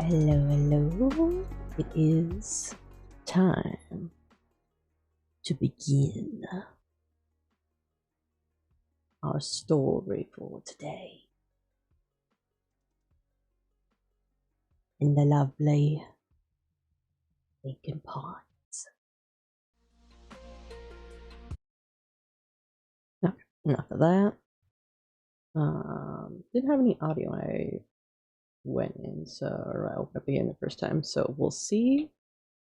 Hello, hello. It is time to begin our story for today. In the lovely Bacon Pots. No, enough of that. Didn't have any audio when I went in, or I opened up the game the first time, so we'll see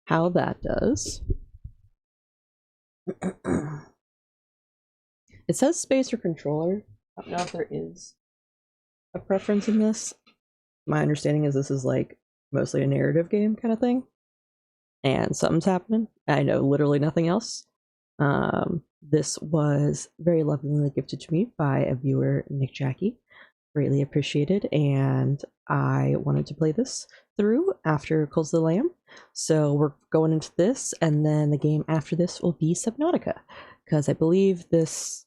how that does. It says space or controller. I don't know if there is a preference in this. My understanding is this is like mostly a narrative game kind of thing, and something's happening. I know literally nothing else. This was very lovingly gifted to me by a viewer, Nick Jackie. Greatly appreciated, and I wanted to play this through after Calls of the Lamb. So we're going into this, and then the game after this will be Subnautica, because I believe this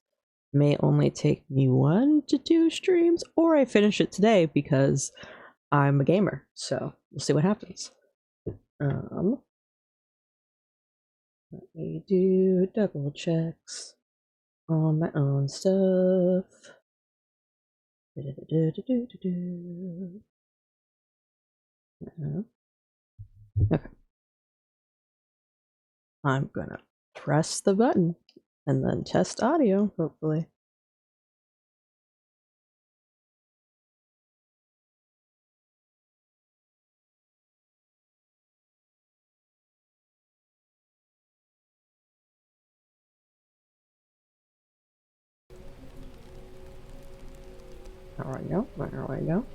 may only take me 1 to 2 streams, or I finish it today because I'm a gamer. So we'll see what happens. Let me do double checks on my own stuff. Okay. I'm gonna press the button and then test audio, hopefully. There we go. There we go.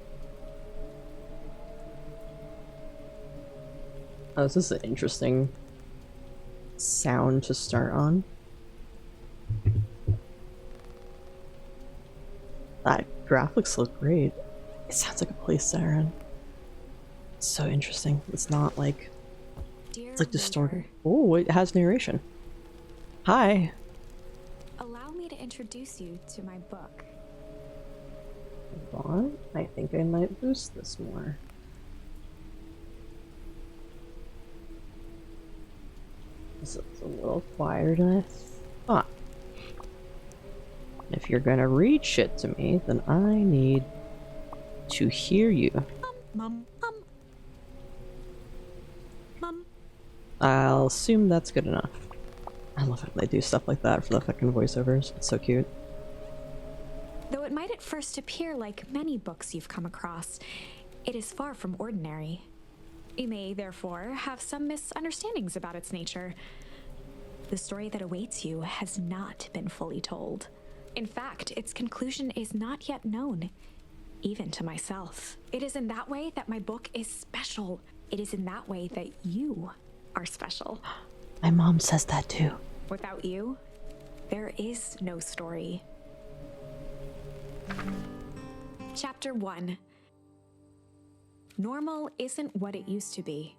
Oh, this is an interesting sound to start on. That graphics look great. It sounds like a police siren. It's so interesting. It's not like it's like distorted. Oh, it has narration. Hi. Allow me to introduce you to my book. Hold on. I think I might boost this more. This is a little quieter than I thought. If you're gonna read shit to me, then I need to hear you. Mom. I'll assume that's good enough. I love it when they do stuff like that for the fucking voiceovers. It's so cute. Though it might at first appear like many books you've come across, it is far from ordinary. You may, therefore, have some misunderstandings about its nature. The story that awaits you has not been fully told. In fact, its conclusion is not yet known, even to myself. It is in that way that my book is special. It is in that way that you are special. My mom says that too. Without you, there is no story. Chapter 1. Normal isn't what it used to be.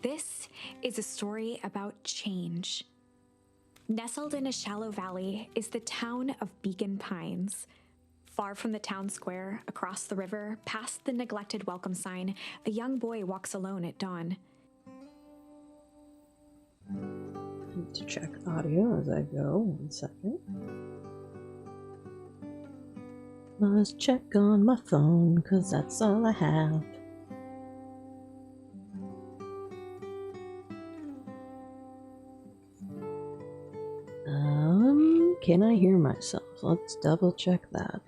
This is a story about change. Nestled in a shallow valley is the town of Beacon Pines. Far from the town square, across the river, past the neglected welcome sign, a young boy walks alone at dawn. I need to check audio as I go. 1 second. Must check on my phone, cause that's all I have. Can I hear myself? Let's double check that.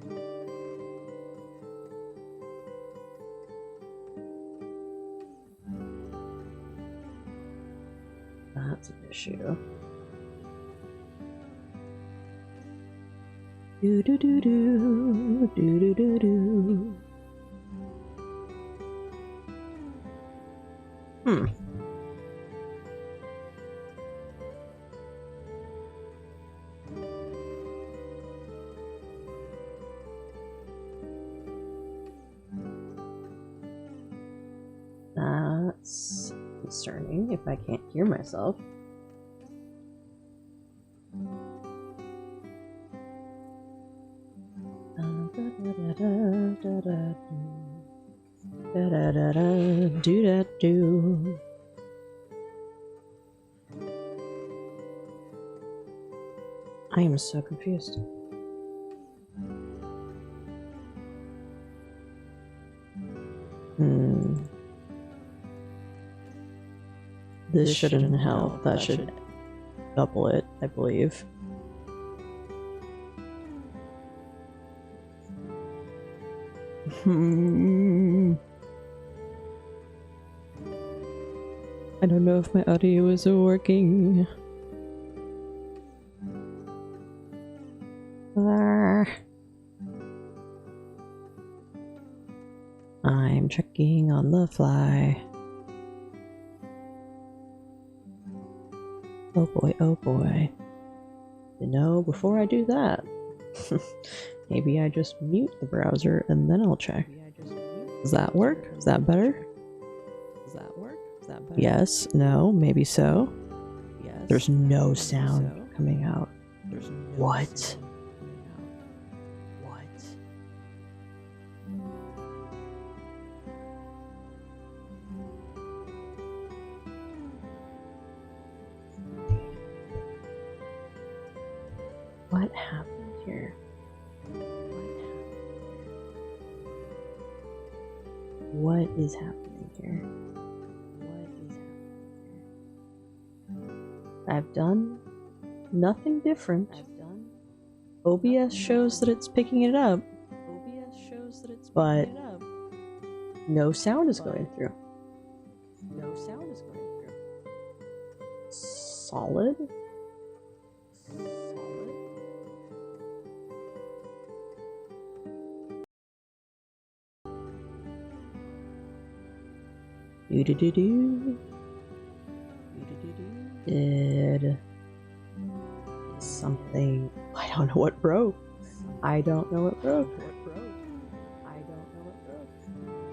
That's an issue. Do do do do do do do do. That's concerning if I can't hear myself. Da da da da, do da do. I am so confused. This shouldn't help. That should double it, I believe. I don't know if my audio is working. I'm checking on the fly. Oh boy, oh boy. You know, before I do that, maybe I just mute the browser and then I'll check. Does that work? Is that better? Does that work? Is that better? Yes, no, maybe so. Yes. There's no sound coming out. There's no what? What happened here? What is happening here? I've done nothing different. OBS shows that it's picking it up. But no sound is going through. Solid? Do-do-do-do. Did something... I don't know what broke. I don't know what broke.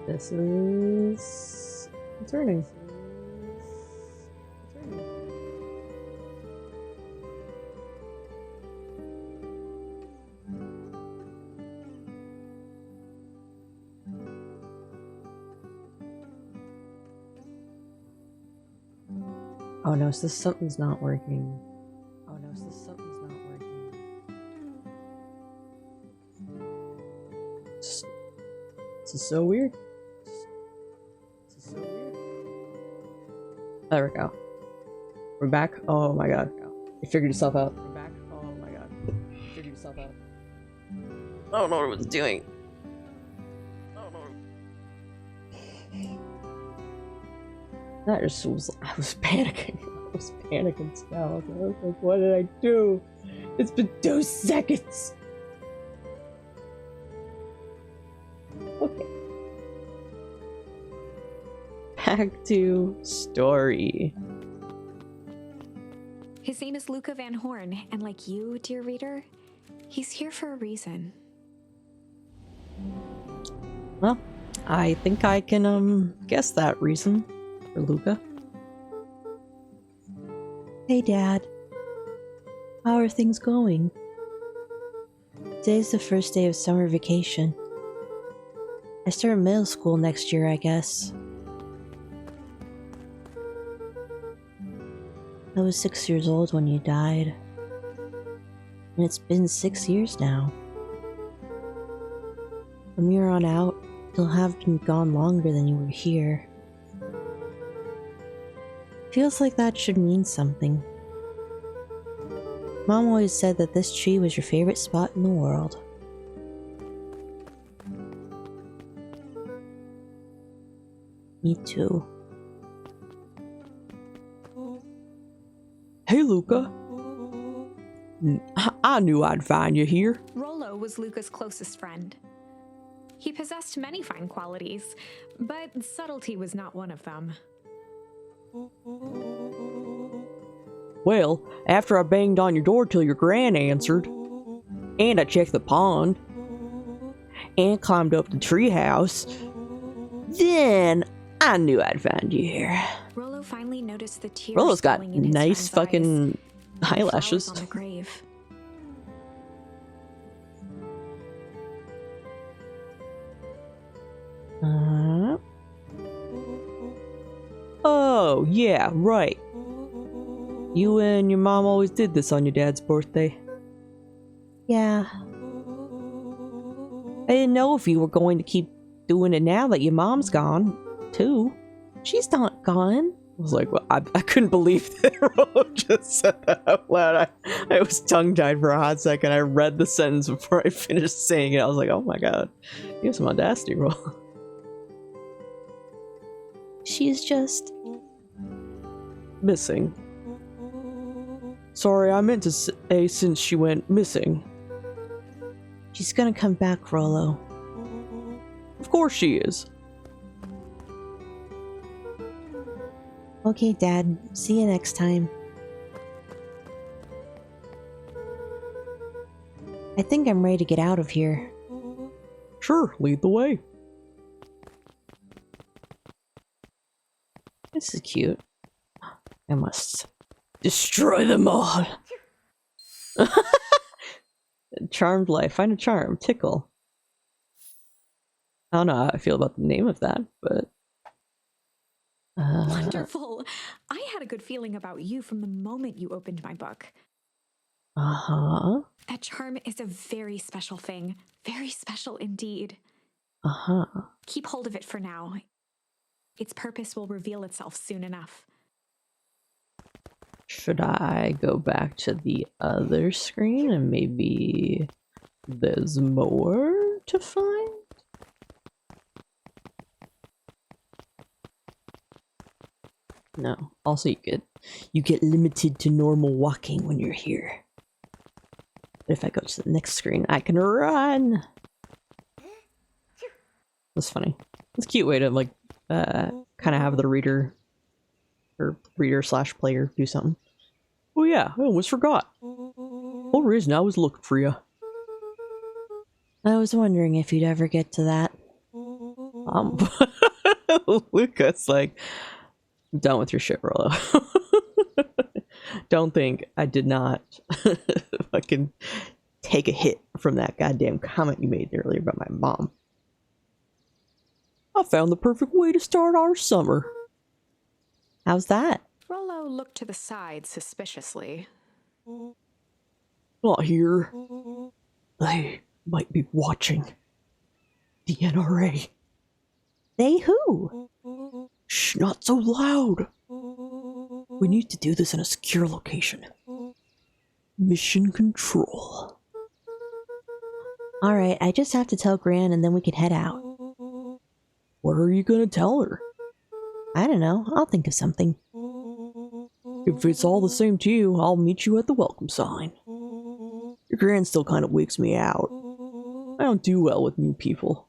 This is concerning. Oh no, so something's not working. This is so weird. There we go. We're back. Oh my god. You figured yourself out. I don't know what it was doing. That just was... I was panicking. Still. I was like, what did I do? It's been 2 seconds! Okay. Back to story. His name is Luca Van Horn, and like you, dear reader, he's here for a reason. Well, I think I can, guess that reason for Luca. Hey, Dad. How are things going? Today's the first day of summer vacation. I start middle school next year, I guess. I was 6 years old when you died. And it's been 6 years now. From here on out, you'll have been gone longer than you were here. Feels like that should mean something. Mom always said that this tree was your favorite spot in the world. Me too. Hey, Luca. I knew I'd find you here. Rollo was Luca's closest friend. He possessed many fine qualities, but subtlety was not one of them. Well, after I banged on your door till your gran answered, and I checked the pond, and climbed up the treehouse, then I knew I'd find you here. Rollo finally noticed the tears. Rollo's got falling in his nice friend's fucking eyes, and eyelashes. flowers on the grave. Oh, yeah, right. You and your mom always did this on your dad's birthday. Yeah. I didn't know if you were going to keep doing it now that your mom's gone, too. She's not gone. I was like, well, I couldn't believe that Rollo just said that out loud. I was tongue-tied for a hot second. I read the sentence before I finished saying it. I was like, oh my god. You have some audacity, Rollo. She's just... missing. Sorry, I meant to say since she went missing. She's gonna come back, Rollo. Of course she is. Okay, Dad. See you next time. I think I'm ready to get out of here. Sure, lead the way. This is cute. I must destroy them all. Charmed life. Find a charm. Tickle. I don't know how I feel about the name of that, but... Wonderful. I had a good feeling about you from the moment you opened my book. Uh-huh. That charm is a very special thing. Very special indeed. Uh-huh. Keep hold of it for now. Its purpose will reveal itself soon enough. Should I go back to the other screen and maybe there's more to find? No. Also, you get limited to normal walking when you're here. But if I go to the next screen, I can run. That's funny. It's a cute way to like kind of have the reader or reader/player do something. Oh yeah, I almost forgot. Whole reason I was looking for you. I was wondering if you'd ever get to that. Lucas, like, I'm done with your shit, Rollo. Don't think I did not fucking take a hit from that goddamn comment you made earlier about my mom. I found the perfect way to start our summer. How's that? Rollo looked to the side suspiciously. Not here. They might be watching. The NRA. They who? Shh, not so loud. We need to do this in a secure location. Mission control. Alright, I just have to tell Gran and then we can head out. What are you gonna tell her? I don't know, I'll think of something. If it's all the same to you, I'll meet you at the welcome sign. Your Gran still kind of wakes me out. I don't do well with new people.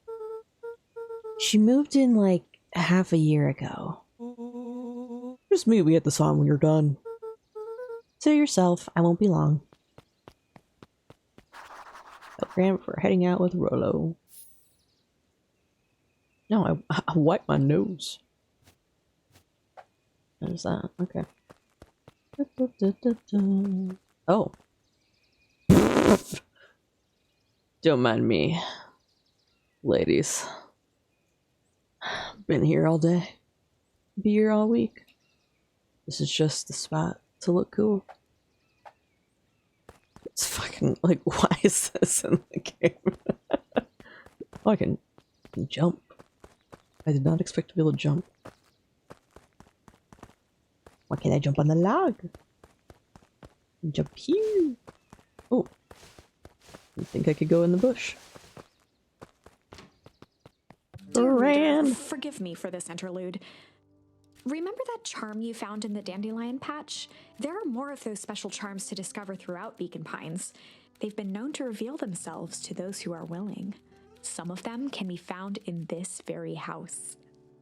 She moved in like half a year ago. Just meet me at the sign when you're done. To yourself, I won't be long. Tell Gran for heading out with Rollo. No, I wipe my nose. What is that? Okay. Oh. Don't mind me, ladies. Been here all day. Be here all week. This is just the spot to look cool. It's fucking, like, why is this in the game? Oh, I can jump. I did not expect to be able to jump. Why can't I jump on the log? Jump here. Oh. I think I could go in the bush. Dear Ran. reader, forgive me for this interlude. Remember that charm you found in the dandelion patch? There are more of those special charms to discover throughout Beacon Pines. They've been known to reveal themselves to those who are willing. Some of them can be found in this very house.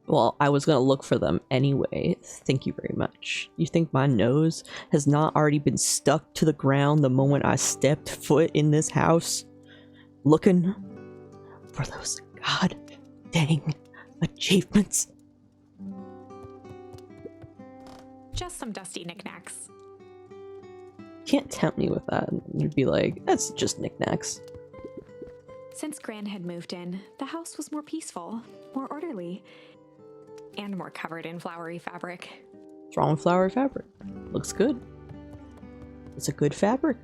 Well, I was gonna look for them anyway. Thank you very much. You think my nose has not already been stuck to the ground the moment I stepped foot in this house? Looking for those god dang achievements. Just some dusty knickknacks. Can't tempt me with that. You'd be like, that's just knickknacks. Since Gran had moved in, the house was more peaceful, more orderly. and more covered in flowery fabric. What's wrong with flowery fabric? Looks good. It's a good fabric.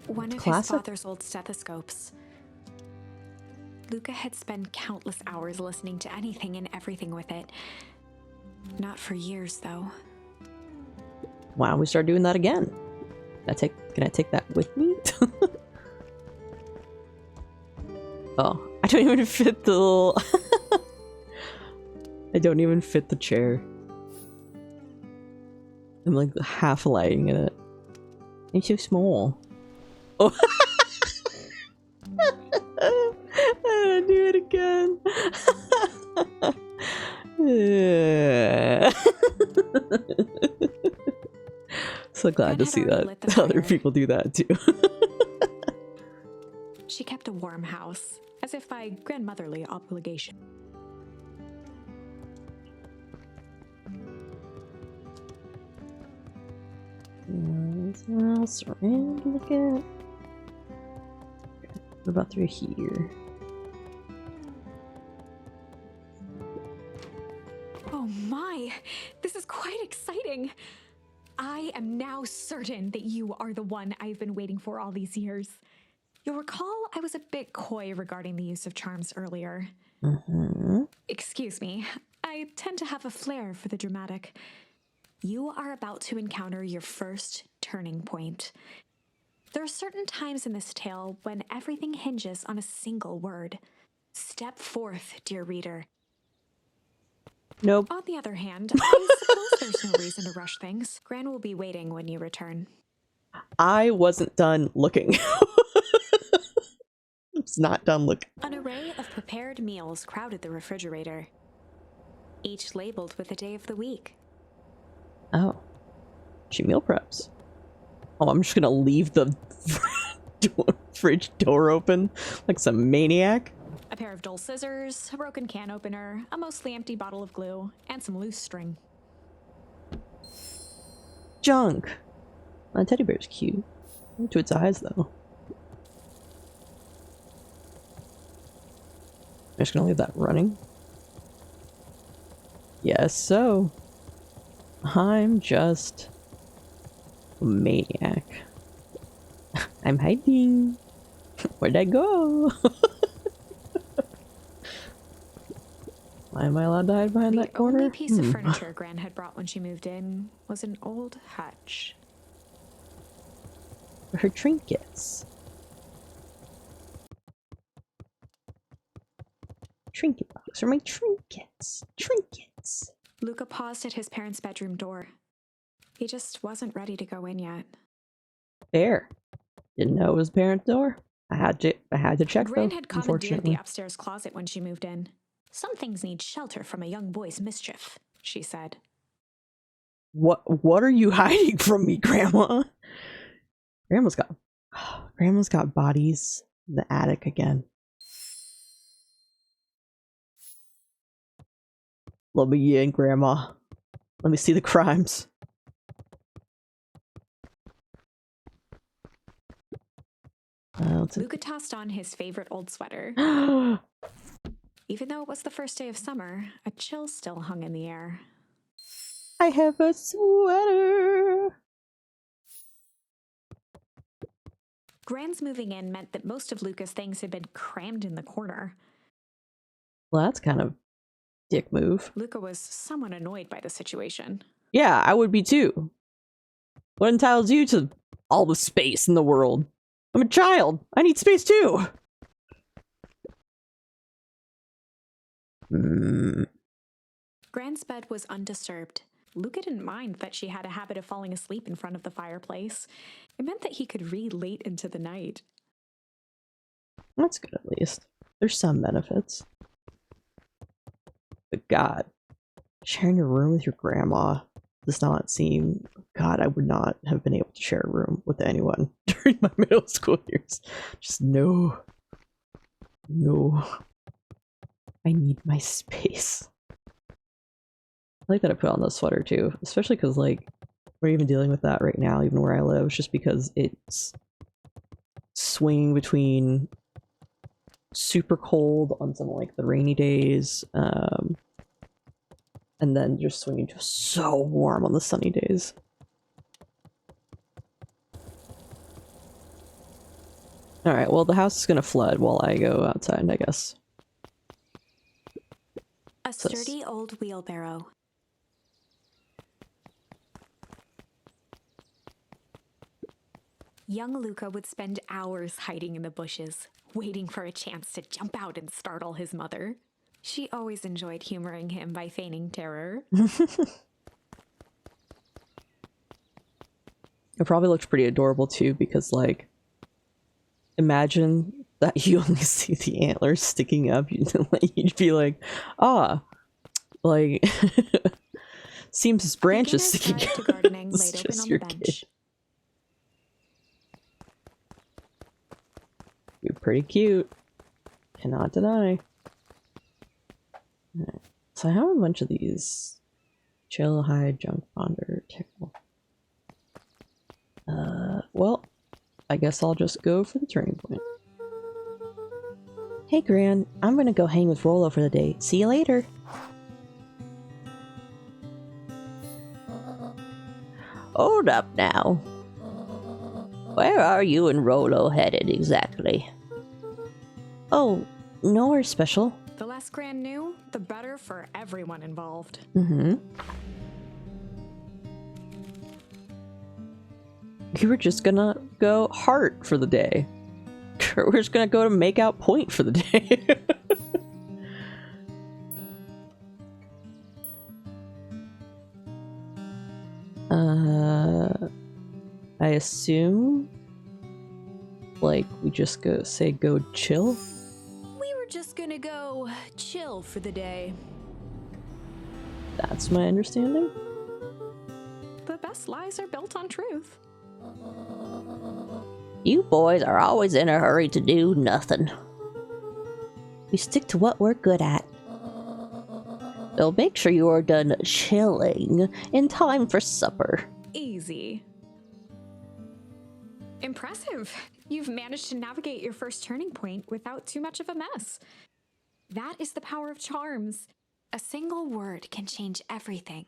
One of his Classic. father's old stethoscopes. Luca had spent countless hours listening to anything and everything with it. Not for years, though. Why don't we start doing that again? Can I take that with me? Oh, I don't even fit the little... I don't even fit the chair. I'm like half lying in it. I'm so small. Oh. I'm gonna do it again. So glad to see that other people do that too. She kept a warm house, as if by grandmotherly obligation. Anything else around to look at? What about through here? Oh my! This is quite exciting! I am now certain that you are the one I've been waiting for all these years. You'll recall I was a bit coy regarding the use of charms earlier. Excuse me, I tend to have a flair for the dramatic. You are about to encounter your first turning point. There are certain times in this tale when everything hinges on a single word. Step forth, dear reader. Nope. On the other hand, I suppose there's no reason to rush things. Gran will be waiting when you return. I wasn't done looking. It's not done looking. An array of prepared meals crowded the refrigerator, each labeled with a day of the week. Oh. She meal preps. Oh, I'm just gonna leave the fridge door open like some maniac. A pair of dull scissors, a broken can opener, a mostly empty bottle of glue, and some loose string. Junk. My teddy bear's cute. Look to its eyes, though. I'm just gonna leave that running. Yes, so. I'm just a maniac. I'm hiding. Where'd I go? Why am I allowed to hide behind that corner? The only piece of furniture Gran had brought when she moved in was an old hutch. Her trinkets. Trinket box are my trinkets. Trinkets. Luca paused at his parents' bedroom door. He just wasn't ready to go in yet. Fair. Didn't know it was parent door. I had to check Gran though. had commandeered the upstairs closet when she moved in. Some things need shelter from a young boy's mischief, she said. What are you hiding from me, Grandma? Grandma's got bodies in the attic again. Let me in, Grandma. Let me see the crimes. Luca tossed on his favorite old sweater. Even though it was the first day of summer, a chill still hung in the air. I have a sweater. Gran's moving in meant that most of Luca's things had been crammed in the corner. Well, that's kind of dick move. Luca was somewhat annoyed by the situation. Yeah, I would be too. What entitles you to all the space in the world? I'm a child. I need space too. Gran's bed was undisturbed. Luca didn't mind that she had a habit of falling asleep in front of the fireplace. It meant that he could read late into the night. That's good at least. There's some benefits. But God, sharing a room with your grandma does not seem... God, I would not have been able to share a room with anyone during my middle school years. Just no. No. I need my space. I like that I put on the sweater too, especially because like we're even dealing with that right now, even where I live, just because it's swinging between super cold on some like the rainy days, and then just swinging just so warm on the sunny days. Alright, well, the house is gonna flood while I go outside, I guess. A sturdy old wheelbarrow. Young Luca would spend hours hiding in the bushes, waiting for a chance to jump out and startle his mother. She always enjoyed humoring him by feigning terror. It probably looked pretty adorable too, because like, imagine that you only see the antlers sticking up. You'd be like, ah, like, seems his branch is sticking out. It's just your kid. You're pretty cute. Cannot deny. Right. So I have a bunch of these. Chill, hide, junk, ponder, tickle. Well, I guess I'll just go for the turning point. Hey Gran, I'm gonna go hang with Rolo for the day. See you later. Hold up now. Where are you and Rolo headed exactly? Oh, nowhere special. The less Gran knew, the better for everyone involved. Mm-hmm. We were just gonna go Heart for the day. We're just gonna go to Makeout Point for the day. I assume, like, we just go chill? We were just gonna go chill for the day. That's my understanding. The best lies are built on truth. You boys are always in a hurry to do nothing. We stick to what we're good at. So make sure you are done chilling in time for supper. Easy. Impressive. You've managed to navigate your first turning point without too much of a mess. That is the power of charms. A single word can change everything.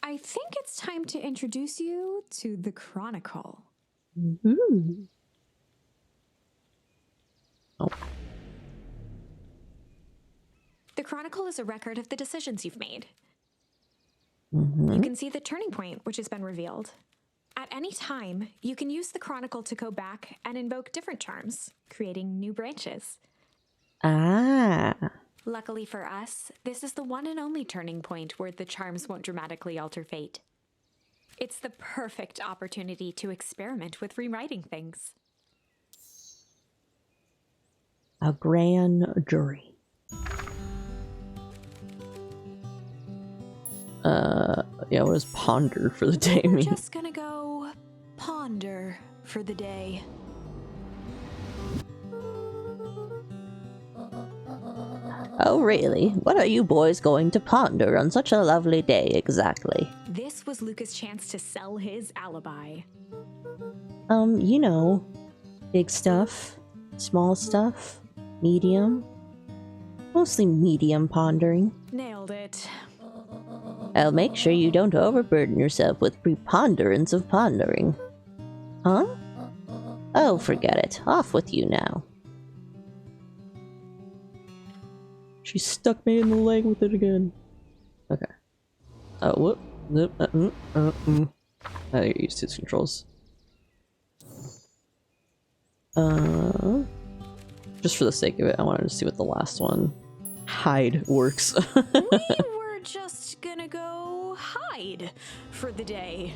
I think it's time to introduce you to the Chronicle. Mm-hmm. Oh. The Chronicle is a record of the decisions you've made. Mm-hmm. You can see the turning point, which has been revealed. At any time, you can use the Chronicle to go back and invoke different charms, creating new branches. Ah. Luckily for us, this is the one and only turning point where the charms won't dramatically alter fate. It's the perfect opportunity to experiment with rewriting things. A grand jury. Yeah, what does ponder for the day We're mean? just gonna go ponder for the day. Oh, really? What are you boys going to ponder on such a lovely day exactly? This was Luca's chance to sell his alibi. You know, big stuff, small stuff, medium. Mostly medium pondering. Nailed it. I'll make sure you don't overburden yourself with preponderance of pondering. Huh? Oh, forget it. Off with you now. She stuck me in the leg with it again. Okay. Oh, whoop. I get used to its controls. Just for the sake of it, I wanted to see what the last one, hide, works. We were just gonna go hide for the day.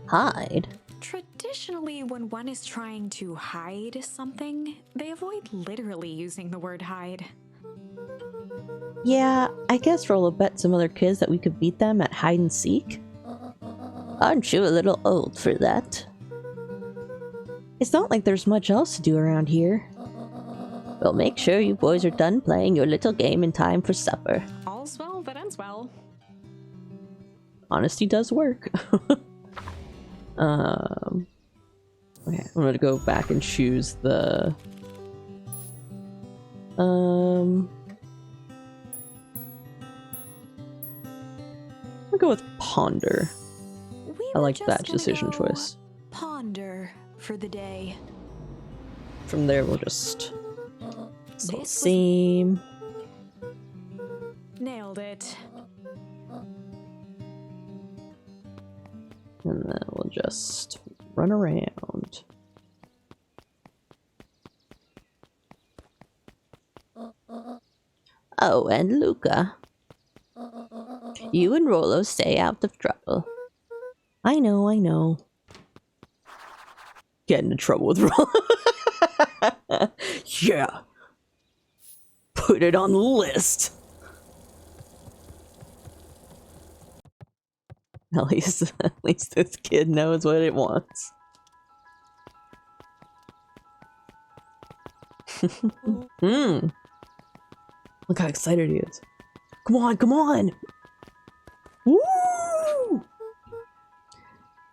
Hide? Traditionally, when one is trying to hide something, they avoid literally using the word hide. Yeah, I guess Rolo bet some other kids that we could beat them at hide and seek. Aren't you a little old for that? It's not like there's much else to do around here. Well, make sure you boys are done playing your little game in time for supper. All's well that ends well. Honesty does work. Okay, I'm gonna go back and choose the go with ponder. We I were like just that gonna decision go choice. Ponder for the day. From there, we'll just This was- same. Nailed it. And then we'll just run around. Oh, and Luca. You and Rolo stay out of trouble. I know, I know. Get into trouble with Rolo. Yeah. Put it on the list. At least this kid knows what it wants. Look how excited he is. Come on, come on! Woo!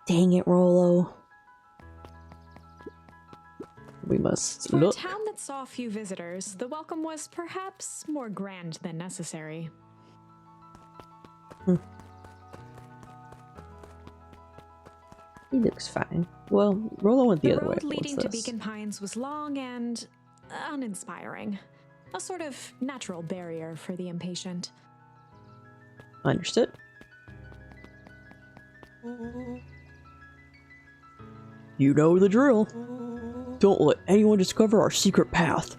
Dang it, Rolo. We must For look. a town that saw few visitors, the welcome was perhaps more grand than necessary. He looks fine. Well, Rolo went the other way. road leading to What's this? Beacon Pines was long and uninspiring. A sort of natural barrier for the impatient. Understood. You know the drill. Don't let anyone discover our secret path.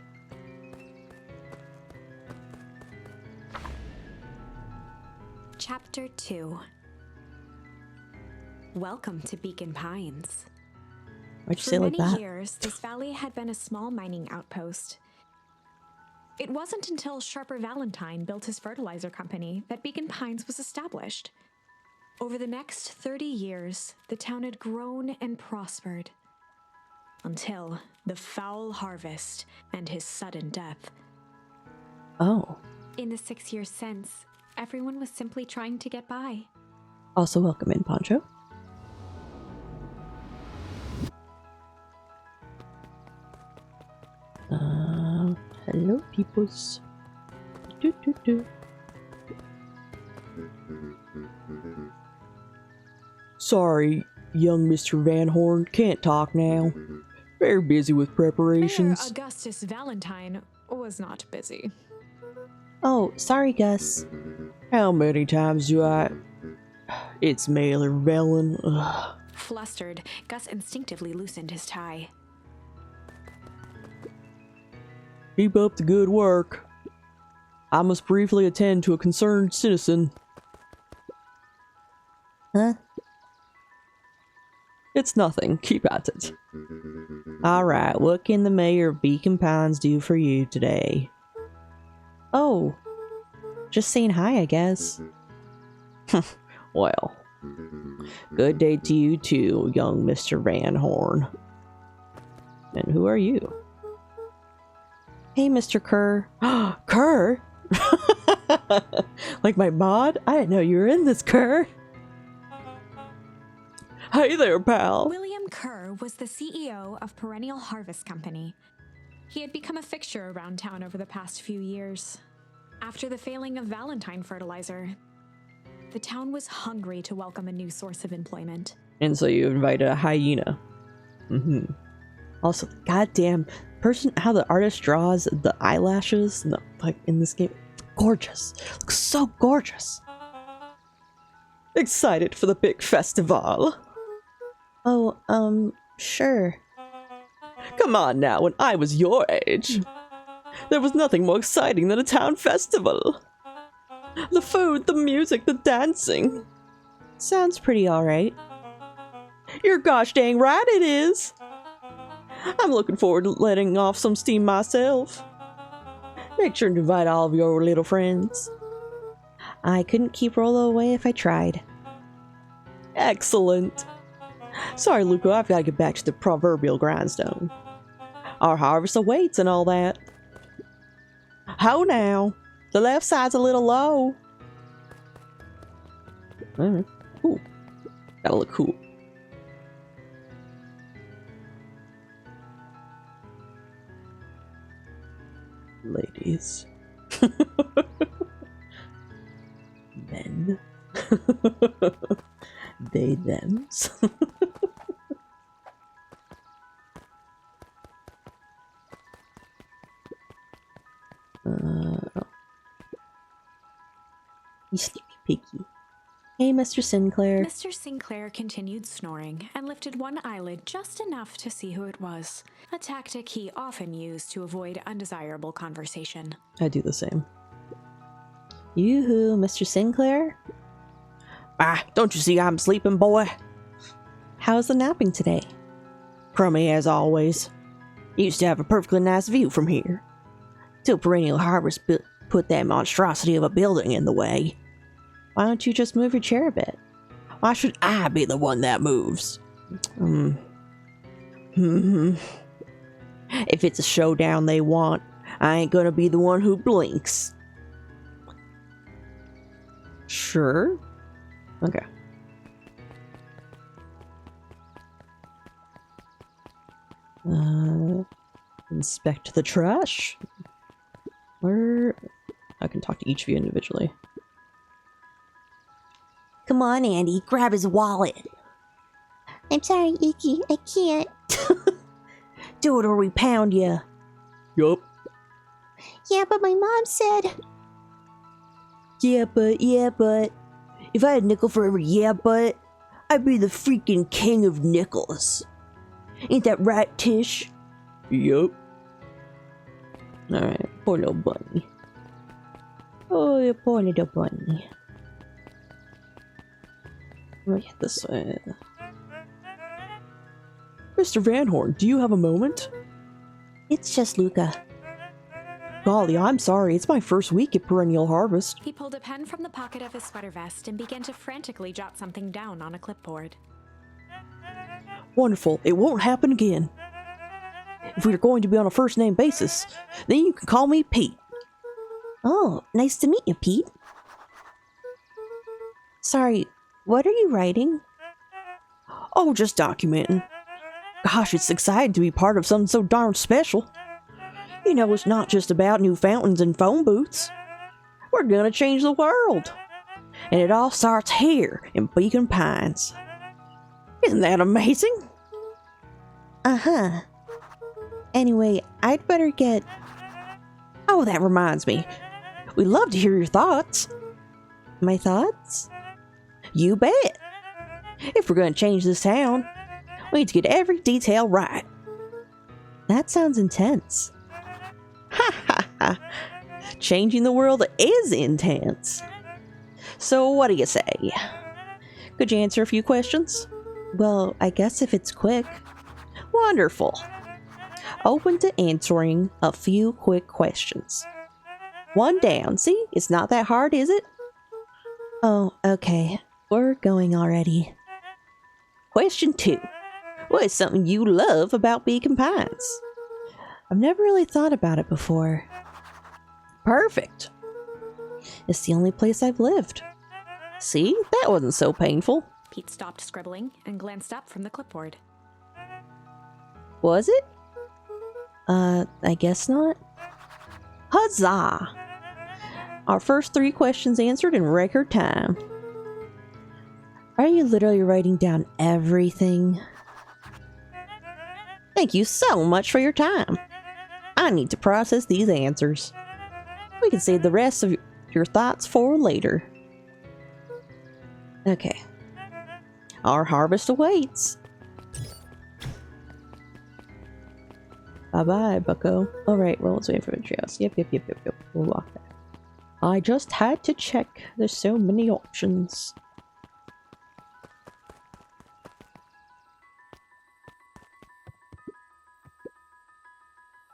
Chapter 2. Welcome to Beacon Pines. Why'd you For say it like many that? years, this valley had been a small mining outpost. It wasn't until Sharper Valentine built his fertilizer company that Beacon Pines was established. Over the next 30 years, the town had grown and prospered. Until the foul harvest and his sudden death. Oh. In the 6 years since, everyone was simply trying to get by. Also welcome in, Poncho. Hello, peoples. Do, do, do. Sorry, young Mr. Van Horn, can't talk now. Very busy with Mayor preparations. Augustus Valentine was not busy. Oh, sorry, Gus. How many times do I... It's Mailer Velen. Ugh. Flustered, Gus instinctively loosened his tie. Keep up the good work. I must briefly attend to a concerned citizen. Huh? It's nothing. Keep at it. Alright, what can the mayor of Beacon Pines do for you today? Oh, just saying hi, I guess. Well, good day to you too, young Mr. Van Horn. And who are you? Hey, Mr. Kerr. Kerr? Like my mod? I didn't know you were in this, Kerr. Hey there, pal. William Kerr was the CEO of Perennial Harvest Company. He had become a fixture around town over the past few years. After the failing of Valentine Fertilizer, the town was hungry to welcome a new source of employment. And so you invited a hyena. Also, goddamn, how the artist draws the eyelashes, like in this game, gorgeous. Looks so gorgeous. Excited for the big festival. Oh, sure. Come on now, when I was your age, there was nothing more exciting than a town festival. The food, the music, the dancing. Sounds pretty alright. You're gosh dang right it is. I'm looking forward to letting off some steam myself. Make sure to invite all of your little friends. I couldn't keep Rolo away if I tried. Excellent. Sorry, Luca, I've got to get back to the proverbial grindstone. Our harvest awaits and all that. Ho now. The left side's a little low. Alright. Ooh. Gotta look cool. Ladies. Men. They thems. Oh. You sleepy piggy. Hey, Mr. Sinclair. Mr. Sinclair continued snoring and lifted one eyelid just enough to see who it was, a tactic he often used to avoid undesirable conversation. I do the same. Yoo-hoo, Mr. Sinclair? Ah, don't you see I'm sleeping, boy? How's the napping today? Crummy as always. Used to have a perfectly nice view from here. Till Perennial Harvest put that monstrosity of a building in the way. Why don't you just move your chair a bit? Why should I be the one that moves? If it's a showdown they want, I ain't gonna be the one who blinks. Sure. Okay. Inspect the trash. Where? I can talk to each of you individually. Come on, Andy, grab his wallet. I'm sorry, Icky, I can't. Do it or we pound you. Yup. Yeah, but my mom said... Yeah, but. If I had a nickel for every yeah, but, I'd be the freaking king of nickels. Ain't that right, Tish? Yup. Alright, poor little bunny. Oh, you poor little bunny. Let me get this way. Mr. Van Horn, do you have a moment? It's just Luca. Golly, I'm sorry. It's my first week at Perennial Harvest. He pulled a pen from the pocket of his sweater vest and began to frantically jot something down on a clipboard. Wonderful. It won't happen again. If we're going to be on a first-name basis, then you can call me Pete. Oh, nice to meet you, Pete. Sorry, what are you writing? Oh, just documenting. Gosh, it's exciting to be part of something so darn special. You know, it's not just about new fountains and phone booths. We're gonna change the world. And it all starts here in Beacon Pines. Isn't that amazing? Uh-huh. Anyway, I'd better get... Oh, that reminds me. We'd love to hear your thoughts. My thoughts? You bet. If we're gonna change this town, we need to get every detail right. That sounds intense. Ha ha ha. Changing the world is intense. So what do you say? Could you answer a few questions? Well, I guess if it's quick. Wonderful. Open to answering a few quick questions. One down. See, it's not that hard, is it? Oh, okay. We're going already. Question 2. What is something you love about Beacon Pines? I've never really thought about it before. Perfect. It's the only place I've lived. See, that wasn't so painful. Pete stopped scribbling and glanced up from the clipboard. Was it? I guess not. Huzzah! Our first 3 questions answered in record time. Are you literally writing down everything? Thank you so much for your time. I need to process these answers. We can save the rest of your thoughts for later. Okay. Our harvest awaits. Bye-bye, bucko. Alright, well, let's wait for the trails. Yep. We'll walk that. I just had to check. There's so many options.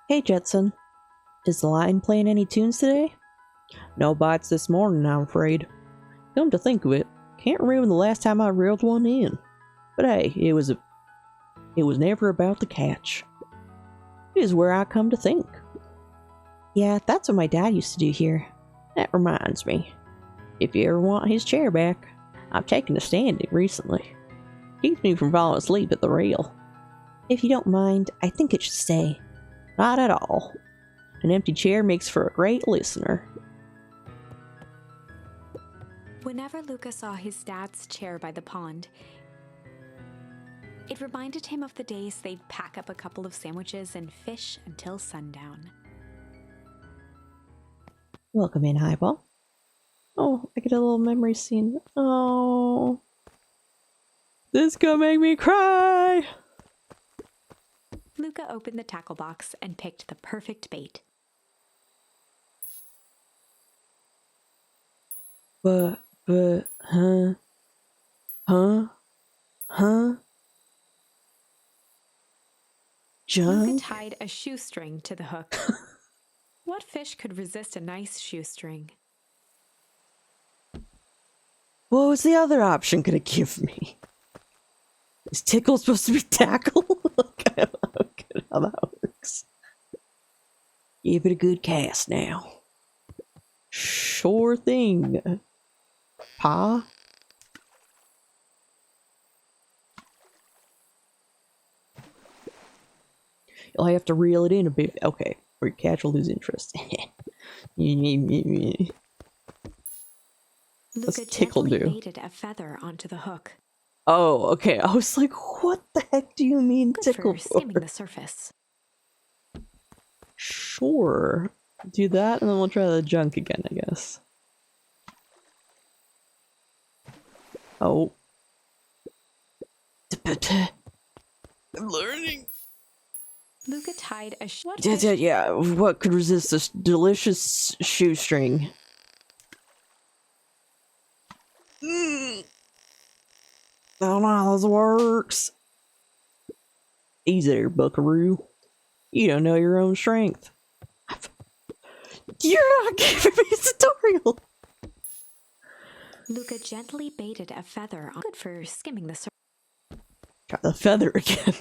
Hey, Jetson. Is the line playing any tunes today? No bites this morning, I'm afraid. Come to think of it, can't remember the last time I reeled one in. But hey, it was never about the catch. It is where I come to think. Yeah, that's what my dad used to do here. That reminds me. If you ever want his chair back, I've taken to standing recently. Keeps me from falling asleep at the rail. If you don't mind, I think it should stay. Not at all. An empty chair makes for a great listener. Whenever Luca saw his dad's chair by the pond, it reminded him of the days they'd pack up a couple of sandwiches and fish until sundown. Welcome in, Highball. Oh, I get a little memory scene. Oh. This gonna make me cry! Luca opened the tackle box and picked the perfect bait. Huh? Junk? Luca tied a shoestring to the hook. What fish could resist a nice shoestring? What was the other option gonna give me? Is tickle supposed to be tackle? Okay, how that works. Give it a good cast now. Sure thing. Pa? You'll have to reel it in a bit. Okay, or your catch will lose interest. What's Luca tickle gently do? baited a feather onto the hook. Oh, okay. I was like, what the heck do you mean Good tickle for for? skimming the surface. Sure. Do that and then we'll try the junk again, I guess. Oh. I'm learning. Luca tied a Yeah, what could resist this delicious shoestring? I don't know how this works. Easy there, buckaroo. You don't know your own strength. You're not giving me a tutorial! Luca gently baited a feather on. Good for skimming the surface. Try the feather again.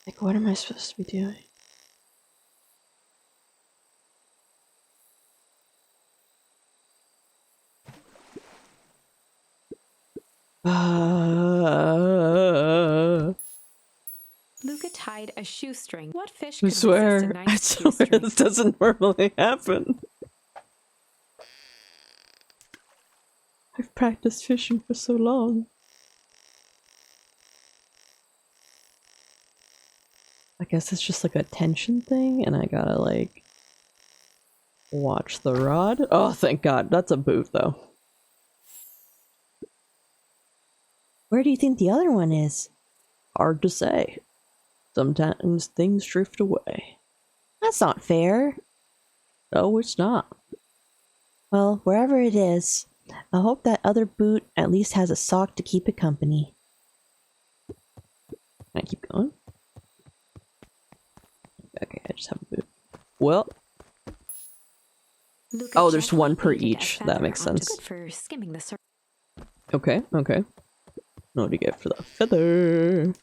Like, what am I supposed to be doing? Luca tied a shoestring. What fish I could swear, resist a I nice swear shoestring? this doesn't normally happen. I've practiced fishing for so long. I guess it's just like a tension thing, and I gotta like watch the rod. Oh, thank God, that's a boot though. Where do you think the other one is? Hard to say. Sometimes things drift away. That's not fair. No, it's not. Well, wherever it is, I hope that other boot at least has a sock to keep it company. Can I keep going? Okay, I just have a boot. Well. Luca Oh, there's gently one per baited a each. That feather makes onto- sense. Good for skimming the surface. Okay, okay. What do you get for the feather?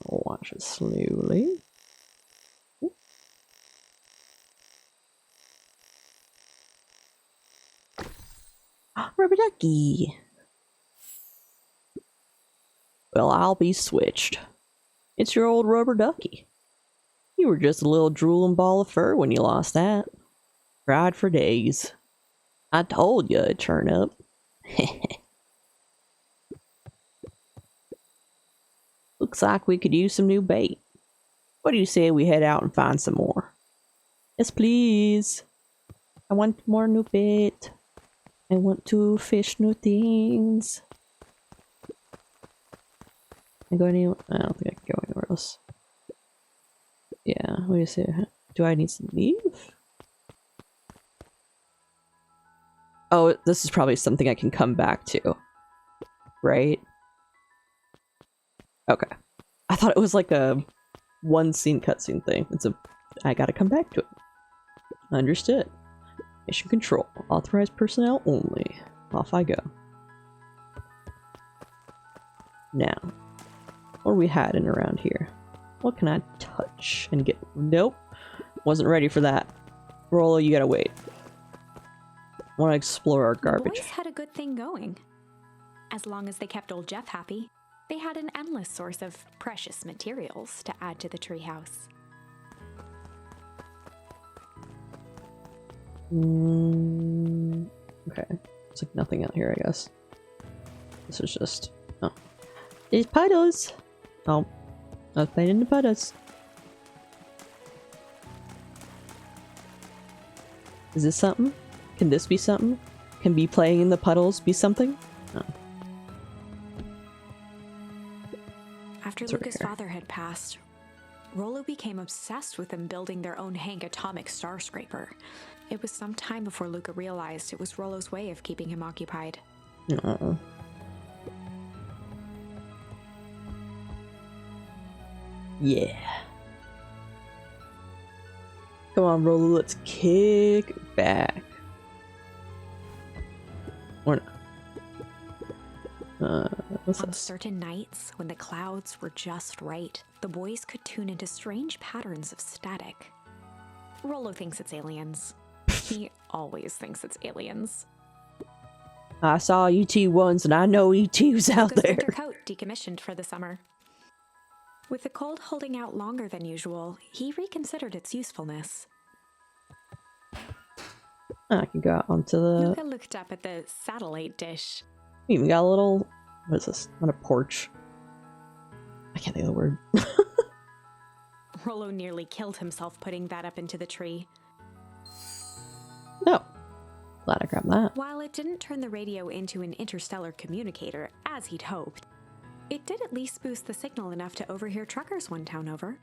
Watch it slowly. Rubber ducky. Well, I'll be switched. It's your old rubber ducky. You were just a little drooling ball of fur when you lost that. Cried for days. I told you it'd turn up. Looks like we could use some new bait. What do you say we head out and find some more? Yes, please. I want more new bait. I want to fish new things. I go anywhere? I don't think I can go anywhere else. Yeah, what do you say? Do I need to leave? Oh, this is probably something I can come back to. Right? Okay. I thought it was like a one scene cutscene thing. I gotta come back to it. Understood. Mission control. Authorized personnel only. Off I go. Now, what are we hiding around here? What can I touch and get? Nope. Wasn't ready for that. Rollo, you gotta wait. want to explore our The garbage. boys had a good thing going. As long as they kept old Jeff happy, they had an endless source of precious materials to add to the treehouse. Okay. It's like nothing out here, I guess. This is just... Oh. There's puddles. Oh. I was playing in the puddles. Is this something? Can this be something? Can be playing in the puddles be something? Oh. After It's right Luca's here. father had passed, Rollo became obsessed with them building their own Hank atomic star scraper. It was some time before Luca realized it was Rollo's way of keeping him occupied. No. Yeah. Come on, Rollo, let's kick back. Or not. What's On this? certain nights, when the clouds were just right, the boys could tune into strange patterns of static. Rollo thinks it's aliens. He always thinks it's aliens. I saw ET once and I know ET's out Luca's there. winter coat decommissioned for the summer. With the cold holding out longer than usual, he reconsidered its usefulness. I can go out onto the... Luca looked up at the satellite dish. We even got a little... What is this? Not a porch. I can't think of the word. Rollo nearly killed himself putting that up into the tree. No. Glad I grabbed that. While it didn't turn the radio into an interstellar communicator, as he'd hoped, it did at least boost the signal enough to overhear truckers one town over.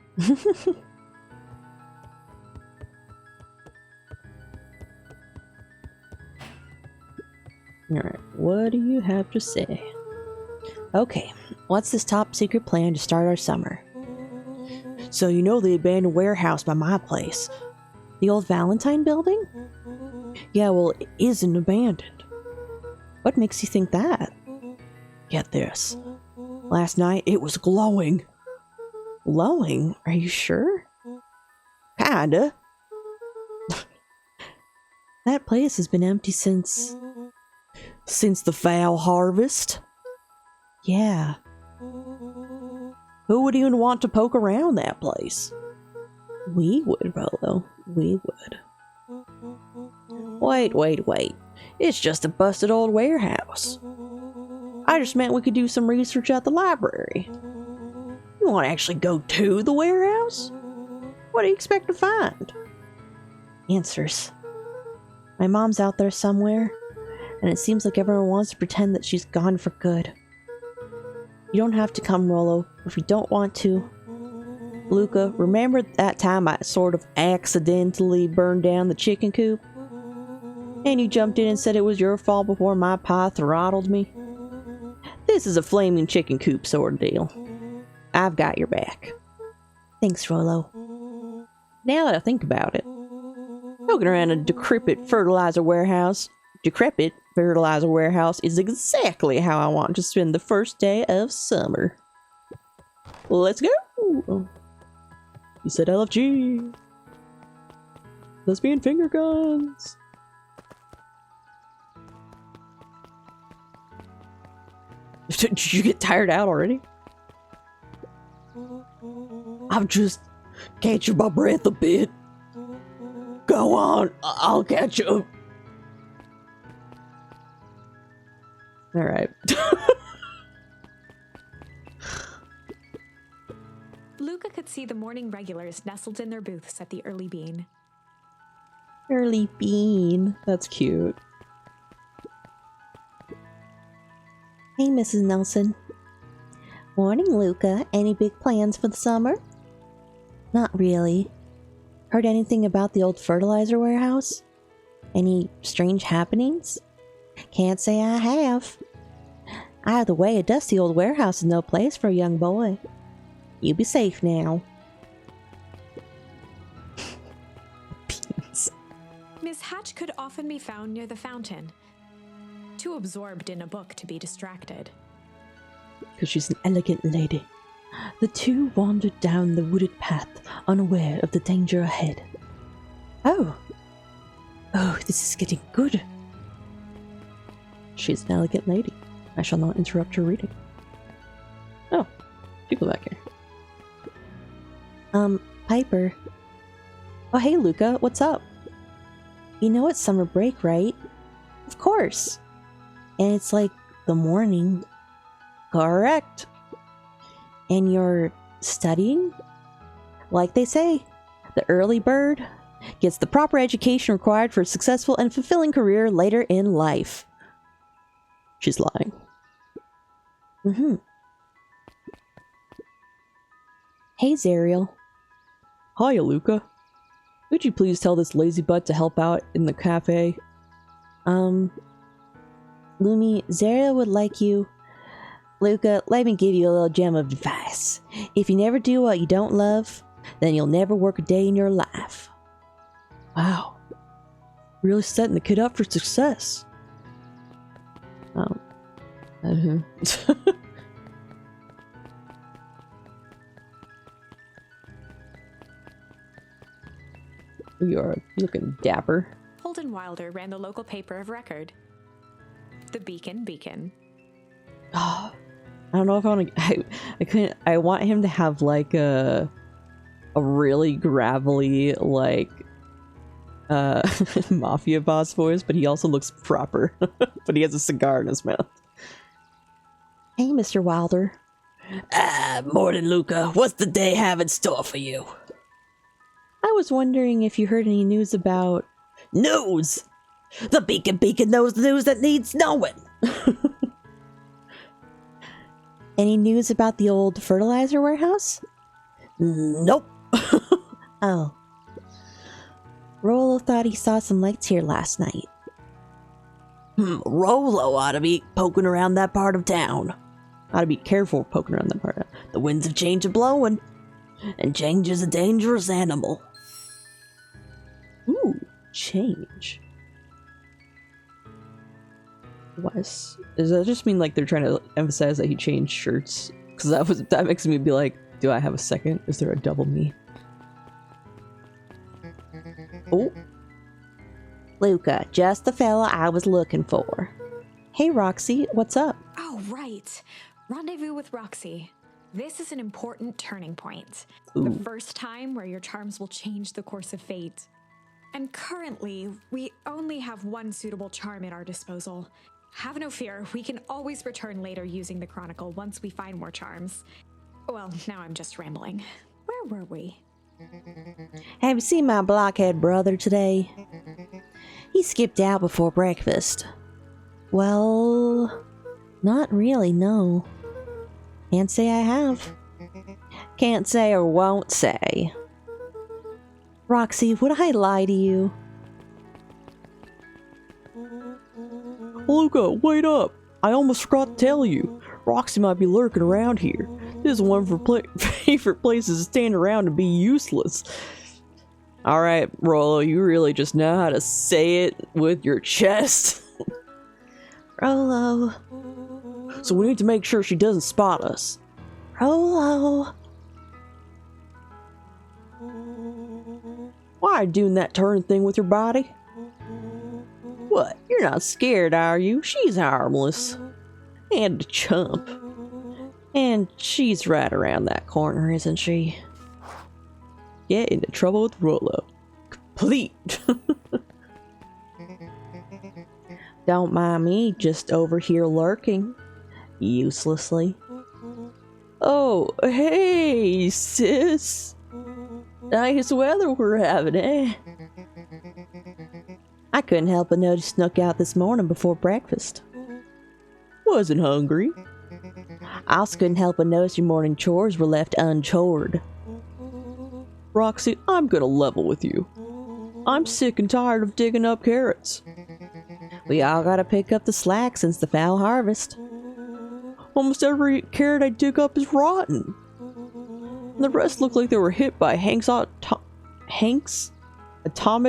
Alright, what do you have to say? Okay, what's this top secret plan to start our summer? So you know the abandoned warehouse by my place. The old Valentine building? Yeah, well, it isn't abandoned. What makes you think that? Get this. Last night it was glowing. Glowing? Are you sure? Kinda. That place has been empty since the foul harvest. Yeah. Who would even want to poke around that place? We would, Rollo. We would. Wait. It's just a busted old warehouse. I just meant we could do some research at the library. You want to actually go to the warehouse? What do you expect to find? Answers. My mom's out there somewhere, and it seems like everyone wants to pretend that she's gone for good. You don't have to come, Rollo, if you don't want to. Luca, remember that time I sort of accidentally burned down the chicken coop? And you jumped in and said it was your fault before my pa throttled me? This is a flaming chicken coop sort of deal. I've got your back. Thanks, Rollo. Now that I think about it, poking around a decrepit fertilizer warehouse is exactly how I want to spend the first day of summer. Let's go! You said LFG. Lesbian finger guns. Did you get tired out already? I'm just catching my breath a bit. Go on, I'll catch up. Alright. Luca could see the morning regulars nestled in their booths at the Early Bean. Early Bean. That's cute. Hey, Mrs. Nelson. Morning, Luca. Any big plans for the summer? Not really. Heard anything about the old fertilizer warehouse? Any strange happenings? Can't say I have. Either way, a dusty old warehouse is no place for a young boy. You be safe now. Beans. Miss Hatch could often be found near the fountain, too absorbed in a book to be distracted. Because she's an elegant lady. The two wandered down the wooded path, unaware of the danger ahead. Oh, this is getting good. She's an elegant lady. I shall not interrupt her reading. Oh, people back here. Piper. Oh, hey, Luca, what's up? You know it's summer break, right? Of course. And it's like the morning. Correct. And you're studying? Like they say, the early bird gets the proper education required for a successful and fulfilling career later in life. She's lying. Hey, Zariel. Hiya, Luca. Would you please tell this lazy butt to help out in the cafe? Lumi, Zariel would like you... Luca, let me give you a little gem of advice. If you never do what you don't love, then you'll never work a day in your life. Wow. Really setting the kid up for success. You're looking dapper. Holden Wilder ran the local paper of record, the Beacon. Oh, I don't know if I want to. I couldn't. I want him to have like a really gravelly like mafia boss voice, but he also looks proper. But he has a cigar in his mouth. Hey, Mr. Wilder. Morning, Luca. What's the day have in store for you? I was wondering if you heard any news about... News! The Beacon knows the news that needs knowing! Any news about the old fertilizer warehouse? Nope. Oh. Rollo thought he saw some lights here last night. Rollo ought to be poking around that part of town. Ought to be careful poking around that part. The winds of change are blowing, and change is a dangerous animal. Ooh, change. Does that just mean like they're trying to emphasize that he changed shirts? Because that makes me be like, do I have a second? Is there a double me? Oh, Luca, just the fella I was looking for. Hey, Roxy, what's up? Oh, right. Rendezvous with Roxy. This is an important turning point. Ooh. The first time where your charms will change the course of fate. And currently, we only have one suitable charm at our disposal. Have no fear, we can always return later using the Chronicle once we find more charms. Well, now I'm just rambling. Where were we? Have you seen my blockhead brother today? He skipped out before breakfast. Well, not really, no. Can't say I have. Can't say or won't say. Roxy, would I lie to you? Luca, wait up! I almost forgot to tell you. Roxy might be lurking around here. This is one of her favorite places to stand around and be useless. Alright, Rollo, you really just know how to say it with your chest. Rollo. So we need to make sure she doesn't spot us. Rollo. Why are you doing that turn thing with your body? What? You're not scared, are you? She's harmless. And a chump. And she's right around that corner, isn't she? Get into trouble with Rollo. Complete. Don't mind me, just over here lurking. Uselessly. Oh, hey, sis. Nice weather we're having, eh? I couldn't help but notice you snuck out this morning before breakfast. Wasn't hungry. I also couldn't help but notice your morning chores were left unchored. Roxy, I'm gonna level with you. I'm sick and tired of digging up carrots. We all gotta pick up the slack since the foul harvest. Almost every carrot I dig up is rotten. And the rest look like they were hit by Hank's atomic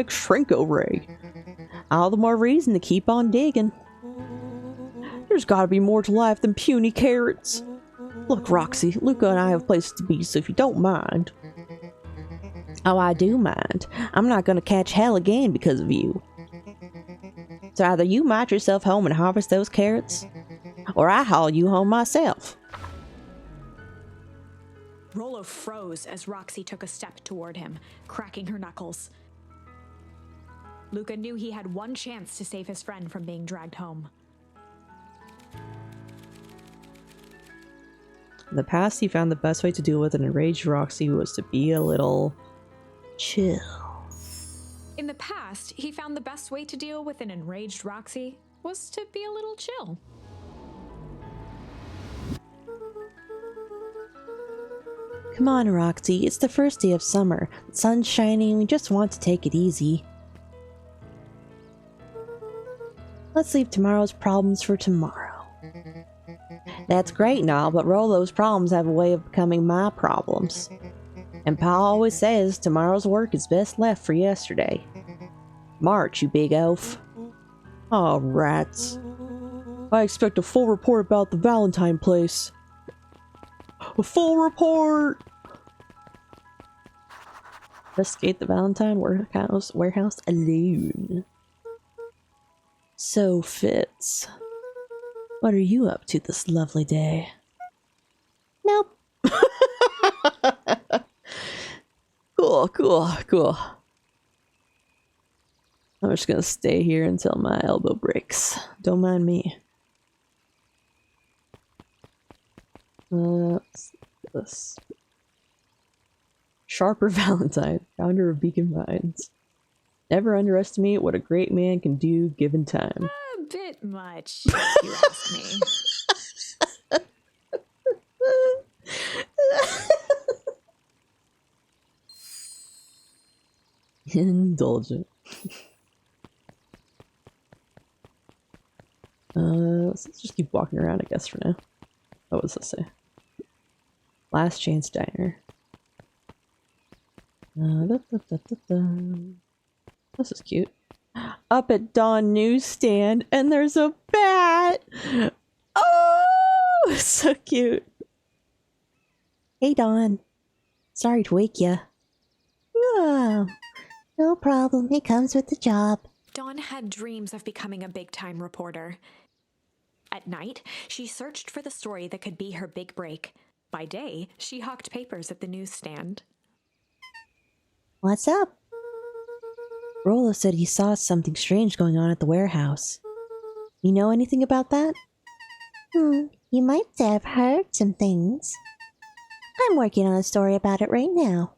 shrinko ray. All the more reason to keep on digging. There's gotta be more to life than puny carrots. Look, Roxy, Luca and I have places to be, so if you don't mind. Oh, I do mind. I'm not gonna catch hell again because of you. So either you march yourself home and harvest those carrots, or I haul you home myself. Rolo froze as Roxy took a step toward him, cracking her knuckles. Luca knew he had one chance to save his friend from being dragged home. In the past, he found the best way to deal with an enraged Roxy was to be a little chill. In the past, he found the best way to deal with an enraged Roxy was to be a little chill. Come on, Roxy, it's the first day of summer. The sun's shining, we just want to take it easy. Let's leave tomorrow's problems for tomorrow. That's great and all, but Rolo's problems have a way of becoming my problems. And Pa always says tomorrow's work is best left for yesterday. March, you big oaf. Aw, rats. I expect a full report about the Valentine place. A full report! Investigate the Valentine warehouse alone. So, Fitz, what are you up to this lovely day? Nope. Cool. I'm just gonna stay here until my elbow breaks. Don't mind me. Let's do this. Sharper Valentine, founder of Beacon Vines. Never underestimate what a great man can do given time. A bit much, if you ask me. Indulgent. Let's just keep walking around, I guess, for now. What does this say? Last Chance Diner. This is cute. Up at Dawn Newsstand, and there's a bat! Oh! So cute. Hey, Dawn. Sorry to wake ya. Oh, no problem. It comes with the job. Dawn had dreams of becoming a big-time reporter. At night, she searched for the story that could be her big break. By day, she hawked papers at the newsstand. What's up? Rolo said he saw something strange going on at the warehouse. You know anything about that? You might have heard some things. I'm working on a story about it right now.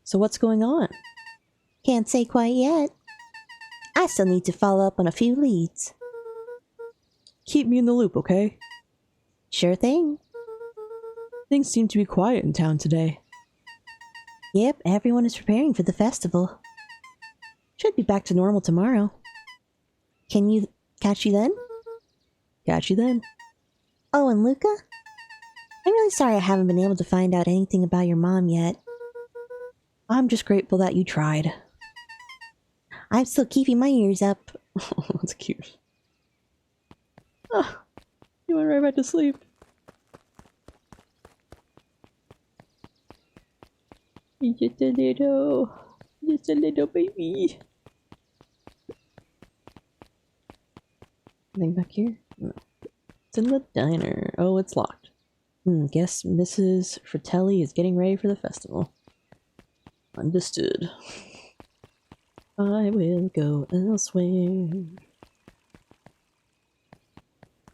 So what's going on? Can't say quite yet. I still need to follow up on a few leads. Keep me in the loop, okay? Sure thing. Things seem to be quiet in town today. Yep, everyone is preparing for the festival. Should be back to normal tomorrow. Can you catch you then? Catch you then. Oh, and Luca? I'm really sorry I haven't been able to find out anything about your mom yet. I'm just grateful that you tried. I'm still keeping my ears up. That's cute. Oh, you went right back to sleep. Just a little baby. Anything back here? No. It's in the diner. Oh, it's locked. Guess Mrs. Fratelli is getting ready for the festival. Understood. I will go elsewhere.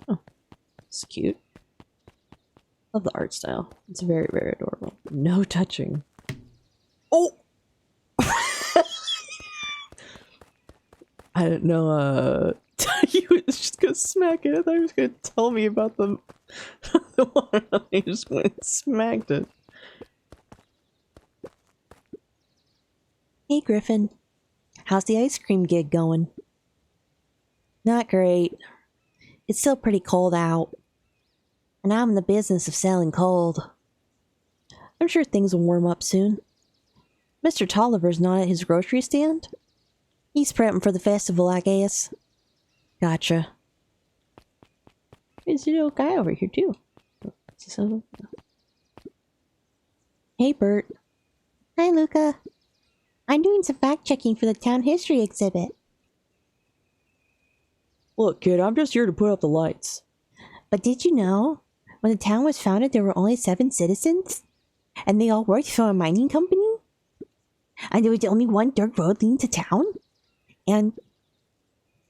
Oh, it's cute. Love the art style. It's very, very adorable. No touching. Oh! I didn't know, you was just gonna smack it. I thought you was gonna tell me about the one. I just went and smacked it. Hey, Griffin. How's the ice cream gig going? Not great. It's still pretty cold out. And I'm in the business of selling cold. I'm sure things will warm up soon. Mr. Tolliver's not at his grocery stand? He's prepping for the festival, I guess. Gotcha. There's a little guy over here, too. Hey, Bert. Hi, Luca. I'm doing some fact-checking for the town history exhibit. Look, kid, I'm just here to put up the lights. But did you know? When the town was founded, there were only 7 citizens? And they all worked for a mining company? And there was only one dirt road leading to town? And...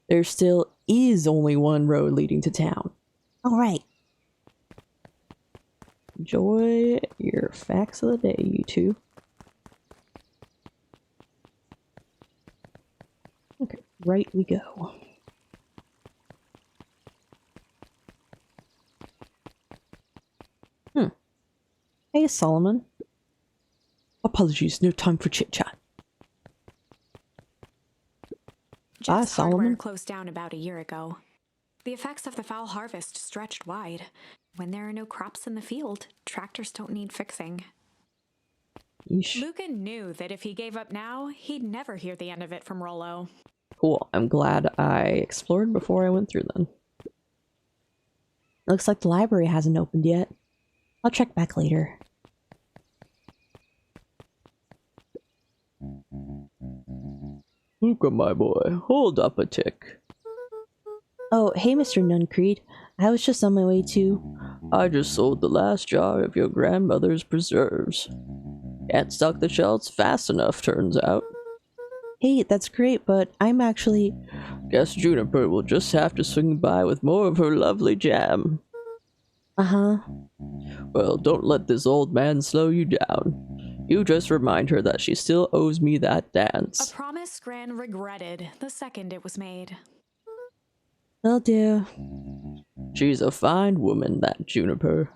There still is only one road leading to town. Alright. Enjoy your facts of the day, you two. Okay, right we go. Hey, Solomon. Apologies, no time for chit-chat. Jeff's hardware Solomon. closed down about a year ago. The effects of the foul harvest stretched wide. When there are no crops in the field, tractors don't need fixing. Yeesh. Lucan knew that if he gave up now, he'd never hear the end of it from Rollo. Cool, I'm glad I explored before I went through then. Looks like the library hasn't opened yet. I'll check back later. Luca, my boy, hold up a tick. Oh, hey, Mr. Nuncreed. I was just on my way to... I just sold the last jar of your grandmother's preserves. Can't stock the shelves fast enough, turns out. Hey, that's great, but I'm actually... Guess Juniper will just have to swing by with more of her lovely jam. Uh-huh. Well, don't let this old man slow you down. You just remind her that she still owes me that A dance. promise Gran regretted the second it was made. Will do. She's a fine woman, that Juniper.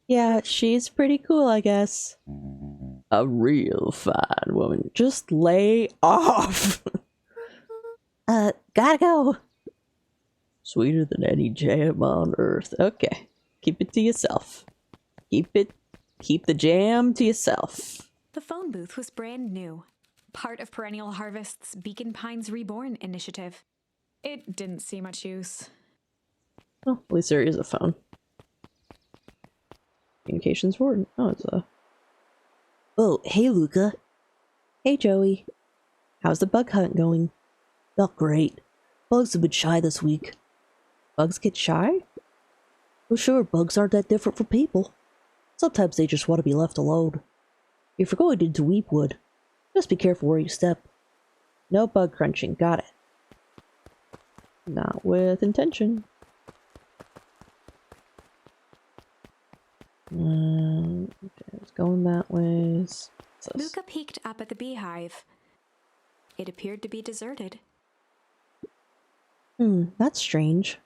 Yeah, she's pretty cool, I guess. A real fine woman. Just lay off! Gotta go. Sweeter than any jam on earth. Okay, keep it to yourself. Keep the jam to yourself. The phone booth was brand new, part of Perennial Harvest's Beacon Pines Reborn initiative. It didn't see much use. Well, at least there is a phone. Communications forward. Oh, it's a... Oh, hey, Luca. Hey, Joey. How's the bug hunt going? Not great. Bugs have been shy this week. Bugs get shy? Well, sure, bugs aren't that different from people. Sometimes they just want to be left alone. If you're going into Weepwood, just be careful where you step. No bug crunching. Got it. Not with intention. Okay, it's going that way. What's this? Luca peeked up at the beehive. It appeared to be deserted. That's strange.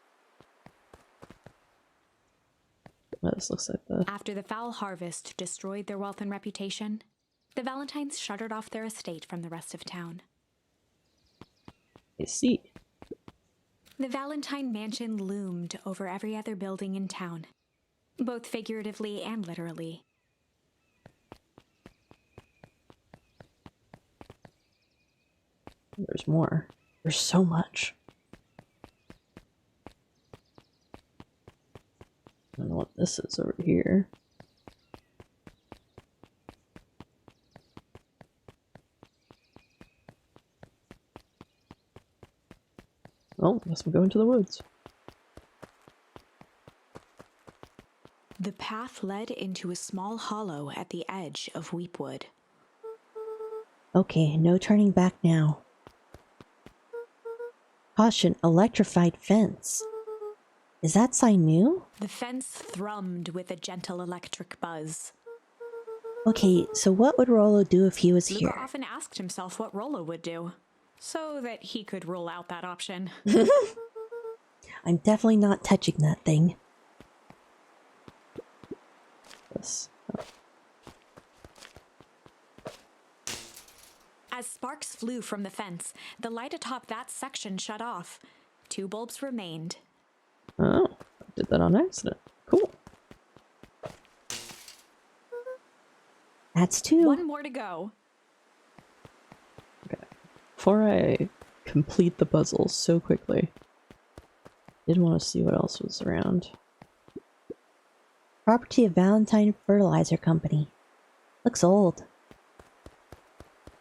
Oh, this looks like the... After the foul harvest destroyed their wealth and reputation, the Valentines shuttered off their estate from the rest of town. I see. The Valentine mansion loomed over every other building in town, both figuratively and literally. There's more. There's so much. I don't know what this is over here. Oh, I guess we'll go into the woods. The path led into a small hollow at the edge of Weepwood. Okay, no turning back now. Caution, electrified fence. Is that sign new? The fence thrummed with a gentle electric buzz. Okay, so what would Rollo do if he was Luca here? often asked himself what Rollo would do, so that he could rule out that option. I'm definitely not touching that thing. This. Oh. As sparks flew from the fence, the light atop that section shut off. 2 bulbs remained. Oh, I did that on accident. Cool. That's 2. 1 more to go. Before I complete the puzzle so quickly, did want to see what else was around. Property of Valentine Fertilizer Company. Looks old.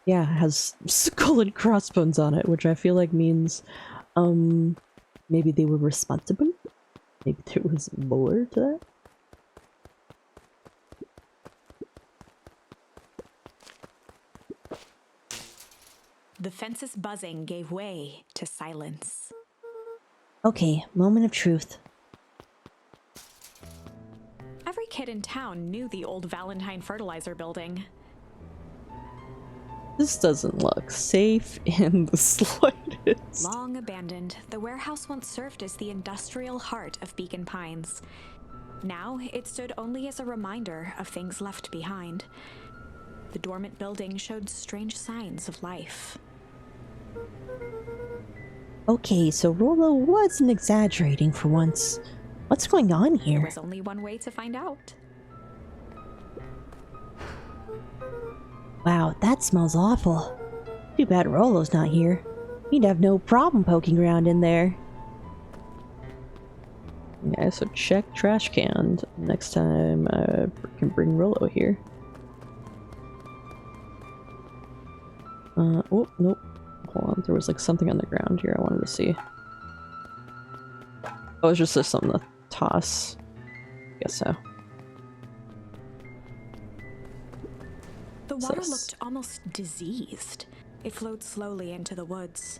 Yeah, it has skull and crossbones on it, which I feel like means, maybe they were responsible? Maybe there was more to that? The fence's buzzing gave way to silence. Okay, moment of truth. Every kid in town knew the old Valentine fertilizer building. This doesn't look safe in the slightest. Long abandoned, the warehouse once served as the industrial heart of Beacon Pines. Now, it stood only as a reminder of things left behind. The dormant building showed strange signs of life. Okay, so Rollo wasn't exaggerating for once. What's going on There here? was only one way to find out. Wow, that smells awful. Too bad Rollo's not here. He'd have no problem poking around in there. Yeah, so check trash can next time I can bring Rollo here. Oh, nope. Hold on, there was like something on the ground here I wanted to see. Oh, it's just something to toss. Guess so. The water Sus. looked almost diseased. It flowed slowly into the woods.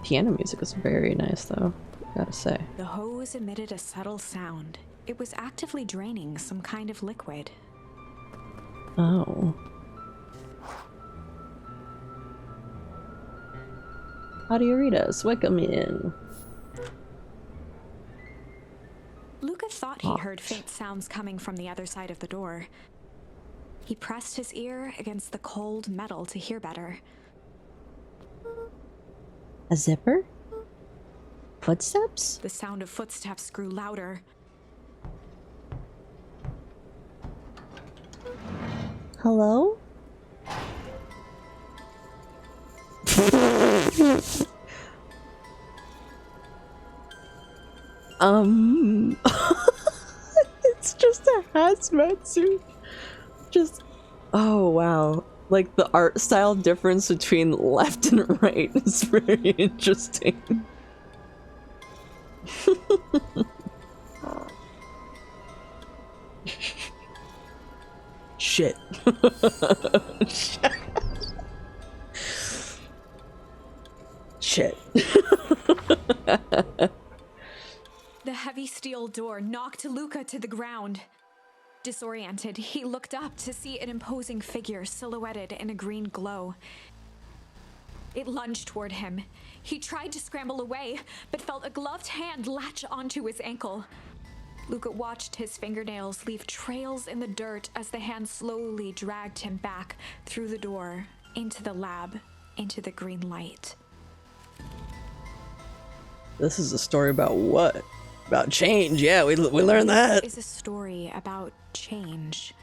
Piano music is very nice though, gotta say. The hose emitted a subtle sound. It was actively draining some kind of liquid. Oh. How do you read us? Welcome in. Luca thought he heard faint sounds coming from the other side of the door. He pressed his ear against the cold metal to hear better. A zipper? Footsteps? The sound of footsteps grew louder. Hello? It's just a hazmat suit. Just, oh wow. Like the art style difference between left and right is very interesting. Shit. Shit. The heavy steel door knocked Luca to the ground. Disoriented, he looked up to see an imposing figure silhouetted in a green glow. It lunged toward him. He tried to scramble away, but felt a gloved hand latch onto his ankle. Luca watched his fingernails leave trails in the dirt as the hand slowly dragged him back through the door, into the lab, into the green light. This is a story about what? About change, yeah, we learned that. This is a story about change.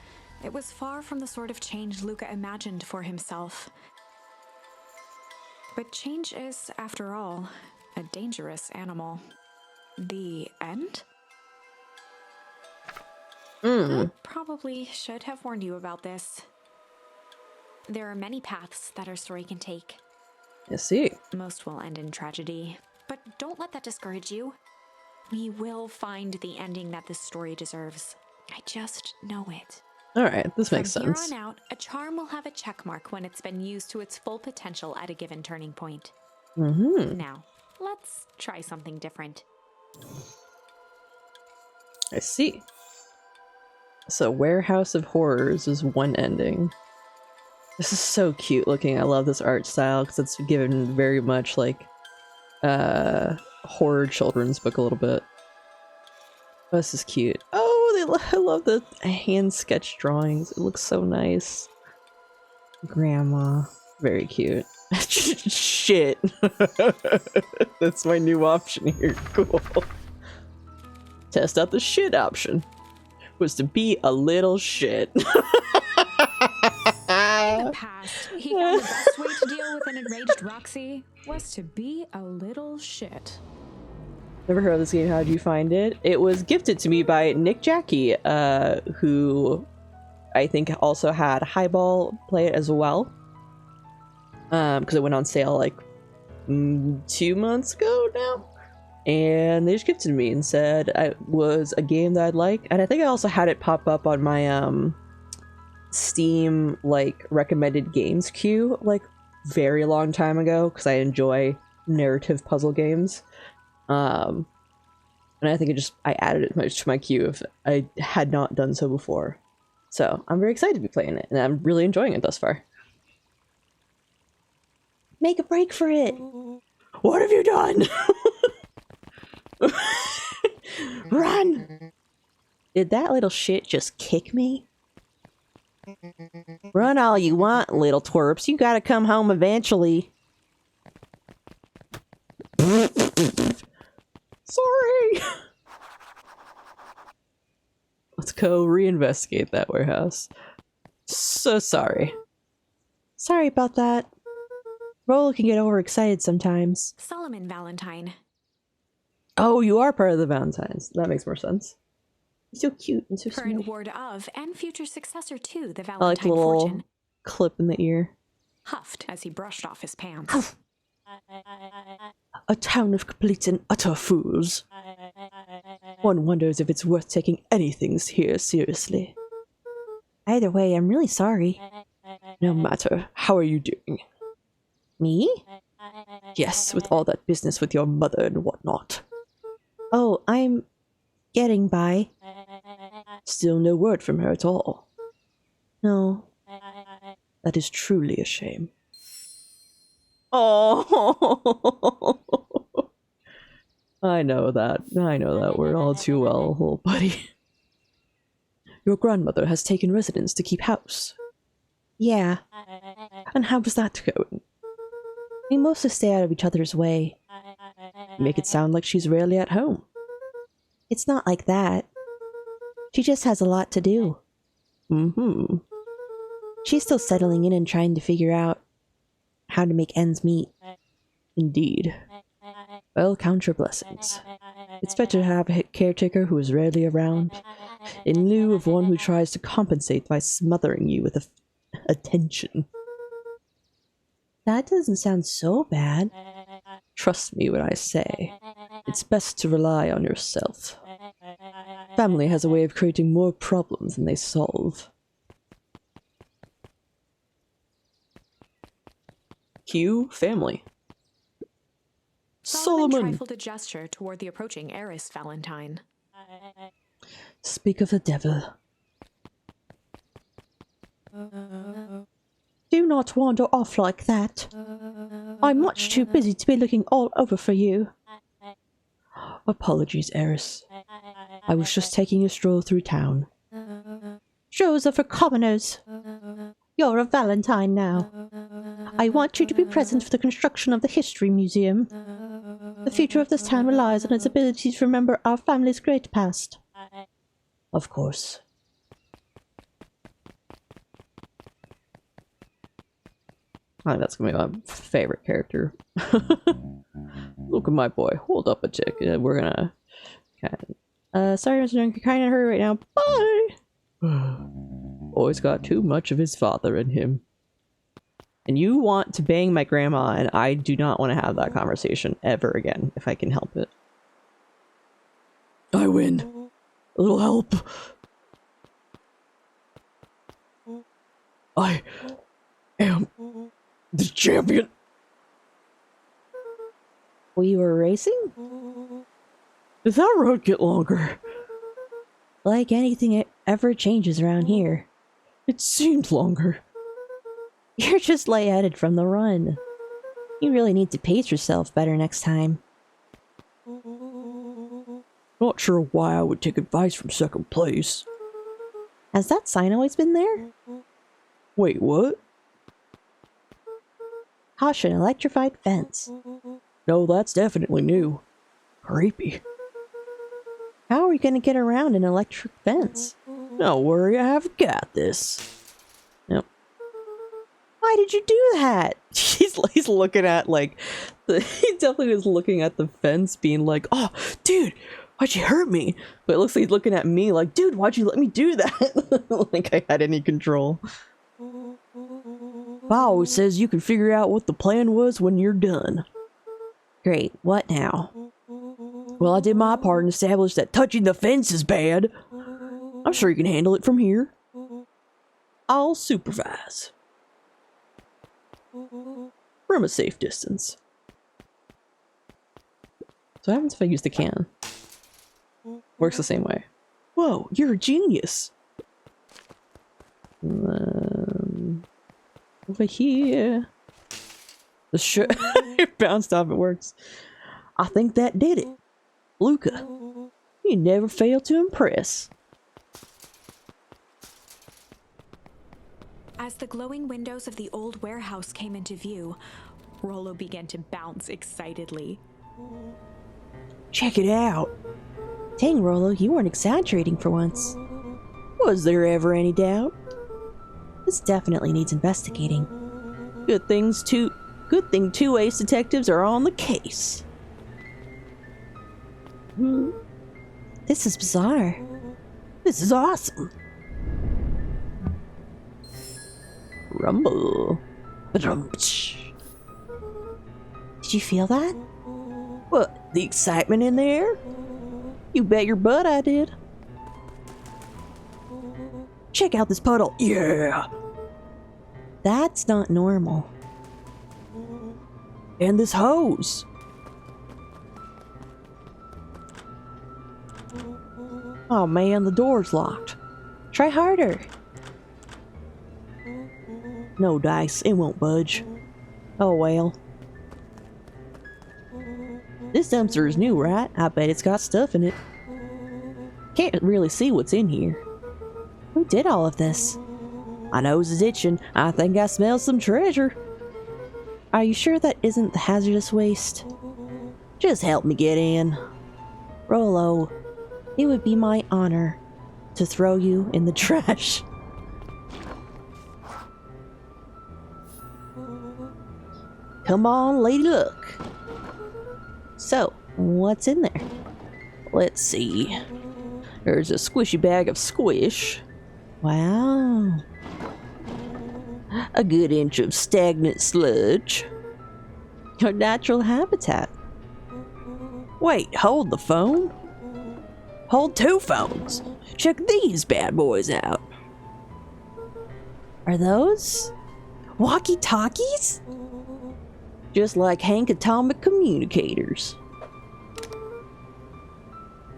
It was far from the sort of change Luca imagined for himself. But change is, after all, a dangerous animal. The end? I probably should have warned you about this. There are many paths that our story can take. I see. Most will end in tragedy. But don't let that discourage you. We will find the ending that this story deserves. I just know it. Alright, this makes From sense. here on out, a charm will have a check mark when it's been used to its full potential at a given turning point. Now, let's try something different. I see. So, Warehouse of Horrors is one ending. This is so cute looking. I love this art style because it's given very much like horror children's book a little bit. Oh, this is cute. Oh, I love the hand sketch drawings. It looks so nice. Grandma. Very cute. Shit. That's my new option here. Cool. Test out the shit option. Was to be a little shit. In the past, he found the best way to deal with an enraged Roxy was to be a little shit. Never heard of this game. How did you find it? It was gifted to me by Nick Jackie, who I think also had Highball play it as well. Because it went on sale like 2 months ago now. And they just gifted it to me and said it was a game that I'd like. And I think I also had it pop up on my Steam like recommended games queue like very long time ago because I enjoy narrative puzzle games. And I think I added it to my queue if I had not done so before. So I'm very excited to be playing it and I'm really enjoying it thus far. Make a break for it. What have you done? Run! Did that little shit just kick me? Run all you want, little twerps. You gotta come home eventually. Sorry. Let's go reinvestigate that warehouse. So sorry. Sorry about that. Rolo can get overexcited sometimes. Solomon Valentine. Oh, you are part of the Valentines. That makes more sense. He's so cute and so Current sweet. ward of and future successor to the I like the Valentine little fortune. clip in the ear. Huffed as he brushed off his pants. A town of complete and utter fools. One wonders if it's worth taking anything here seriously. Either way, I'm really sorry. No matter. How are you doing? Me? Yes, with all that business with your mother and whatnot. Oh, I'm getting by. Still no word from her at all. No. That is truly a shame. Oh, I know that. I know that word all too well, little buddy. Your grandmother has taken residence to keep house. Yeah, And how was that going? we mostly stay out of each other's way. You make it sound like she's rarely at home. It's not like that. She just has a lot to do. Mm-hmm. She's still settling in and trying to figure out how to make ends meet. Indeed. Well, count your blessings. It's better to have a caretaker who is rarely around, in lieu of one who tries to compensate by smothering you with attention. That doesn't sound so bad. Trust me when I say, it's best to rely on yourself. Family has a way of creating more problems than they solve. Cue family. Solomon! trifled a gesture toward the approaching heiress Valentine. Speak of the devil. Do not wander off like that. I'm much too busy to be looking all over for you. Apologies, heiress. I was just taking a stroll through town. Shows are for commoners. You're a Valentine now. I want you to be present for the construction of the History Museum. The future of this town relies on its ability to remember our family's great past. Of course. I think that's gonna be my favorite character. Look at my boy. Hold up a tick. We're gonna... sorry, Mr. Duncan. Kind of hurry right now. Bye! Boy's got too much of his father in him. And you want to bang my grandma, and I do not want to have that conversation ever again, if I can help it. I win. A little help. I am the champion. We were racing? Does that road get longer? Like anything it ever changes around here. It seemed longer. You're just lightheaded from the run. You really need to pace yourself better next time. Not sure why I would take advice from second place. Has that sign always been there? Wait, what? Caution, electrified fence. No, that's definitely new. Creepy. How are we gonna get around an electric fence? Don't worry, I've got this. Yep. Why did you do that? He's looking at like he definitely was looking at the fence being like, oh dude, why'd you hurt me? But it looks like he's looking at me like, dude, why'd you let me do that? Like I had any control. Wow, it says you can figure out what the plan was when you're done. Great, what now? Well, I did my part and established that touching the fence is bad. I'm sure you can handle it from here. I'll supervise. From a safe distance. So what happens if I use the can? Works the same way. Whoa, you're a genius. Over here. It bounced off, it works. I think that did it. Luca, you never fail to impress. As the glowing windows of the old warehouse came into view, Rollo began to bounce excitedly. Check it out. Dang, Rollo, you weren't exaggerating for once. Was there ever any doubt? This definitely needs investigating. Good thing two ace detectives are on the case. This is bizarre. This is awesome. Rumble. Did you feel that? What, the excitement in the air? You bet your butt I did. Check out this puddle. Yeah. That's not normal. And this hose. Oh man, the door's locked. Try harder. No dice, it won't budge. Oh well. This dumpster is new, right? I bet it's got stuff in it. Can't really see what's in here. Who did all of this? My nose is itching. I think I smell some treasure. Are you sure that isn't the hazardous waste? Just help me get in. Rollo, it would be my honor to throw you in the trash. Come on, lady luck. So, what's in there? Let's see. There's a squishy bag of squish. Wow. A good inch of stagnant sludge. Your natural habitat. Wait, hold the phone? Hold two phones. Check these bad boys out. Are those walkie-talkies? Just like Hank Atomic communicators.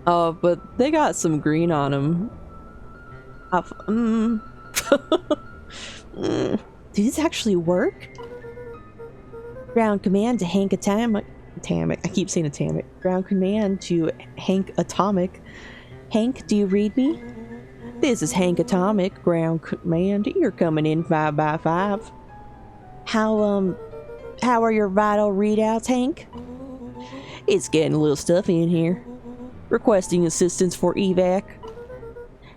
Oh, but they got some green on them. Do these actually work? Ground command to Hank Atomic. I keep saying Atomic. Ground command to Hank Atomic. Hank, do you read me? This is Hank Atomic. Ground command. You're coming in 5 by 5. How are your vital readouts, Hank? It's getting a little stuffy in here. Requesting assistance for evac.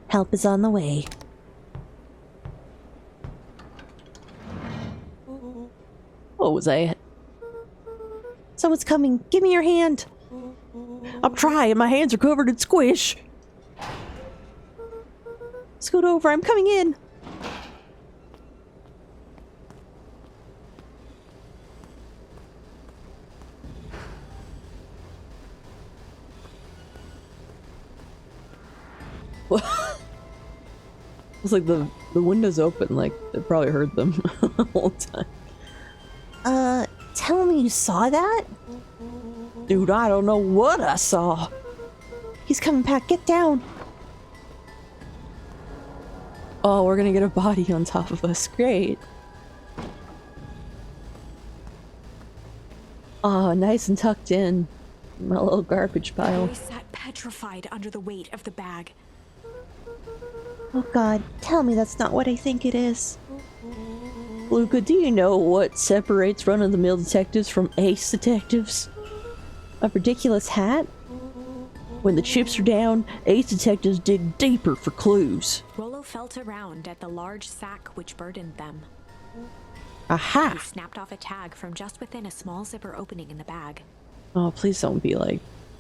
Help is on the way. What was that? Someone's coming. Give me your hand. I'm trying. My hands are covered in squish. Scoot over. I'm coming in. It's like the window's open, like they probably heard them the whole time. Tell me you saw that? Dude, I don't know what I saw. He's coming back. Get down. Oh, we're gonna get a body on top of us. Great. Oh, nice and tucked in. My little garbage pile. He sat petrified under the weight of the bag. Oh God, tell me that's not what I think it is. Luca, do you know what separates run-of-the-mill detectives from ace detectives? A ridiculous hat? When the chips are down, ace detectives dig deeper for clues. Rollo felt around at the large sack which burdened them. Aha! He snapped off a tag from just within a small zipper opening in the bag. Oh, please don't be like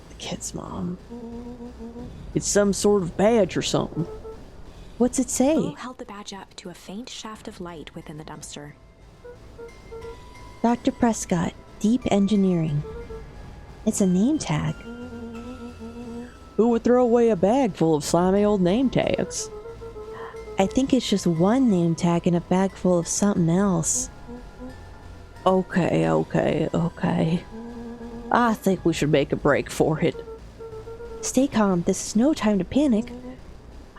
the kid's mom. It's some sort of badge or something. What's it say? Rolo held the badge up to a faint shaft of light within the dumpster. Dr. Prescott, Deep Engineering. It's a name tag. Who would throw away a bag full of slimy old name tags? I think it's just one name tag in a bag full of something else. Okay. I think we should make a break for it. Stay calm, this is no time to panic.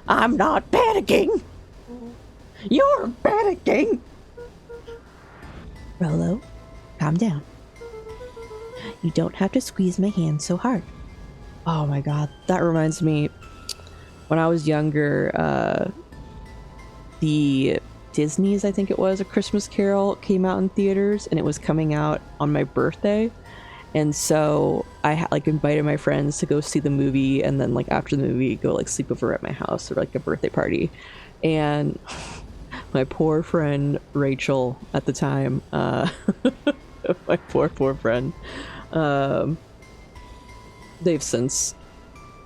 I'm not panicking! You're panicking! Rolo, calm down. You don't have to squeeze my hand so hard. Oh my god, that reminds me. When I was younger, the Disney's, I think it was, A Christmas Carol came out in theaters, and it was coming out on my birthday. And so I invited my friends to go see the movie, and then after the movie go sleep over at my house or a birthday party. And my poor friend Rachel at the time, my poor friend, they've since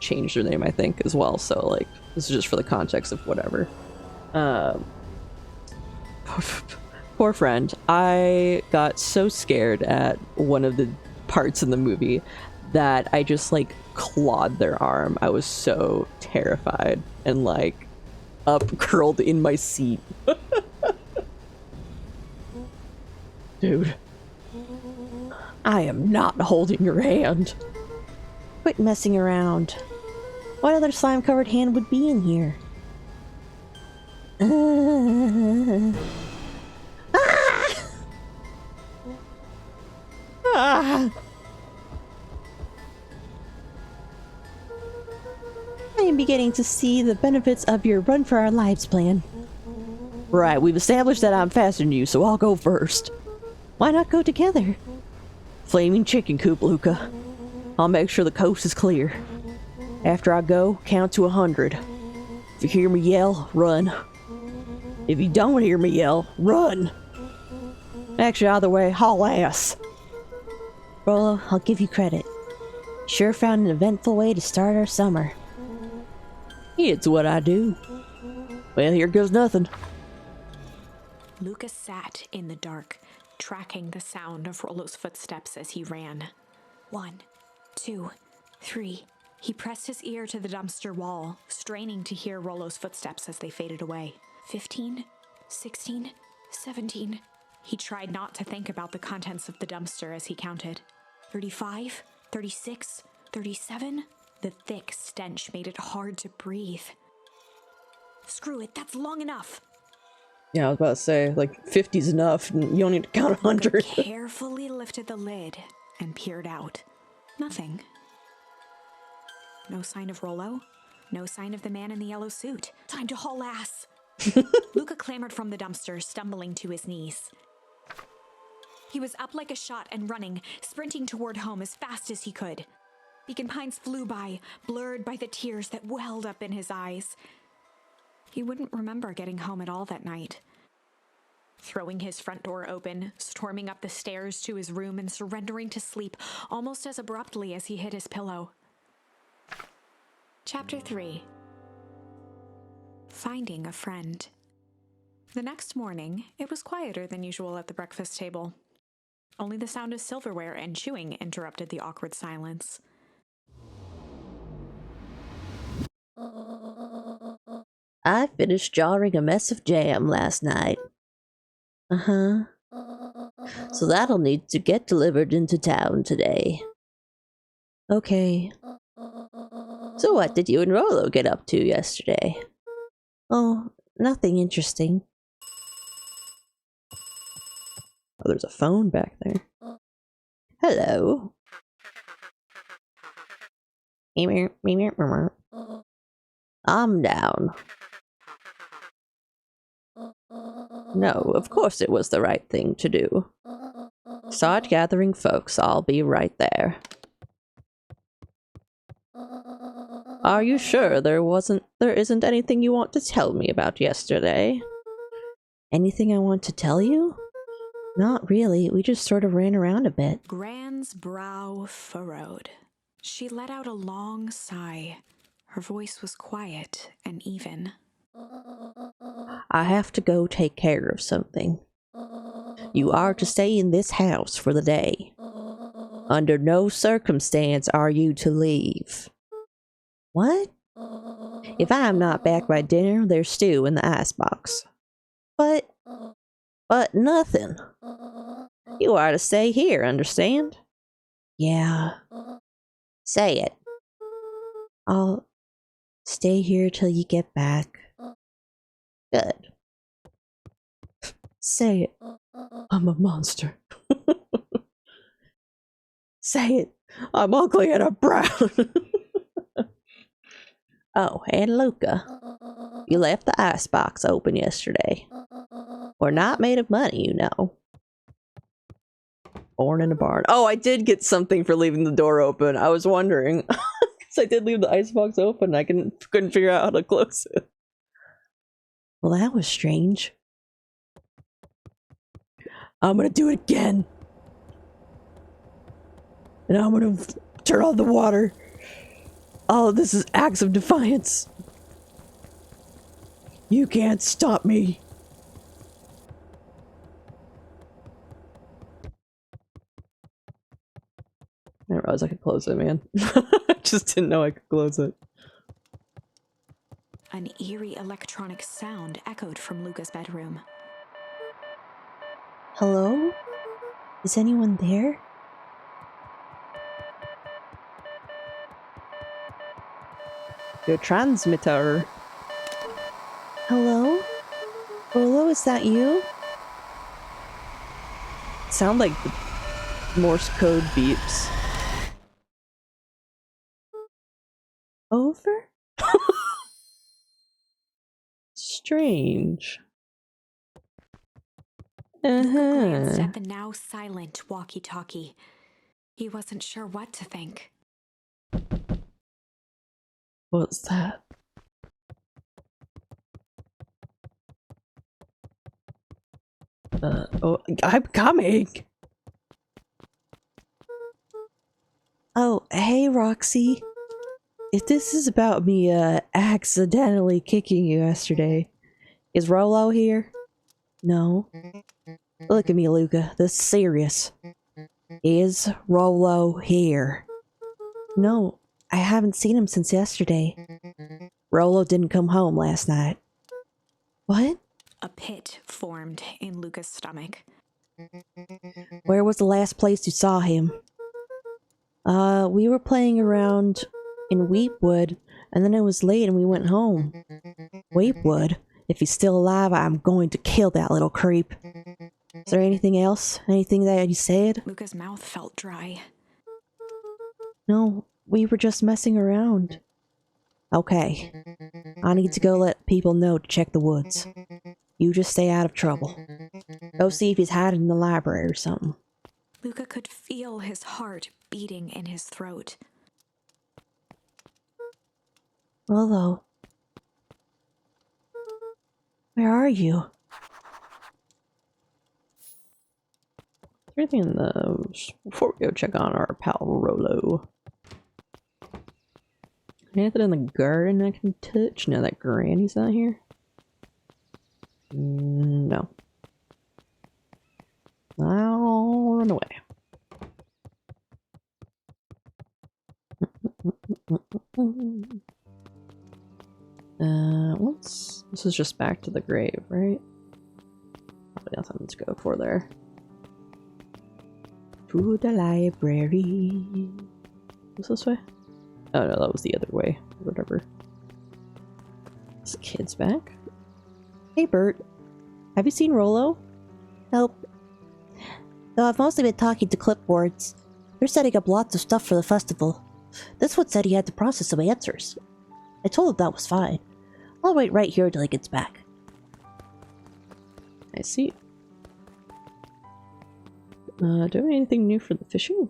changed their name, I think, as well. So this is just for the context of whatever. Poor friend. I got so scared at one of the parts in the movie that I just clawed their arm. I was so terrified and up curled in my seat. Dude, I am not holding your hand. Quit messing around. What other slime covered hand would be in here? Ah! I am beginning to see the benefits of your run for our lives plan. Right, we've established that I'm faster than you, so I'll go first. Why not go together? Flaming chicken coop, Luca. I'll make sure the coast is clear. After I go, count to 100. If you hear me yell, run. If you don't hear me yell, run. Actually, either way, haul ass. Rolo, I'll give you credit. Sure found an eventful way to start our summer. It's what I do. Well, here goes nothing. Lucas sat in the dark, tracking the sound of Rolo's footsteps as he ran. 1, 2, 3. He pressed his ear to the dumpster wall, straining to hear Rolo's footsteps as they faded away. 15, 16, 17. He tried not to think about the contents of the dumpster as he counted. 35, 36, 37. The thick stench made it hard to breathe. Screw it, that's long enough. Yeah, I was about to say, 50's enough. You don't need to count 100. Carefully lifted the lid and peered out. Nothing. No sign of Rolo. No sign of the man in the yellow suit. Time to haul ass. Luca clambered from the dumpster, stumbling to his knees. He was up like a shot and running, sprinting toward home as fast as he could. Beacon Pines flew by, blurred by the tears that welled up in his eyes. He wouldn't remember getting home at all that night. Throwing his front door open, storming up the stairs to his room and surrendering to sleep almost as abruptly as he hit his pillow. Chapter 3. Finding a Friend. The next morning, it was quieter than usual at the breakfast table. Only the sound of silverware and chewing interrupted the awkward silence. I finished jarring a mess of jam last night. Uh-huh. So that'll need to get delivered into town today. Okay. So what did you and Rolo get up to yesterday? Oh, nothing interesting. Oh, there's a phone back there. Hello. I'm down. No, of course it was the right thing to do. Start gathering folks, I'll be right there. Are you sure there isn't anything you want to tell me about yesterday? Anything I want to tell you? Not really. We just sort of ran around a bit. Gran's brow furrowed. She let out a long sigh. Her voice was quiet and even. I have to go take care of something. You are to stay in this house for the day. Under no circumstance are you to leave. What? If I am not back by dinner, there's stew in the icebox. But nothing. You are to stay here, understand? Yeah. Say it. I'll stay here till you get back. Good. Say it. I'm a monster. Say it. I'm ugly and I'm brown. Oh, and Luca, you left the icebox open yesterday. We're not made of money, you know. Born in a barn. Oh, I did get something for leaving the door open. I was wondering. Because I did leave the icebox open. I couldn't figure out how to close it. Well, that was strange. I'm gonna do it again. And I'm gonna turn on the water. All of this is acts of defiance. You can't stop me. I didn't realize I could close it, man. I just didn't know I could close it. An eerie electronic sound echoed from Luca's bedroom. Hello? Is anyone there? Your transmitter. Hello? Rolo, is that you? Sound like the Morse code beeps. Over? Strange. Luca glanced at the now silent walkie-talkie. He wasn't sure what to think. What's that? Oh, I'm coming. Oh, hey, Roxy. If this is about me, accidentally kicking you yesterday, is Rolo here? No. Look at me, Luca. This is serious. Is Rolo here? No, I haven't seen him since yesterday. Rolo didn't come home last night. What? A pit formed in Luca's stomach. Where was the last place you saw him? We were playing around in Weepwood, and then it was late and we went home. Weepwood? If he's still alive, I'm going to kill that little creep. Is there anything else? Anything that you said? Luca's mouth felt dry. No, we were just messing around. Okay. I need to go let people know to check the woods. You just stay out of trouble. Go see if he's hiding in the library or something. Luca could feel his heart beating in his throat. Rolo. Where are you? Is there anything in the... Before we go check on our pal Rolo. Anything in the garden I can touch? No, that Granny's not here. No. I'll run away. This is just back to the grave, right? Probably nothing to go for there. To the library. Was this way? Oh no, that was the other way. Whatever. This kid's back. Hey, Bert. Have you seen Rolo? Nope. Though I've mostly been talking to clipboards. They're setting up lots of stuff for the festival. This one said he had to process some answers. I told him that was fine. I'll wait right here until he gets back. I see. Do I have anything new for the fishing?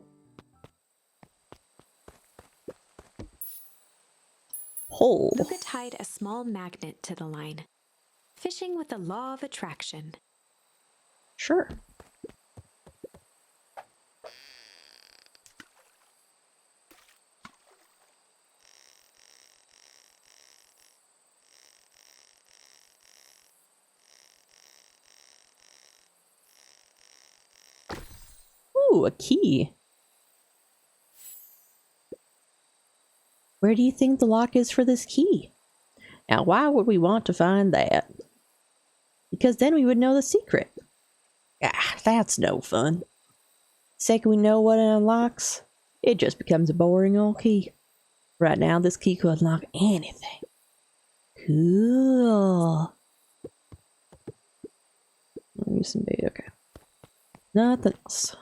Pole. Luca tied a small magnet to the line. Fishing with the law of attraction. Sure. Ooh, a key. Where do you think the lock is for this key? Now, why would we want to find that? Because then we would know the secret. Ah, that's no fun. The second we know what it unlocks, it just becomes a boring old key. Right now, this key could unlock anything. Cool. Use some bait, okay. Nothing else.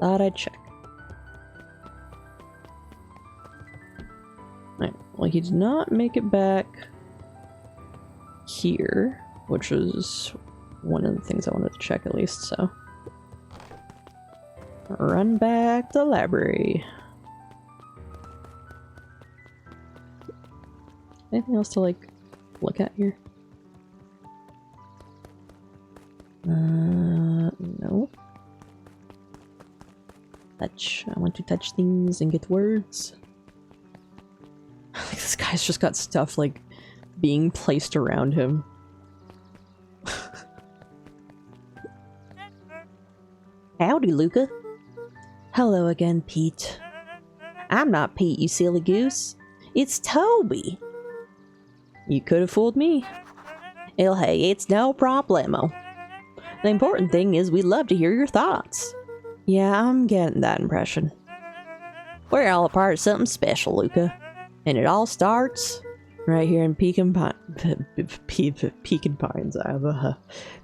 Thought I'd check. Alright, well, he did not make it back here, which was one of the things I wanted to check at least, so. Run back to the library. Anything else to, like, look at here? No. Touch. I want to touch things and get words. This guy's just got stuff, like, being placed around him. Howdy, Luca. Hello again, Pete. I'm not Pete, you silly goose. It's Toby. You could have fooled me. Well, hey, it's no problemo. The important thing is we'd love to hear your thoughts. Yeah, I'm getting that impression. We're all a part of something special, Luca. And it all starts right here in Pecan Pines. Pecan Pines. I have a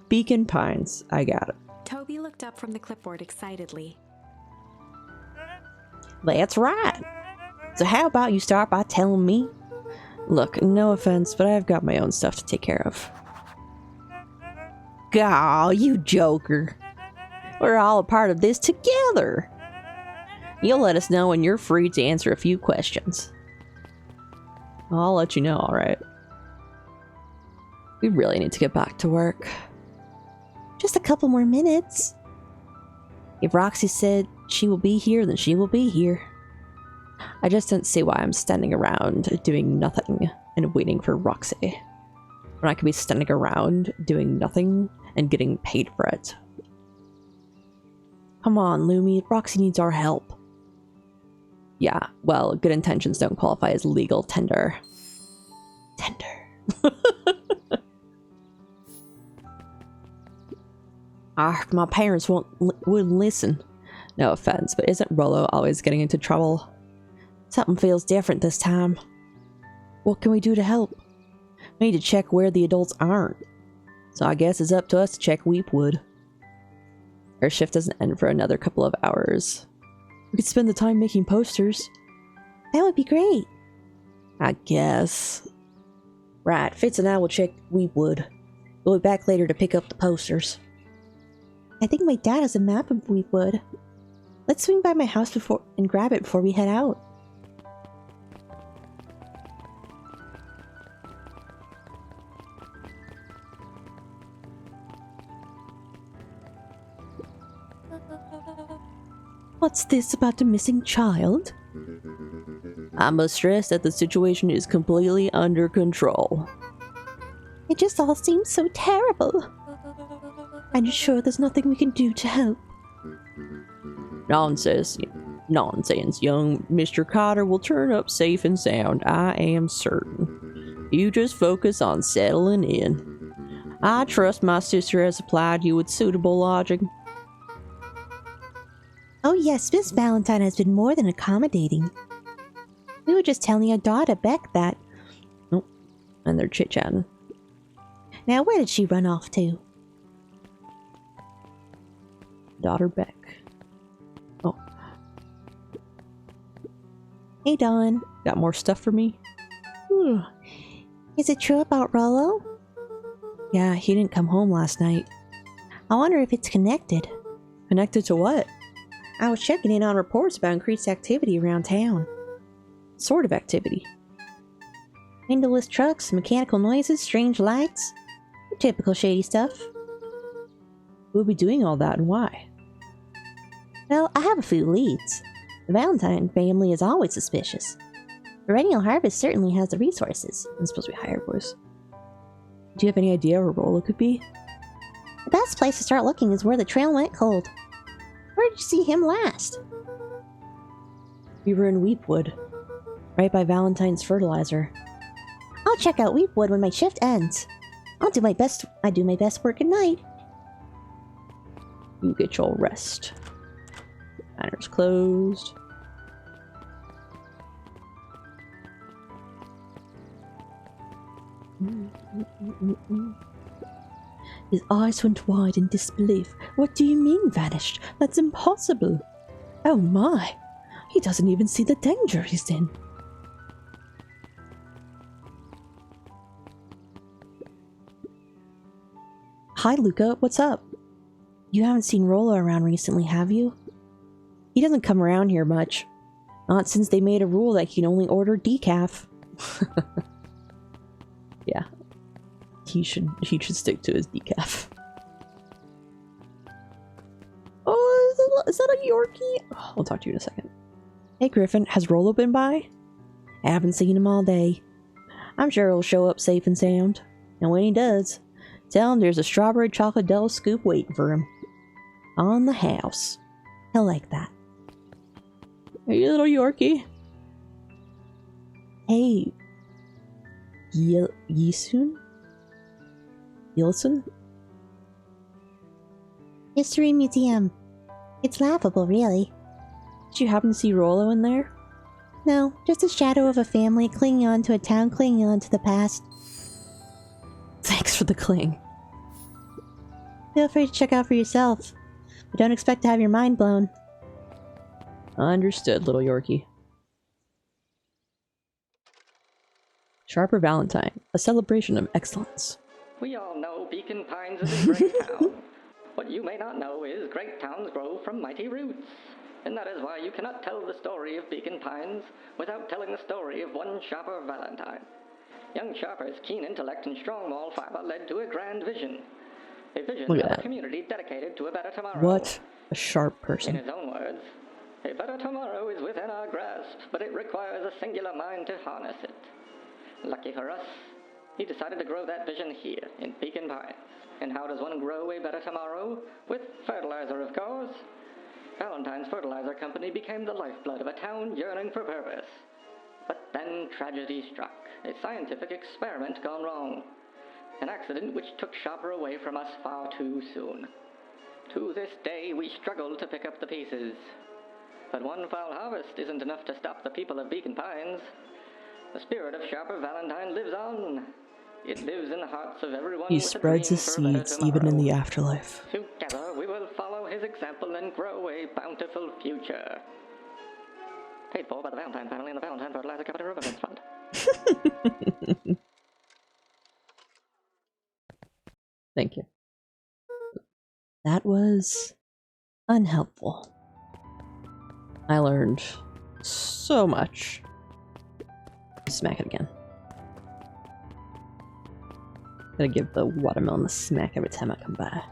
Beacon Pines. I got it. Toby looked up from the clipboard excitedly. That's right. So how about you start by telling me? Look, no offense, but I've got my own stuff to take care of. Gaw, you joker. We're all a part of this together. You'll let us know when you're free to answer a few questions. I'll let you know, alright. We really need to get back to work. Just a couple more minutes. If Roxy said she will be here, then she will be here. I just don't see why I'm standing around doing nothing and waiting for Roxy, when I could be standing around doing nothing and getting paid for it. Come on, Lumi, Roxy needs our help. Yeah, well, good intentions don't qualify as legal tender. Tender. My parents wouldn't listen. No offense, but isn't Rolo always getting into trouble? Something feels different this time. What can we do to help? We need to check where the adults aren't. So I guess it's up to us to check Weepwood. Our shift doesn't end for another couple of hours. We could spend the time making posters. That would be great. I guess. Right, Fitz and I will check Weepwood. We'll be back later to pick up the posters. I think my dad has a map of Weepwood. Let's swing by my house and grab it before we head out. What's this about the missing child? I'm stressed that the situation is completely under control. It just all seems so terrible. I'm sure there's nothing we can do to help. Nonsense. Nonsense. Young Mr. Cotter will turn up safe and sound, I am certain. You just focus on settling in. I trust my sister has supplied you with suitable lodging. Oh yes, Miss Valentine has been more than accommodating. We were just telling your daughter Beck that. Oh, and they're chit-chatting. Now where did she run off to? Daughter Beck. Oh. Hey Dawn. Got more stuff for me? Is it true about Rollo? Yeah, he didn't come home last night. I wonder if it's connected. Connected to what? I was checking in on reports about increased activity around town. Sort of activity. Windowless trucks, mechanical noises, strange lights. Typical shady stuff. Who would be doing all that and why? Well, I have a few leads. The Valentine family is always suspicious. Perennial Harvest certainly has the resources. I'm supposed to be higher voice. Do you have any idea where Rolo could be? The best place to start looking is where the trail went cold. Where did you see him last? We were in Weepwood, right by Valentine's fertilizer. I'll check out Weepwood when my shift ends. I do my best work at night. You get your rest. Manor's closed. His eyes went wide in disbelief. What do you mean, vanished? That's impossible. Oh my. He doesn't even see the danger he's in. Hi, Luca. What's up? You haven't seen Rollo around recently, have you? He doesn't come around here much. Not since they made a rule that he can only order decaf. Yeah. He should stick to his decaf. Oh, is that a Yorkie? Oh, I'll talk to you in a second. Hey, Griffin. Has Rollo been by? I haven't seen him all day. I'm sure he'll show up safe and sound. And when he does, tell him there's a strawberry chocolate Dell scoop waiting for him. On the house. He'll like that. Hey, you little Yorkie. Hey. Yisun? Yilson? History Museum. It's laughable, really. Did you happen to see Rollo in there? No, just a shadow of a family clinging on to a town clinging on to the past. Thanks for the cling. Feel free to check out for yourself. But don't expect to have your mind blown. Understood, little Yorkie. Sharper Valentine, a celebration of excellence. We all know Beacon Pines is a great town. What you may not know is great towns grow from mighty roots. And that is why you cannot tell the story of Beacon Pines without telling the story of one Sharper Valentine. Young Sharper's keen intellect and strong moral fiber led to a grand vision. A vision Look at of a that. community dedicated to a better tomorrow. What a sharp In person. his own words, a better tomorrow is within our grasp, but it requires a singular mind to harness it. Lucky for us, he decided to grow that vision here in Beacon Pines. And how does one grow a better tomorrow? With fertilizer, of course. Valentine's Fertilizer Company became the lifeblood of a town yearning for purpose. But then tragedy struck, a scientific experiment gone wrong. An accident which took Sharper away from us far too soon. To this day, we struggle to pick up the pieces. But one foul harvest isn't enough to stop the people of Beacon Pines. The spirit of Sharper Valentine lives on. It lives in the hearts of everyone. He with a spreads dream his for a better seeds even in the tomorrow. afterlife. Together, we will follow his example and grow a bountiful future. Paid for by the Valentine family and the Valentine Fertilizer Company Reverence Fund. Thank you. That was unhelpful. I learned so much. Smack it again. Gotta give the watermelon a smack every time I come by.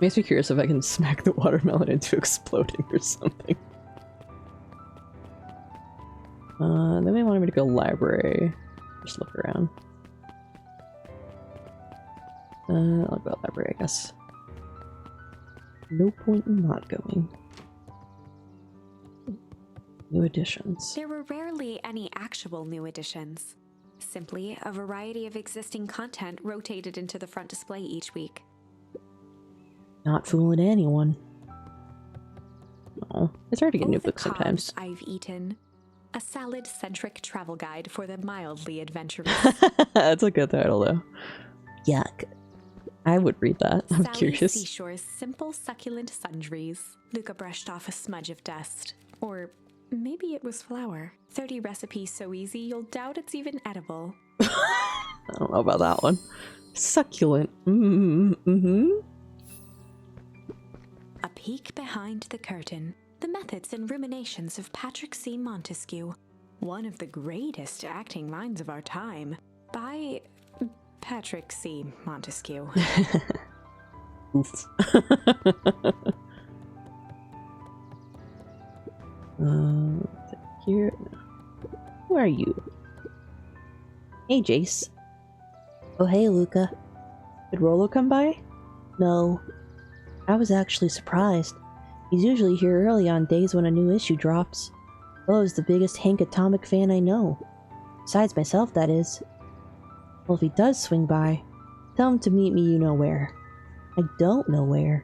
Makes me curious if I can smack the watermelon into exploding or something. They may want me to go library. Just look around. I'll go library, I guess. No point in not going. New editions. There were rarely any actual new additions. Simply a variety of existing content rotated into the front display each week. Not fooling anyone. Oh, it's hard to get new Oh, the books sometimes. cobs I've eaten. A salad-centric travel guide for the mildly adventurous. That's a good title, though. Yuck. I would read that. I'm Sally curious. Seashore's simple succulent sundries. Luca brushed off a smudge of dust. Or maybe it was flour. 30 recipes so easy you'll doubt it's even edible. I don't know about that one. Succulent. Mm-hmm. A peek behind the curtain. The methods and ruminations of Patrick C. Montesquieu. One of the greatest acting minds of our time. By Patrick C. Montesquieu. Oof. Here. Who are you? Hey, Jace. Oh hey, Luca. Did Rolo come by? No. I was actually surprised. He's usually here early on days when a new issue drops. Rolo's the biggest Hank Atomic fan I know. Besides myself, that is. Well, if he does swing by, tell him to meet me you know where. I don't know where.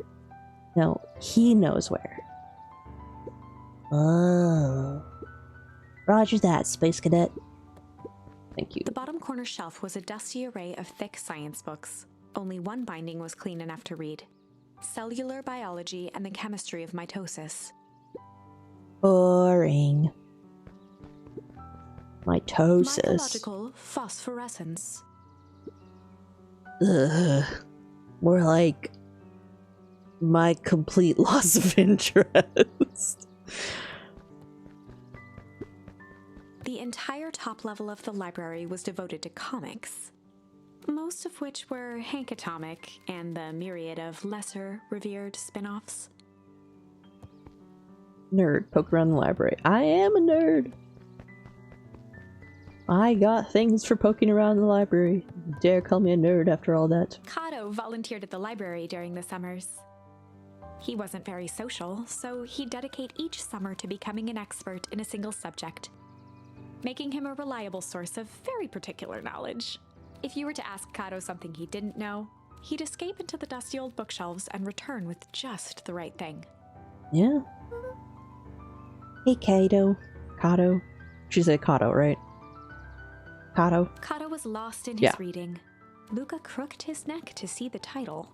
No, he knows where. Oh. Roger that, Space Cadet. Thank you. The bottom corner shelf was a dusty array of thick science books. Only one binding was clean enough to read. Cellular Biology and the Chemistry of Mitosis. Boring. Mitosis. Mycological phosphorescence. Ugh. More like my complete loss of interest. The entire top level of the library was devoted to comics, most of which were Hank Atomic and the myriad of lesser revered spin-offs. Nerd, poke around the library. I am a nerd. I got things for poking around the library. You dare call me a nerd after all that? Kato volunteered at the library during the summers. He wasn't very social, so he'd dedicate each summer to becoming an expert in a single subject, making him a reliable source of very particular knowledge. If you were to ask Kato something he didn't know, he'd escape into the dusty old bookshelves and return with just the right thing. Yeah. Hey, Kato. Kato. She said Kato, right? Kato. Kato was lost in his Yeah. reading. Luca crooked his neck to see the title,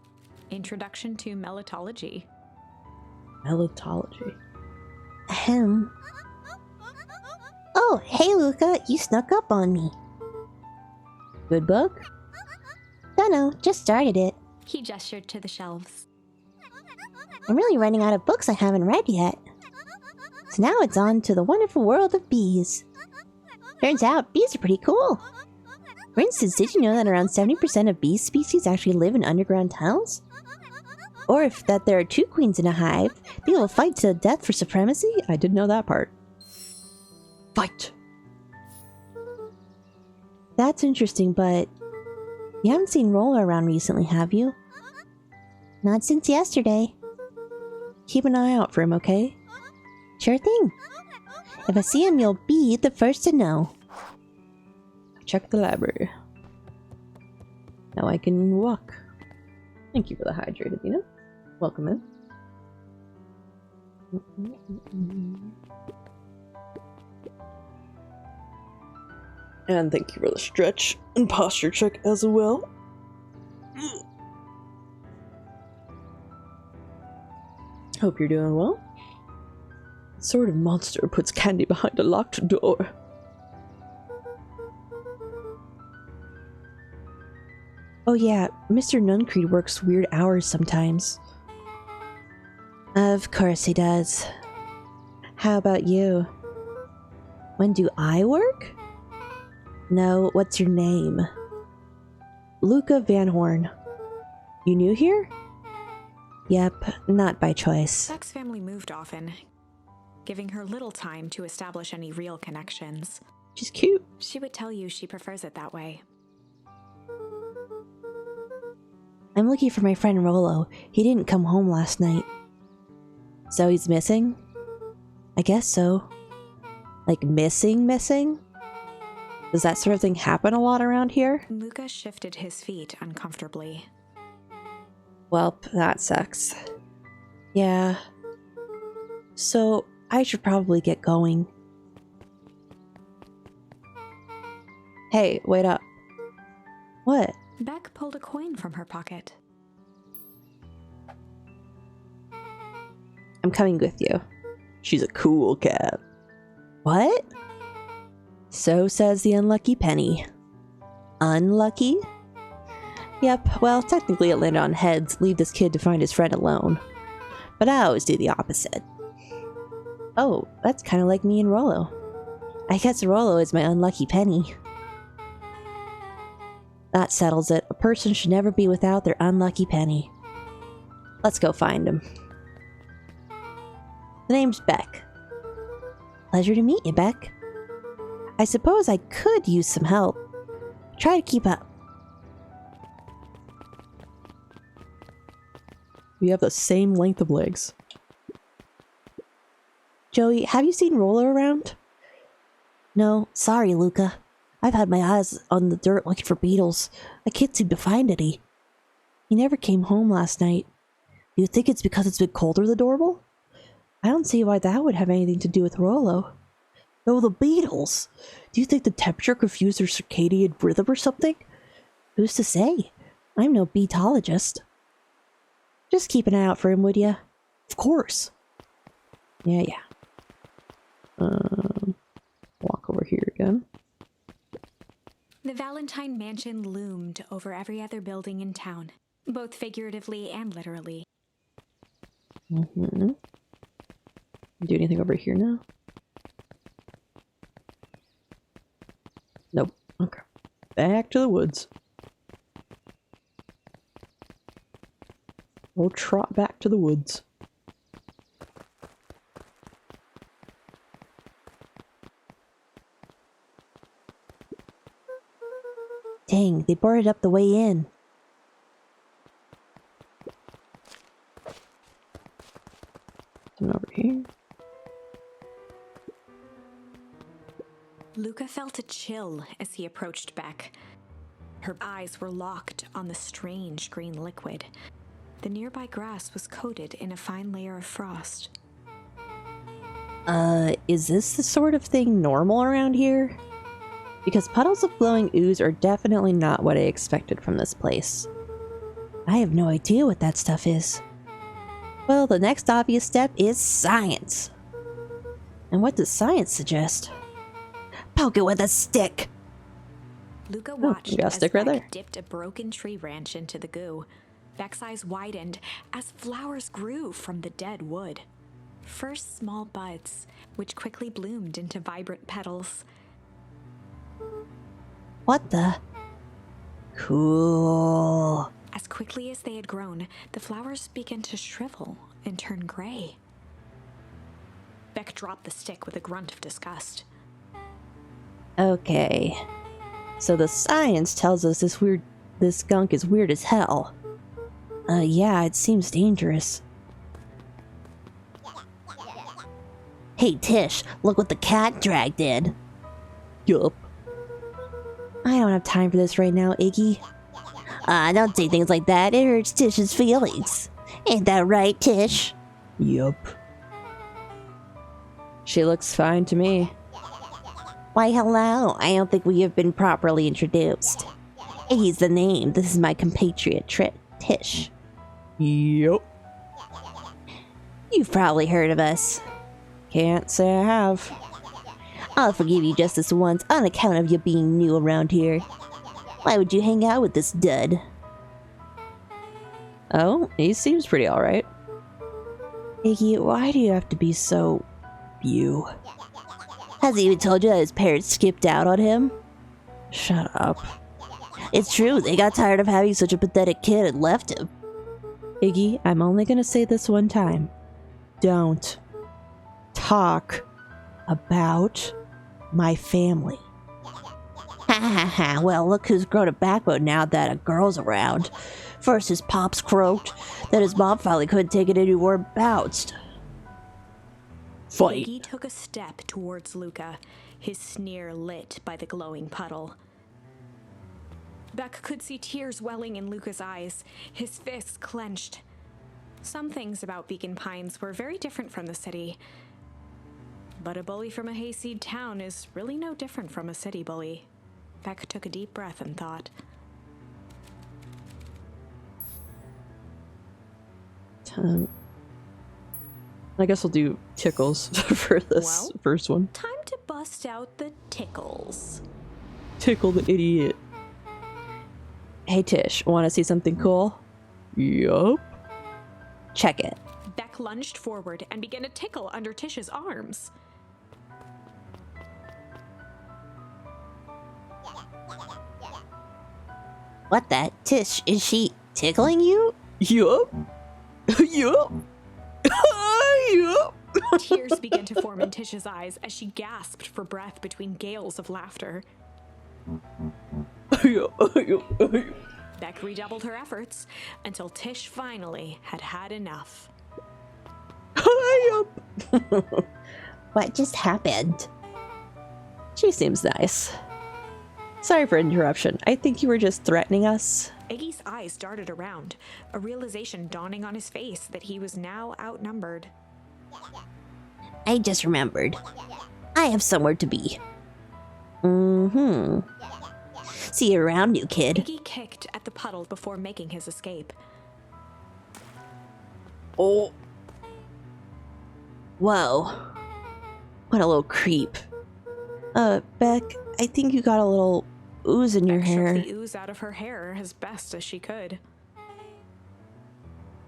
Introduction to Melitology. Melitology. Ahem. Oh, hey, Luca. You snuck up on me. Good book? Dunno, just started it. He gestured to the shelves. I'm really running out of books I haven't read yet. So now it's on to the wonderful world of bees. Turns out, bees are pretty cool. For instance, did you know that around 70% of bee species actually live in underground tunnels? Or if that there are two queens in a hive, they will fight to the death for supremacy? I did know that part. Fight! That's interesting, but you haven't seen Rolo around recently, have you? Not since yesterday. Keep an eye out for him, okay? Sure thing. If I see him, you'll be the first to know. Check the library. Now I can walk. Thank you for the hydrated, Dina. Welcome in. And thank you for the stretch and posture check as well. Hope you're doing well. What sort of monster puts candy behind a locked door? Oh yeah, Mr. Nuncreed works weird hours sometimes. Of course he does. How about you? When do I work? No, what's your name? Luca Van Horn. You new here? Yep, not by choice. Beck's family moved often, giving her little time to establish any real connections. She's cute. She would tell you she prefers it that way. I'm looking for my friend Rolo. He didn't come home last night. So he's missing? I guess so. Like missing? Does that sort of thing happen a lot around here? Luca shifted his feet uncomfortably. Well, that sucks. Yeah. So, I should probably get going. Hey, wait up. What? Beck pulled a coin from her pocket. I'm coming with you. She's a cool cat. What? So says the unlucky penny. Unlucky? Yep, well, technically it landed on heads. Leave this kid to find his friend alone. But I always do the opposite. Oh, that's kind of like me and Rolo. I guess Rolo is my unlucky penny. That settles it. A person should never be without their unlucky penny. Let's go find him. The name's Beck. Pleasure to meet you, Beck. I suppose I could use some help. Try to keep up. We have the same length of legs. Joey, have you seen Rollo around? No, sorry, Luca. I've had my eyes on the dirt looking for beetles. I can't seem to find any. He never came home last night. Do you think it's because it's been colder than normal? I don't see why that would have anything to do with Rollo. No, the beetles! Do you think the temperature confused their circadian rhythm or something? Who's to say? I'm no beetologist. Just keep an eye out for him, would ya? Of course. Yeah. Walk over here again. The Valentine Mansion loomed over every other building in town, both figuratively and literally. Mm-hmm. Do anything over here now? Nope. Okay. Back to the woods. We'll trot back to the woods. Dang, they boarded up the way in. Something over here. Luca felt a chill as he approached Beck. Her eyes were locked on the strange green liquid. The nearby grass was coated in a fine layer of frost. Is this the sort of thing normal around here? Because puddles of glowing ooze are definitely not what I expected from this place. I have no idea what that stuff is. Well, the next obvious step is science. And what does science suggest? Poke it with a stick! Luca watched you got a as stick right Beck there. dipped a broken tree branch into the goo. Beck's eyes widened as flowers grew from the dead wood. First small buds, which quickly bloomed into vibrant petals. What the? Cool. As quickly as they had grown, the flowers began to shrivel and turn gray. Beck dropped the stick with a grunt of disgust. Okay. So the science tells us this skunk is weird as hell. Yeah, it seems dangerous. Hey Tish, look what the cat dragged in. Yup. I don't have time for this right now, Iggy. Don't say things like that. It hurts Tish's feelings. Ain't that right, Tish? Yup. She looks fine to me. Why, hello. I don't think we have been properly introduced. Iggy's the name. This is my compatriot, Tish. Yup. You've probably heard of us. Can't say I have. I'll forgive you just this once on account of you being new around here. Why would you hang out with this dud? Oh, he seems pretty alright. Iggy, why do you have to be so... you? Has he even told you that his parents skipped out on him? Shut up. It's true, they got tired of having such a pathetic kid and left him. Iggy, I'm only gonna say this one time. Don't talk about my family. Ha ha ha, well look who's grown a backbone now that a girl's around. First his pops croaked, then his mom finally couldn't take it anymore and bounced. Fight. Iggy took a step towards Luca, his sneer lit by the glowing puddle. Beck could see tears welling in Luca's eyes, his fists clenched. Some things about Beacon Pines were very different from the city. But a bully from a hayseed town is really no different from a city bully. Beck took a deep breath and thought. I guess I'll do tickles for this Well? first one. Time to bust out the tickles. Tickle the idiot. Hey Tish, wanna see something cool? Yup. Check it. Beck lunged forward and began to tickle under Tish's arms. What the? Tish, is she tickling you? Yup. Yup. Yup. Tears began to form in Tish's eyes as she gasped for breath between gales of laughter. Beck redoubled her efforts until Tish finally had had enough. What just happened? She seems nice. Sorry for interruption. I think you were just threatening us. Iggy's eyes darted around, a realization dawning on his face that he was now outnumbered. I just remembered. I have somewhere to be. See you around, new kid. Iggy kicked at the puddle before making his escape. Oh. Whoa. What a little creep. Beck, I think you got a little ooze in your Beck hair. shook the ooze out of her hair as best as she could.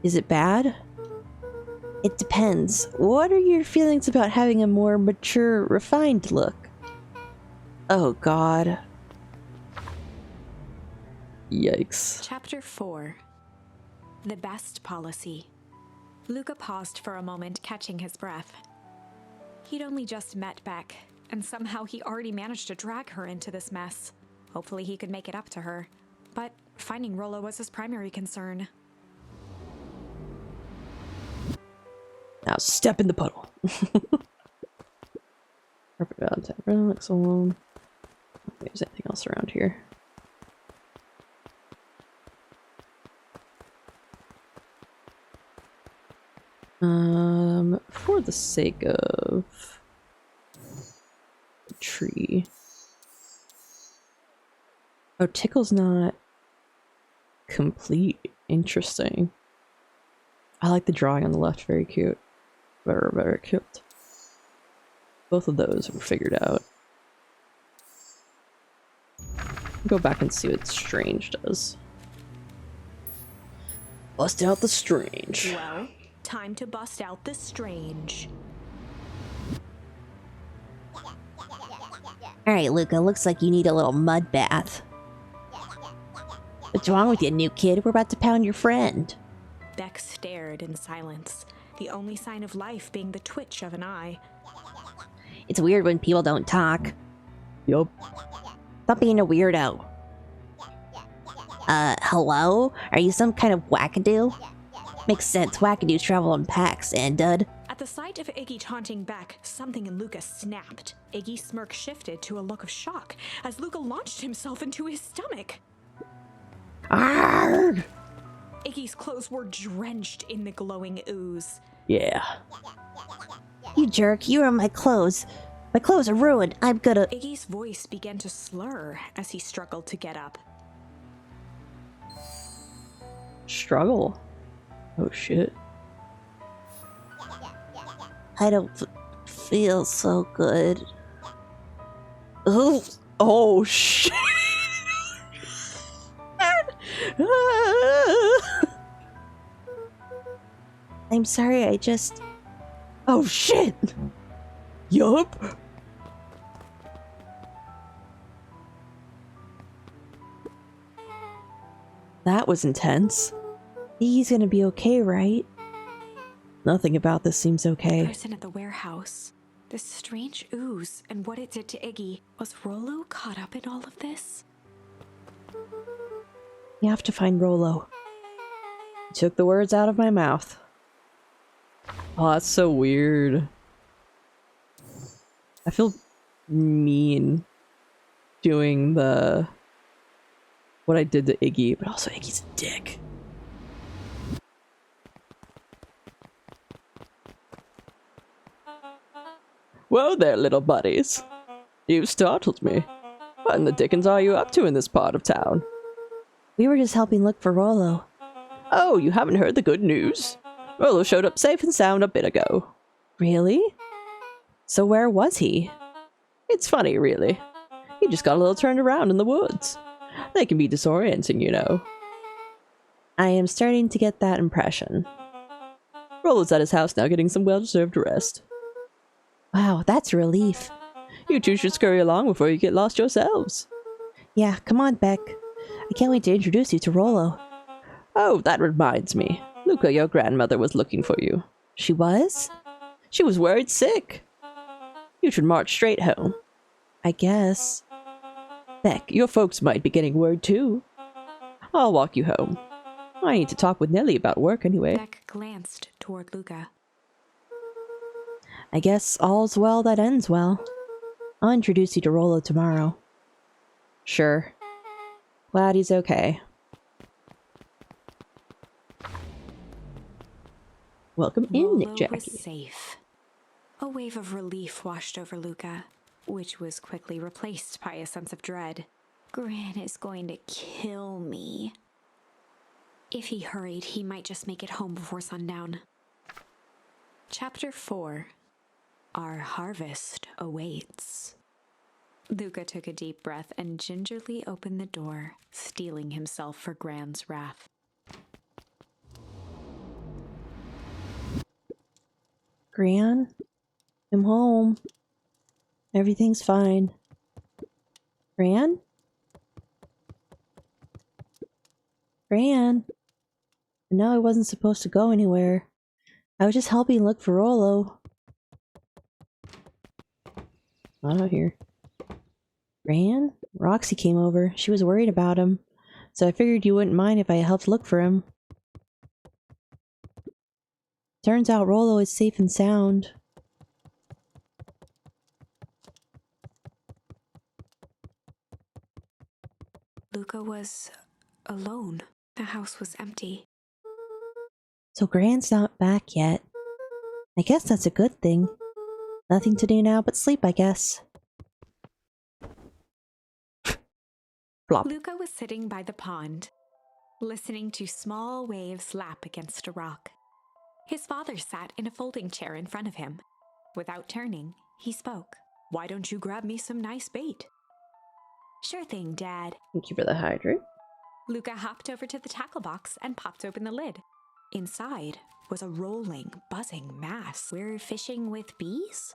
Is it bad? It depends. What are your feelings about having a more mature, refined look? Oh, God. Yikes. Chapter 4. The Best Policy. Luca paused for a moment, catching his breath. He'd only just met Beck, and somehow he already managed to drag her into this mess. Hopefully he could make it up to her. But finding Rollo was his primary concern. Now step in the puddle. Perfect balance. Relax alone. If there's anything else around here. For the sake of the tree. Oh, Tickle's not complete. Interesting. I like the drawing on the left. Very cute. Very, very cute. Both of those were figured out. Go back and see what Strange does. Bust out the Strange. Well, time to bust out the Strange. Alright, Luca, looks like you need a little mud bath. What's wrong with you, new kid? We're about to pound your friend. Beck stared in silence, the only sign of life being the twitch of an eye. It's weird when people don't talk. Yup. Stop being a weirdo. Hello? Are you some kind of wackadoo? Makes sense, wackadoos travel in packs, and dud. At the sight of Iggy taunting Beck, something in Luca snapped. Iggy's smirk shifted to a look of shock as Luca launched himself into his stomach. Arrgh! Iggy's clothes were drenched in the glowing ooze. Yeah. You jerk, you ruined my clothes. My clothes are ruined. I'm gonna... Iggy's voice began to slur as he struggled to get up. Struggle. Oh shit. I don't feel so good. Ooh. Oh shit. I'm sorry, I just... Oh shit. Yup. That was intense. He's gonna be okay, right? Nothing about this seems okay. Person at the warehouse. This strange ooze and what it did to Iggy. Was Rollo caught up in all of this? You have to find Rollo. You took the words out of my mouth. Oh, that's so weird. I feel mean doing the... what I did to Iggy, but also Iggy's a dick. Whoa there, little buddies. You startled me. What in the dickens are you up to in this part of town? We were just helping look for Rollo. Oh, you haven't heard the good news? Rollo showed up safe and sound a bit ago. Really? So where was he? It's funny, really. He just got a little turned around in the woods. They can be disorienting, you know. I am starting to get that impression. Rollo's at his house now getting some well-deserved rest. Wow, that's a relief. You two should scurry along before you get lost yourselves. Yeah, come on, Beck. I can't wait to introduce you to Rollo. Oh, that reminds me. Luca, your grandmother was looking for you. She was? She was worried sick. You should march straight home. I guess. Beck, your folks might be getting word too. I'll walk you home. I need to talk with Nelly about work anyway. Beck glanced toward Luca. I guess all's well that ends well. I'll introduce you to Rollo tomorrow. Sure. Glad he's okay. Welcome in, Nick Rollo Jackie. was safe. A wave of relief washed over Luca, which was quickly replaced by a sense of dread. Gran is going to kill me. If he hurried, he might just make it home before sundown. Chapter 4. Our harvest awaits. Luca took a deep breath and gingerly opened the door, steeling himself for Gran's wrath. Gran, I'm home. Everything's fine. Gran? Gran? I know I wasn't supposed to go anywhere. I was just helping look for Rollo. I'm not here. Gran? Roxy came over. She was worried about him. So I figured you wouldn't mind if I helped look for him. Turns out Rollo is safe and sound. Luca was alone. The house was empty. So Gran's not back yet. I guess that's a good thing. Nothing to do now but sleep, I guess. Plop. Luca was sitting by the pond, listening to small waves lap against a rock. His father sat in a folding chair in front of him. Without turning, he spoke. "Why don't you grab me some nice bait?" "Sure thing, Dad." Thank you for the hydrate. Luca hopped over to the tackle box and popped open the lid. Inside was a rolling, buzzing mass. "We're fishing with bees?"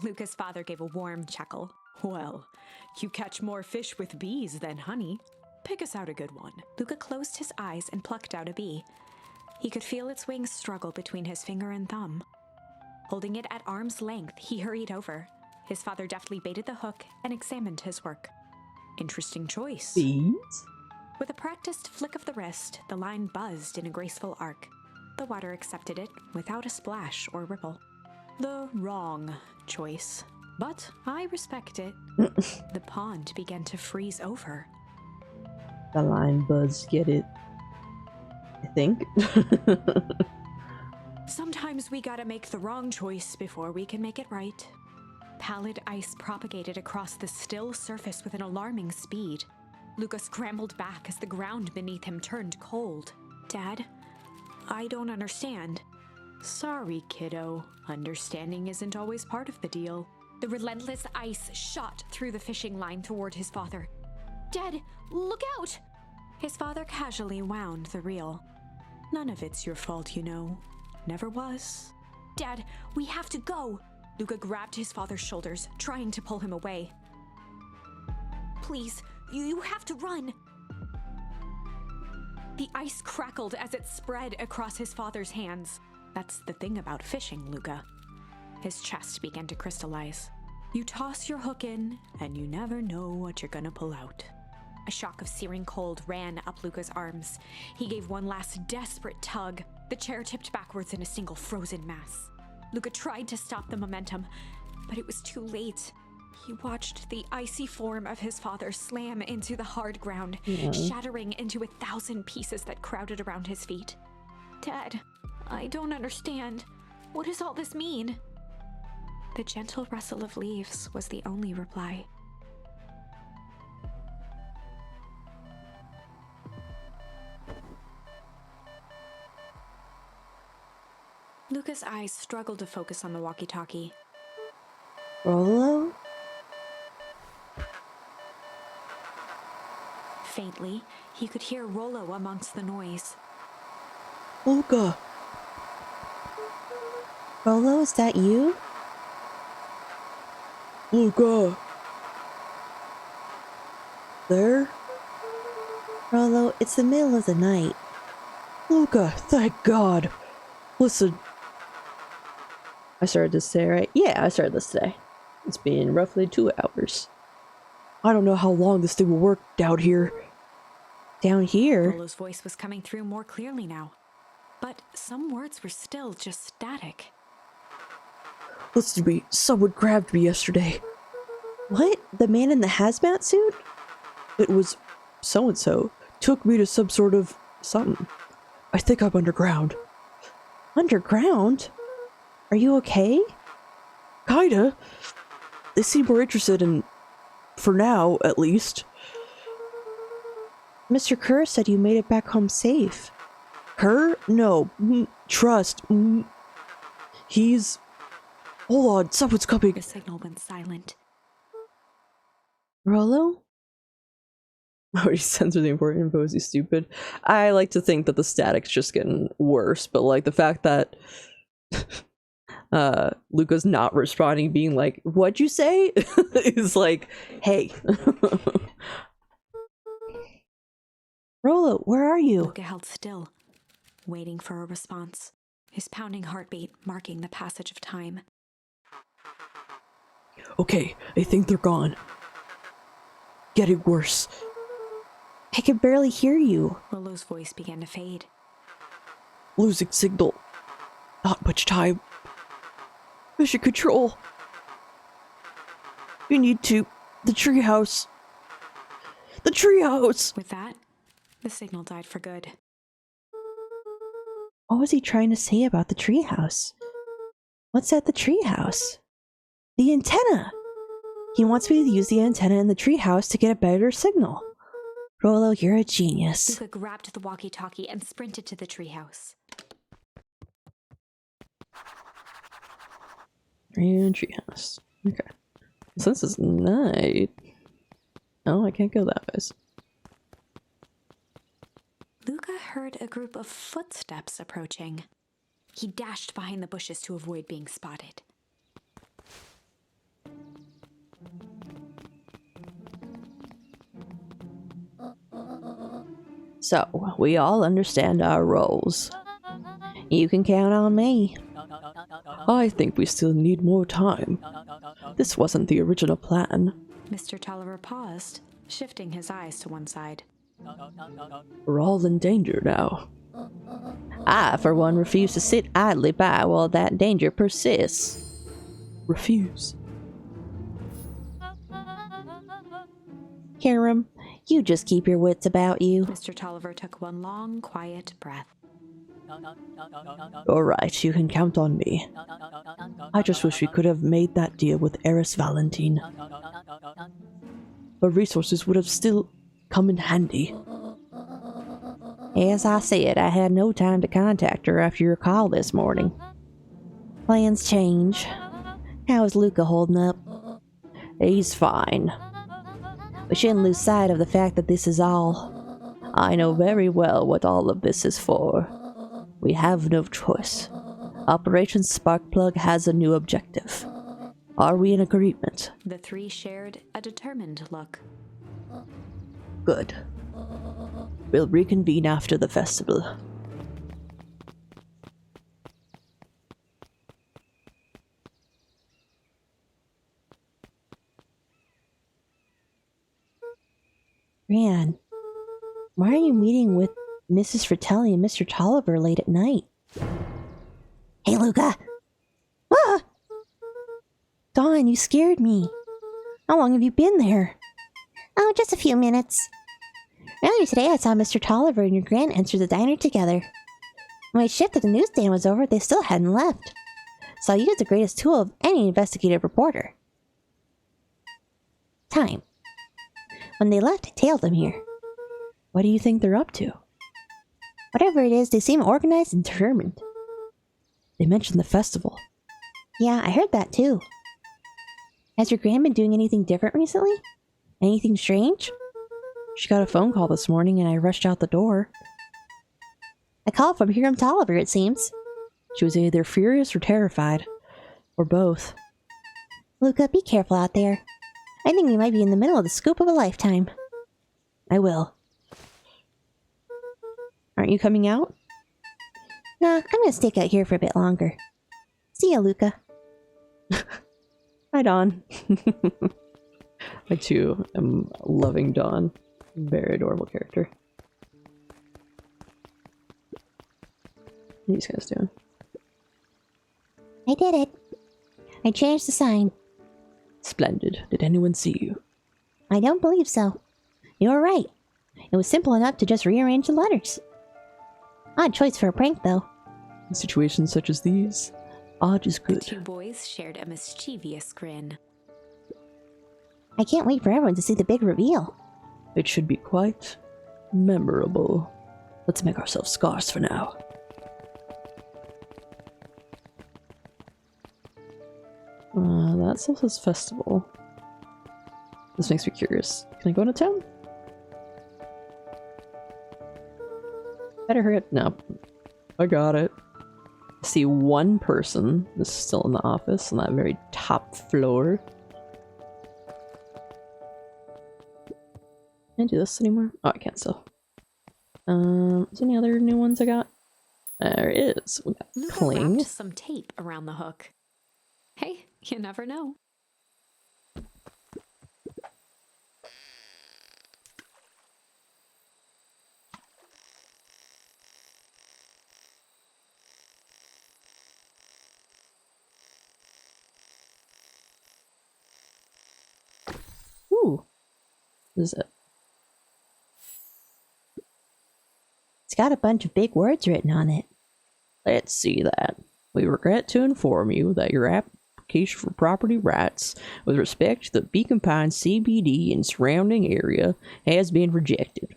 Luca's father gave a warm chuckle. "Well, you catch more fish with bees than honey. Pick us out a good one." Luca closed his eyes and plucked out a bee. He could feel its wings struggle between his finger and thumb. Holding it at arm's length, he hurried over. His father deftly baited the hook and examined his work. "Interesting choice." Bees? With a practiced flick of the wrist, the line buzzed in a graceful arc. The water accepted it without a splash or ripple. The wrong choice, but I respect it. The pond began to freeze over. The line buds, get it? I think. Sometimes we gotta make the wrong choice before we can make it right. Pallid ice propagated across the still surface with an alarming speed. Luca scrambled back as the ground beneath him turned cold. "Dad, I don't understand." "Sorry, kiddo. Understanding isn't always part of the deal." The relentless ice shot through the fishing line toward his father. "Dad, look out!" His father casually wound the reel. "None of it's your fault, you know. Never was." "Dad, we have to go!" Luca grabbed his father's shoulders, trying to pull him away. "Please, you have to run!" The ice crackled as it spread across his father's hands. "That's the thing about fishing, Luca." His chest began to crystallize. "You toss your hook in, and you never know what you're gonna pull out." A shock of searing cold ran up Luca's arms. He gave one last desperate tug. The chair tipped backwards in a single frozen mass. Luca tried to stop the momentum, but it was too late. He watched the icy form of his father slam into the hard ground, shattering into 1,000 pieces that crowded around his feet. "Dad, I don't understand. What does all this mean?" The gentle rustle of leaves was the only reply. Luca's eyes struggled to focus on the walkie-talkie. Rollo? Faintly, he could hear Rollo amongst the noise. Luca! Rollo, is that you? Luca! There? Rollo, it's the middle of the night. Luca, thank God! Listen. I started this today, right? Yeah, I started this today. It's been roughly 2 hours. I don't know how long this thing will work out here. Down here? Lolo's voice was coming through more clearly now, but some words were still just static. Listen to me. Someone grabbed me yesterday. What? The man in the hazmat suit? It was so-and-so. Took me to some sort of something. I think I'm underground. Underground? Are you okay? Kinda. They seem more interested in... for now, at least. Mr. Kerr said you made it back home safe. Kerr? No. Trust. He's... Hold on, someone's coming. The signal went silent. Rolo? Oh, he censor the important info, is he stupid? I like to think that the static's just getting worse, but like the fact that Luca's not responding, being like, what'd you say? is like, hey. Rolo, where are you? Luca held still, waiting for a response, his pounding heartbeat marking the passage of time. Okay, I think they're gone. Getting worse. I can barely hear you. Lolo's voice began to fade. Losing signal. Not much time. Mission control. You need to... The treehouse. The treehouse! With that, the signal died for good. What was he trying to say about the treehouse? What's at the treehouse? The antenna! He wants me to use the antenna in the treehouse to get a better signal. Rolo, you're a genius. Luca grabbed the walkie-talkie and sprinted to the treehouse. And treehouse. Okay. Since it's night... Oh, I can't go that way. Luca heard a group of footsteps approaching. He dashed behind the bushes to avoid being spotted. So, we all understand our roles. You can count on me. I think we still need more time. This wasn't the original plan. Mr. Tolliver paused, shifting his eyes to one side. We're all in danger now. I, for one, refuse to sit idly by while that danger persists. Refuse. Hiram, you just keep your wits about you. Mr. Tolliver took one long, quiet breath. Alright, you can count on me. I just wish we could have made that deal with Eris Valentine. But resources would have still come in handy. As I said, I had no time to contact her after your call this morning. Plans change. How is Luca holding up? He's fine. We shouldn't lose sight of the fact that this is all. I know very well what all of this is for. We have no choice. Operation Sparkplug has a new objective. Are we in agreement? The three shared a determined look. Good. We'll reconvene after the festival. Ran, why are you meeting with Mrs. Fratelli and Mr. Tolliver late at night? Hey, Luca! Ah! Dawn, you scared me. How long have you been there? Oh, just a few minutes. Earlier today, I saw Mr. Tolliver and your Grant enter the diner together. When my shift at the newsstand was over, they still hadn't left. Saw you as the greatest tool of any investigative reporter. Time. When they left, I tailed them here. What do you think they're up to? Whatever it is, they seem organized and determined. They mentioned the festival. Yeah, I heard that too. Has your Gran been doing anything different recently? Anything strange? She got a phone call this morning and I rushed out the door. A call from Hiram Tolliver, it seems. She was either furious or terrified. Or both. Luca, be careful out there. I think we might be in the middle of the scoop of a lifetime. I will. Aren't you coming out? Nah, I'm gonna stick out here for a bit longer. See ya, Luca. Hi, Dawn. I too am loving Dawn. Very adorable character. are these guys doing? I did it. I changed the sign. Splendid. Did anyone see you? I don't believe so. You were right. It was simple enough to just rearrange the letters. Odd choice for a prank, though. In situations such as these, odd is The good. two boys shared a mischievous grin. I can't wait for everyone to see the big reveal. It should be quite memorable. Let's make ourselves scarce for now. That still says festival. This makes me curious. Can I go into town? Better hurry up. No. I got it. I see one person. This is still in the office on that very top floor. Can I do this anymore? Oh, I can't still. Is there any other new ones I got? There is. We got Luca Cling. wrapped some tape around the hook. Hey, you never know. Ooh. What is it? It's got a bunch of big words written on it. Let's see that. We regret to inform you that your application for property rights with respect to the Beacon Pines CBD and surrounding area has been rejected.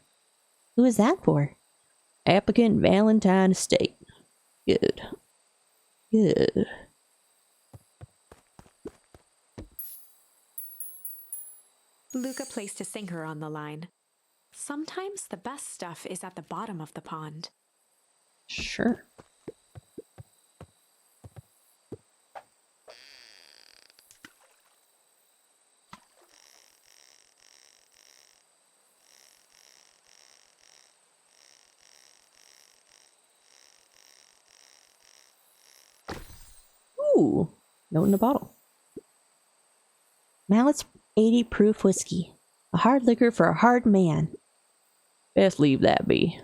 Who is that for? Applicant Valentine Estate. Good. Good. Luca placed a sinker on the line. Sometimes the best stuff is at the bottom of the pond. Sure. Ooh. Note in a bottle. Mallett's 80 proof whiskey. A hard liquor for a hard man. Best leave that be.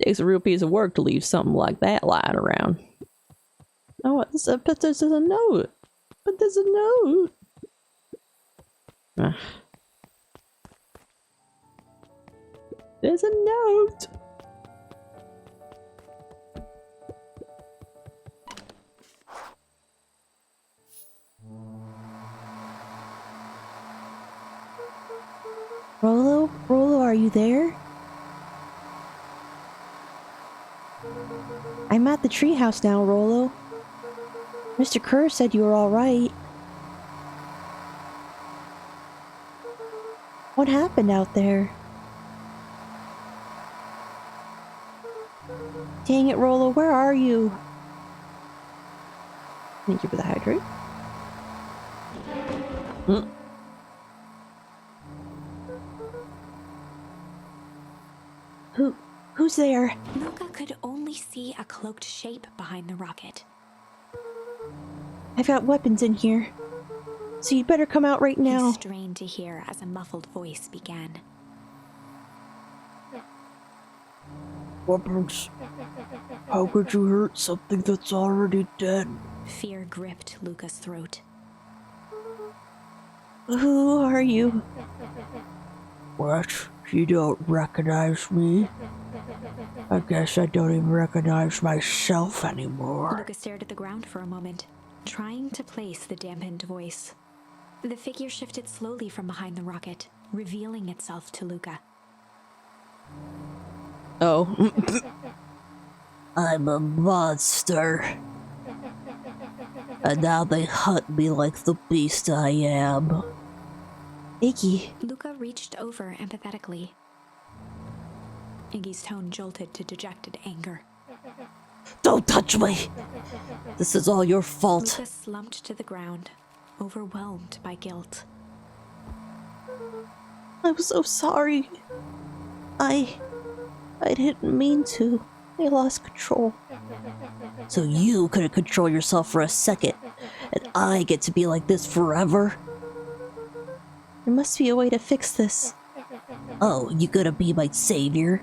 Takes a real piece of work to leave something like that lying around. Oh, what? But there's a note. But there's a note. Ah. There's a note. Rollo? Rollo, are you there? I'm at the treehouse now, Rollo. Mr. Kerr said you were alright. What happened out there? Dang it, Rollo, where are you? Thank you for the hydrate. Who's there? Luca could only see a cloaked shape behind the rocket. I've got weapons in here. So you better come out right now. He strained to hear as a muffled voice began. Weapons. How could you hurt something that's already dead? Fear gripped Luca's throat. Who are you? What? You don't recognize me? I guess I don't even recognize myself anymore. Luca stared at the ground for a moment, trying to place the dampened voice. The figure shifted slowly from behind the rocket, revealing itself to Luca. Oh. I'm a monster. And now they hunt me like the beast I am. Iggy. Luca reached over empathetically. Iggy's tone jolted to dejected anger. Don't touch me! This is all your fault. Luca slumped to the ground, overwhelmed by guilt. I'm so sorry. I didn't mean to. I lost control. So you couldn't control yourself for a second, and I get to be like this forever? There must be a way to fix this. Oh, you gonna be my savior?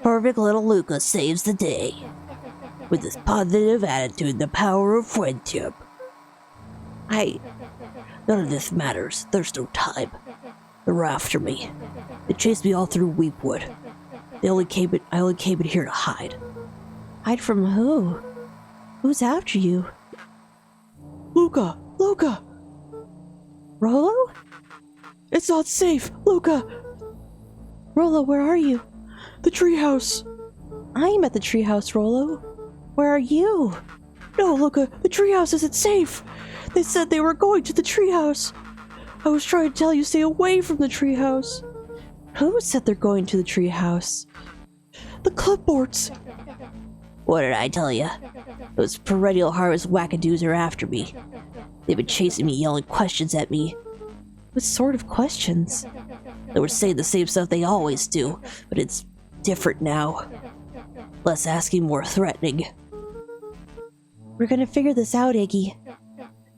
Perfect little Luca saves the day. with this positive attitude and the power of friendship. None of this matters. There's no time. They're after me. They chased me all through Weepwood. I only came in here to hide. Hide from who? Who's after you? Luca! Luca! Rolo? It's not safe! Luca! Rolo, where are you? The treehouse! I'm at the treehouse, Rolo. Where are you? No, Luca, the treehouse isn't safe! They said they were going to the treehouse! I was trying to tell you stay away from the treehouse! Who said they're going to the treehouse? The clipboards! What did I tell you? Those perennial harvest wackadoos are after me. They've been chasing me, yelling questions at me. What sort of questions? They were saying the same stuff they always do, but it's different now. Less asking, more threatening. We're gonna figure this out, Iggy.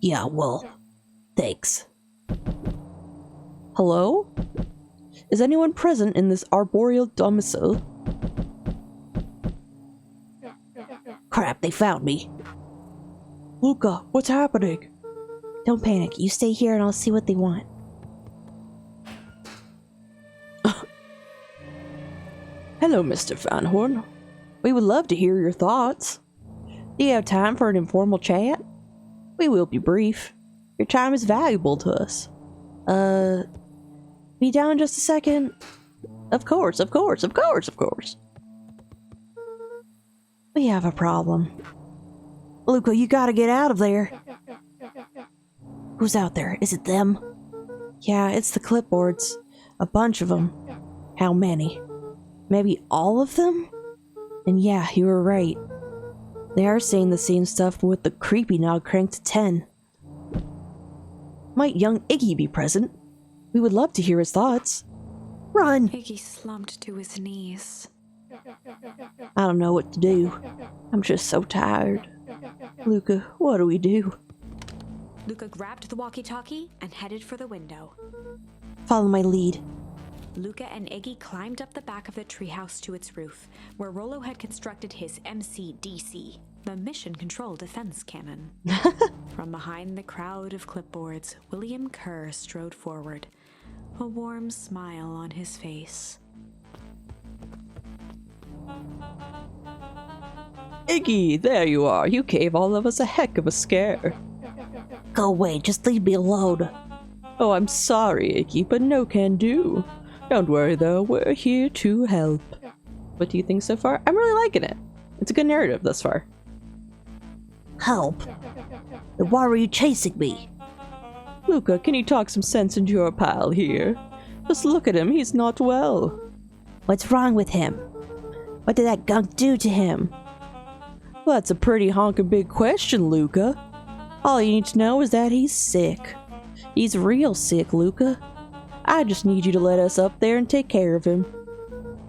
Yeah, well, thanks. Hello? Is anyone present in this arboreal domicile? Crap, they found me. Luca, what's happening? Don't panic. You stay here and I'll see what they want. Hello, Mr. Van Horn. We would love to hear your thoughts. Do you have time for an informal chat? We will be brief. Your time is valuable to us. Be down just a second? Of course. We have a problem. Luca, you gotta get out of there. Who's out there? Is it them? Yeah, it's the clipboards. A bunch of them. How many? Maybe all of them? And yeah, you were right. They are saying the same stuff with the creepy nog cranked to 10. Might young Iggy be present? We would love to hear his thoughts. Run! Iggy slumped to his knees. I don't know what to do. I'm just so tired. Luca, what do we do? Luca grabbed the walkie-talkie and headed for the window. Follow my lead. Luca and Iggy climbed up the back of the treehouse to its roof, where Rolo had constructed his MCDC, the Mission Control Defense Cannon. From behind the crowd of clipboards, William Kerr strode forward, a warm smile on his face. Iggy, there you are. You gave all of us a heck of a scare. Go away, just leave me alone. Oh, I'm sorry, Iggy, but no can do. Don't worry though, we're here to help. What do you think so far? I'm really liking it. It's a good narrative thus far. Help? Then why were you chasing me? Luca, can you talk some sense into your pal here? Just look at him, he's not well. What's wrong with him? What did that gunk do to him? Well, that's a pretty honkin' big question, Luca. All you need to know is that he's sick. He's real sick, Luca. I just need you to let us up there and take care of him.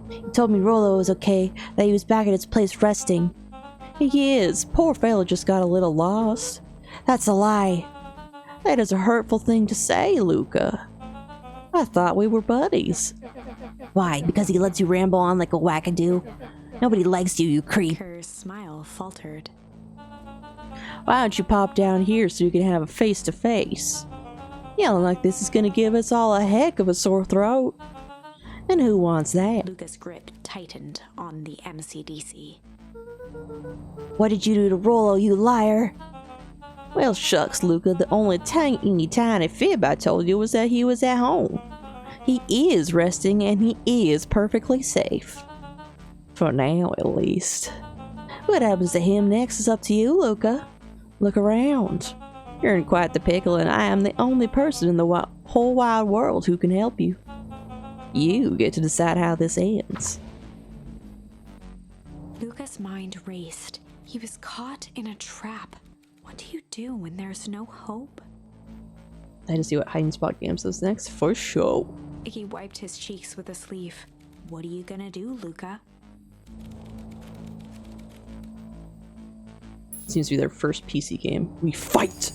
He told me Rolo was okay, that he was back at his place resting. He is. Poor fella just got a little lost. That's a lie. That is a hurtful thing to say, Luca. I thought we were buddies. Why? Because he lets you ramble on like a wackadoo? Nobody likes you, you creep. Kerr's smile faltered. Why don't you pop down here so you can have a face-to-face? Yelling like this is gonna give us all a heck of a sore throat. And who wants that? Luca's grip tightened on the MCDC. What did you do to Rolo, you liar? Well, shucks, Luca, the only tiny fib I told you was that he was at home. He is resting and he is perfectly safe. For now, at least. What happens to him next is up to you, Luca. Look around. You're in quite the pickle and I am the only person in the whole wide world who can help you. You get to decide how this ends. Luca's mind raced. He was caught in a trap. What do you do when there's no hope? I had to see what Hide and Spot Games does next, for sure. Iggy wiped his cheeks with a sleeve. What are you gonna do, Luca? Seems to be their first PC game. We fight!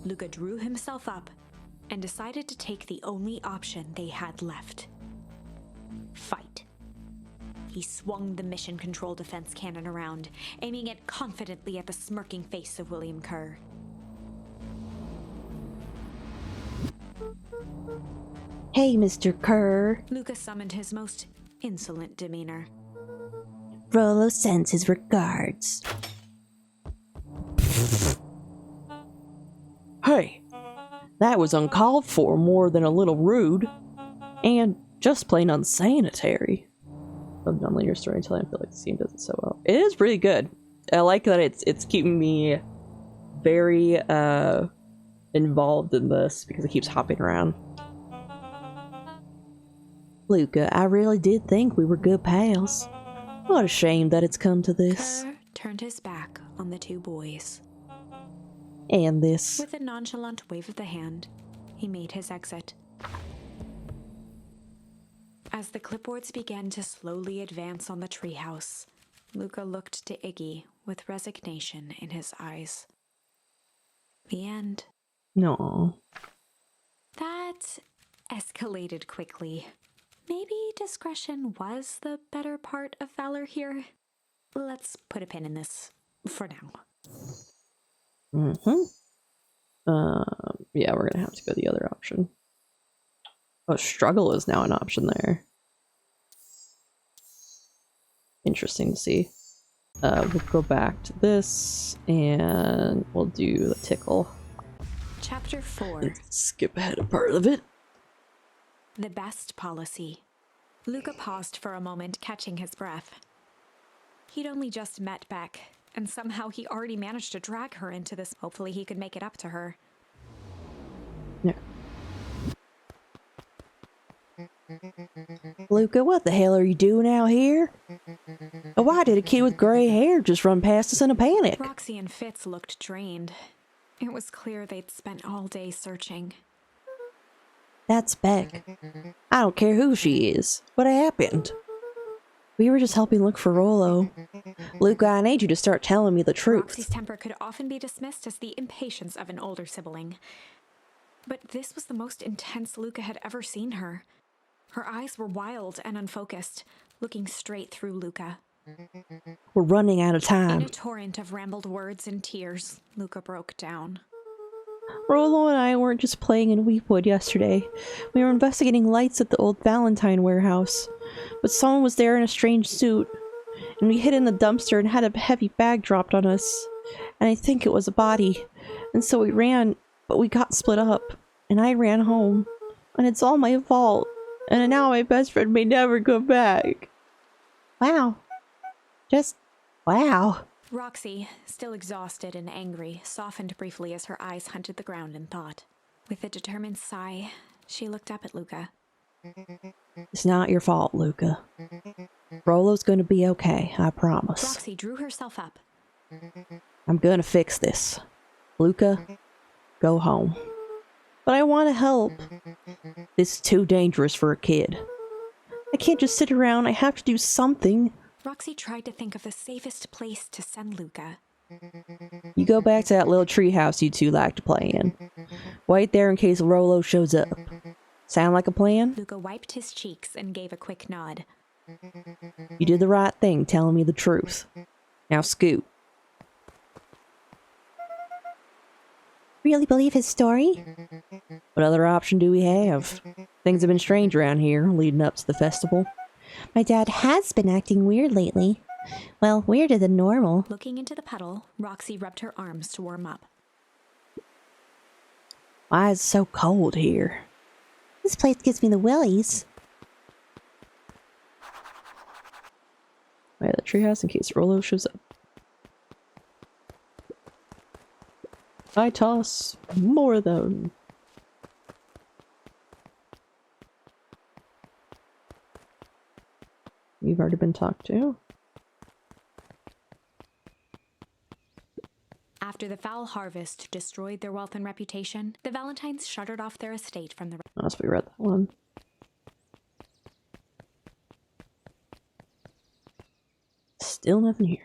Luca drew himself up and decided to take the only option they had left. Fight. He swung the mission control defense cannon around, aiming it confidently at the smirking face of William Kerr. Hey, Mr. Kerr. Luca summoned his most insolent demeanor. Rollo sends his regards. Hey, that was uncalled for more than a little rude. And just plain unsanitary. Love non-linear storytelling. I feel like the scene does it so well. It is really good. I like that it's keeping me very involved in this because it keeps hopping around. Luca, I really did think we were good pals. What a shame that it's come to this. Kerr turned his back on the two boys. And this. With a nonchalant wave of the hand, he made his exit. As the clipboards began to slowly advance on the treehouse, Luca looked to Iggy with resignation in his eyes. The end. No. That escalated quickly. Maybe discretion was the better part of valor here. Let's put a pin in this for now. Yeah, we're gonna have to go the other option. Oh, struggle is now an option there. Interesting to see. We'll go back to this, and we'll do the tickle. Chapter 4. Let's skip ahead a part of it. The best policy. Luca paused for a moment, catching his breath. He'd only just met Beck, and somehow he already managed to drag her into this. Hopefully he could make it up to her. Yeah. Luca, what the hell are you doing out here? Why did a kid with gray hair just run past us in a panic? Roxy and Fitz looked drained. It was clear they'd spent all day searching. That's Beck. I don't care who she is. What happened? We were just helping look for Rollo. Luca, I need you to start telling me the truth. Roxy's temper could often be dismissed as the impatience of an older sibling. But this was the most intense Luca had ever seen her. Her eyes were wild and unfocused, looking straight through Luca. We're running out of In time. a torrent of rambled words and tears, Luca broke down. Rollo and I weren't just playing in Weepwood yesterday. We were investigating lights at the old Valentine warehouse. But someone was there in a strange suit. And we hid in the dumpster and had a heavy bag dropped on us. And I think it was a body. And so we ran, but we got split up. And I ran home. And it's all my fault. And now my best friend may never come back. Wow. Just wow. Roxy, still exhausted and angry, softened briefly as her eyes hunted the ground in thought. With a determined sigh, she looked up at Luca. It's not your fault, Luca. Rollo's gonna be okay, I promise. Roxy drew herself up. I'm gonna fix this. Luca, go home. But I want to help. This is too dangerous for a kid. I can't just sit around, I have to do something. Roxy tried to think of the safest place to send Luca. You go back to that little treehouse you two like to play in. Wait there in case Rollo shows up. Sound like a plan? Luca wiped his cheeks and gave a quick nod. You did the right thing telling me the truth. Now scoot. Really believe his story? What other option do we have? Things have been strange around here leading up to the festival. My dad has been acting weird lately. Well, weirder than normal. Looking into the puddle, Roxy rubbed her arms to warm up. Why is it so cold here? This place gives me the willies. Wait, the treehouse in case Rollo shows up. I toss more of them. You've already been talked to. After the foul harvest destroyed their wealth and reputation, the Valentines shuttered off their estate from the... Unless we read that one. Still nothing here.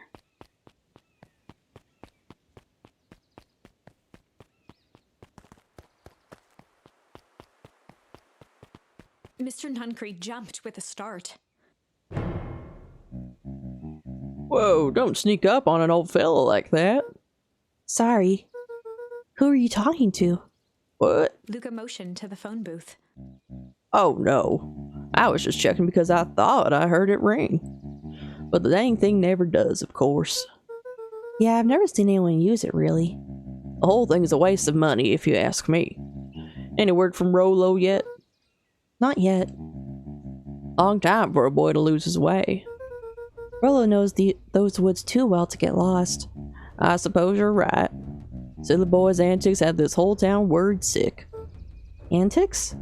Mr. Nuncree jumped with a start. Whoa, don't sneak up on an old fella like that. Sorry. Who are you talking to? What? Luca motioned to the phone booth. Oh no. I was just checking because I thought I heard it ring. But the dang thing never does, of course. Yeah, I've never seen anyone use it, really. The whole thing's a waste of money, if you ask me. Any word from Rolo yet? Not yet. Long time for a boy to lose his way. Rolo knows those woods too well to get lost. I suppose you're right. Silly boy's antics had this whole town worried sick. Antics?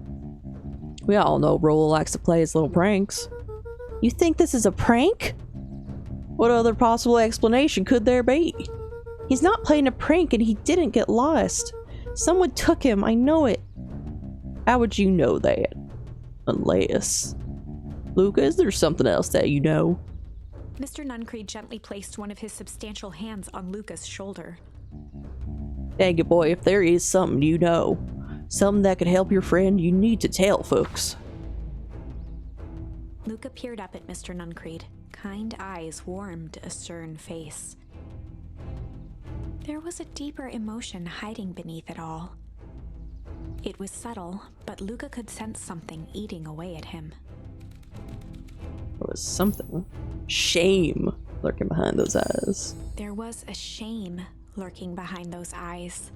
We all know Rolo likes to play his little pranks. You think this is a prank? What other possible explanation could there be? He's not playing a prank and he didn't get lost. Someone took him, I know it. How would you know that? Unless... Luca, is there something else that you know? Mr. Nuncreed gently placed one of his substantial hands on Luca's shoulder. Dang it, boy, if there is something you know, something that could help your friend, you need to tell folks. Luca peered up at Mr. Nuncreed. Kind eyes warmed a stern face. There was a deeper emotion hiding beneath it all. It was subtle, but Luca could sense something eating away at him. There was something. Shame lurking behind those eyes. There was a shame lurking behind those eyes.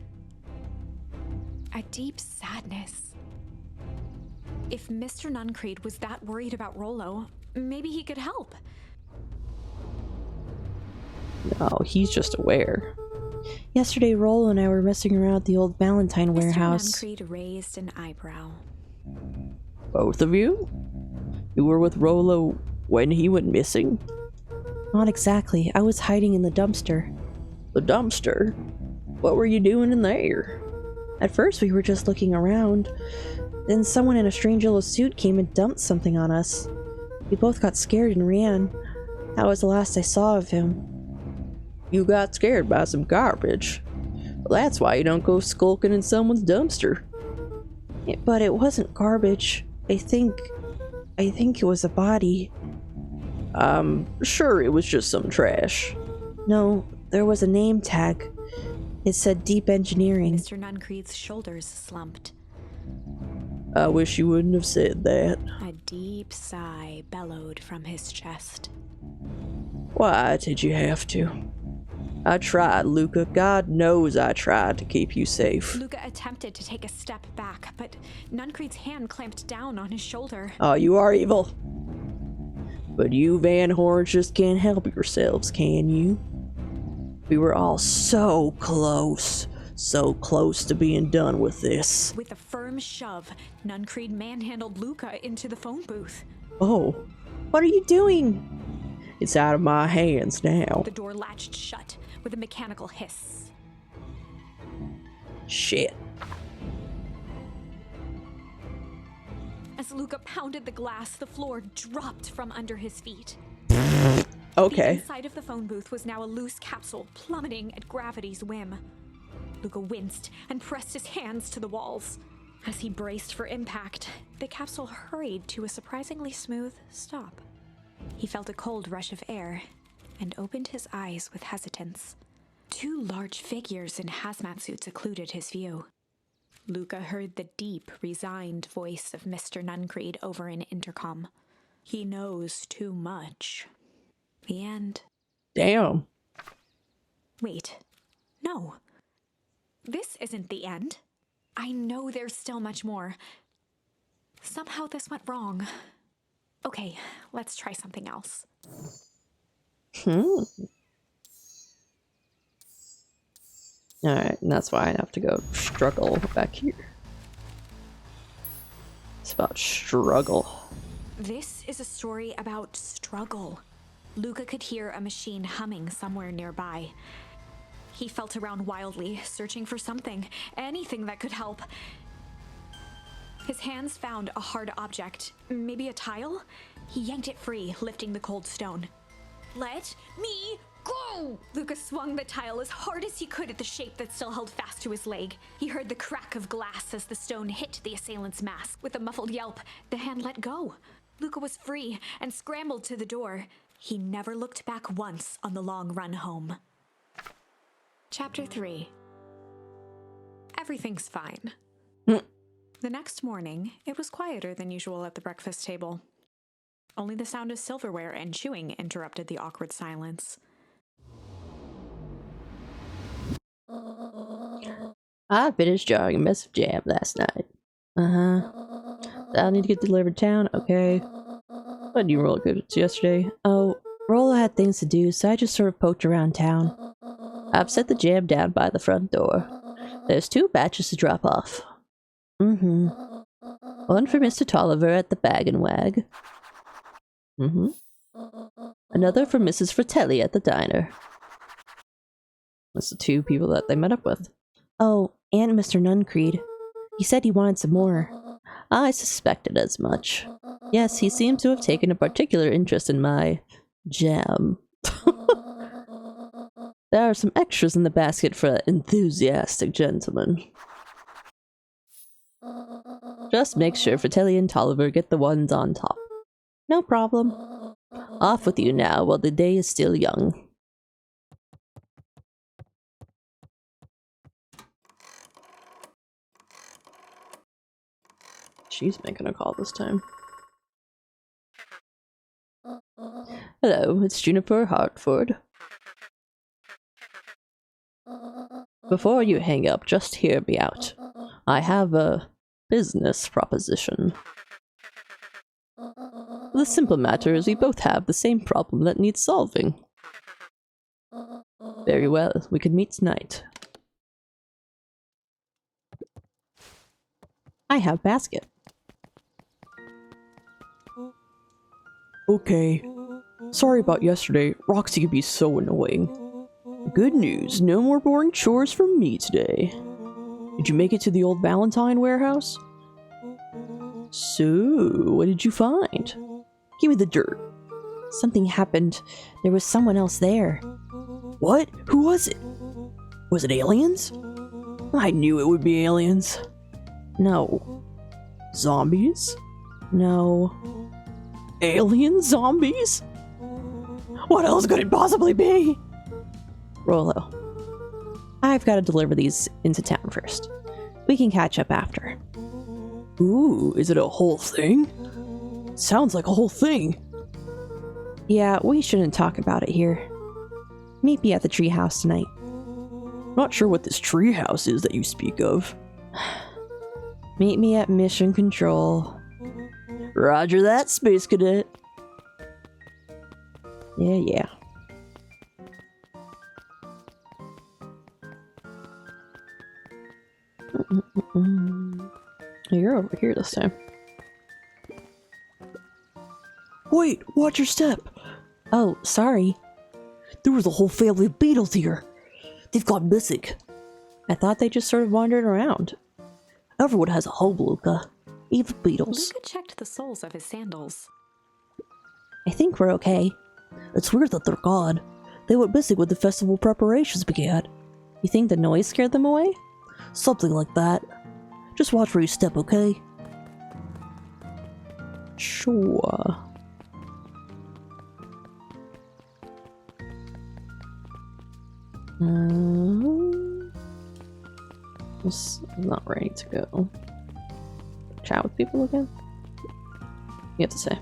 A deep sadness. If Mr. Nuncreed was that worried about Rolo, maybe he could help. No, he's just aware. Yesterday, Rolo and I were messing around at the old Valentine warehouse. Mr. Nuncreed raised an eyebrow. Both of you? You were with Rolo when he went missing? Not exactly. I was hiding in the dumpster. The dumpster? What were you doing in there? At first, we were just looking around. Then someone in a strange yellow suit came and dumped something on us. We both got scared and ran. That was the last I saw of him. You got scared by some garbage. Well, that's why you don't go skulking in someone's dumpster. But it wasn't garbage. I think it was a body. I'm sure it was just some trash. No, there was a name tag. It said Deep Engineering. Mr. Nuncreed's shoulders slumped. I wish you wouldn't have said that. A deep sigh bellowed from his chest. Why did you have to? I tried, Luca. God knows I tried to keep you safe. Luca attempted to take a step back, but Nuncreed's hand clamped down on his shoulder. Oh, you are evil. But you Van Horns just can't help yourselves, can you? We were all so close to being done with this. With a firm shove, Nuncreed manhandled Luca into the phone booth. Oh, What are you doing? it's out of my hands now. The door latched shut with a mechanical hiss. Shit. As Luca pounded the glass, the floor dropped from under his feet. The Okay. inside of the phone booth was now a loose capsule plummeting at gravity's whim. Luca winced and pressed his hands to the walls. As he braced for impact, the capsule hurried to a surprisingly smooth stop. He felt a cold rush of air and opened his eyes with hesitance. Two large figures in hazmat suits occluded his view. Luca heard the deep, resigned voice of Mr. Nuncreed over an intercom. He knows too much. The end. Damn. Wait. No. This isn't the end. I know there's still much more. Somehow this went wrong. Okay, let's try something else. Alright, and that's why I have to go struggle back here. It's about struggle. This is a story about struggle. Luca could hear a machine humming somewhere nearby. He felt around wildly, searching for something, anything that could help. His hands found a hard object, maybe a tile? He yanked it free, lifting the cold stone. Let me go! Luca swung the tile as hard as he could at the shape that still held fast to his leg. He heard the crack of glass as the stone hit the assailant's mask. With a muffled yelp, the hand let go. Luca was free and scrambled to the door. he never looked back once on the long run home. Chapter 3. Everything's fine. The next morning, it was quieter than usual at the breakfast table. Only the sound of silverware and chewing interrupted the awkward silence. I finished jarring a mess of jam last night. I'll need to get delivered to town, okay. What did you roll good yesterday? Oh, Rolla had things to do, so I just sort of poked around town. I've set the jam down by the front door. There's 2 batches to drop off. One for Mr. Tolliver at the Bag and Wag. Another for Mrs. Fratelli at the diner. That's the 2 people that they met up with. Oh, and Mr. Nuncreed. He said he wanted some more. I suspected as much. Yes, he seems to have taken a particular interest in my jam. There are some extras in the basket for enthusiastic gentlemen. Just make sure Fratelli and Tolliver get the ones on top. No problem. Off with you now while the day is still young. She's making a call this time. Hello, it's Juniper Hartford. Before you hang up, just hear me out. I have a business proposition. The simple matter is we both have the same problem that needs solving. Very well, we can meet tonight. I have basket. Okay. Sorry about yesterday. Roxy could be so annoying. Good news, no more boring chores from me today. Did you make it to the old Valentine warehouse? So, what did you find? Give me the dirt. Something happened. There was someone else there. What? Who was it? Was it aliens? I knew it would be aliens. No. Zombies? No. Alien zombies? What else could it possibly be? Rollo, I've got to deliver these into town first. We can catch up after. Ooh, is it a whole thing? Sounds like a whole thing. Yeah, we shouldn't talk about it here. Meet me at the treehouse tonight. Not sure what this treehouse is that you speak of. Meet me at Mission Control. Roger that, Space Cadet. Yeah. You're over here this time. Wait, watch your step. Oh, sorry. There was a whole family of beetles here. They've gone missing. I thought they just sort of wandered around. Everyone has a home, Luca. Even beetles. Luca checked the soles of his sandals. I think we're okay. It's weird that they're gone. They went missing when the festival preparations began. You think the noise scared them away? Something like that. Just watch where you step, okay? Sure. This is not ready to go. Chat with people again? You have to say.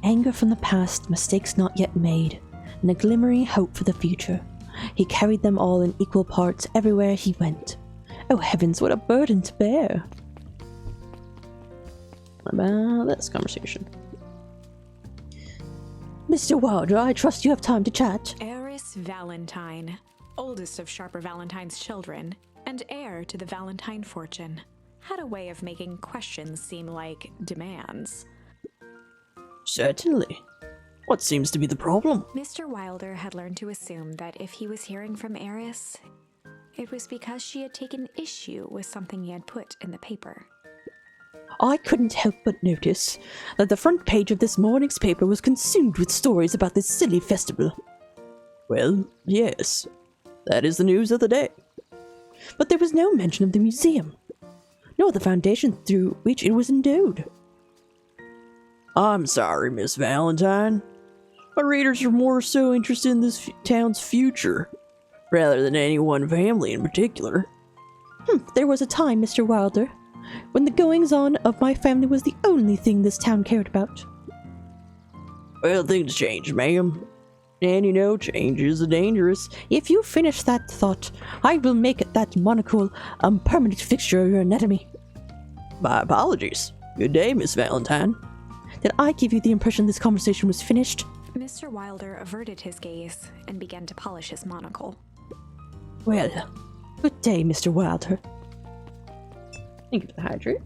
Anger from the past, mistakes not yet made, and a glimmering hope for the future. He carried them all in equal parts everywhere he went. Oh heavens, what a burden to bear! What about this conversation? Mr. Wilder, I trust you have time to chat. Eris Valentine, oldest of Sharper Valentine's children, and heir to the Valentine fortune, had a way of making questions seem like demands. Certainly. What seems to be the problem? Mr. Wilder had learned to assume that if he was hearing from Eris, it was because she had taken issue with something he had put in the paper. I couldn't help but notice that the front page of this morning's paper was consumed with stories about this silly festival. Well, yes, that is the news of the day. But there was no mention of the museum, nor the foundation through which it was endowed. I'm sorry, Miss Valentine. My readers are more so interested in this town's future, rather than any one family in particular. There was a time, Mr. Wilder, when the goings-on of my family was the only thing this town cared about. Well, things change, ma'am. And you know, change is dangerous. If you finish that thought, I will make that monocle a permanent fixture of your anatomy. My apologies. Good day, Miss Valentine. Did I give you the impression this conversation was finished? Mr. Wilder averted his gaze and began to polish his monocle. Well, good day, Mr. Wilder. Thank you for the hydrate.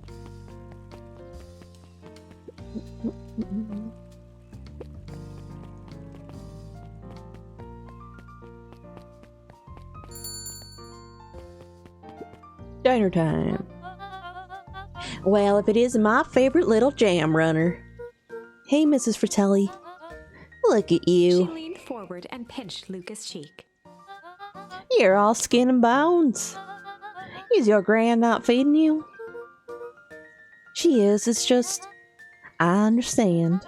Diner time. Well, if it isn't my favorite little jam runner. Hey, Mrs. Fratelli. Look at She you. leaned forward and pinched Luca's cheek. You're all skin and bones. Is your gran not feeding you? She is, it's just... I understand.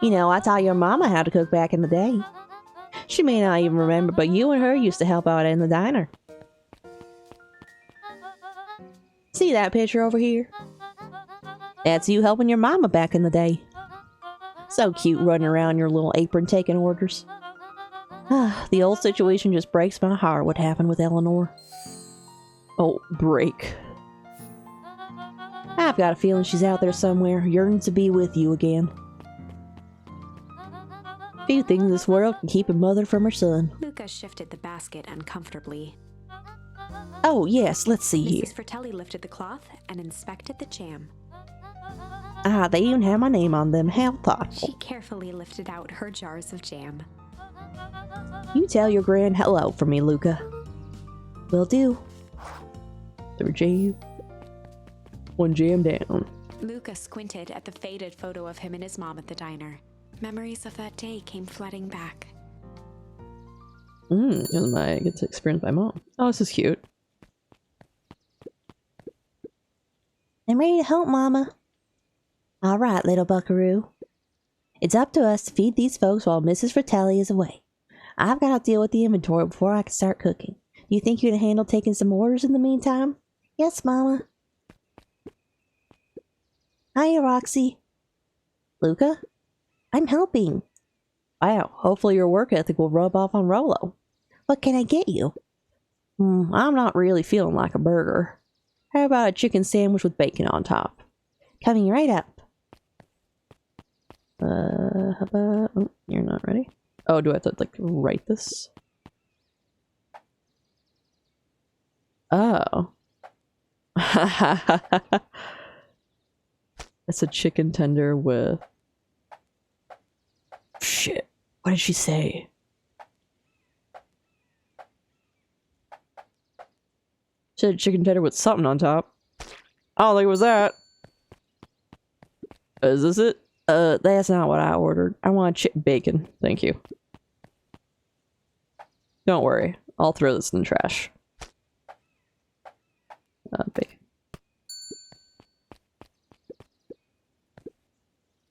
You know, I taught your mama how to cook back in the day. She may not even remember, but you and her used to help out in the diner. See that picture over here? That's you helping your mama back in the day. So cute running around your little apron taking orders. The old situation just breaks my heart what happened with Eleanor. Oh, break. I've got a feeling she's out there somewhere, yearning to be with you again. Few things in this world can keep a mother from her son. Luca shifted the basket uncomfortably. Oh, yes, let's see here. Mrs. Fratelli lifted the cloth and inspected the jam. Ah, they even have my name on them. How thoughtful. She carefully lifted out her jars of jam. You tell your gran hello for me, Luca. Will do. There jam. One jam down. Luca squinted at the faded photo of him and his mom at the diner. Memories of that day came flooding back. I get to experience my mom. Oh, this is cute. I'm ready to help, Mama. All right, little buckaroo. It's up to us to feed these folks while Mrs. Fratelli is away. I've got to deal with the inventory before I can start cooking. Do you think you can handle taking some orders in the meantime? Yes, Mama. Hiya, Roxy. Luca? I'm helping. Wow, hopefully your work ethic will rub off on Rolo. What can I get you? I'm not really feeling like a burger. How about a chicken sandwich with bacon on top? Coming right up. How about... Oh, you're not ready? Oh, do I have to, like, write this? Oh. It's a chicken tender with... Shit. What did she say? She had a chicken tender with something on top. I don't think it was that. Is this it? That's not what I ordered. I want bacon. Thank you. Don't worry. I'll throw this in the trash. Bacon.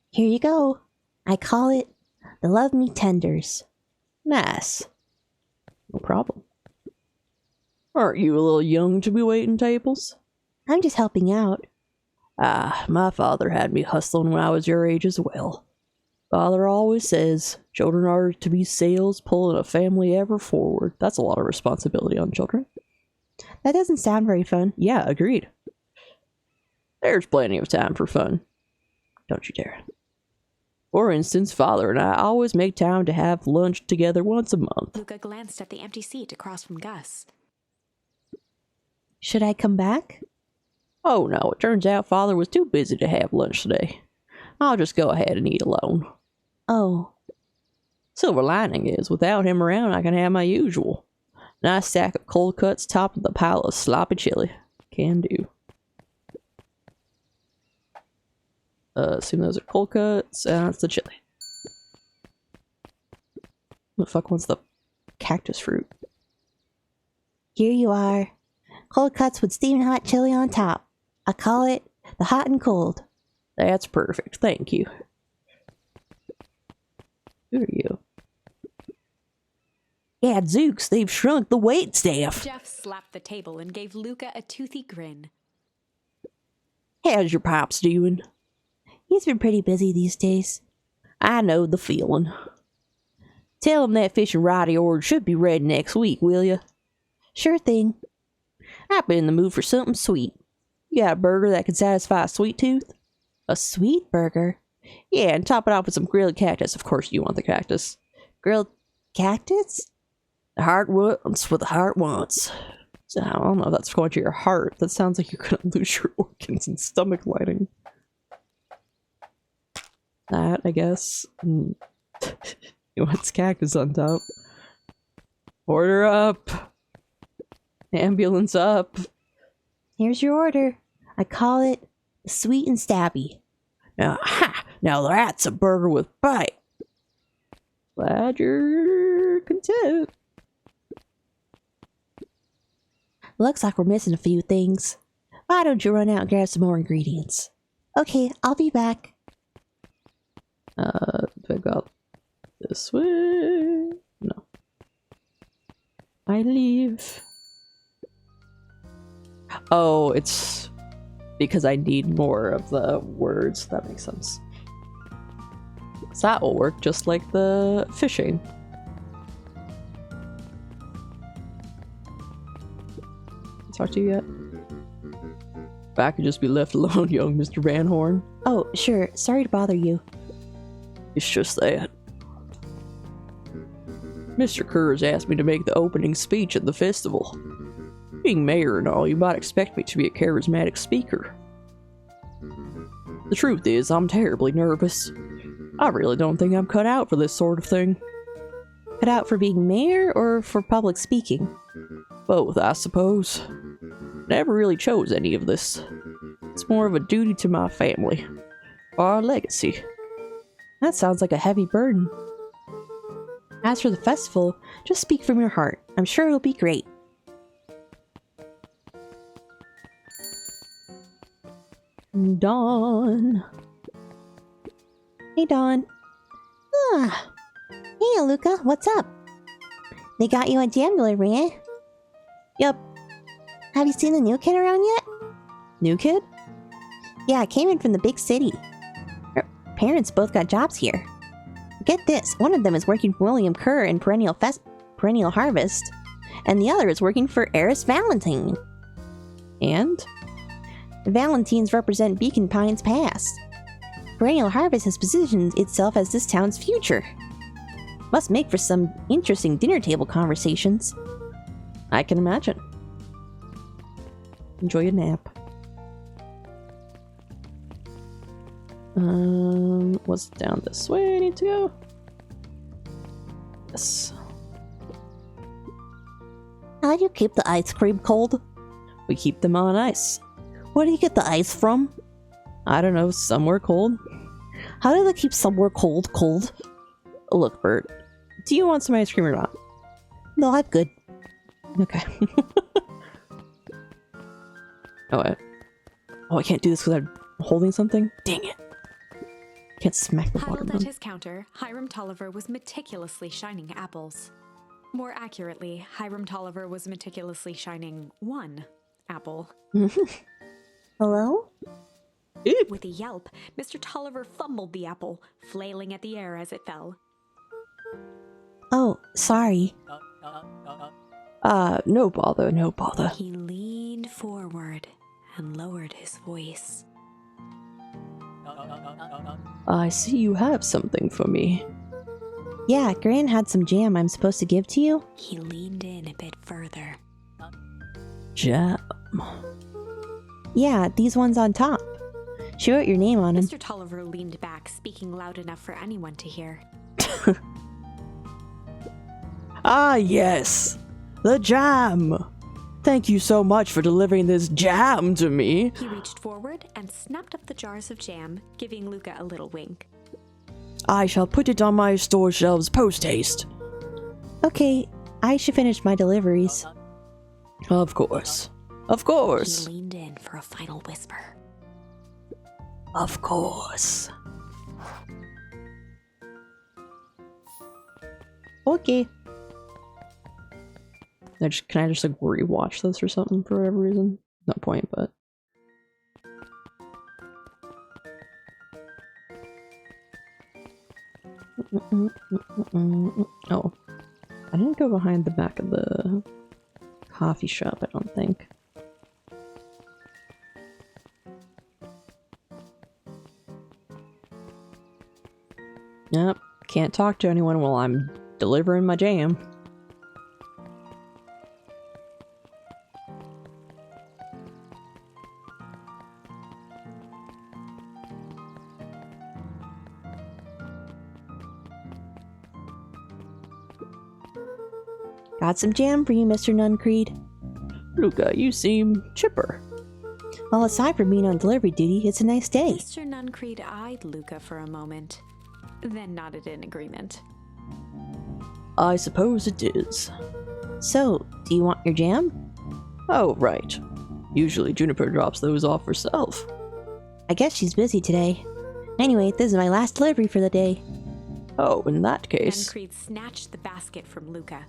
Here you go. I call it the Love Me Tenders. Nice. No problem. Aren't you a little young to be waiting tables? I'm just helping out. Ah, my father had me hustling when I was your age as well. Father always says, children are to be sails pulling a family ever forward. That's a lot of responsibility on children. That doesn't sound very fun. Yeah, agreed. There's plenty of time for fun. Don't you dare. For instance, Father and I always make time to have lunch together once a month. Luca glanced at the empty seat across from Gus. Should I come back? Oh no, it turns out Father was too busy to have lunch today. I'll just go ahead and eat alone. Oh. Silver lining is, without him around, I can have my usual. Nice stack of cold cuts topped with a pile of sloppy chili. Can do. Assume those are cold cuts. It's the chili. Who the fuck wants the cactus fruit? Here you are. Cold cuts with steaming hot chili on top. I call it the hot and cold. That's perfect, thank you. Who are you? Gadzooks, they've shrunk the wait staff. Jeff slapped the table and gave Luca a toothy grin. How's your pops doing? He's been pretty busy these days. I know the feeling. Tell him that fishing rod of yours should be ready next week, will ya? Sure thing. I've been in the mood for something sweet. You got a burger that can satisfy a sweet tooth? A sweet burger? Yeah, and top it off with some grilled cactus. Of course you want the cactus. Grilled cactus? The heart wants what the heart wants. So I don't know if that's going to your heart. That sounds like you're going to lose your organs and stomach lining. That, I guess. He wants cactus on top. Order up. Ambulance up. Here's your order. I call it sweet and stabby. Now, now that's a burger with bite. Glad you're content. Looks like we're missing a few things. Why don't you run out and grab some more ingredients? Okay, I'll be back. Do I go this way? No. I leave. Oh, it's because I need more of the words. That makes sense. So that will work just like the fishing. Talk to you yet? If I could just be left alone, young Mr. Van Horn. Oh, sure. Sorry to bother you. It's just that Mr. Kurz asked me to make the opening speech at the festival. Being mayor and all, you might expect me to be a charismatic speaker. The truth is, I'm terribly nervous. I really don't think I'm cut out for this sort of thing. Cut out for being mayor or for public speaking? Both, I suppose. Never really chose any of this. It's more of a duty to my family. Our legacy. That sounds like a heavy burden. As for the festival, just speak from your heart. I'm sure it'll be great. Dawn. Hey, Dawn. Ah. Hey, Luca, what's up? They got you a jam delivery, eh? Yup. Have you seen the new kid around yet? New kid? Yeah, I came in from the big city. Her parents both got jobs here. Get this, one of them is working for William Kerr in Perennial Harvest, and the other is working for Eris Valentine. And? The Valentines represent Beacon Pines' past. Perennial Harvest has positioned itself as this town's future. Must make for some interesting dinner table conversations. I can imagine. Enjoy a nap. What's down this way I need to go? Yes. How do you keep the ice cream cold? We keep them on ice. Where do you get the ice from? I don't know, somewhere cold. How do they keep somewhere cold? Look, Bert, do you want some ice cream or not? No, I'm good. Okay. Oh, I can't do this because I'm holding something? Dang it. Can't smack the Huddled watermelon. at his counter, Hiram Tolliver was meticulously shining apples. More accurately, Hiram Tolliver was meticulously shining one apple. Hello? With a yelp, Mr. Tolliver fumbled the apple, flailing at the air as it fell. Oh, sorry. No bother. He leaned forward and lowered his voice. I see you have something for me. Yeah, Gran had some jam I'm supposed to give to you. He leaned in a bit further. Jam. Yeah, these ones on top. She wrote your name on them. Mr. Tolliver leaned back, speaking loud enough for anyone to hear. Ah, yes. The jam. Thank you so much for delivering this jam to me. He reached forward and snapped up the jars of jam, giving Luca a little wink. I shall put it on my store shelves post-haste. Okay, I should finish my deliveries. Of course. He leaned in for a final whisper. Of course. Okay. Can I just like rewatch this or something for whatever reason? No point, but oh, I didn't go behind the back of the coffee shop, I don't think. Yep, can't talk to anyone while I'm delivering my jam. Got some jam for you, Mr. Nuncreed. Luca, you seem chipper. Well, aside from being on delivery duty, it's a nice day. Mr. Nuncreed eyed Luca for a moment, then nodded in agreement. I suppose it is. So, do you want your jam? Oh, right. Usually Juniper drops those off herself. I guess she's busy today. Anyway, this is my last delivery for the day. Oh, in that case, Nuncreed snatched the basket from Luca.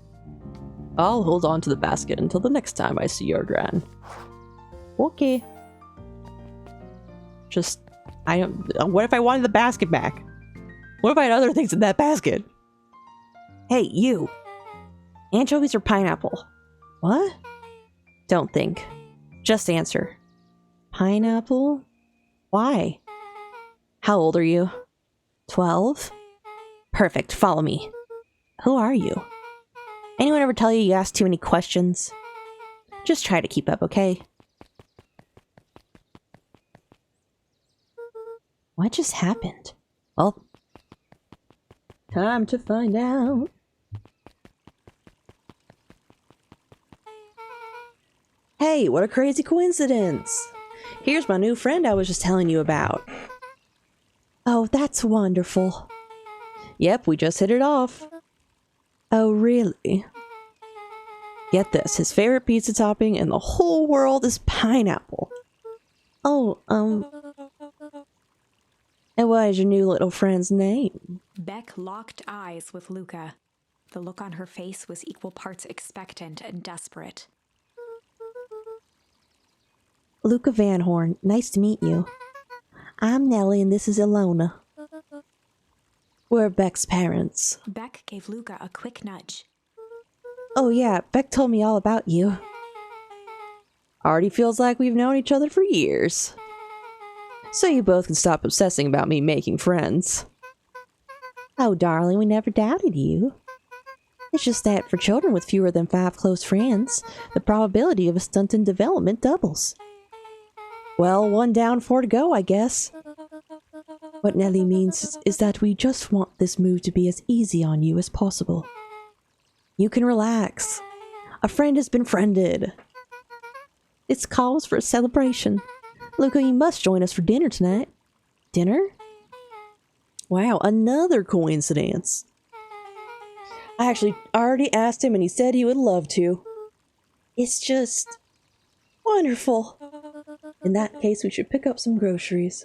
I'll hold on to the basket until the next time I see your gran. Okay. Just, I don't. What if I wanted the basket back? What if I had other things in that basket? Hey, you! Anchovies or pineapple? What? Don't think. Just answer. Pineapple? Why? How old are you? 12? Perfect, follow me. Who are you? Anyone ever tell you you ask too many questions? Just try to keep up, okay? What just happened? Well, Time to find out. hey, what a crazy coincidence! Here's my new friend I was just telling you about. Oh, that's wonderful. Yep, we just hit it off. Oh, really? Get this, his favorite pizza topping in the whole world is pineapple. Oh, and what is your new little friend's name? Beck locked eyes with Luca. The look on her face was equal parts expectant and desperate. Luca Van Horn. Nice to meet you. I'm Nellie and this is Ilona. We're Beck's parents. Beck gave Luca a quick nudge. Oh yeah, Beck told me all about you. Already feels like we've known each other for years. So you both can stop obsessing about me making friends. Oh darling, we never doubted you. It's just that for children with fewer than 5 close friends, the probability of a stunt in development doubles. Well, 1 down, 4 to go, I guess. What Nellie means is that we just want this move to be as easy on you as possible. You can relax. A friend has been friended. It's cause for a celebration. Luca, you must join us for dinner tonight. Dinner? Wow, another coincidence. I actually already asked him and he said he would love to. It's just wonderful. In that case, we should pick up some groceries.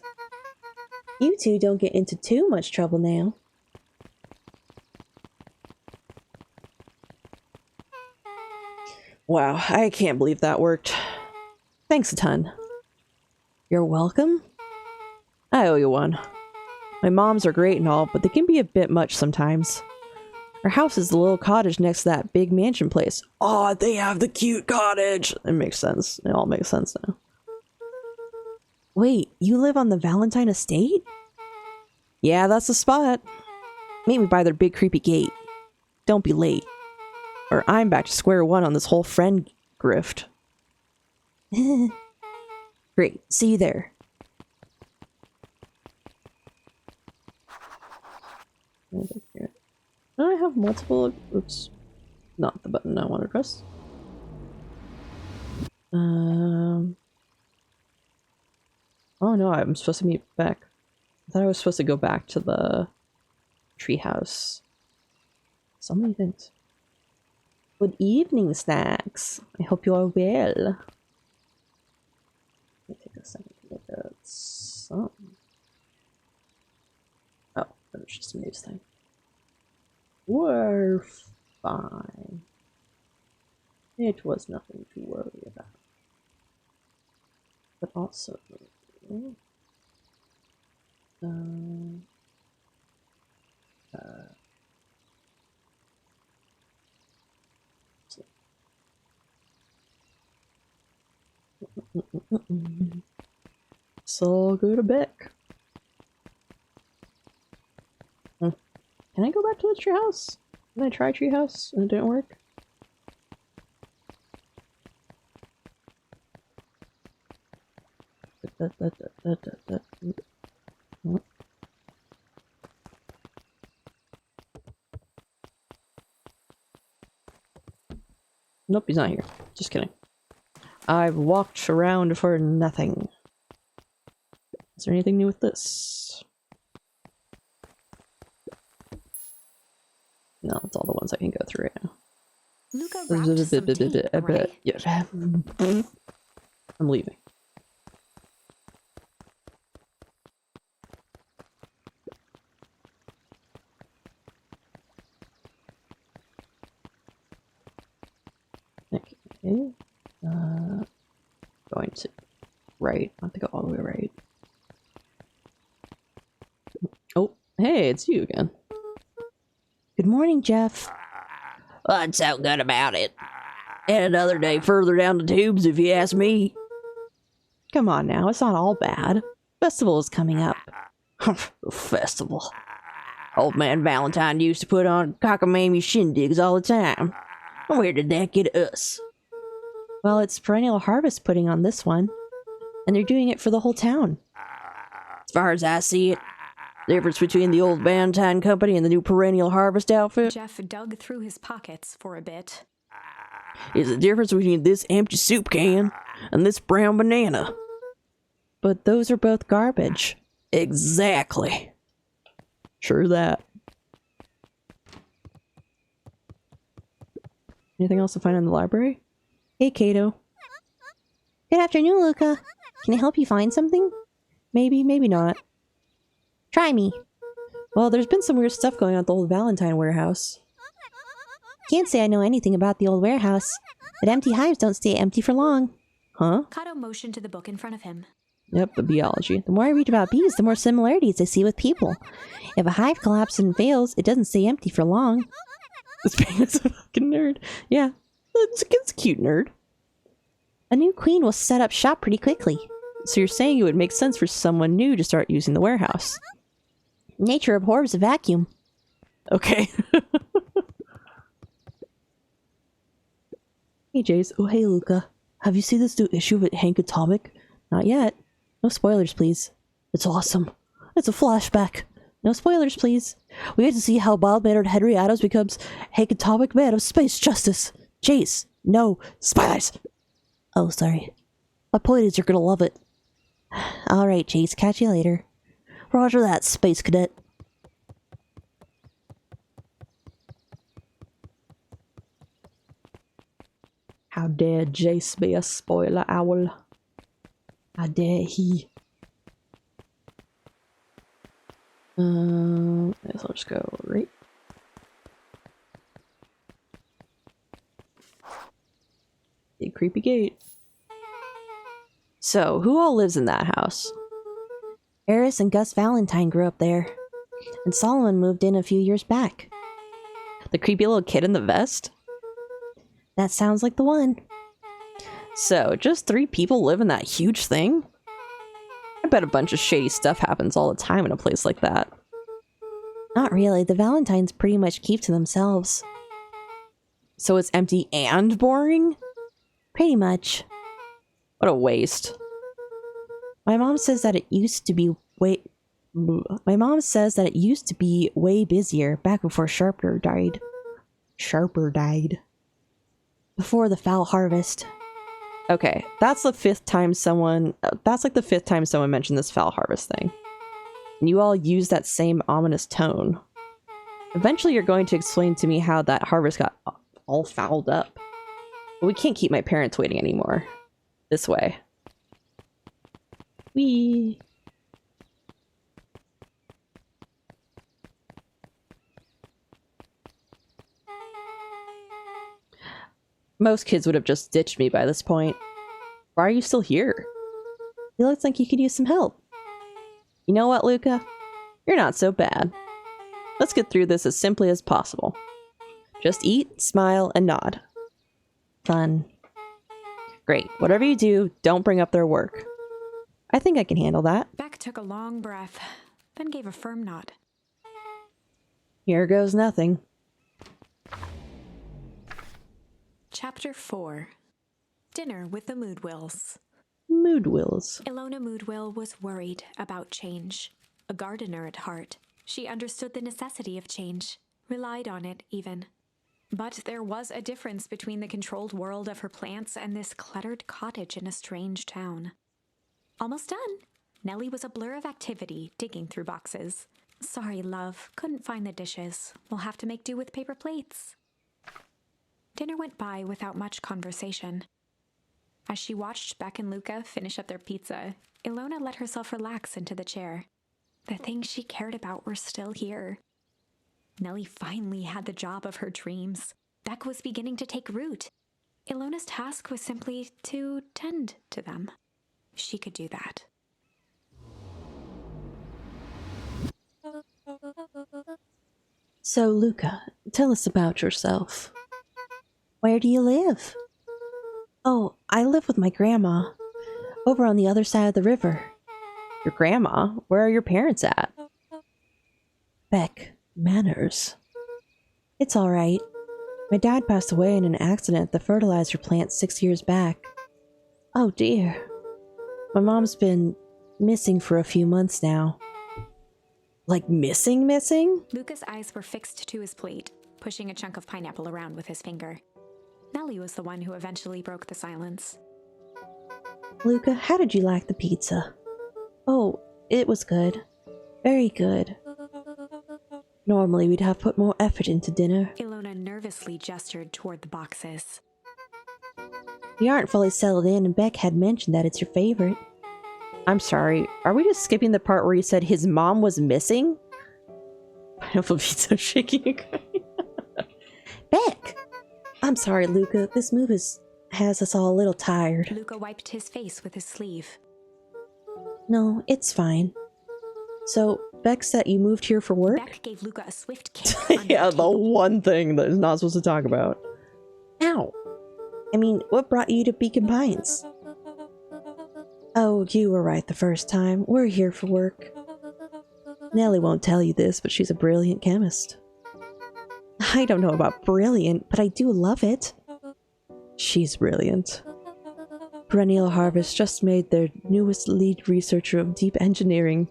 You two don't get into too much trouble now. Wow, I can't believe that worked. Thanks a ton. You're welcome. I owe you one. My moms are great and all, but they can be a bit much sometimes. Our house is the little cottage next to that big mansion place. Oh, they have the cute cottage! It makes sense. It all makes sense now. Wait, you live on the Valentine estate? Yeah, that's the spot. Meet me by their big creepy gate. Don't be late. Or I'm back to square one on this whole friend grift. Great, see you there. I have multiple. Oops. Not the button I want to press. Oh no, I'm supposed to meet Beck. I thought I was supposed to go back to the treehouse. So many things. Good evening, Snacks. I hope you are well. Let me take a second to look at some. Oh, that was just a news thing. We're fine. It was nothing to worry about. But also, so go to Beck. Can I go back to the treehouse? Did I try treehouse and it didn't work? Nope, he's not here. Just kidding. I've walked around for nothing. Is there anything new with this? No, it's all the ones I can go through right now. Luca wrapped some tape, right? Yeah. I'm leaving. Okay. Going to right. I have to go all the way right. Oh, hey, it's you again. Good morning, Jeff. What's so good about it? And another day further down the tubes, if you ask me. Come on now, it's not all bad. Festival is coming up. Festival. Old man Valentine used to put on cockamamie shindigs all the time. Where did that get us? Well, it's Perennial Harvest putting on this one. And they're doing it for the whole town. As far as I see it, the difference between the old Valentine Company and the new Perennial Harvest outfit Jeff dug through his pockets for a bit. is the difference between this empty soup can and this brown banana. But those are both garbage. Exactly. Sure that. Anything else to find in the library? Hey, Kato. Good afternoon, Luca. Can I help you find something? Maybe, maybe not. Try me. Well, there's been some weird stuff going on at the old Valentine warehouse. Can't say I know anything about the old warehouse, but empty hives don't stay empty for long. Huh? Kato motioned to the book in front of him. Yep, the biology. The more I read about bees, the more similarities I see with people. If a hive collapses and fails, it doesn't stay empty for long. This being is a fucking nerd. Yeah, it's a cute nerd. A new queen will set up shop pretty quickly. So you're saying it would make sense for someone new to start using the warehouse? Nature abhors a vacuum. Okay. Hey, Jace. Oh, hey, Luca. Have you seen this new issue of Hank Atomic? Not yet. No spoilers, please. It's awesome. It's a flashback. No spoilers, please. We get to see how mild-mannered Henry Adams becomes Hank Atomic Man of Space Justice. Jace, no spoilers. Oh, sorry. My point is you're gonna love it. Alright, Jace. Catch you later. Roger that, Space Cadet. How dare Jace be a spoiler owl? How dare he? Guess I'll just go right. Big creepy gate. So, who all lives in that house? Eris and Gus Valentine grew up there, and Solomon moved in a few years back. The creepy little kid in the vest? That sounds like the one. So, just 3 people live in that huge thing? I bet a bunch of shady stuff happens all the time in a place like that. Not really. The Valentines pretty much keep to themselves. So it's empty and boring? Pretty much. What a waste. My mom says that it used to be way busier back before Sharper died. Before the foul harvest. Okay, that's the 5th time someone... That's like the 5th time someone mentioned this foul harvest thing. And you all use that same ominous tone. Eventually you're going to explain to me how that harvest got all fouled up. But we can't keep my parents waiting anymore. This way. Whee! Most kids would have just ditched me by this point. Why are you still here? It looks like you could use some help. You know what, Luca? You're not so bad. Let's get through this as simply as possible. Just eat, smile, and nod. Fun. Great. Whatever you do, don't bring up their work. I think I can handle that. Beck took a long breath, then gave a firm nod. Here goes nothing. Chapter 4. Dinner with the Moodwills. Moodwills. Ilona Moodwill was worried about change. A gardener at heart, she understood the necessity of change, relied on it even. But there was a difference between the controlled world of her plants and this cluttered cottage in a strange town. Almost done. Nellie was a blur of activity, digging through boxes. Sorry, love, couldn't find the dishes. We'll have to make do with paper plates. Dinner went by without much conversation. As she watched Beck and Luca finish up their pizza, Ilona let herself relax into the chair. The things she cared about were still here. Nellie finally had the job of her dreams. Beck was beginning to take root. Ilona's task was simply to tend to them. She could do that. So, Luca, tell us about yourself. Where do you live? Oh, I live with my grandma. Over on the other side of the river. Your grandma? Where are your parents at? Beck, manners. It's alright. My dad passed away in an accident at the fertilizer plant 6 years back. Oh dear. My mom's been missing for a few months now. Like missing? Luca's eyes were fixed to his plate, pushing a chunk of pineapple around with his finger. Nellie was the one who eventually broke the silence. Luca, how did you like the pizza? Oh, it was good. Very good. Normally we'd have put more effort into dinner. Ilona nervously gestured toward the boxes. You aren't fully settled in, and Beck had mentioned that it's your favorite. I'm sorry, are we just skipping the part where you said his mom was missing? Pineapple pizza shaking. Beck! I'm sorry, Luca. This move has us all a little tired. Luca wiped his face with his sleeve. No, it's fine. So, Beck said you moved here for work? Beck gave Luca a swift kick. Under Yeah, the the table. one thing that is not supposed to talk about. Ow! I mean, what brought you to Beacon Pines? Oh, you were right the first time. We're here for work. Nellie won't tell you this, but she's a brilliant chemist. I don't know about brilliant, but I do love it. She's brilliant. Perennial Harvest just made their newest lead researcher of deep engineering.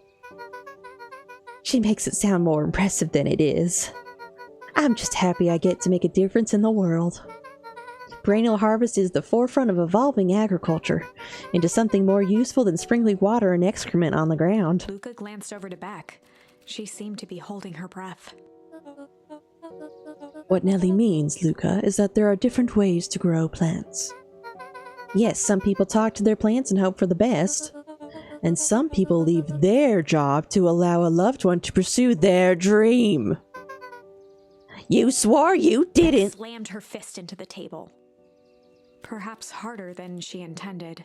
She makes it sound more impressive than it is. I'm just happy I get to make a difference in the world. Perennial Harvest is the forefront of evolving agriculture into something more useful than sprinkling water and excrement on the ground. Luca glanced over to Beck. She seemed to be holding her breath. What Nellie means, Luca, is that there are different ways to grow plants. Yes, some people talk to their plants and hope for the best. And some people leave their job to allow a loved one to pursue their dream. You swore you didn't! Slammed her fist into the table. Perhaps harder than she intended.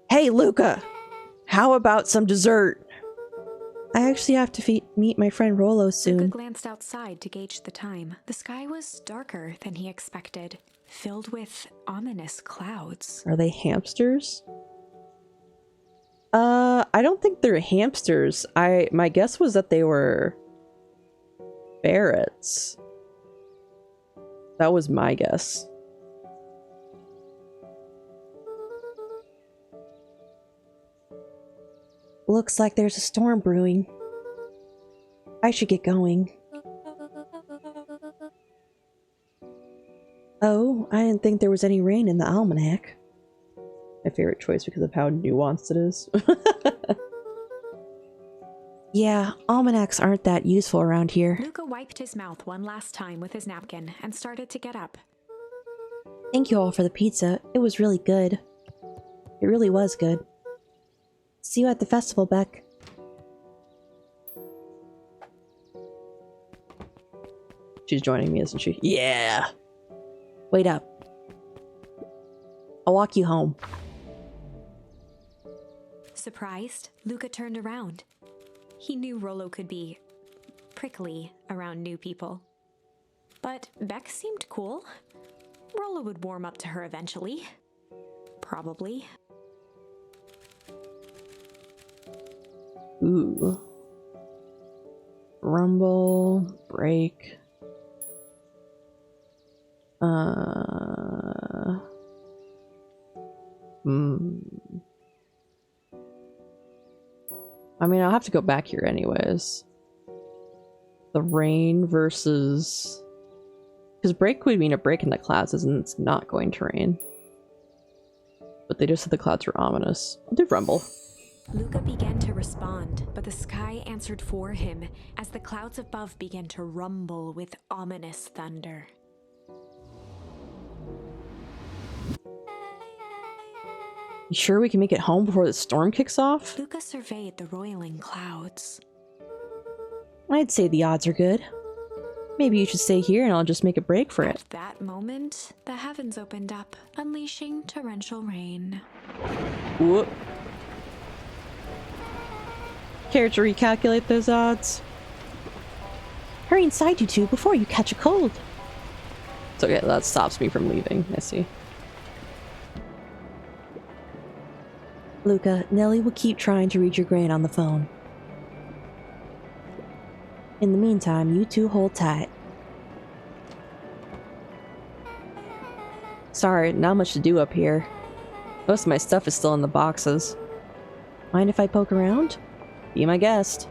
Hey, Luca! How about some dessert? I actually have to meet my friend Rollo Luca soon. glanced outside to gauge the time. The sky was darker than he expected, filled with ominous clouds. Are they hamsters? I don't think they're hamsters. My guess was that they were ferrets. That was my guess. Looks like there's a storm brewing. I should get going. Oh, I didn't think there was any rain in the almanac. My favorite choice because of how nuanced it is. Yeah, almanacs aren't that useful around here. Luca wiped his mouth one last time with his napkin and started to get up. Thank you all for the pizza. It was really good. It really was good. See you at the festival, Beck. She's joining me, isn't she? Yeah! Wait up. I'll walk you home. Surprised, Luca turned around. He knew Rollo could be prickly around new people. But Beck seemed cool. Rollo would warm up to her eventually. Probably. Ooh. Rumble, break. I mean, I'll have to go back here anyways. The rain versus... Because break would mean a break in the clouds, and it's not going to rain. But they just said the clouds were ominous. I'll do rumble. Luca began to respond, but the sky answered for him as the clouds above began to rumble with ominous thunder. You sure we can make it home before the storm kicks off? Luca surveyed the roiling clouds. I'd say the odds are good. Maybe you should stay here and I'll just make a break for it. At that moment, the heavens opened up, unleashing torrential rain. Whoop. Care to recalculate those odds? Hurry inside, you two, before you catch a cold. It's okay, that stops me from leaving. I see. Luca, Nellie will keep trying to reach your Gran on the phone. In the meantime, you two hold tight. Sorry, not much to do up here. Most of my stuff is still in the boxes. Mind if I poke around? Be my guest.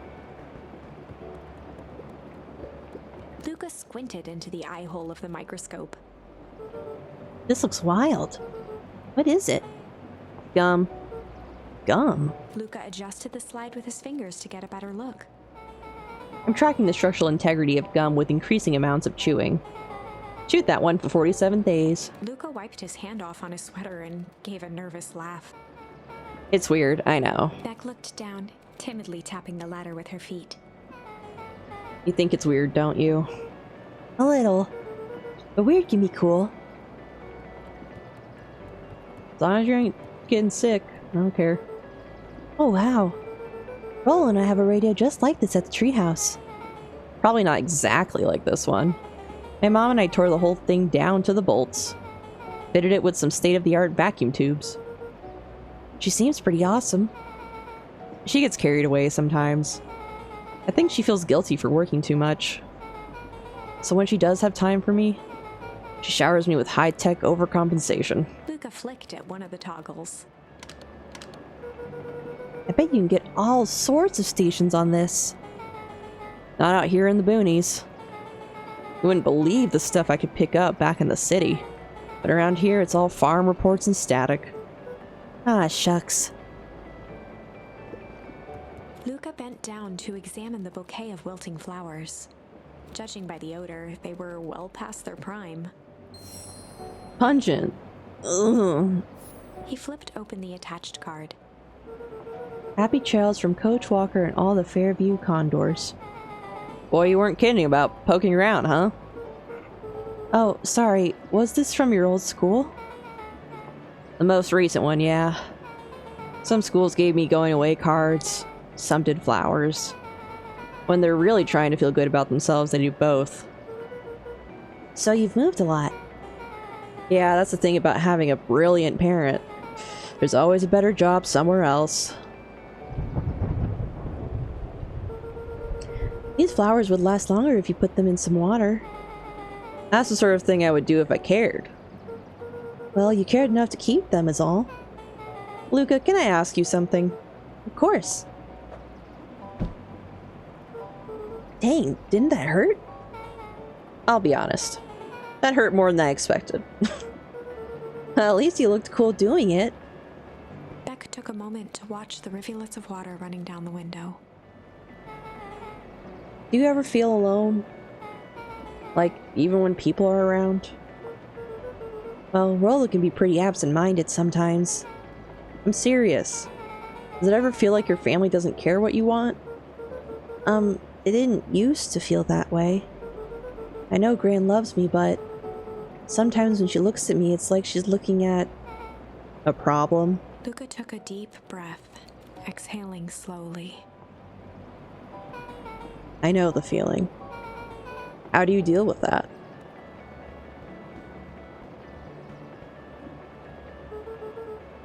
Luca squinted into the eye hole of the microscope. This looks wild. What is it? Gum. Gum. Luca adjusted the slide with his fingers to get a better look. I'm tracking the structural integrity of gum with increasing amounts of chewing. Chewed that one for 47 days. Luca wiped his hand off on his sweater and gave a nervous laugh. It's weird, I know. Beck looked down, timidly tapping the ladder with her feet. You think it's weird, don't you? A little. But weird can be cool. As long as you ain't getting sick, I don't care. Oh wow. Rollo and I have a radio just like this at the treehouse. Probably not exactly like this one. My mom and I tore the whole thing down to the bolts. Fitted it with some state-of-the-art vacuum tubes. She seems pretty awesome. She gets carried away sometimes. I think she feels guilty for working too much. So when she does have time for me, she showers me with high-tech overcompensation. Luca flicked at one of the toggles. I bet you can get all sorts of stations on this. Not out here in the boonies. You wouldn't believe the stuff I could pick up back in the city. But around here, it's all farm reports and static. Ah, shucks. Luca bent down to examine the bouquet of wilting flowers. Judging by the odor, they were well past their prime. Pungent. Ugh. He flipped open the attached card. Happy trails from Coach Walker and all the Fairview Condors. Boy, you weren't kidding about poking around, huh? Oh, sorry. Was this from your old school? The most recent one, yeah. Some schools gave me going away cards. Some did flowers. When they're really trying to feel good about themselves, they do both. So you've moved a lot. Yeah, that's the thing about having a brilliant parent. There's always a better job somewhere else. These flowers would last longer if you put them in some water. That's the sort of thing I would do if I cared. Well, you cared enough to keep them is all. Luca, can I ask you something? Of course. Dang, didn't that hurt? I'll be honest. That hurt more than I expected. At least you looked cool doing it. Beck took a moment to watch the rivulets of water running down the window. Do you ever feel alone? Like, even when people are around? Well, Rollo can be pretty absent-minded sometimes. I'm serious. Does it ever feel like your family doesn't care what you want? It didn't used to feel that way. I know Gran loves me, but Sometimes when she looks at me, it's like she's looking at a problem. Luca took a deep breath, exhaling slowly. I know the feeling. How do you deal with that?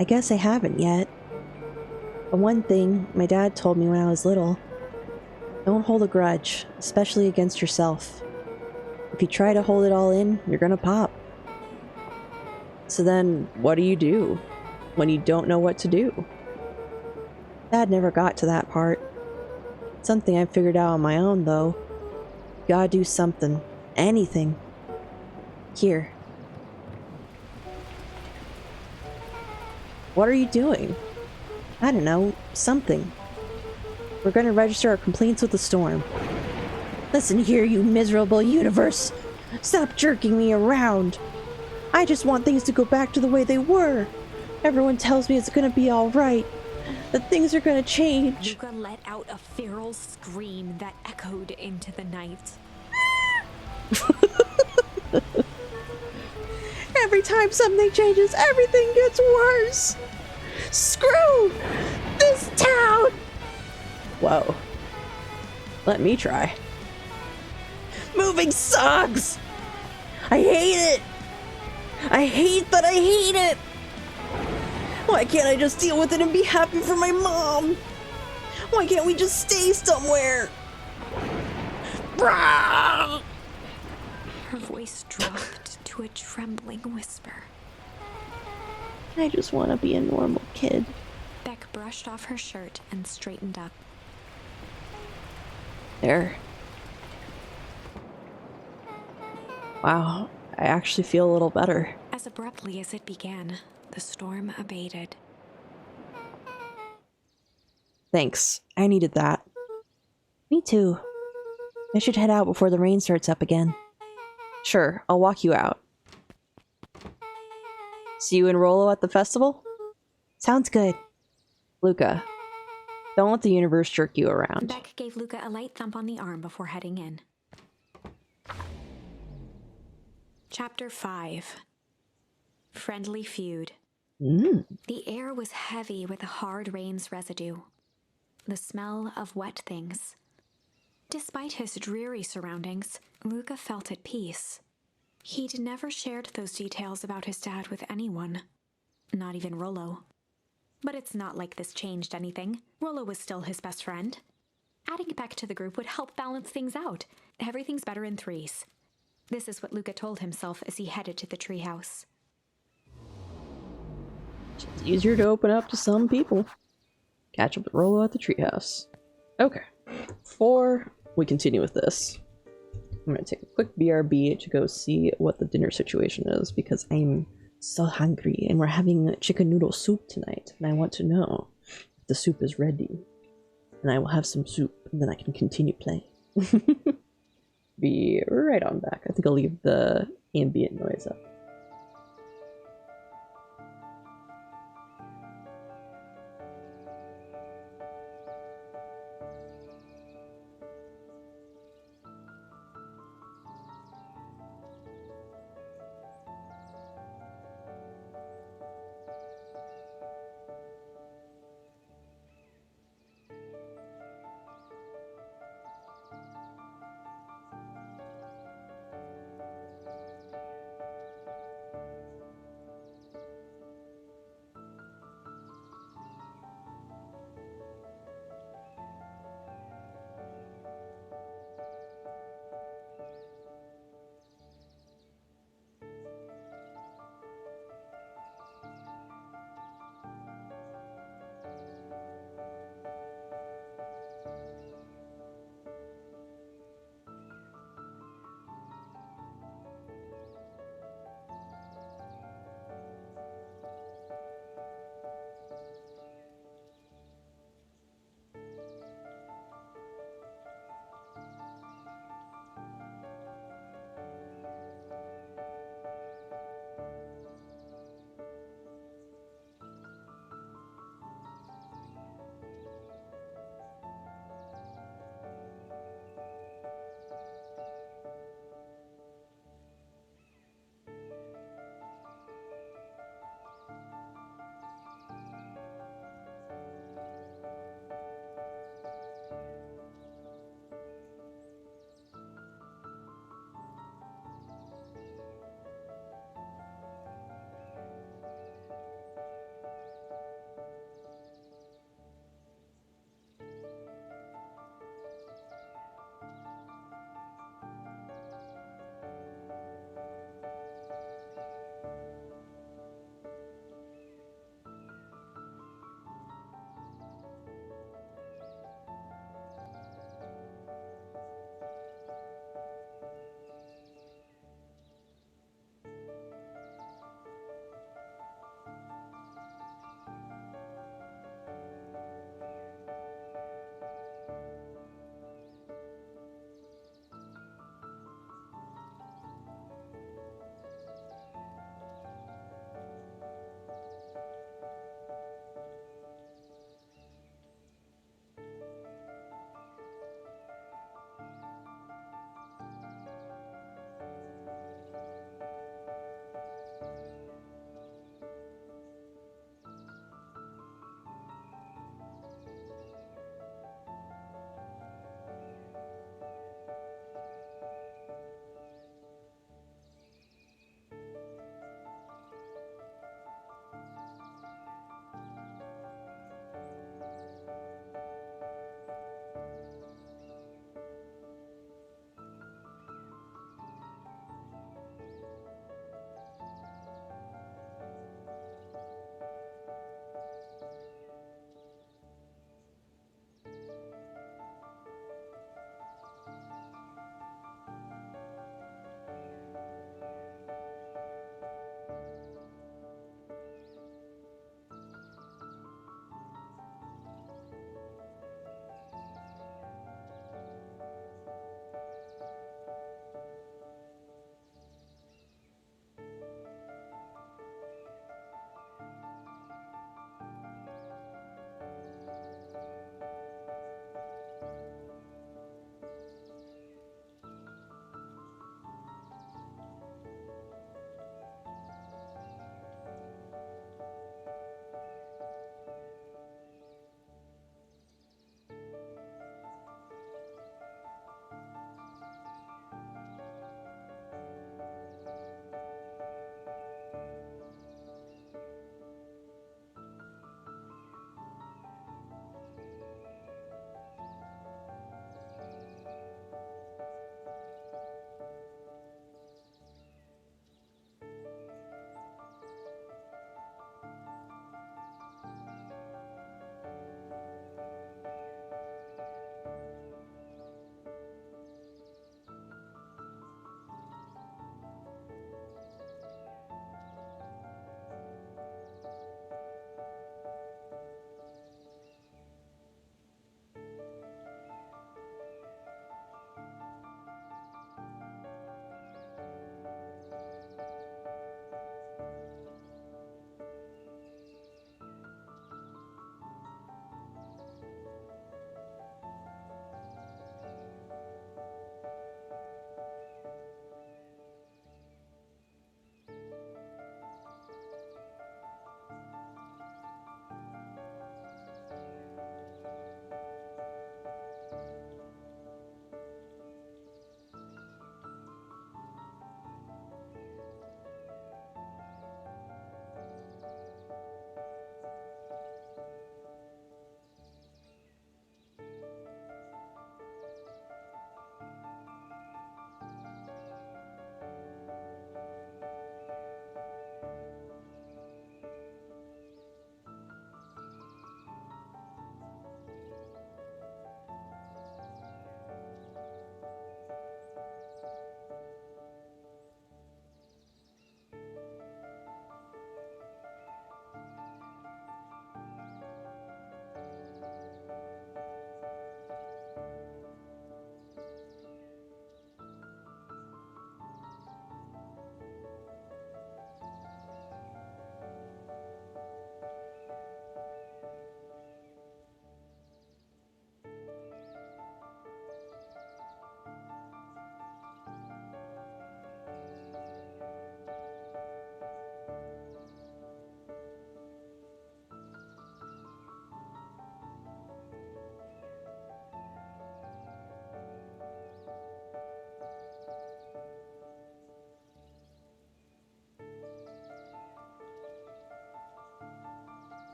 I guess I haven't yet. But one thing my dad told me when I was little: don't hold a grudge, especially against yourself. If you try to hold it all in, you're gonna pop. So then, what do you do when you don't know what to do? Dad never got to that part. Something I figured out on my own, though. You gotta do something. Anything. Here. What are you doing? I don't know. Something. We're gonna register our complaints with the storm. Listen here, you miserable universe. Stop jerking me around. I just want things to go back to the way they were. Everyone tells me it's gonna be alright. That things are gonna change. Luca let out a feral scream that echoed into the night. Every time something changes, everything gets worse. Screw this town! Whoa. Let me try. Moving sucks! I hate it! I hate that I hate it! Why can't I just deal with it and be happy for my mom? Why can't we just stay somewhere? Brah! Her voice dropped to a trembling whisper. I just want to be a normal kid. Beck brushed off her shirt and straightened up. There. Wow, I actually feel a little better. As abruptly as it began, the storm abated. Thanks, I needed that. Me too. I should head out before the rain starts up again. Sure, I'll walk you out. See you in Rollo at the festival? Sounds good. Luca, don't let the universe jerk you around. Beck gave Luca a light thump on the arm before heading in. Chapter 5. Friendly Feud. The air was heavy with the hard rain's residue. The smell of wet things. Despite his dreary surroundings, Luca felt at peace. He'd never shared those details about his dad with anyone. Not even Rollo. But it's not like this changed anything. Rollo was still his best friend. Adding Beck to the group would help balance things out. Everything's better in threes. This is what Luca told himself as he headed to the treehouse. It's easier to open up to some people. Catch up with Rollo at the treehouse. Okay. Before we continue with this, I'm gonna take a quick BRB to go see what the dinner situation is because I'm so hungry and we're having chicken noodle soup tonight and I want to know if the soup is ready. And I will have some soup and then I can continue playing. Be right on back. I think I'll leave the ambient noise up.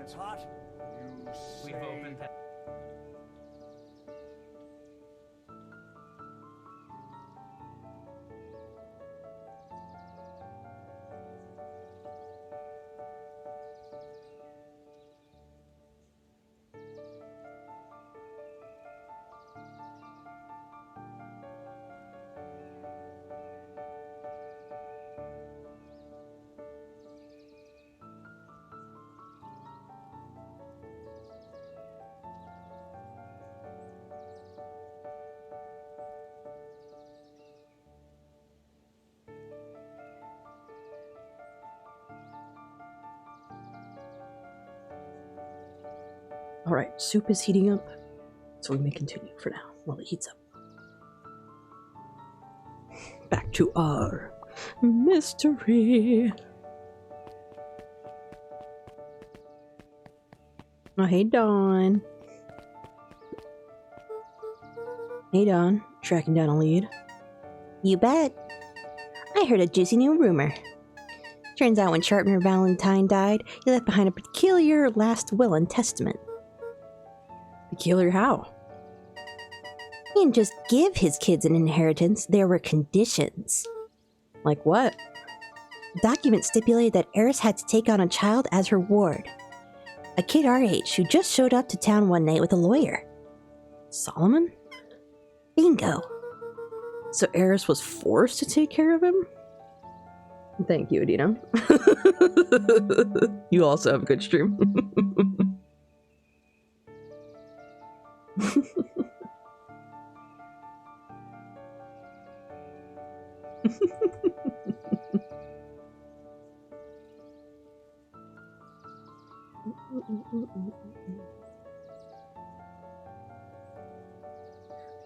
it's hot. You say... We've opened that. Alright, soup is heating up, so we may continue for now while it heats up. Back to our mystery. Oh, hey, Dawn. Hey, Dawn. Tracking down a lead. You bet. I heard a juicy new rumor. Turns out when Sharpener Valentine died, he left behind a peculiar last will and testament. Peculiar how? He didn't just give his kids an inheritance, there were conditions. Like what? The document stipulated that Eris had to take on a child as her ward. A kid our age who just showed up to town one night with a lawyer. Solomon? Bingo. So Eris was forced to take care of him? Thank you, Adina. You also have a good stream.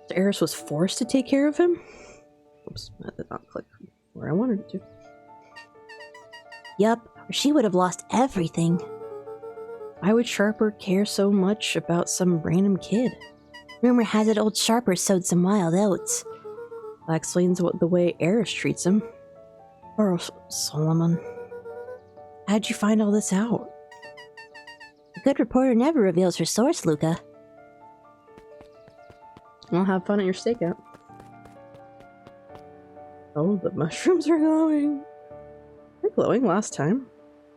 So Eris was forced to take care of him? Oops, that did not click where I wanted it to. Yup, or she would have lost everything. Why would Sharper care so much about some random kid? Rumor has it old Sharper sowed some wild oats. That explains the way Eris treats him. Or Solomon. How'd you find all this out? A good reporter never reveals her source, Luca. Well, have fun at your stakeout. Oh, the mushrooms are glowing. Were they glowing last time?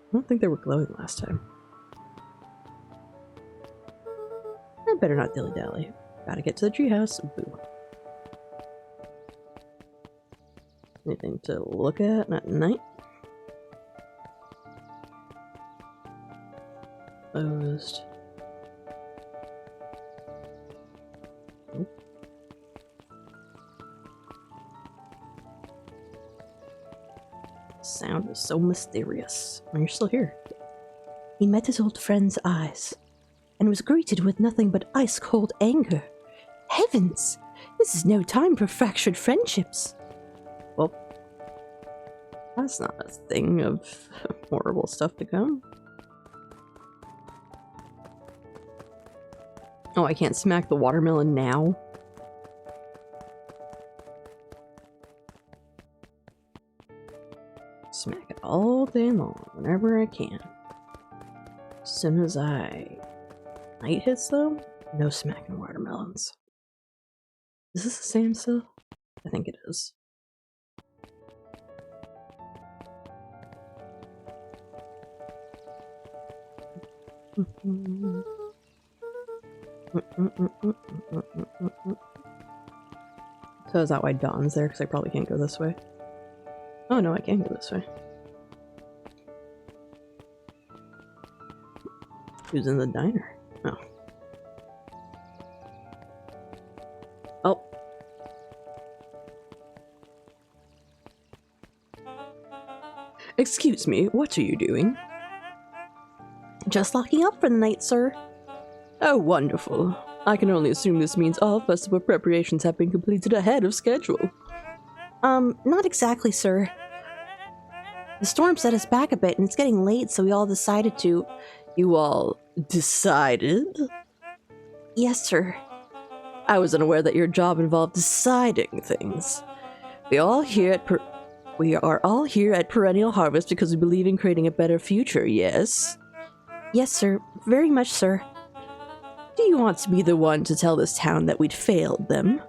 I don't think they were glowing last time. I better not dilly-dally. Gotta get to the treehouse. Boo. Anything to look at at night? Closed. Nope. Sound is so mysterious. And you're still here. He met his old friend's eyes, and was greeted with nothing but ice-cold anger. Heavens! This is no time for fractured friendships. Well, that's not a thing of horrible stuff to come. Oh, I can't smack the watermelon now? Smack it all day long, whenever I can. As soon as night hits though, no smacking watermelons. Is this the same still? I think it is. So is that why Dawn's there? Because I probably can't go this way. Oh no, I can go this way. Who's in the diner? Oh. Oh. Excuse me, what are you doing? Just locking up for the night, sir. Oh, wonderful. I can only assume this means all festival preparations have been completed ahead of schedule. Not exactly, sir. The storm set us back a bit, and it's getting late, so we all decided to... You all decided? Yes, sir. I was unaware that your job involved deciding things. We are all here at Perennial Harvest because we believe in creating a better future, yes? Yes, sir. Very much, sir. Do you want to be the one to tell this town that we'd failed them?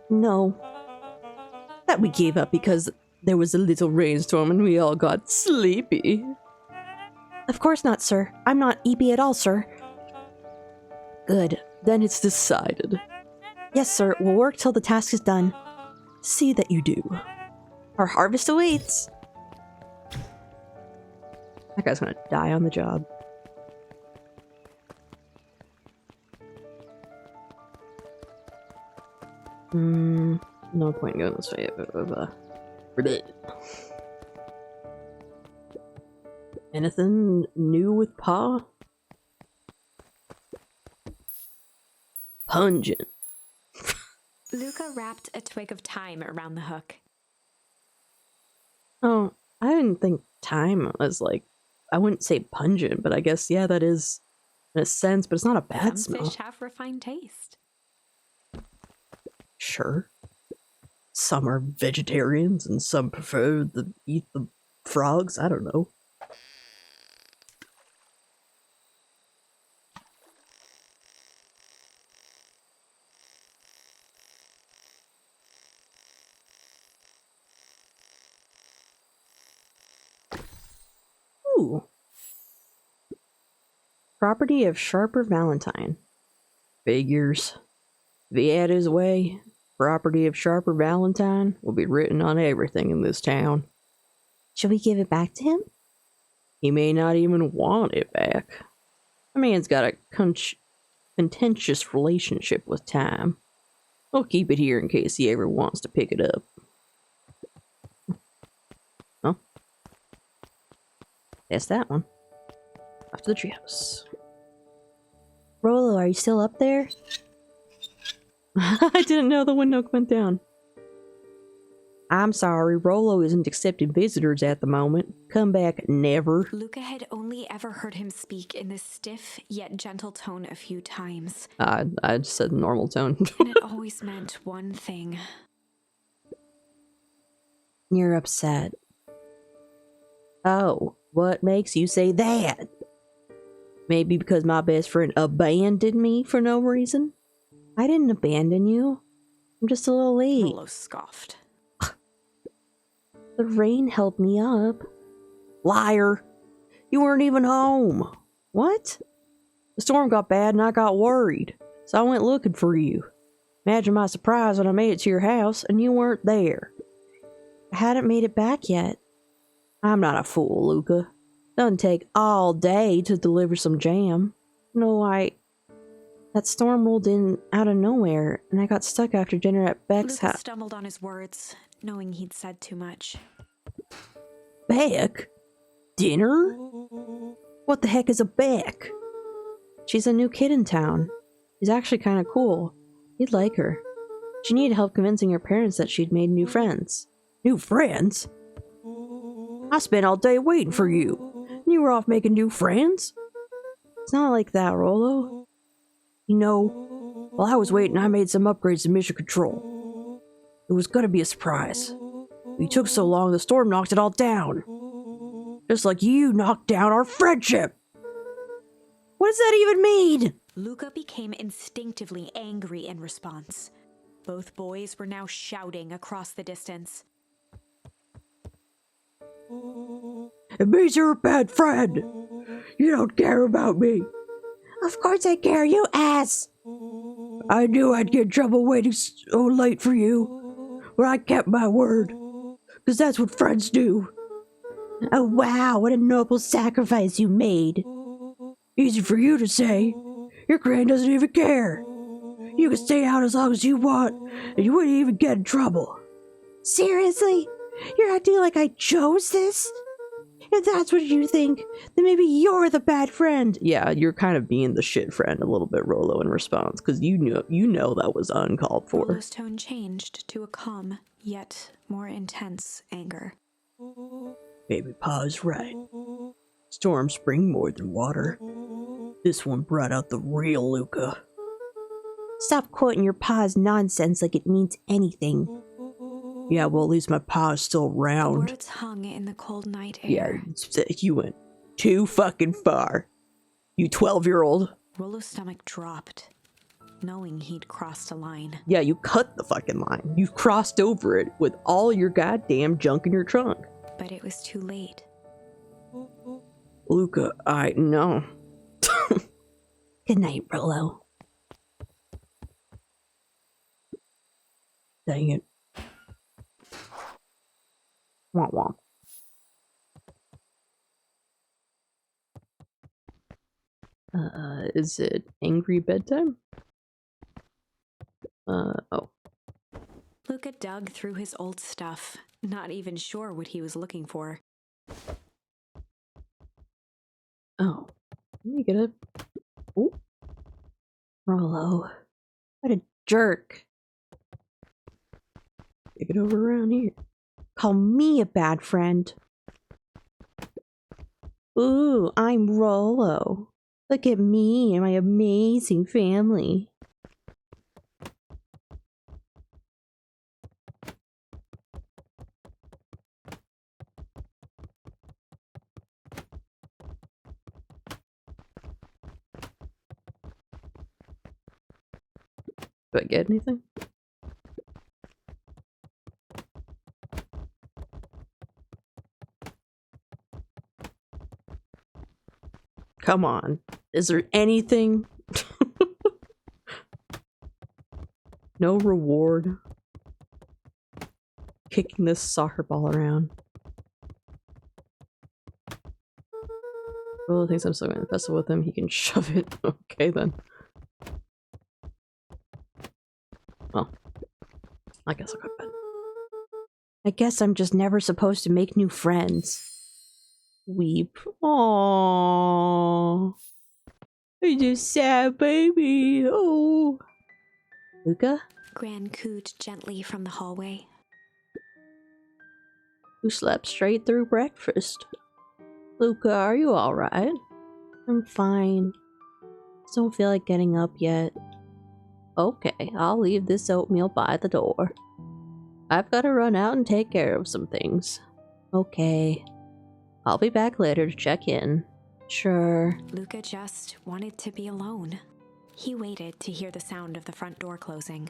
No. That we gave up because there was a little rainstorm and we all got sleepy? Of course not, sir. I'm not eepy at all, sir. Good. Then it's decided. Yes, sir. We'll work till the task is done. See that you do. Our harvest awaits. That guy's gonna die on the job. No point in going this way. Anything new with Pa? Pungent. Luca wrapped a twig of thyme around the hook. Oh, I didn't think thyme was like, I wouldn't say pungent, but I guess, yeah, that is in a sense, but it's not a bad Some smell. fish have refined taste. Sure. Some are vegetarians and some prefer to eat the frogs. I don't know. Ooh. Property of Sharper Valentine. Figures. If he had his way, property of Sharper Valentine will be written on everything in this town. Should we give it back to him? He may not even want it back. The man's got a contentious relationship with time. I'll keep it here in case he ever wants to pick it up. Huh? That's that one. Off to the treehouse. Rolo, are you still up there? I didn't know the window went down. I'm sorry, Rolo isn't accepting visitors at the moment. Come back never. Luca had only ever heard him speak in this stiff yet gentle tone a few times. I just said normal tone. And it always meant one thing. You're upset. Oh, what makes you say that? Maybe because my best friend abandoned me for no reason? I didn't abandon you. I'm just a little late. Rolo scoffed. The rain held me up. Liar! You weren't even home. What? The storm got bad and I got worried, so I went looking for you. Imagine my surprise when I made it to your house and you weren't there. I hadn't made it back yet. I'm not a fool, Luca. Doesn't take all day to deliver some jam. No, that storm rolled in out of nowhere, and I got stuck after dinner at Beck's Luca house. stumbled on his words, knowing he'd said too much. Beck? Dinner? What the heck is a Beck? She's a new kid in town. She's actually kind of cool. You'd like her. She needed help convincing her parents that she'd made new friends. New friends? I spent all day waiting for you, and you were off making new friends? It's not like that, Rolo. You know, while I was waiting, I made some upgrades to Mission Control. It was gonna be a surprise. You took so long, the storm knocked it all down. Just like you knocked down our friendship. What does that even mean? Luca became instinctively angry in response. Both boys were now shouting across the distance. It means you're a bad friend. You don't care about me. Of course I care, you ass! I knew I'd get in trouble waiting so late for you, but I kept my word, because that's what friends do. Oh wow, what a noble sacrifice you made. Easy for you to say. Your grand doesn't even care. You can stay out as long as you want, and you wouldn't even get in trouble. Seriously? You're acting like I chose this? If that's what you think, then maybe you're the bad friend. Yeah, you're kind of being the shit friend a little bit, Rolo, in response, because you know that was uncalled for. Rolo's tone changed to a calm, yet more intense anger. Maybe Pa's right. Storms bring more than water. This one brought out the real Luca. Stop quoting your pa's nonsense like it means anything. Yeah, well, at least my pa is still The around. words hung in the cold night Yeah, air. you went too fucking far. You 12-year-old. Rollo's stomach dropped, knowing he'd crossed a line. Yeah, you cut the fucking line. You crossed over it with all your goddamn junk in your trunk. But it was too late. Luca, I know. Good night, Rollo. Dang it. Wah wah. Is it angry bedtime? Oh. Luca dug through his old stuff, not even sure what he was looking for. Oh. Let me get it. Ooh. Rollo. What a jerk. Take it over around here. Call me a bad friend. Ooh, I'm Rollo. Look at me and my amazing family. Do I get anything? Come on. Is there anything? No reward. Kicking this soccer ball around. Rollo thinks I'm still going to the festival with him. He can shove it. Okay then. Well, I guess I'll go to bed. I guess I'm just never supposed to make new friends. Weep. Aww. It's a sad baby. Oh. Luca? Gran cooed gently from the hallway. You slept straight through breakfast. Luca, are you alright? I'm fine. Just don't feel like getting up yet. Okay, I'll leave this oatmeal by the door. I've got to run out and take care of some things. Okay. I'll be back later to check in. Sure. Luca just wanted to be alone. He waited to hear the sound of the front door closing.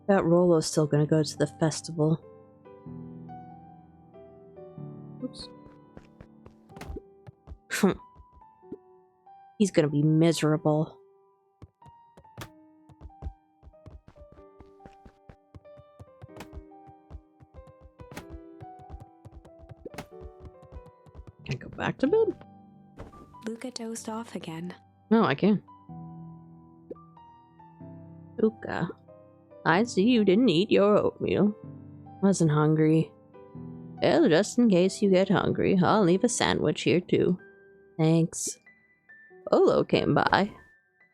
Bet Rollo's still gonna go to the festival. Oops. He's gonna be miserable. Can't go back to bed? Luca dozed off again. No, I can. Luca. I see you didn't eat your oatmeal. Wasn't hungry. Well, just in case you get hungry, I'll leave a sandwich here too. Thanks. Olo came by.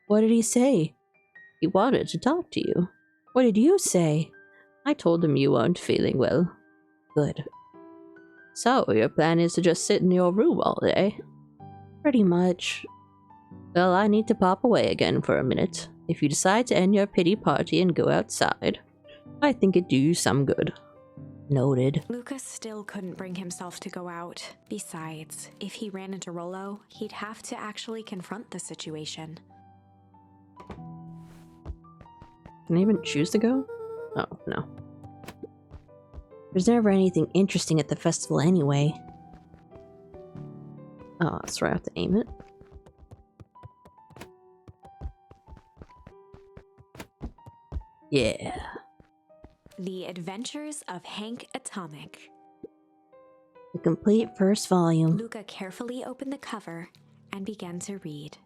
What did he say? He wanted to talk to you. What did you say? I told him you weren't feeling well. Good. So, your plan is to just sit in your room all day? Pretty much. Well, I need to pop away again for a minute. If you decide to end your pity party and go outside, I think it'd do you some good. Noted. Luca still couldn't bring himself to go out. Besides, if he ran into Rollo, he'd have to actually confront the situation. Can I even choose to go? Oh, no. There's never anything interesting at the festival anyway. Oh, that's right, I have to aim it. Yeah. The Adventures of Hank Atomic. The complete first volume. Luca carefully opened the cover and began to read.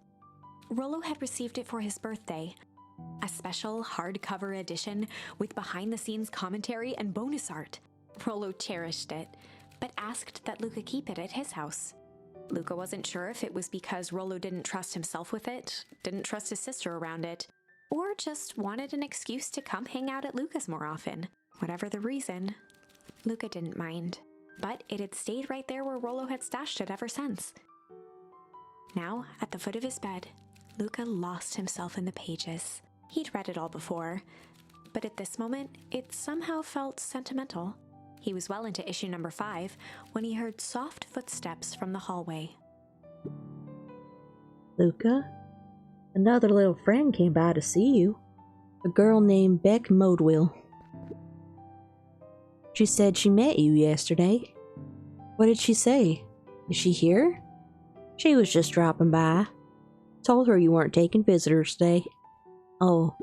Rollo had received it for his birthday. A special hardcover edition with behind-the-scenes commentary and bonus art. Rollo cherished it, but asked that Luca keep it at his house. Luca wasn't sure if it was because Rollo didn't trust himself with it, didn't trust his sister around it, or just wanted an excuse to come hang out at Luca's more often. Whatever the reason, Luca didn't mind, but it had stayed right there where Rollo had stashed it ever since. Now, at the foot of his bed, Luca lost himself in the pages. He'd read it all before, but at this moment, it somehow felt sentimental. He was well into issue number 5 when he heard soft footsteps from the hallway. Luca, another little friend came by to see you. A girl named Beck Modwill. She said she met you yesterday. What did she say? Is she here? She was just dropping by. Told her you weren't taking visitors today. Oh,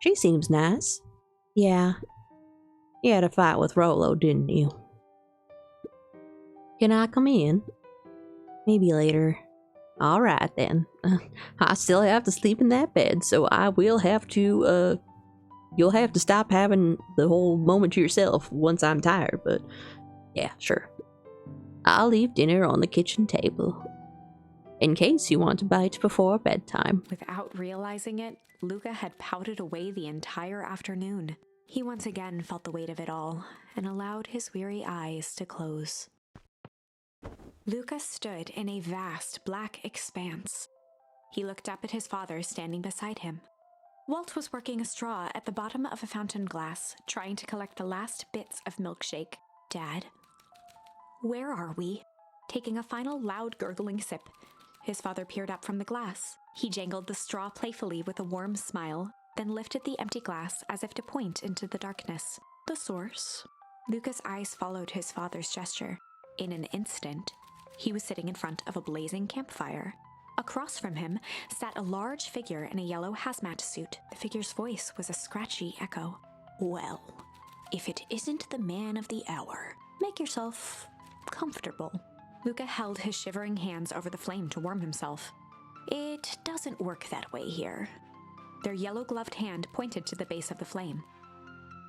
she seems nice. Yeah. You had a fight with Rollo, didn't you? Can I come in? Maybe later. Alright then. I still have to sleep in that bed, so I will have to, you'll have to stop having the whole moment to yourself once I'm tired, but yeah, sure. I'll leave dinner on the kitchen table, in case you want to bite before bedtime. Without realizing it, Luca had pouted away the entire afternoon. He once again felt the weight of it all and allowed his weary eyes to close. Luca stood in a vast black expanse. He looked up at his father standing beside him. Walt was working a straw at the bottom of a fountain glass, trying to collect the last bits of milkshake. Dad, where are we? Taking a final loud gurgling sip, his father peered up from the glass. He jangled the straw playfully with a warm smile, then lifted the empty glass as if to point into the darkness. The source? Luca's eyes followed his father's gesture. In an instant, he was sitting in front of a blazing campfire. Across from him sat a large figure in a yellow hazmat suit. The figure's voice was a scratchy echo. Well, if it isn't the man of the hour, make yourself comfortable. Luca held his shivering hands over the flame to warm himself. It doesn't work that way here. Their yellow-gloved hand pointed to the base of the flame.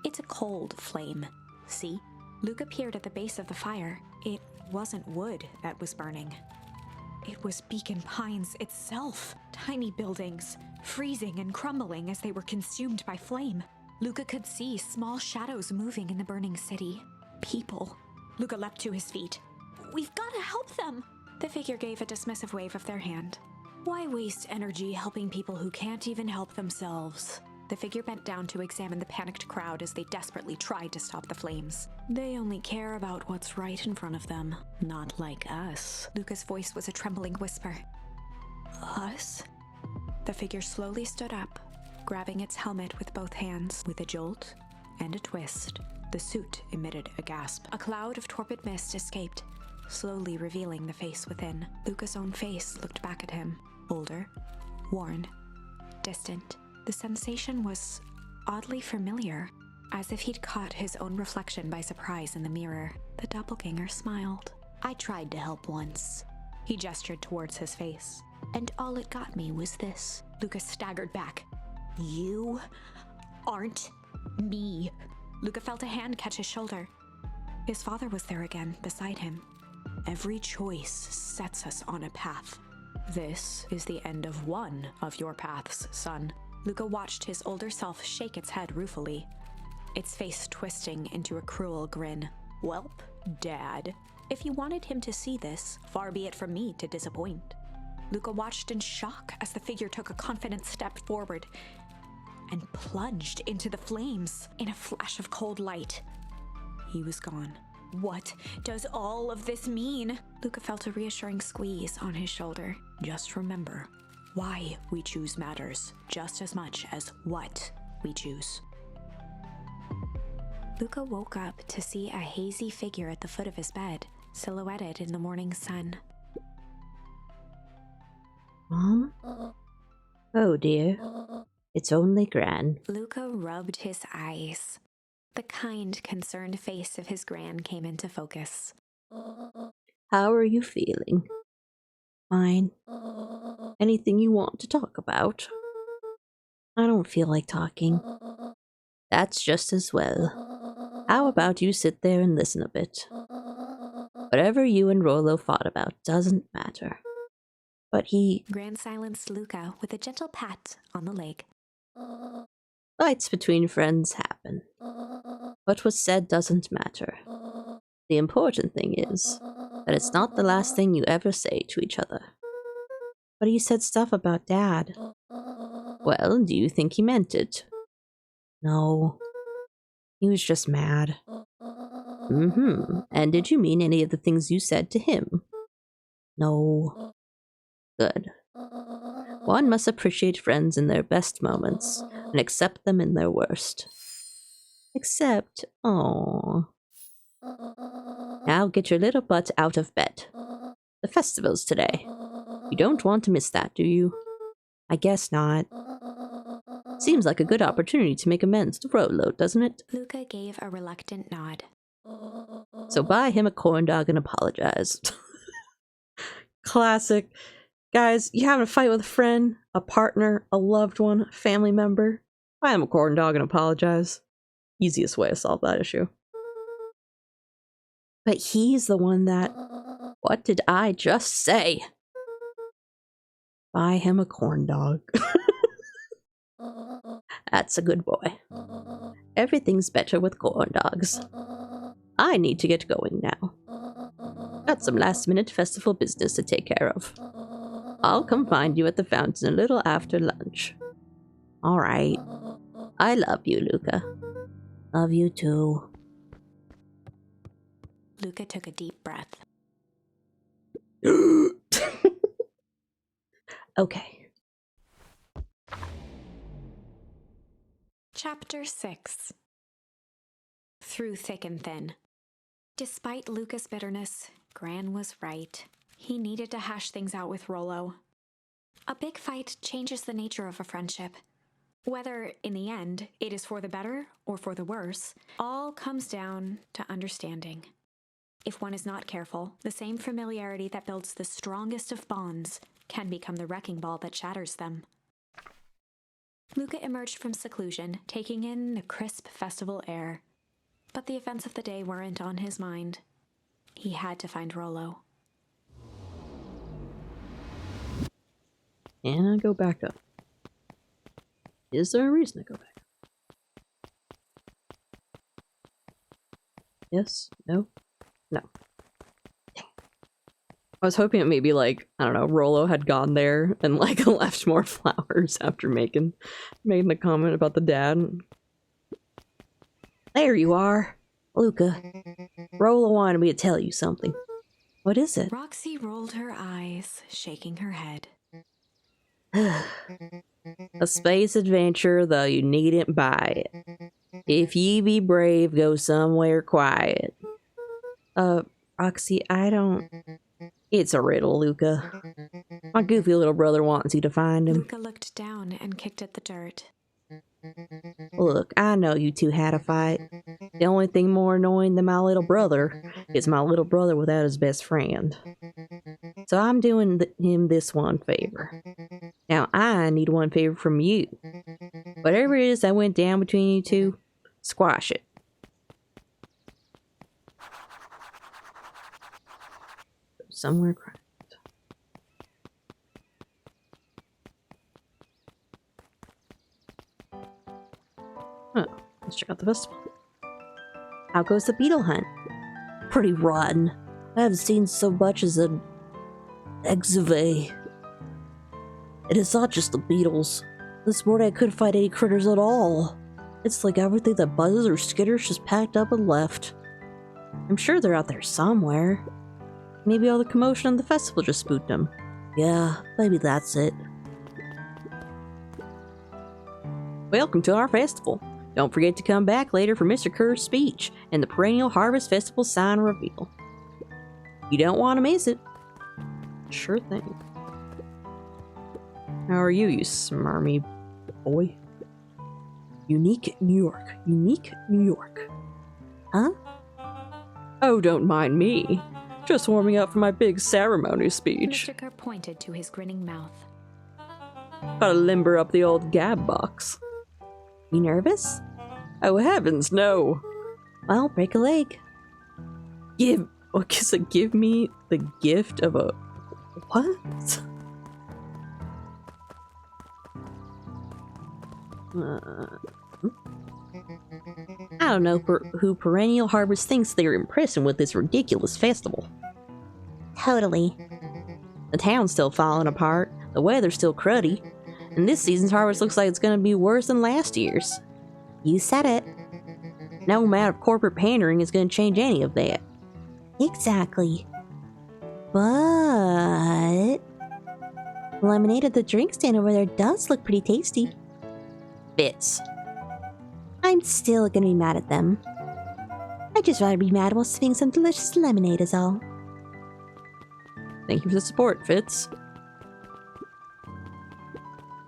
It's a cold flame, see? Luca peered at the base of the fire. It wasn't wood that was burning. It was Beacon Pines itself. Tiny buildings, freezing and crumbling as they were consumed by flame. Luca could see small shadows moving in the burning city. People. Luca leapt to his feet. We've got to help them! The figure gave a dismissive wave of their hand. Why waste energy helping people who can't even help themselves? The figure bent down to examine the panicked crowd as they desperately tried to stop the flames. They only care about what's right in front of them, not like us. Luca's voice was a trembling whisper. Us? The figure slowly stood up, grabbing its helmet with both hands. With a jolt and a twist, the suit emitted a gasp. A cloud of torpid mist escaped, slowly revealing the face within. Luca's own face looked back at him, older, worn, distant. The sensation was oddly familiar, as if he'd caught his own reflection by surprise in the mirror. The doppelganger smiled. I tried to help once. He gestured towards his face. And all it got me was this. Luca staggered back. You aren't me. Luca felt a hand catch his shoulder. His father was there again, beside him. Every choice sets us on a path. This is the end of one of your paths, son. Luca watched his older self shake its head ruefully, its face twisting into a cruel grin. Welp, Dad, if you wanted him to see this, far be it from me to disappoint. Luca watched in shock as the figure took a confident step forward and plunged into the flames. In a flash of cold light, he was gone. What does all of this mean? Luca felt a reassuring squeeze on his shoulder. Just remember, why we choose matters just as much as what we choose. Luca woke up to see a hazy figure at the foot of his bed, silhouetted in the morning sun. Mom? Oh dear. It's only Gran. Luca rubbed his eyes. The kind, concerned face of his Gran came into focus. How are you feeling? Fine. Anything you want to talk about? I don't feel like talking. That's just as well. How about you sit there and listen a bit? Whatever you and Rollo fought about doesn't matter. But Gran silenced Luca with a gentle pat on the leg. Fights between friends happen. What was said doesn't matter. The important thing is that it's not the last thing you ever say to each other. But he said stuff about Dad. Well, do you think he meant it? No. He was just mad. Mm-hmm. And did you mean any of the things you said to him? No. Good. One must appreciate friends in their best moments and accept them in their worst. Except, oh. Now get your little butt out of bed. The festival's today. You don't want to miss that, do you? I guess not. Seems like a good opportunity to make amends to Rolo, doesn't it? Luca gave a reluctant nod. So buy him a corn dog and apologize. Classic. Guys, you having a fight with a friend, a partner, a loved one, a family member? Buy him a corn dog and apologize. Easiest way to solve that issue. But he's the one that... What did I just say? Buy him a corn dog. That's a good boy. Everything's better with corn dogs. I need to get going now. Got some last-minute festival business to take care of. I'll come find you at the fountain a little after lunch. All right. I love you, Luca. Love you too. Luca took a deep breath. Okay. Chapter 6. Through thick and thin. Despite Luca's bitterness, Gran was right. He needed to hash things out with Rolo. A big fight changes the nature of a friendship. Whether, in the end, it is for the better or for the worse, all comes down to understanding. If one is not careful, the same familiarity that builds the strongest of bonds can become the wrecking ball that shatters them. Luca emerged from seclusion, taking in the crisp festival air. But the events of the day weren't on his mind. He had to find Rolo. And I go back up. Is there a reason to go back up? Yes? No? No. I was hoping it maybe like, I don't know, Rolo had gone there and like left more flowers after making the comment about the dad. There you are. Luca, Rolo wanted me to tell you something. What is it? Roxy rolled her eyes, shaking her head. A space adventure, though you needn't buy it. If ye be brave, go somewhere quiet. Roxy, I don't... It's a riddle, Luca. My goofy little brother wants you to find him. Luca looked down and kicked at the dirt. Look, I know you two had a fight. The only thing more annoying than my little brother is my little brother without his best friend. So I'm doing him this one favor. Now I need one favor from you. Whatever it is that went down between you two, squash it. Somewhere quiet. Huh. Let's check out the festival. How goes the beetle hunt? Pretty rotten. I haven't seen so much as an exave. It is not just the beetles. This morning I couldn't find any critters at all. It's like everything that buzzes or skitters just packed up and left. I'm sure they're out there somewhere. Maybe all the commotion on the festival just spooked them. Yeah, maybe that's it. Welcome to our festival. Don't forget to come back later for Mr. Kerr's speech and the Perennial Harvest Festival sign reveal. You don't want to miss it. Sure thing. How are you, you smarmy boy? Unique New York. Unique New York. Huh? Oh, don't mind me. Just warming up for my big ceremony speech. Mr. Kerr pointed to his grinning mouth. Gotta limber up the old gab box. You nervous? Oh heavens, no. Well, break a leg. Give me the gift of a... What? I don't know who Perennial Harvest thinks they're impressing with this ridiculous festival. Totally. The town's still falling apart, the weather's still cruddy, and this season's harvest looks like it's gonna be worse than last year's. You said it. No amount of corporate pandering is going to change any of that. Exactly. But the lemonade at the drink stand over there does look pretty tasty. Fits. I'm still gonna be mad at them. I'd just rather be mad while sipping some delicious lemonade is all. Thank you for the support, Fitz.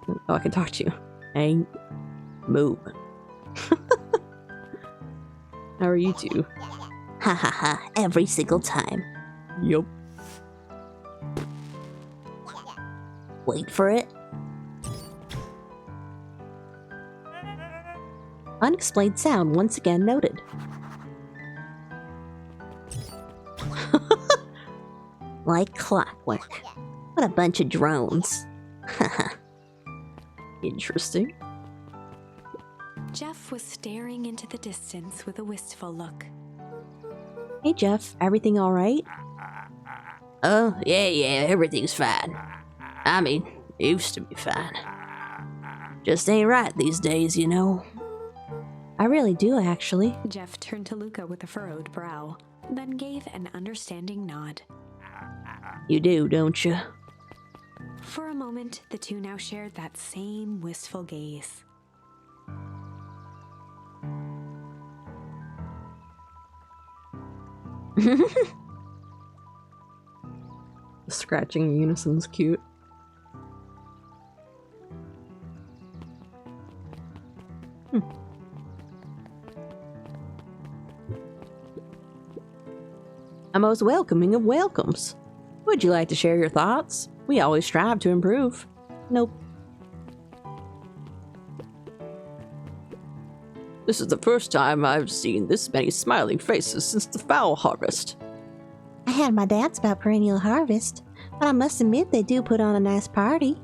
Oh, I can talk to you. Ain't move. How are you two? Ha ha ha, every single time. Yup. Wait for it. Unexplained sound once again noted. Like clockwork. What a bunch of drones. Interesting. Jeff was staring into the distance with a wistful look. Hey Jeff, everything alright? Oh, yeah, everything's fine. I mean, it used to be fine. Just ain't right these days, you know. I really do, actually. Jeff turned to Luca with a furrowed brow, then gave an understanding nod. You do, don't you? For a moment, the two now shared that same wistful gaze. The scratching in unison's cute. A most welcoming of welcomes. Would you like to share your thoughts? We always strive to improve. Nope. This is the first time I've seen this many smiling faces since the fowl harvest. I had my doubts about perennial harvest, but I must admit they do put on a nice party.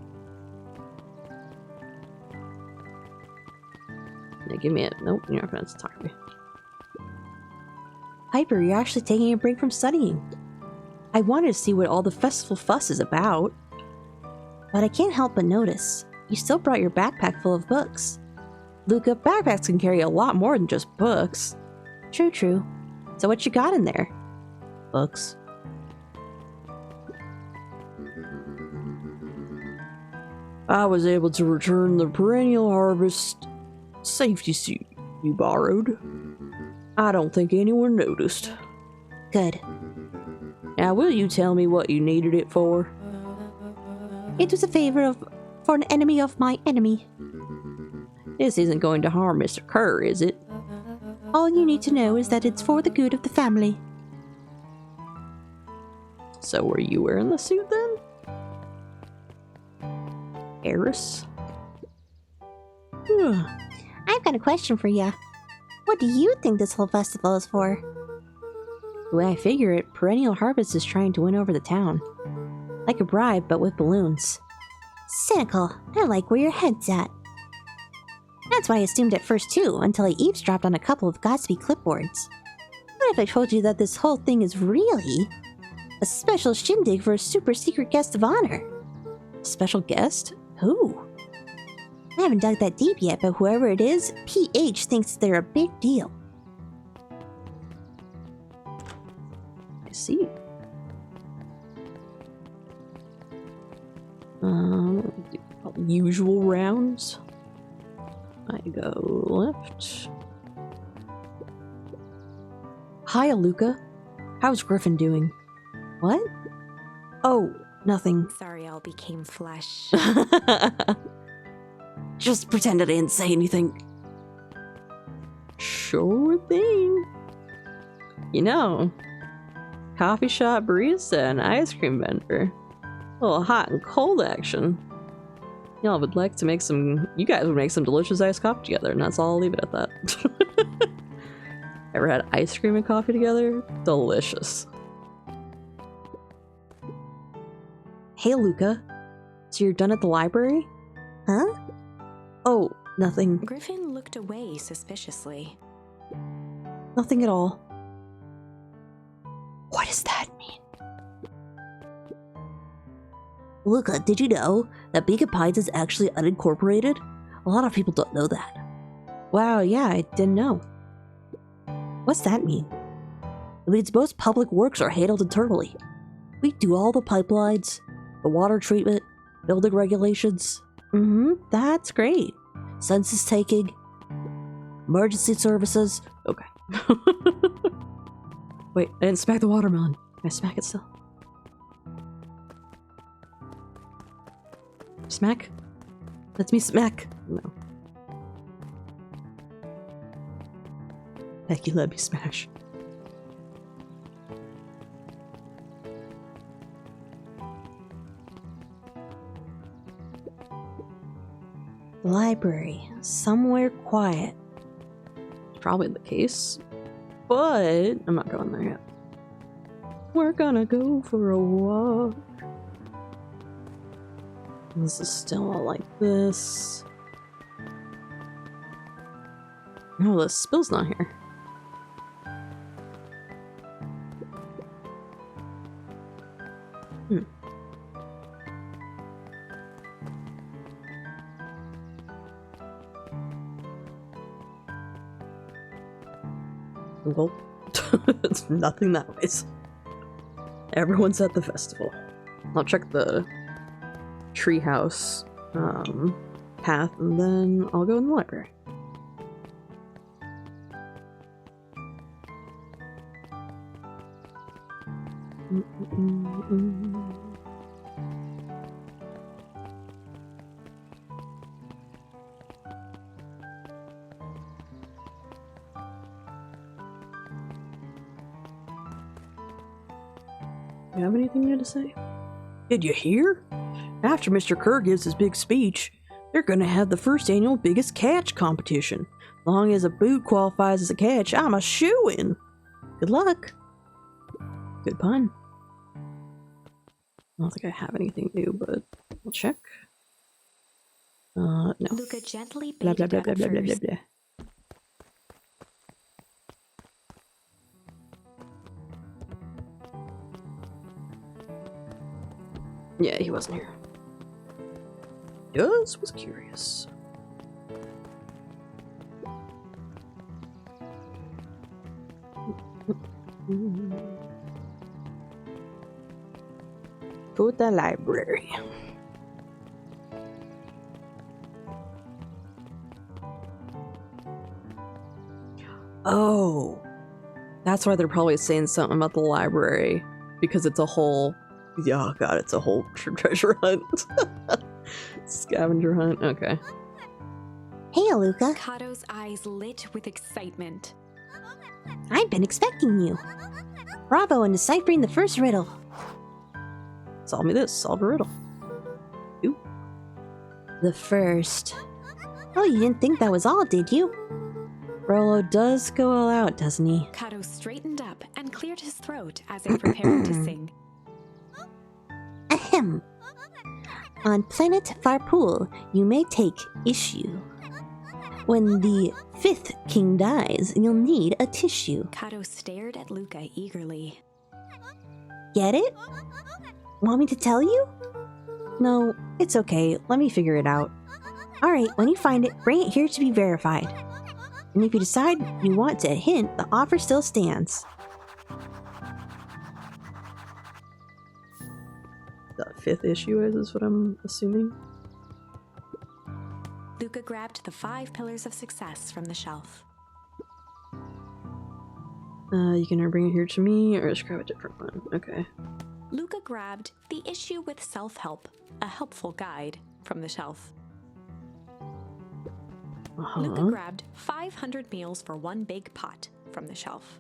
Now give me a... Nope, you're not going to talk to me. Piper, you're actually taking a break from studying. I wanted to see what all the festival fuss is about. But I can't help but notice, you still brought your backpack full of books. Luca, backpacks can carry a lot more than just books. True. So what you got in there? Books. I was able to return the perennial harvest safety suit you borrowed. I don't think anyone noticed. Good. Now, will you tell me what you needed it for? It was a favor for an enemy of my enemy. This isn't going to harm Mr. Kerr, is it? All you need to know is that it's for the good of the family. So were you wearing the suit then? Eris? I've got a question for ya. What do you think this whole festival is for? The way I figure it, Perennial Harvest is trying to win over the town. Like a bribe, but with balloons. Cynical. I like where your head's at. That's what I assumed at first too, until I eavesdropped on a couple of Godspeed clipboards. What if I told you that this whole thing is really a special shindig for a super secret guest of honor? Special guest? Who? I haven't dug that deep yet, but whoever it is, PH thinks they're a big deal. I see. Usual rounds. I go left. Hi, Luca. How's Griffin doing? What? Oh, nothing. Sorry all became flesh. Just pretend I didn't say anything. Sure thing. You know, coffee shop barista and ice cream vendor. A little hot and cold action. Y'all would like to make some... You guys would make some delicious iced coffee together, and that's all. I'll leave it at that. Ever had ice cream and coffee together? Delicious. Hey, Luca. So you're done at the library? Huh? Oh, nothing. Griffin looked away suspiciously. Nothing at all. What does that mean? Luca, did you know that Beacon Pines is actually unincorporated? A lot of people don't know that. Wow, yeah, I didn't know. What's that mean? It means most public works are handled internally. We do all the pipelines, the water treatment, building regulations. That's great. Census taking, emergency services. Okay. Wait, I didn't smack the watermelon. Can I smack it still? Smack? Let me smack. No. Becky, let me smash. Library. Somewhere quiet. It's probably the case. But I'm not going there yet. We're gonna go for a walk. This is still all like this. No, the spill's not here. Well, it's nothing that way. Everyone's at the festival. I'll check the treehouse path, and then I'll go in the library. You have anything new to say? Did you hear? After Mr. Kerr gives his big speech, they're gonna have the first annual biggest catch competition. Long as a boot qualifies as a catch, I'm a shoo-in. Good luck. Good pun. I don't think I have anything new, but I'll check. No. Luca gently Blah blah baited blah blah at blah blah blah first. blah. Yeah, he wasn't here. Just was curious. To the library. Oh, that's why they're probably saying something about the library, because it's a whole, oh god, it's a whole treasure hunt. Scavenger hunt, okay. Hey, Luca. Kato's eyes lit with excitement. I've been expecting you. Bravo on deciphering the first riddle. Solve me this, solve a riddle. Ooh. The first. Oh, you didn't think that was all, did you? Rolo does go all out, doesn't he? Kato straightened up and cleared his throat as if preparing to sing. Ahem. On planet Farpool, you may take issue. When the fifth king dies, you'll need a tissue. Kato stared at Luca eagerly. Get it? Want me to tell you? No, it's okay. Let me figure it out. Alright, when you find it, bring it here to be verified. And if you decide you want to hint, the offer still stands. The fifth issue is what I'm assuming. Luca grabbed the 5 pillars of success from the shelf. You can bring it here to me, or just grab a different one. Okay. Luca grabbed The Issue with Self-Help, a helpful guide, from the shelf. Luca grabbed 500 meals for 1 big pot from the shelf.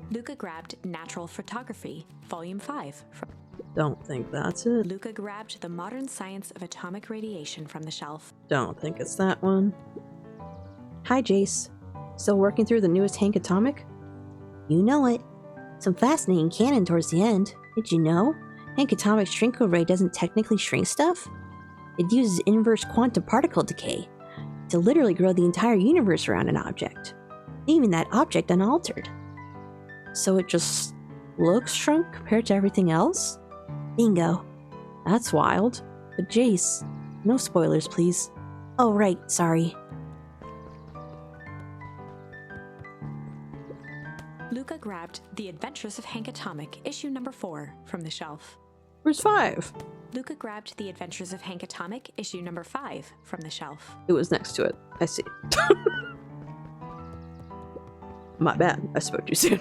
Luca grabbed Natural Photography, Volume 5 from. Don't think that's it. Luca grabbed The Modern Science of Atomic Radiation from the shelf. Don't think it's that one. Hi, Jace. Still working through the newest Hank Atomic? You know it. Some fascinating canon towards the end. Did you know? Hank Atomic's Shrinko Ray doesn't technically shrink stuff. It uses inverse quantum particle decay to literally grow the entire universe around an object, leaving that object unaltered. So it just looks shrunk compared to everything else? Bingo. That's wild. But Jace, no spoilers, please. Oh, right, sorry. Luca grabbed The Adventures of Hank Atomic, issue number 4, from the shelf. Where's 5? Luca grabbed The Adventures of Hank Atomic, issue number 5, from the shelf. It was next to it. I see. My bad. I spoke too soon.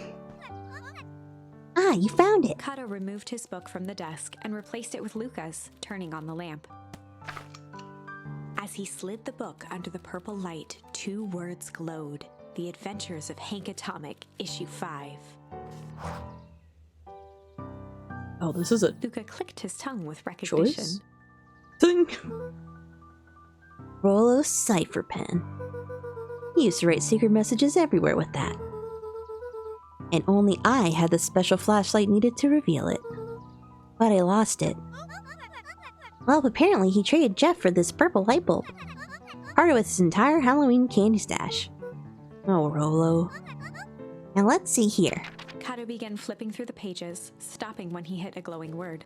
Ah, you found it. Kato removed his book from the desk and replaced it with Luca's, turning on the lamp. As he slid the book under the purple light, 2 words glowed. The Adventures of Hank Atomic, issue 5. Oh, this is a Luca clicked his tongue with recognition. choice thing. Rollo's cipher pen. He used to write secret messages everywhere with that. And only I had the special flashlight needed to reveal it. But I lost it. Well, apparently he traded Jeff for this purple light bulb. Part of his entire Halloween candy stash. Oh, Rollo. Now let's see here. Kato began flipping through the pages, stopping when he hit a glowing word.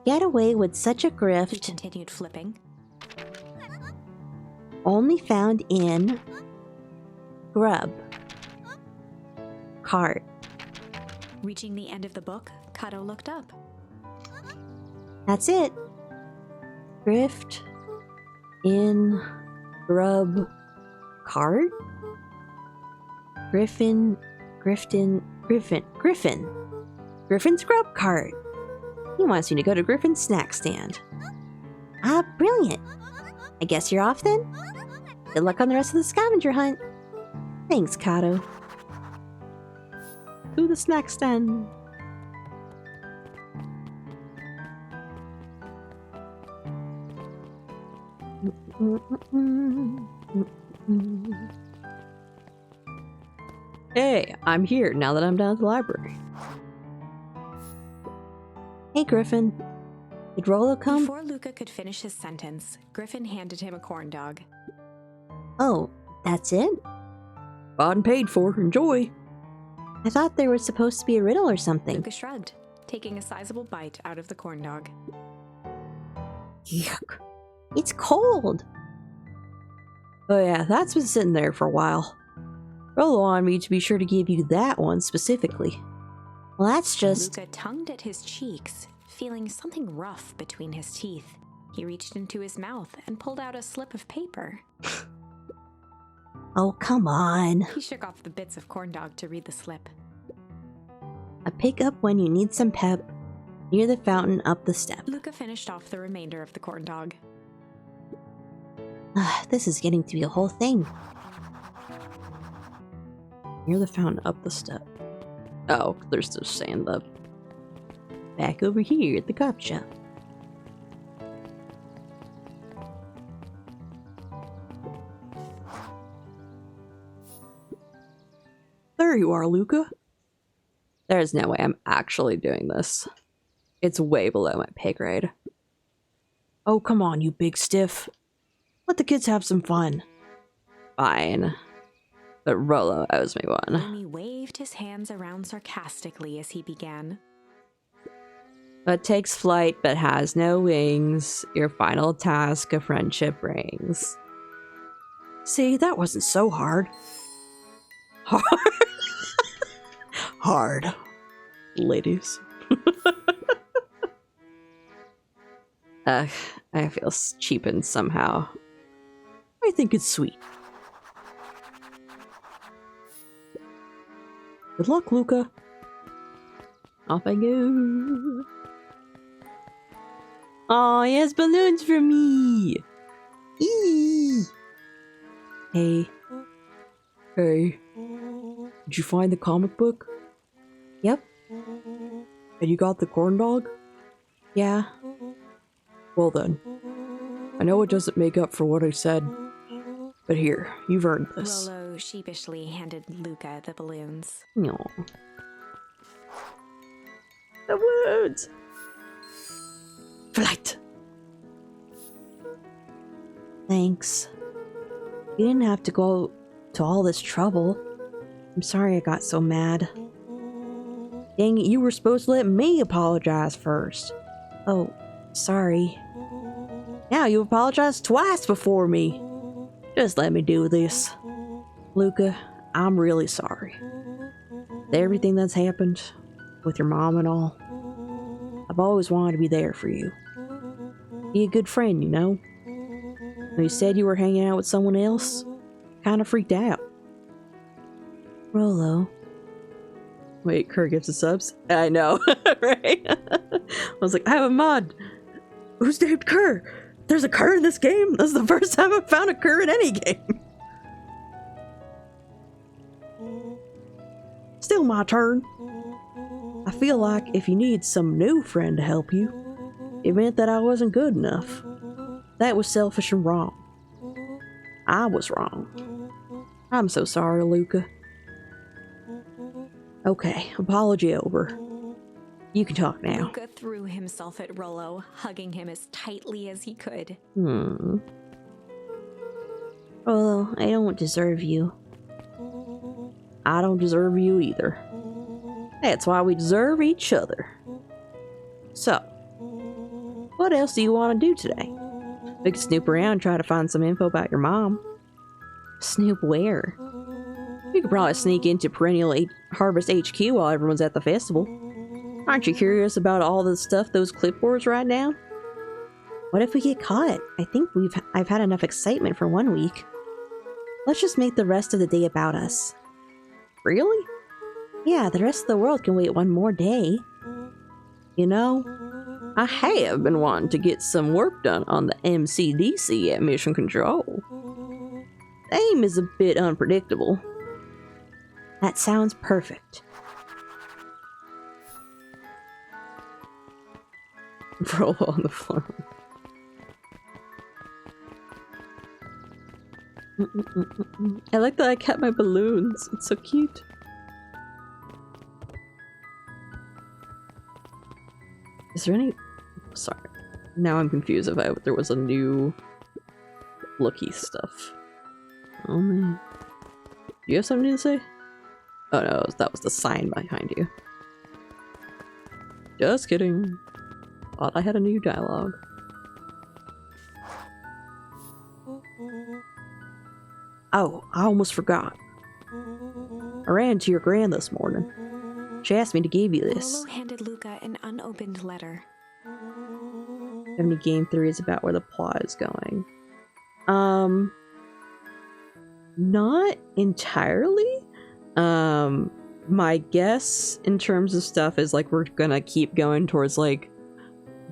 Get away with such a He grift. continued flipping. Only found in Grub Cart. Reaching the end of the book, Kato looked up. That's it. Grift in Grub Cart? Griffin. Griffin's Grub Cart. He wants me to go to Griffin's snack stand. Ah, brilliant. I guess you're off then? Good luck on the rest of the scavenger hunt. Thanks, Kato. To the snack stand. Hey, I'm here now that I'm down at the library. Hey, Griffin. Did Rollo come? Before Luca could finish his sentence, Griffin handed him a corn dog. Oh, that's it? Bought and paid for. Enjoy. I thought there was supposed to be a riddle or something. Luca shrugged, taking a sizable bite out of the corn dog. Yuck. It's cold. Oh yeah, that's been sitting there for a while. Rollo wanted me to be sure to give you that one specifically. Well, that's just... Luca tongued at his cheeks, feeling something rough between his teeth. He reached into his mouth and pulled out a slip of paper. Oh, come on. He shook off the bits of corn dog to read the slip. A pickup when you need some pep. Near the fountain up the step. Luca finished off the remainder of the corn dog. This is getting to be a whole thing. Near the fountain up the step. Oh, they're still saying the Back over here at the cop shop. There you are, Luca. There's no way I'm actually doing this. It's way below my pay grade. Oh, come on, you big stiff. Let the kids have some fun. Fine. But Rollo owes me one. Amy waved his hands around sarcastically as he began. What takes flight but has no wings, your final task a friendship brings. See, that wasn't so hard. Hard. Hard. Ladies. I feel cheapened somehow. I think it's sweet. Good luck, Luca. Off I go. Aw, he has balloons for me. Eee. Hey. Hey. Did you find the comic book? Yep. And you got the corn dog? Yeah. Well then. I know it doesn't make up for what I said, but here, you've earned this. Rollo sheepishly handed Luca the balloons. No. The words. Flight. Thanks. You didn't have to go to all this trouble. I'm sorry I got so mad. Dang it, you were supposed to let me apologize first. Oh, sorry. Now you apologized twice before me. Just let me do this. Luca, I'm really sorry. Everything that's happened with your mom and all. I've always wanted to be there for you. Be a good friend, you know? When you said you were hanging out with someone else, kind of freaked out. Rolo. Wait, Kerr gives us subs? I know, right? I was like, I have a mod. Who's named Kerr? There's a Kerr in this game? This is the first time I've found a Kerr in any game. Still my turn. I feel like if you need some new friend to help you, it meant that I wasn't good enough. That was selfish and wrong. I was wrong. I'm so sorry, Luca. Okay, apology over. You can talk now. Luca threw himself at Rollo, hugging him as tightly as he could. Well, I don't deserve you. I don't deserve you either. That's why we deserve each other. So, what else do you want to do today? We could snoop around and try to find some info about your mom. Snoop where? We could probably sneak into Perennial Harvest HQ while everyone's at the festival. Aren't you curious about all the stuff those clipboards write down? What if we get caught? I think I've had enough excitement for 1 week. Let's just make the rest of the day about us. Really? Yeah, the rest of the world can wait one more day. You know, I have been wanting to get some work done on the MCDC at Mission Control. The aim is a bit unpredictable. That sounds perfect. Roll on the floor. I like that I kept my balloons. It's so cute. Is there any... Sorry. Now I'm confused about there was a new looky stuff. Oh man. Do you have something to say? Oh no, that was the sign behind you. Just kidding. Thought I had a new dialogue. Oh, I almost forgot. I ran into your gran this morning. She asked me to give you this. Rollo handed Luca an unopened letter. Have any game theories about where the plot is going? Not entirely. My guess in terms of stuff is like we're gonna keep going towards like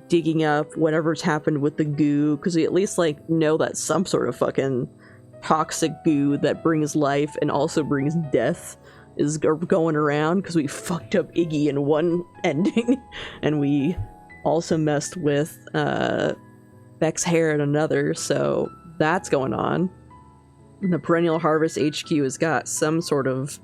digging up whatever's happened with the goo, because we at least like know that some sort of fucking toxic goo that brings life and also brings death is going around, because we fucked up Iggy in one ending and we also messed with Beck's hair in another, so that's going on. And the Perennial Harvest HQ has got some sort of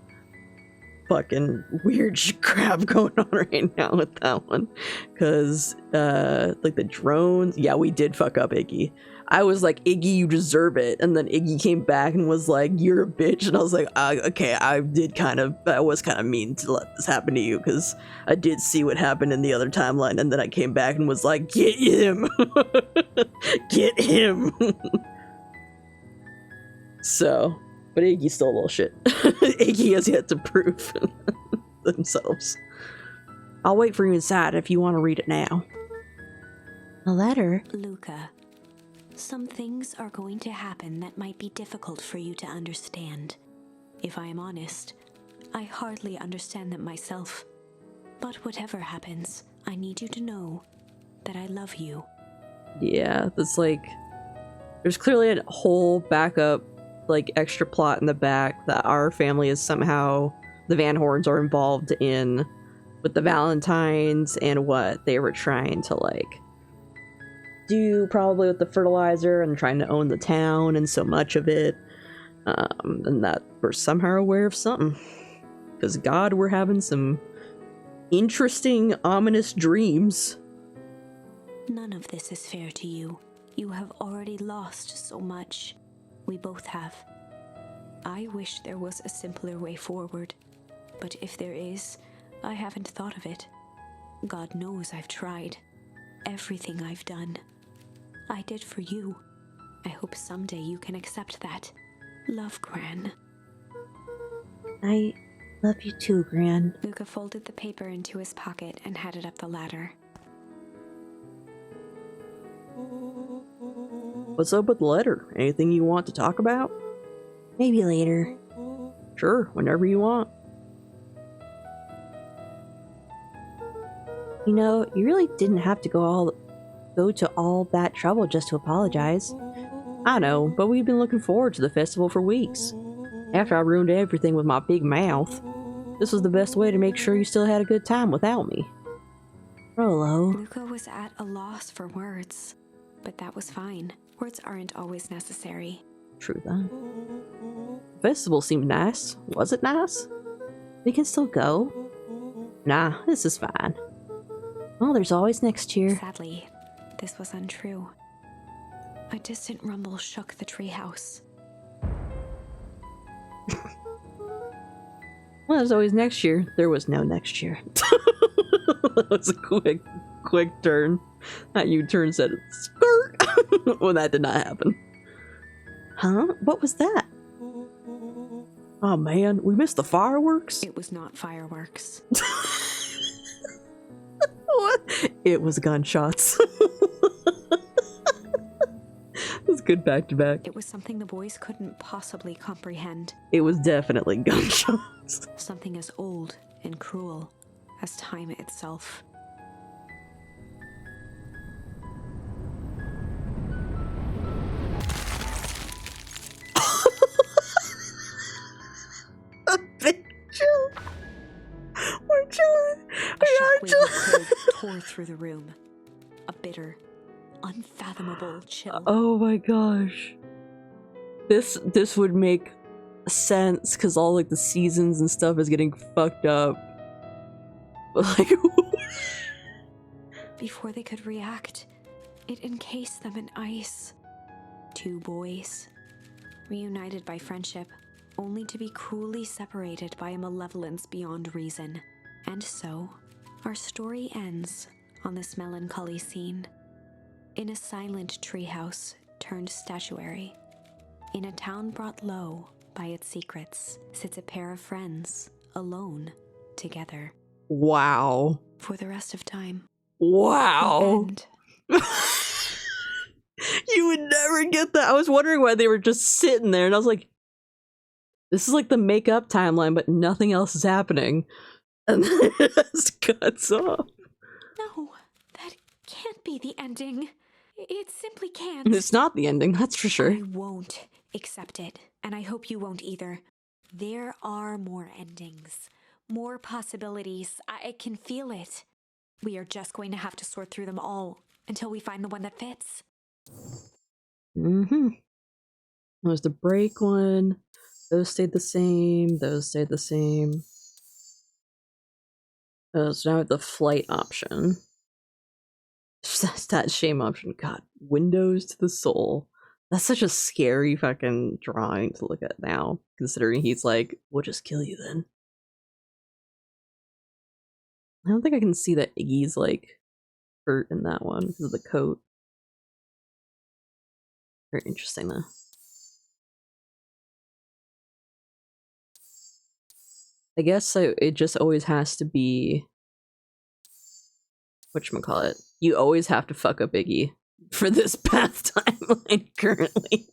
fucking weird crap going on right now with that one, because like the drones, yeah, we did fuck up Iggy. I was like, Iggy, you deserve it, and then Iggy came back and was like, you're a bitch, and I was like, okay, I was kind of mean to let this happen to you, because I did see what happened in the other timeline, and then I came back and was like, get him. Get him. So, but Iggy's still a little shit. Iggy has yet to prove themselves. I'll wait for you inside if you want to read it now. A letter? Luca, some things are going to happen that might be difficult for you to understand. If I am honest, I hardly understand them myself. But whatever happens, I need you to know that I love you. Yeah, that's like... There's clearly a whole backup, like, extra plot in the back that our family is somehow... The Van Horns are involved in with the Valentines and what they were trying to, like... do probably with the fertilizer and trying to own the town and so much of it, and that we're somehow aware of something, because God, we're having some interesting ominous dreams. None of this is fair to you. You have already lost so much. We both have. I wish there was a simpler way forward, but if there is, I haven't thought of it. God knows I've tried. Everything I've done. I did for you. I hope someday you can accept that. Love, Gran. I love you too, Gran. Luca folded the paper into his pocket and headed up the ladder. What's up with the letter? Anything you want to talk about? Maybe later. Sure, whenever you want. You know, you really didn't have to go to all that trouble just to apologize. I know, but we've been looking forward to the festival for weeks. After I ruined everything with my big mouth, this was the best way to make sure you still had a good time without me. Rolo. Luca was at a loss for words, but that was fine. Words aren't always necessary. True that. Festival seemed nice. Was it nice? We can still go. Nah, this is fine. Well, there's always next year. Sadly, this was untrue. A distant rumble shook the treehouse. Well, there's always next year. There was no next year. That was a quick turn. That U-turn said skirt. Well, that did not happen. Huh? What was that? Oh man, we missed the fireworks? It was not fireworks. What? It was gunshots. It was good back to back. It was something the boys couldn't possibly comprehend. It was definitely gunshots. Something as old and cruel as time itself. A big chill. We're chilling. A shockwave of cold tore through the room. A bitter, unfathomable chill. Oh my gosh. This would make sense because all like the seasons and stuff is getting fucked up. But like Before they could react, it encased them in ice. Two boys, reunited by friendship, only to be cruelly separated by a malevolence beyond reason. And so, our story ends on this melancholy scene. In a silent treehouse turned statuary, in a town brought low by its secrets, sits a pair of friends, alone, together. wow. For the rest of time. Wow. The end. You would never get that. I was wondering why they were just sitting there, and I was like, this is like the make-up timeline, but nothing else is happening. And then it just cuts off. No, that can't be the ending. It simply can't. It's not the ending, that's for sure. I won't accept it, and I hope you won't either. There are more endings, more possibilities. I can feel it. We are just going to have to sort through them all until we find the one that fits. Mm-hmm. There's the break one. Those stayed the same. Those stayed the same. So now we have the flight option. That's that shame option. God, windows to the soul. That's such a scary fucking drawing to look at now, considering he's like, we'll just kill you then. I don't think I can see that Iggy's like hurt in that one because of the coat. Very interesting though. I guess so, it just always has to be whatchamacallit. You always have to fuck up Iggy for this path timeline currently.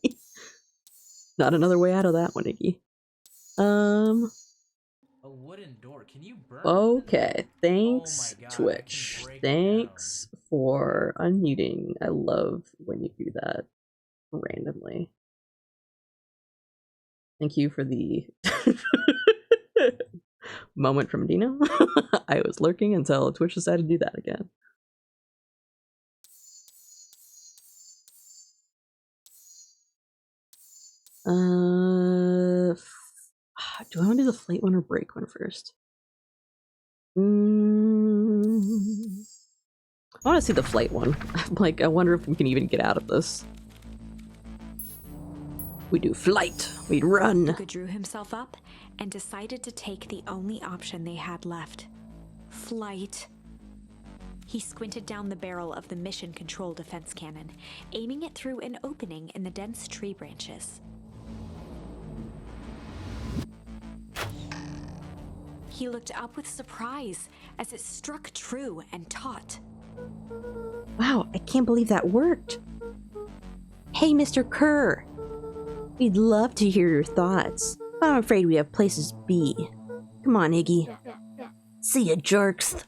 Not another way out of that one, Iggy. A wooden door. Can you burn? Okay, thanks, Oh my God, I can Twitch. break it Thanks for unmuting. I love when you do that randomly. Thank you for the moment from Dino. I was lurking until Twitch decided to do that again. Do I want to do the flight one or break one first? I want to see the flight one. Like, I wonder if we can even get out of this. We do flight. We run. Luca drew himself up and decided to take the only option they had left. Flight. He squinted down the barrel of the mission control defense cannon, aiming it through an opening in the dense tree branches. He looked up with surprise as it struck true and taut. Wow, I can't believe that worked. Hey, Mr. Kerr. We'd love to hear your thoughts, but I'm afraid we have places to be. Come on, Iggy. See ya, jerks.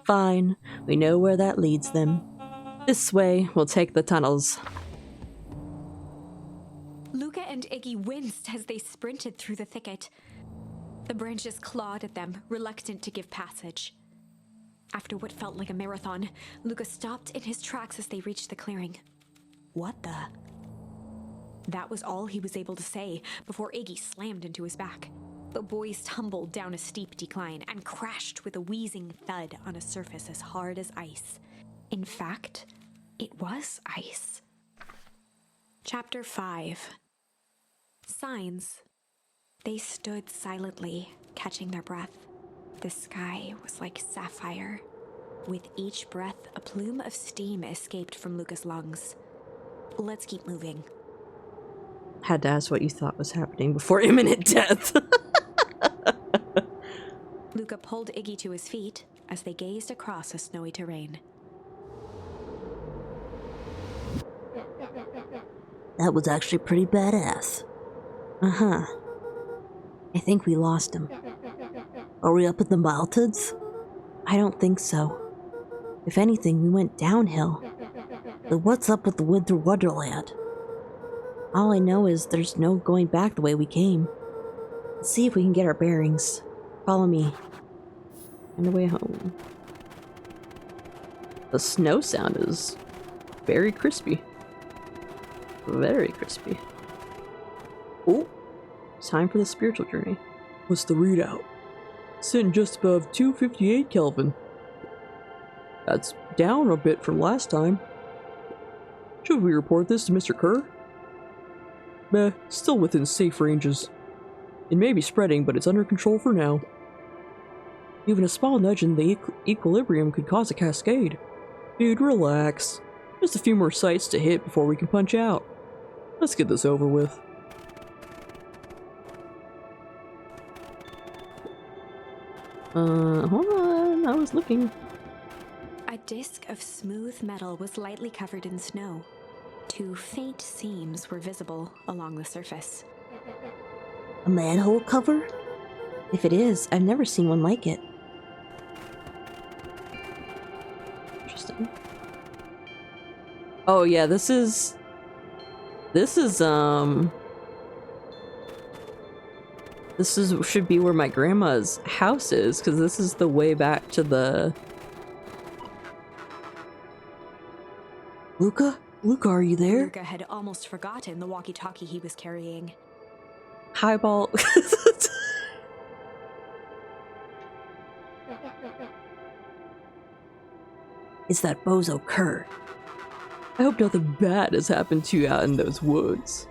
Fine, we know where that leads them. This way, we'll take the tunnels. Luca and Iggy winced as they sprinted through the thicket. The branches clawed at them, reluctant to give passage. After what felt like a marathon, Luca stopped in his tracks as they reached the clearing. What the? That was all he was able to say before Iggy slammed into his back. The boys tumbled down a steep decline and crashed with a wheezing thud on a surface as hard as ice. In fact, it was ice. Chapter 5. Signs. They stood silently, catching their breath. The sky was like sapphire. With each breath, a plume of steam escaped from Luca's lungs. Let's keep moving. Had to ask what you thought was happening before imminent death. Luca pulled Iggy to his feet as they gazed across a snowy terrain. That was actually pretty badass. Uh-huh. I think we lost him. Are we up in the mountains? I don't think so. If anything, we went downhill. But what's up with the Winter Wonderland? All I know is there's no going back the way we came. Let's see if we can get our bearings. Follow me. On the way home. The snow sound is very crispy. Very crispy. Oh, time for the spiritual journey. What's the readout? Sitting just above 258 Kelvin. That's down a bit from last time. Should we report this to Mr. Kerr? Meh, still within safe ranges. It may be spreading, but it's under control for now. Even a small nudge in the equilibrium could cause a cascade. Dude, relax. Just a few more sites to hit before we can punch out. Let's get this over with. Hold on, I was looking. A disc of smooth metal was lightly covered in snow. Two faint seams were visible along the surface. A manhole cover? If it is, I've never seen one like it. Interesting. Oh yeah, this is should be where my grandma's house is, because this is the way back to the... Luca? Luca, are you there? Luca had almost forgotten the walkie-talkie he was carrying. Highball. It's that bozo Kerr. I hope nothing bad has happened to you out in those woods.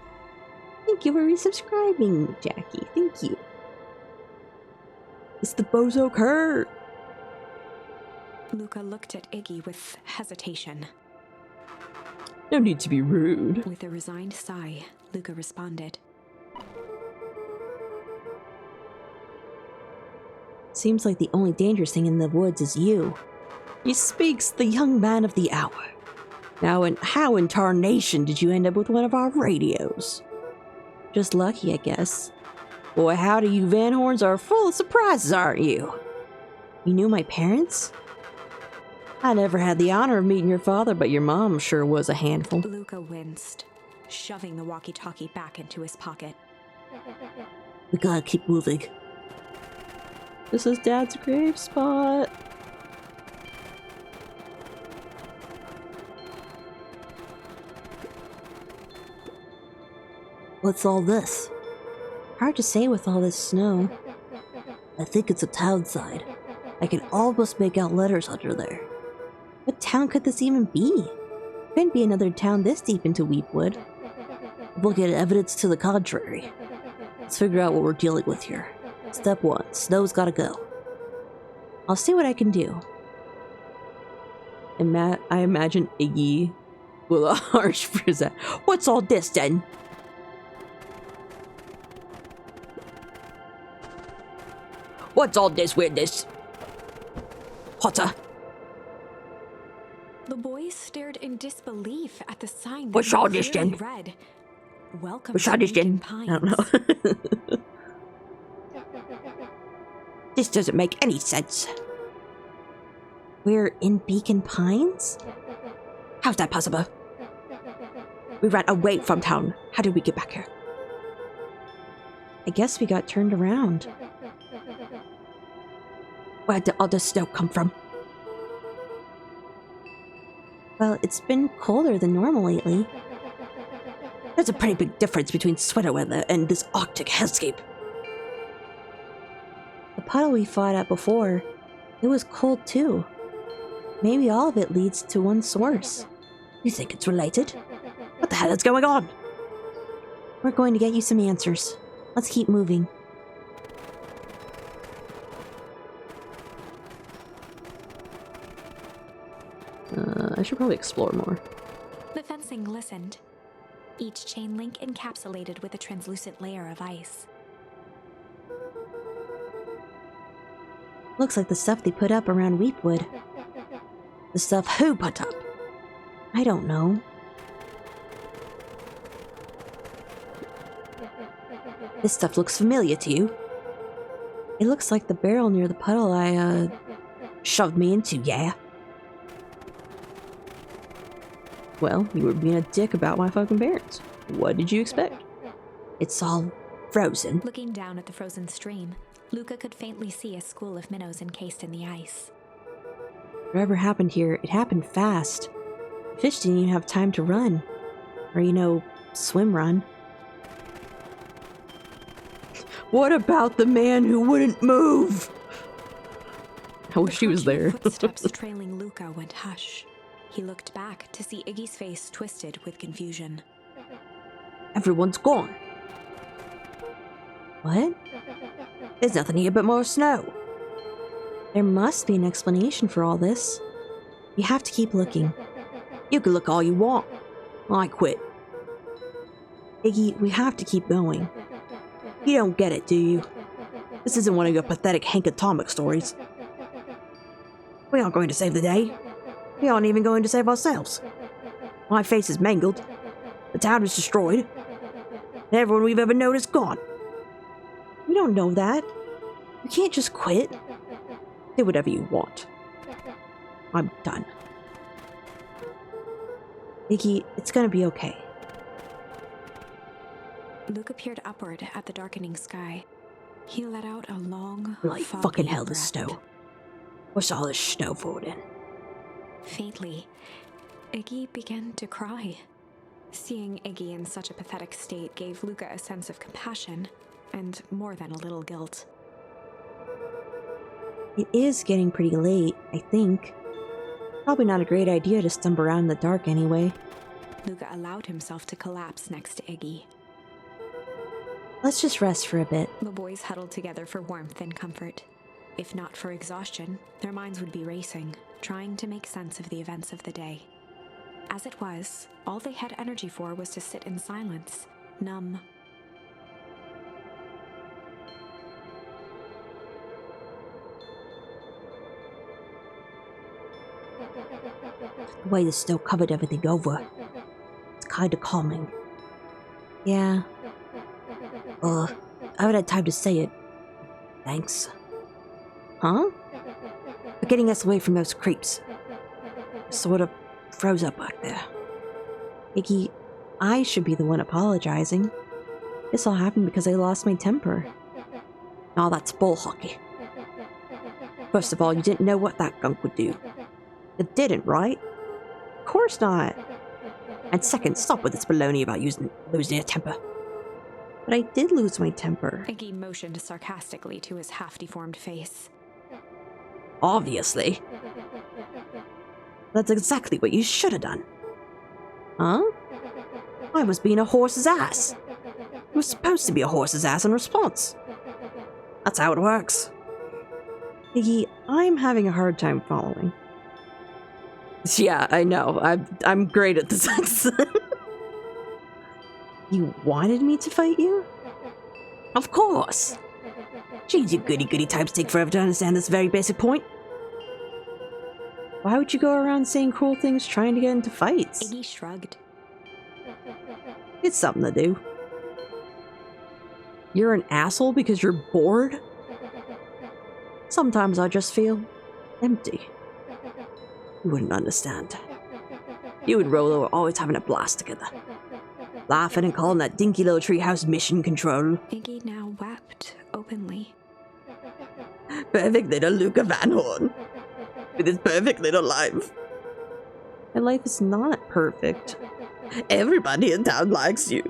Thank you for resubscribing, Jackie. Thank you. It's the bozo Kerr. Luca looked at Iggy with hesitation. No need to be rude. With a resigned sigh, Luca responded. Seems like the only dangerous thing in the woods is you. He speaks the young man of the hour. Now, how in tarnation did you end up with one of our radios? Just lucky, I guess. Boy, howdy, you Van Horns are full of surprises, aren't you? You knew my parents? I never had the honor of meeting your father, but your mom sure was a handful. Luca winced, shoving the walkie-talkie back into his pocket. We gotta keep moving. This is Dad's grave spot. What's all this? Hard to say with all this snow. I think it's a town side. I can almost make out letters under there. What town could this even be? Couldn't be another town this deep into Weepwood. We'll get evidence to the contrary. Let's figure out what we're dealing with here. Step 1. Snow's gotta go. I'll see what I can do. I imagine Iggy will arch for his head. What's all this then? What's all this weirdness? Potter, The boys stared in disbelief at the sign that What's all this, clearly Jen? read, "Welcome what's to all this Beacon then? Pines." I don't know. This doesn't make any sense. We're in Beacon Pines? How's that possible? We ran away from town. How did we get back here? I guess we got turned around. Where did all the snow come from? Well, it's been colder than normal lately. There's a pretty big difference between sweater weather and this Arctic hellscape. The puddle we fought at before, it was cold too. Maybe all of it leads to one source. You think it's related? What the hell is going on? We're going to get you some answers. Let's keep moving. I should probably explore more. The fencing listened, each chain link encapsulated with a translucent layer of ice. Looks like the stuff they put up around Weepwood. The stuff who put up? I don't know. This stuff looks familiar to you. It looks like the barrel near the puddle I, Shoved me into, yeah? Well, you were being a dick about my fucking parents. What did you expect? It's all frozen. Looking down at the frozen stream, Luca could faintly see a school of minnows encased in the ice. Whatever happened here, it happened fast. Fish didn't even have time to run. Or, swim run. What about the man who wouldn't move? I wish he was there. Footsteps trailing Luca went hush. He looked back to see Iggy's face twisted with confusion. Everyone's gone. What? There's nothing here but more snow. There must be an explanation for all this. We have to keep looking. You can look all you want. I quit. Iggy, we have to keep going. You don't get it, do you? This isn't one of your pathetic Hank Atomic stories. We aren't going to save the day. We aren't even going to save ourselves. My face is mangled. The town is destroyed. And everyone we've ever known is gone. We don't know that. You can't just quit. Do whatever you want. I'm done. Iggy, it's gonna be okay. Luca peered upward at the darkening sky. He let out a long, Like foggy fucking hell, this breath. snow. What's all this snow for then? Faintly, Iggy began to cry. Seeing Iggy in such a pathetic state gave Luca a sense of compassion, and more than a little guilt. It is getting pretty late, I think. Probably not a great idea to stump around in the dark anyway. Luca allowed himself to collapse next to Iggy. Let's just rest for a bit. The boys huddled together for warmth and comfort. If not for exhaustion, their minds would be racing, trying to make sense of the events of the day. As it was, all they had energy for was to sit in silence, numb. The way the snow covered everything over. It's kinda calming. Yeah, I haven't had time to say it. Thanks. huh? For getting us away from those creeps. Sort of froze up back there. Iggy, I should be the one apologizing. This all happened because I lost my temper. Now that's bull hockey. First of all, you didn't know what that gunk would do. You didn't, right? Of course not. And second, stop with this baloney about losing your temper. But I did lose my temper. Iggy motioned sarcastically to his half-deformed face. Obviously. That's exactly what you should have done. Huh? I was being a horse's ass. You were supposed to be a horse's ass in response. That's how it works. Iggy, I'm having a hard time following. Yeah, I know. I'm great at this accent. You wanted me to fight you? Of course. Jeez, you goody-goody types take forever to understand this very basic point. Why would you go around saying cruel things trying to get into fights? Iggy shrugged. It's something to do. You're an asshole because you're bored? Sometimes I just feel empty. You wouldn't understand. You and Rolo are always having a blast together. Laughing and calling that dinky little treehouse mission control. Iggy now wept openly. Perfect little Luca Van Horn. With his perfect little life. My life is not perfect. Everybody in town likes you.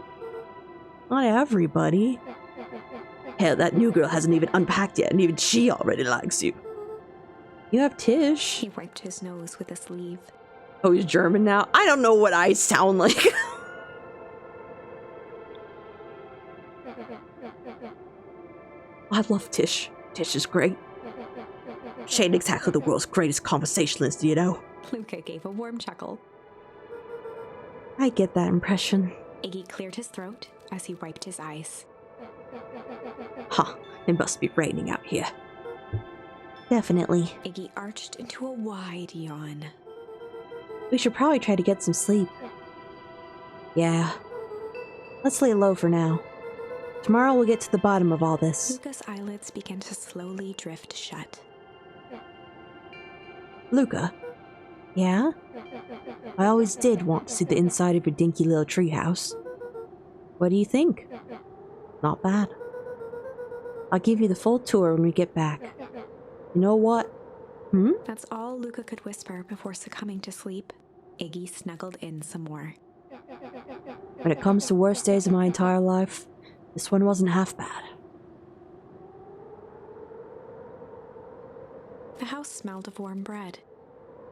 Not everybody. Hell, that new girl hasn't even unpacked yet, and even she already likes you. You have Tish. He wiped his nose with a sleeve. Oh, he's German now? I don't know what I sound like. I love Tish. Tish is great. She ain't exactly the world's greatest conversationalist, you know. Luca gave a warm chuckle. I get that impression. Iggy cleared his throat as he wiped his eyes. Huh, it must be raining out here. Definitely. Iggy arched into a wide yawn. We should probably try to get some sleep. Yeah. Let's lay low for now. Tomorrow we'll get to the bottom of all this. Luca's eyelids began to slowly drift shut. Luca, Yeah? I always did want to see the inside of your dinky little treehouse. What do you think? Not bad. I'll give you the full tour when we get back. You know what? That's all Luca could whisper before succumbing to sleep. Iggy snuggled in some more. When it comes to worst days of my entire life, this one wasn't half bad. The house smelled of warm bread.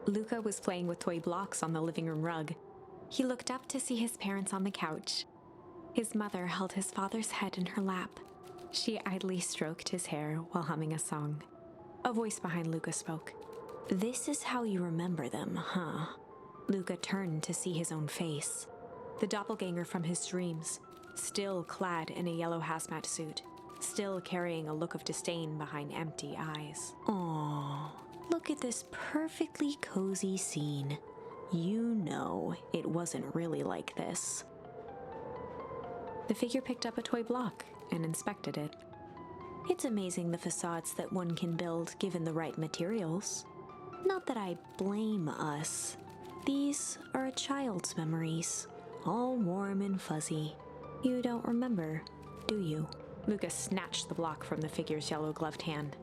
Luca was playing with toy blocks on the living room rug. He looked up to see his parents on the couch. His mother held his father's head in her lap. She idly stroked his hair while humming a song. A voice behind Luca spoke. "This is how you remember them, huh?" Luca turned to see his own face. The doppelganger from his dreams, still clad in a yellow hazmat suit, still carrying a look of disdain behind empty eyes. Aww, look at this perfectly cozy scene. You know it wasn't really like this. The figure picked up a toy block and inspected it. It's amazing the facades that one can build given the right materials. Not that I blame us. These are a child's memories, all warm and fuzzy. You don't remember, do you? Lucas snatched the block from the figure's yellow-gloved hand.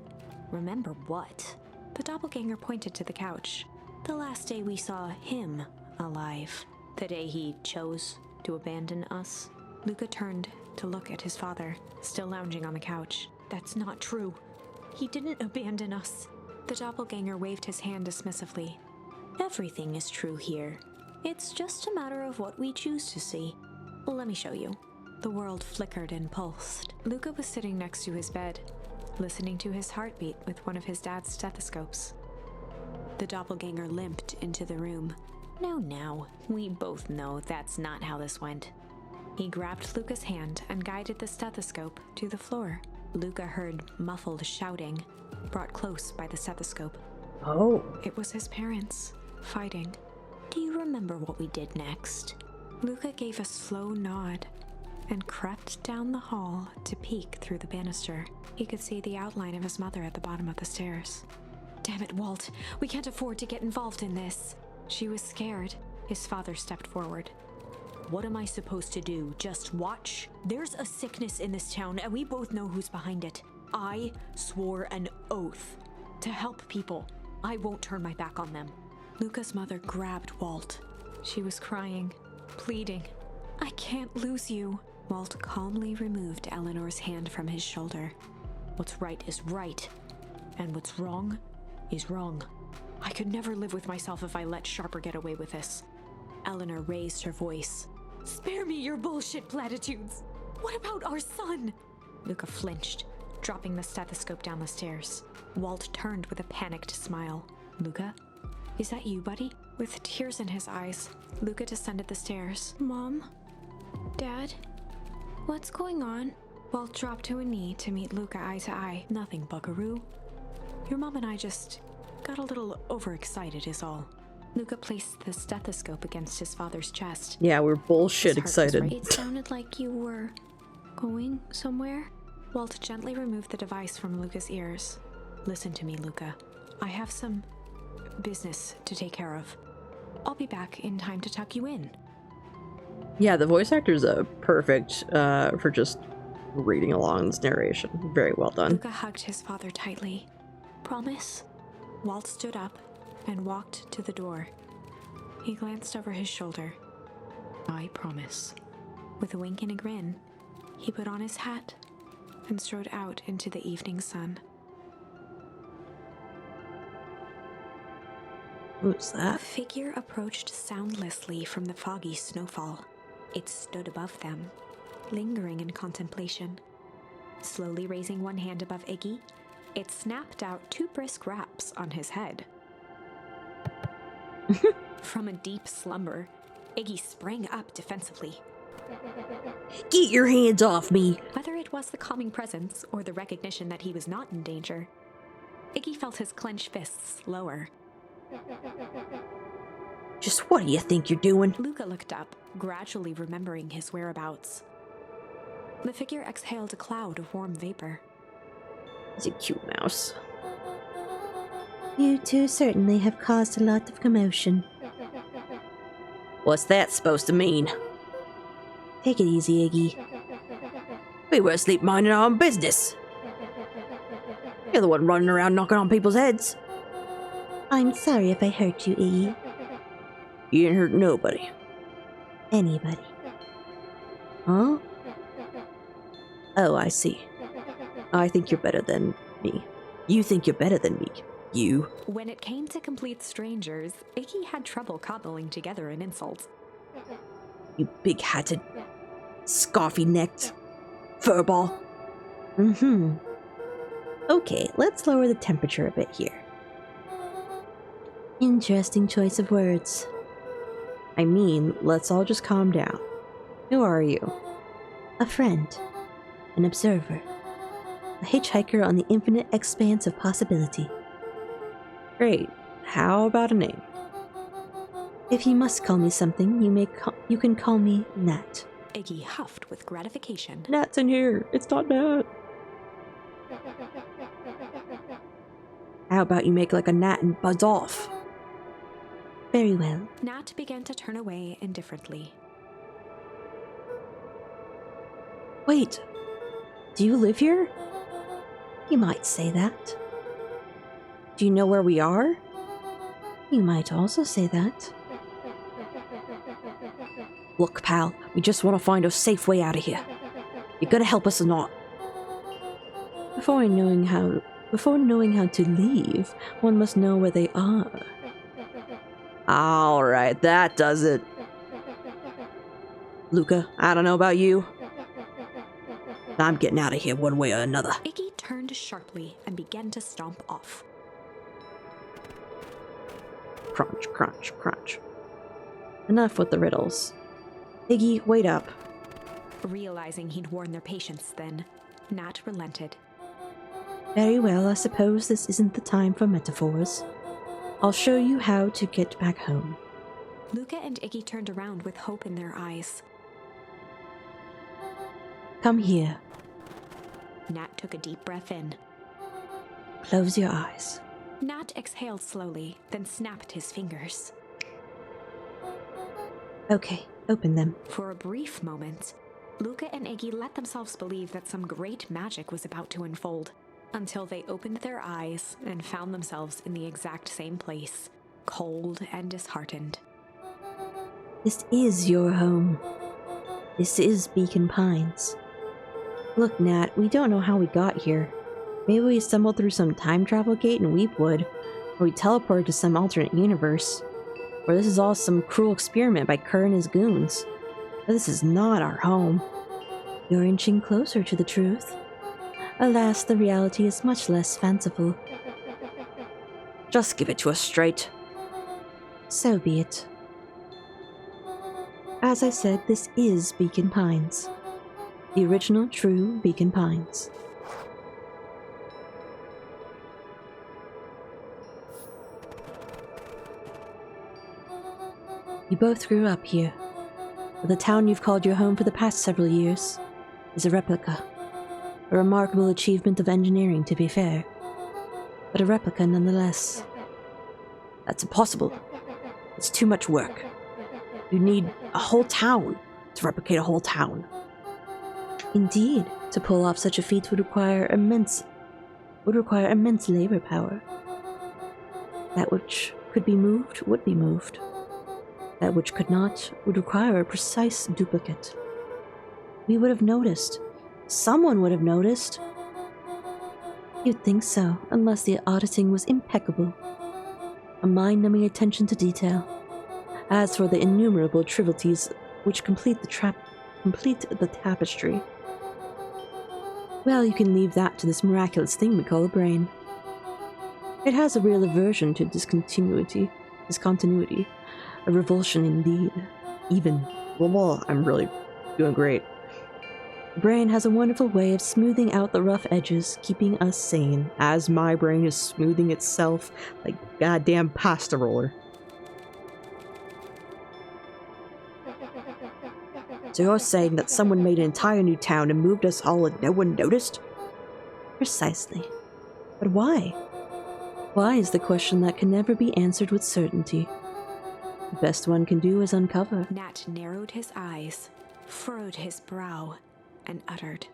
Remember what? The doppelganger pointed to the couch. The last day we saw him alive. The day he chose to abandon us. Luca turned to look at his father, still lounging on the couch. That's not true. He didn't abandon us. The doppelganger waved his hand dismissively. Everything is true here. It's just a matter of what we choose to see. Let me show you. The world flickered and pulsed. Luca was sitting next to his bed, listening to his heartbeat with one of his dad's stethoscopes. The doppelganger limped into the room. Now, we both know that's not how this went. He grabbed Luca's hand and guided the stethoscope to the floor. Luca heard muffled shouting, brought close by the stethoscope. oh, It was his parents, fighting. Do you remember what we did next? Luca gave a slow nod and crept down the hall to peek through the banister. He could see the outline of his mother at the bottom of the stairs. Damn it, Walt. We can't afford to get involved in this. She was scared. His father stepped forward. What am I supposed to do? Just watch? There's a sickness in this town, and we both know who's behind it. I swore an oath to help people. I won't turn my back on them. Luca's mother grabbed Walt. She was crying, pleading. I can't lose you. Walt calmly removed Eleanor's hand from his shoulder. What's right is right, and what's wrong is wrong. I could never live with myself if I let Sharper get away with this. Eleanor raised her voice. Spare me your bullshit platitudes. What about our son? Luca flinched. dropping the stethoscope down the stairs. Walt turned with a panicked smile. Luca? Is that you, buddy? With tears in his eyes, Luca descended the stairs. Mom? Dad? What's going on? Walt dropped to a knee to meet Luca eye to eye. Nothing, buckaroo. Your mom and I just got a little overexcited is all. Luca placed the stethoscope against his father's chest. Yeah, we're bullshit His heart was excited. right. It sounded like you were going somewhere. Walt gently removed the device from Luca's ears. Listen to me, Luca. I have some business to take care of. I'll be back in time to tuck you in. Yeah, the voice actor's perfect for just reading along this narration. Very well done. Luca hugged his father tightly. Promise? Walt stood up and walked to the door. He glanced over his shoulder. I promise. With a wink and a grin, he put on his hat and strode out into the evening sun. Who's A that? figure approached soundlessly from the foggy snowfall. It stood above them, lingering in contemplation. Slowly raising one hand above Iggy, it snapped out 2 brisk raps on his head. From a deep slumber, Iggy sprang up defensively. Get your hands off me! Whether it was the calming presence or the recognition that he was not in danger, Iggy felt his clenched fists lower. Just what do you think you're doing? Luca looked up, gradually remembering his whereabouts. The figure exhaled a cloud of warm vapor. He's a cute mouse. You two certainly have caused a lot of commotion. What's that supposed to mean? Take it easy, Iggy. We were asleep minding our own business. You're the one running around knocking on people's heads. I'm sorry if I hurt you, Iggy. You didn't hurt nobody. Anybody. Huh? Oh, I see. I think you're better than me. You think you're better than me. You. When it came to complete strangers, Iggy had trouble cobbling together an insult. You big-hatted, scarfy-necked furball. Mm-hmm. Okay, let's lower the temperature a bit here. Interesting choice of words. I mean, let's all just calm down. Who are you? A friend. An observer. A hitchhiker on the infinite expanse of possibility. Great. How about a name? If you must call me something, you can call me Nat. Iggy huffed with gratification. Nat's in here. It's not Nat. How about you make like a gnat and buzz off? Very well. Nat began to turn away indifferently. Wait. Do you live here? You might say that. Do you know where we are? You might also say that. Look, pal, we just want to find a safe way out of here. You're gonna help us or not? Before knowing how to leave, one must know where they are. Alright, that does it. Luca, I don't know about you. I'm getting out of here one way or another. Iggy turned sharply and began to stomp off. Crunch, crunch, crunch. Enough with the riddles. Iggy, wait up. Realizing he'd worn their patience then, Nat relented. Very well, I suppose this isn't the time for metaphors. I'll show you how to get back home. Luca and Iggy turned around with hope in their eyes. Come here. Nat took a deep breath in. Close your eyes. Nat exhaled slowly, then snapped his fingers. Okay, open them. For a brief moment, Luca and Iggy let themselves believe that some great magic was about to unfold, until they opened their eyes and found themselves in the exact same place, cold and disheartened. This is your home. This is Beacon Pines. Look, Nat, we don't know how we got here. Maybe we stumbled through some time travel gate in Weepwood, or we teleported to some alternate universe, or this is all some cruel experiment by Kerr and his goons. But this is not our home. You're inching closer to the truth. Alas, the reality is much less fanciful. Just give it to us straight. So be it. As I said, this is Beacon Pines. The original, true Beacon Pines. You both grew up here, but the town you've called your home for the past several years is a replica. A remarkable achievement of engineering, to be fair, but a replica nonetheless. That's impossible. It's too much work. You need a whole town to replicate a whole town. Indeed, to pull off such a feat would require immense labor power. That which could be moved would be moved. That which could not would require a precise duplicate. We would have noticed. Someone would have noticed. You'd think so, unless the auditing was impeccable. A mind-numbing attention to detail. As for the innumerable trivialities which complete the tapestry, well, you can leave that to this miraculous thing we call a brain. It has a real aversion to discontinuity, a revulsion indeed. Even. Well, I'm really doing great. The brain has a wonderful way of smoothing out the rough edges, keeping us sane. As my brain is smoothing itself like goddamn pasta roller. So you're saying that someone made an entire new town and moved us all and no one noticed? Precisely. But why? Why is the question that can never be answered with certainty. The best one can do is uncover. Nat narrowed his eyes, furrowed his brow, and uttered,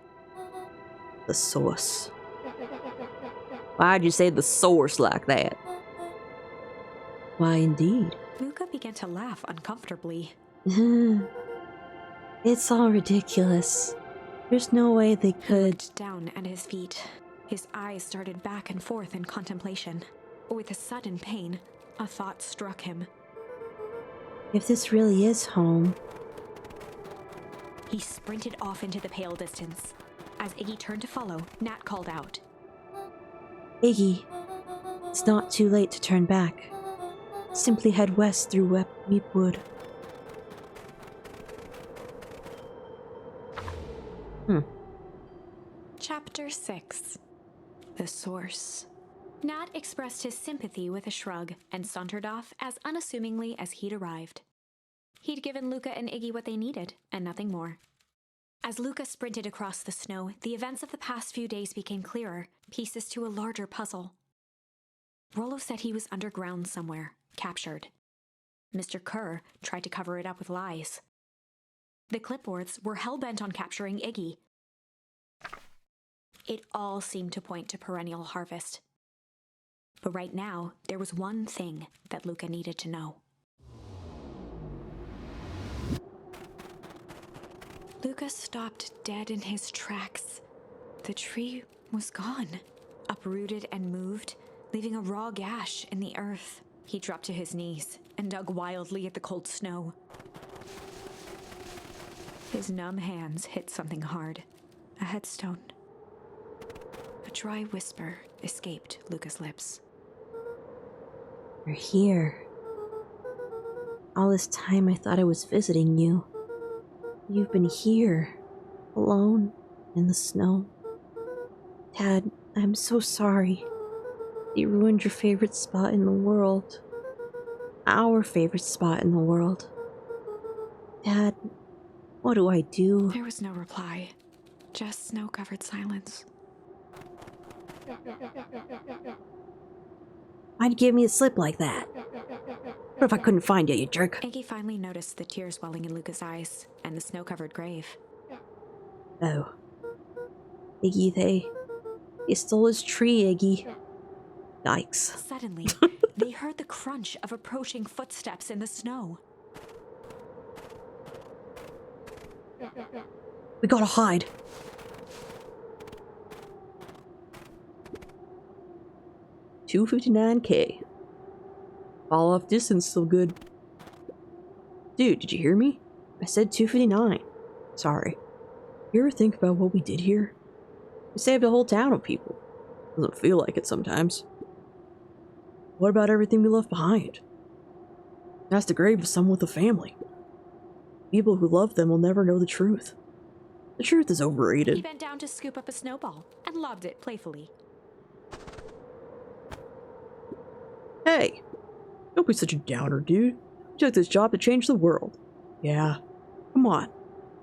The source. Why'd you say the source like that? Why, indeed. Luca began to laugh uncomfortably. It's all ridiculous. There's no way they could. Looked down at his feet. His eyes started back and forth in contemplation. With a sudden pain, a thought struck him. If this really is home. He sprinted off into the pale distance. As Iggy turned to follow, Nat called out, Iggy, it's not too late to turn back. Simply head west through Weepwood. Chapter 6. The Source. Nat expressed his sympathy with a shrug and sauntered off as unassumingly as he'd arrived. He'd given Luca and Iggy what they needed, and nothing more. As Luca sprinted across the snow, the events of the past few days became clearer, pieces to a larger puzzle. Rollo said he was underground somewhere, captured. Mr. Kerr tried to cover it up with lies. The clipboards were hell-bent on capturing Iggy. It all seemed to point to perennial harvest. But right now, there was one thing that Luca needed to know. Luca stopped dead in his tracks. The tree was gone, uprooted and moved, leaving a raw gash in the earth. He dropped to his knees and dug wildly at the cold snow. His numb hands hit something hard, a headstone. A dry whisper escaped Luca's lips. You're here. All this time I thought I was visiting you. You've been here, alone, in the snow. Dad, I'm so sorry. You ruined your favorite spot in the world. Our favorite spot in the world. Dad, what do I do? There was no reply, just snow-covered silence. Why'd you give me a slip like that? What if I couldn't find you, you jerk? Iggy finally noticed the tears welling in Luca's eyes and the snow-covered grave. Oh. Iggy, they stole his tree, Iggy. Yikes. Suddenly, they heard the crunch of approaching footsteps in the snow. We gotta hide. $259K. Fall off distance still good. Dude, did you hear me? I said 259. Sorry. You ever think about what we did here? We saved a whole town of people. Doesn't feel like it sometimes. What about everything we left behind? That's the grave of someone with a family. People who love them will never know the truth. The truth is He overrated. bent down to scoop up a snowball and lobbed it playfully. Hey, don't be such a downer, dude. You took this job to change the world. Yeah, come on.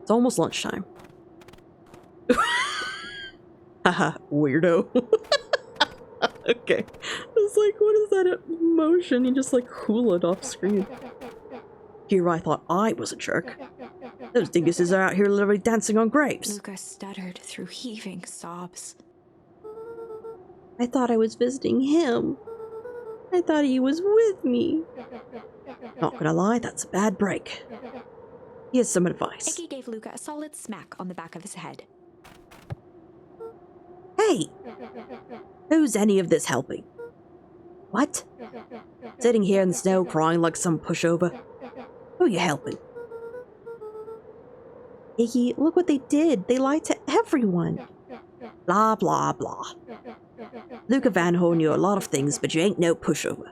It's almost lunchtime. Haha, weirdo. Okay. I was like, what is that emotion? He just like hulaed off screen. Here I thought I was a jerk. Those dinguses are out here literally dancing on graves. Luca stuttered through heaving sobs. I thought I was visiting him. I thought he was with me. Not gonna lie, that's a bad break. Here's some advice. Iggy gave Luca a solid smack on the back of his head. Hey! Who's any of this helping? What? Sitting here in the snow crying like some pushover? Who you helping? Iggy, look what they did. They lied to everyone. Blah, blah, blah. Luca Van Horn, you're a lot of things, but you ain't no pushover.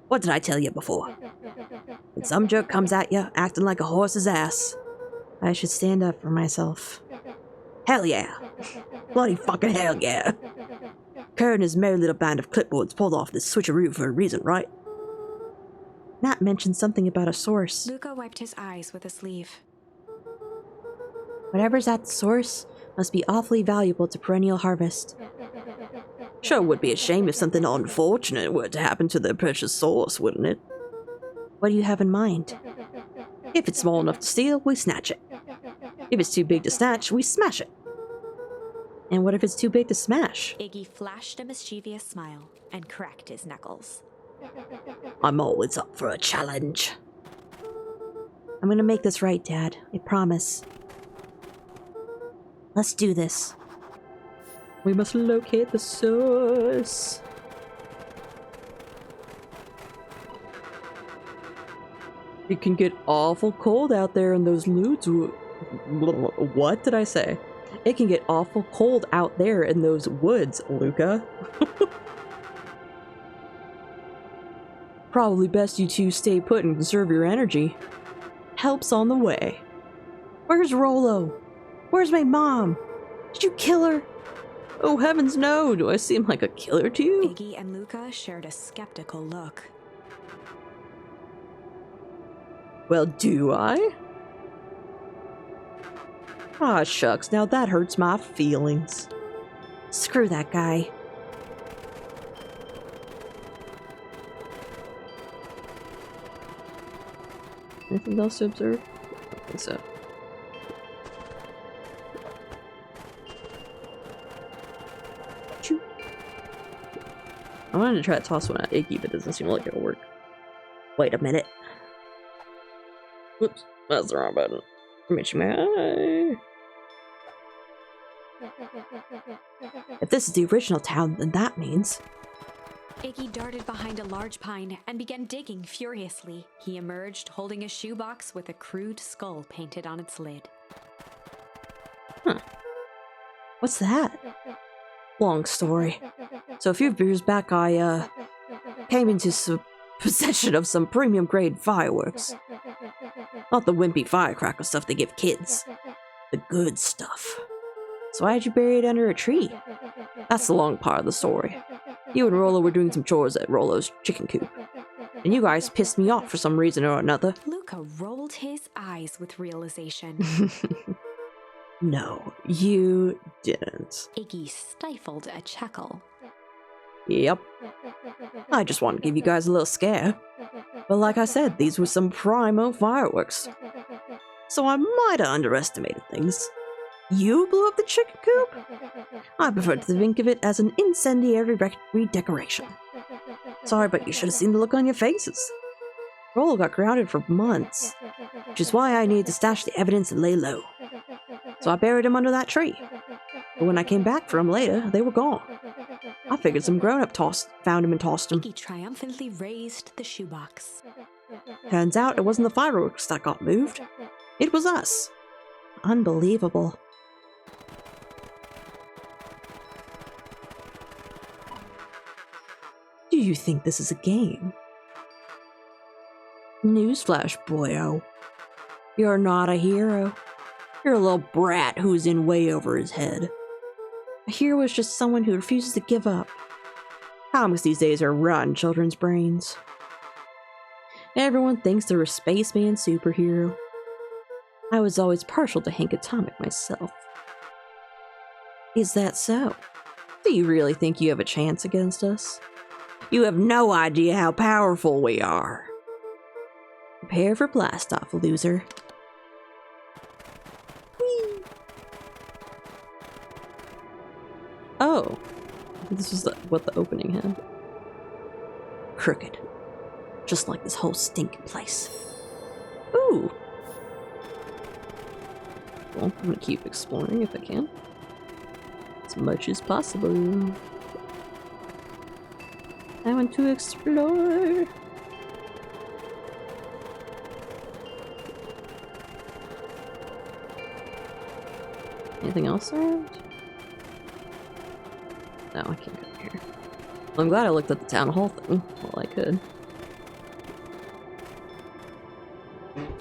What did I tell you before? When some jerk comes at you, acting like a horse's ass, I should stand up for myself. hell yeah. Bloody fucking hell yeah. Kerr and his merry little band of clipboards pulled off this switcheroo for a reason, right? Nat mentioned something about a source. Luca wiped his eyes with a sleeve. Whatever's at the source must be awfully valuable to Perennial Harvest. Sure would be a shame if something unfortunate were to happen to the precious source, wouldn't it? What do you have in mind? If it's small enough to steal, we snatch it. If it's too big to snatch, we smash it. And what if it's too big to smash? Iggy flashed a mischievous smile and cracked his knuckles. I'm always up for a challenge. I'm gonna make this right, Dad. I promise. Let's do this. We must locate the source. It can get awful cold out there in those loots. What did I say? It can get awful cold out there in those woods, Luca. Probably best you two stay put and conserve your energy. Help's on the way. Where's Rollo? Where's my mom? Did you kill her? Oh heavens no! Do I seem like a killer to you? Iggy and Luca shared a skeptical look. Well, do I? Ah, shucks, now that hurts my feelings. Screw that guy. Anything else to observe? I don't think so. Choo. I wanted to try to toss one at Iggy, but it doesn't seem like it'll work. Wait a minute. Whoops, that's the wrong button. Reach my eye. If this is the original town, then that means... Iggy darted behind a large pine and began digging furiously. He emerged holding a shoebox with a crude skull painted on its lid. Huh. What's that? Long story. So a few years back, I, came into possession of some premium grade fireworks. Not the wimpy firecracker stuff they give kids. The good stuff. So why did you bury it under a tree? That's the long part of the story. You and Rollo were doing some chores at Rollo's chicken coop. And you guys pissed me off for some reason or another. Luca rolled his eyes with realization. No, you didn't. Iggy stifled a chuckle. Yep. I just wanted to give you guys a little scare. But like I said, these were some primo fireworks. So I might have underestimated things. You blew up the chicken coop? I prefer to think of it as an incendiary redecoration. Sorry, but you should have seen the look on your faces. Rollo got grounded for months, which is why I needed to stash the evidence and lay low. So I buried him under that tree. But when I came back for him later, they were gone. I figured some grown-up found him and tossed him. Iggy triumphantly raised the shoebox. Turns out it wasn't the fireworks that got moved. It was us. Unbelievable. you think this is a game? Newsflash, boyo. You're not a hero. You're a little brat who's in way over his head. A hero is just someone who refuses to give up. Comics these days are rotten children's brains. Everyone thinks they're a spaceman superhero. I was always partial to Hank Atomic myself. Is that so? Do you really think you have a chance against us? You have no idea how powerful we are. Prepare for blast-off, loser. Whee! Oh. This was what the opening had. Crooked. Just like this whole stinking place. Ooh. Well, I'm gonna keep exploring if I can. As much as possible. I want to explore. Anything else around? No, I can't go here. Well, I'm glad I looked at the town hall thing while I could.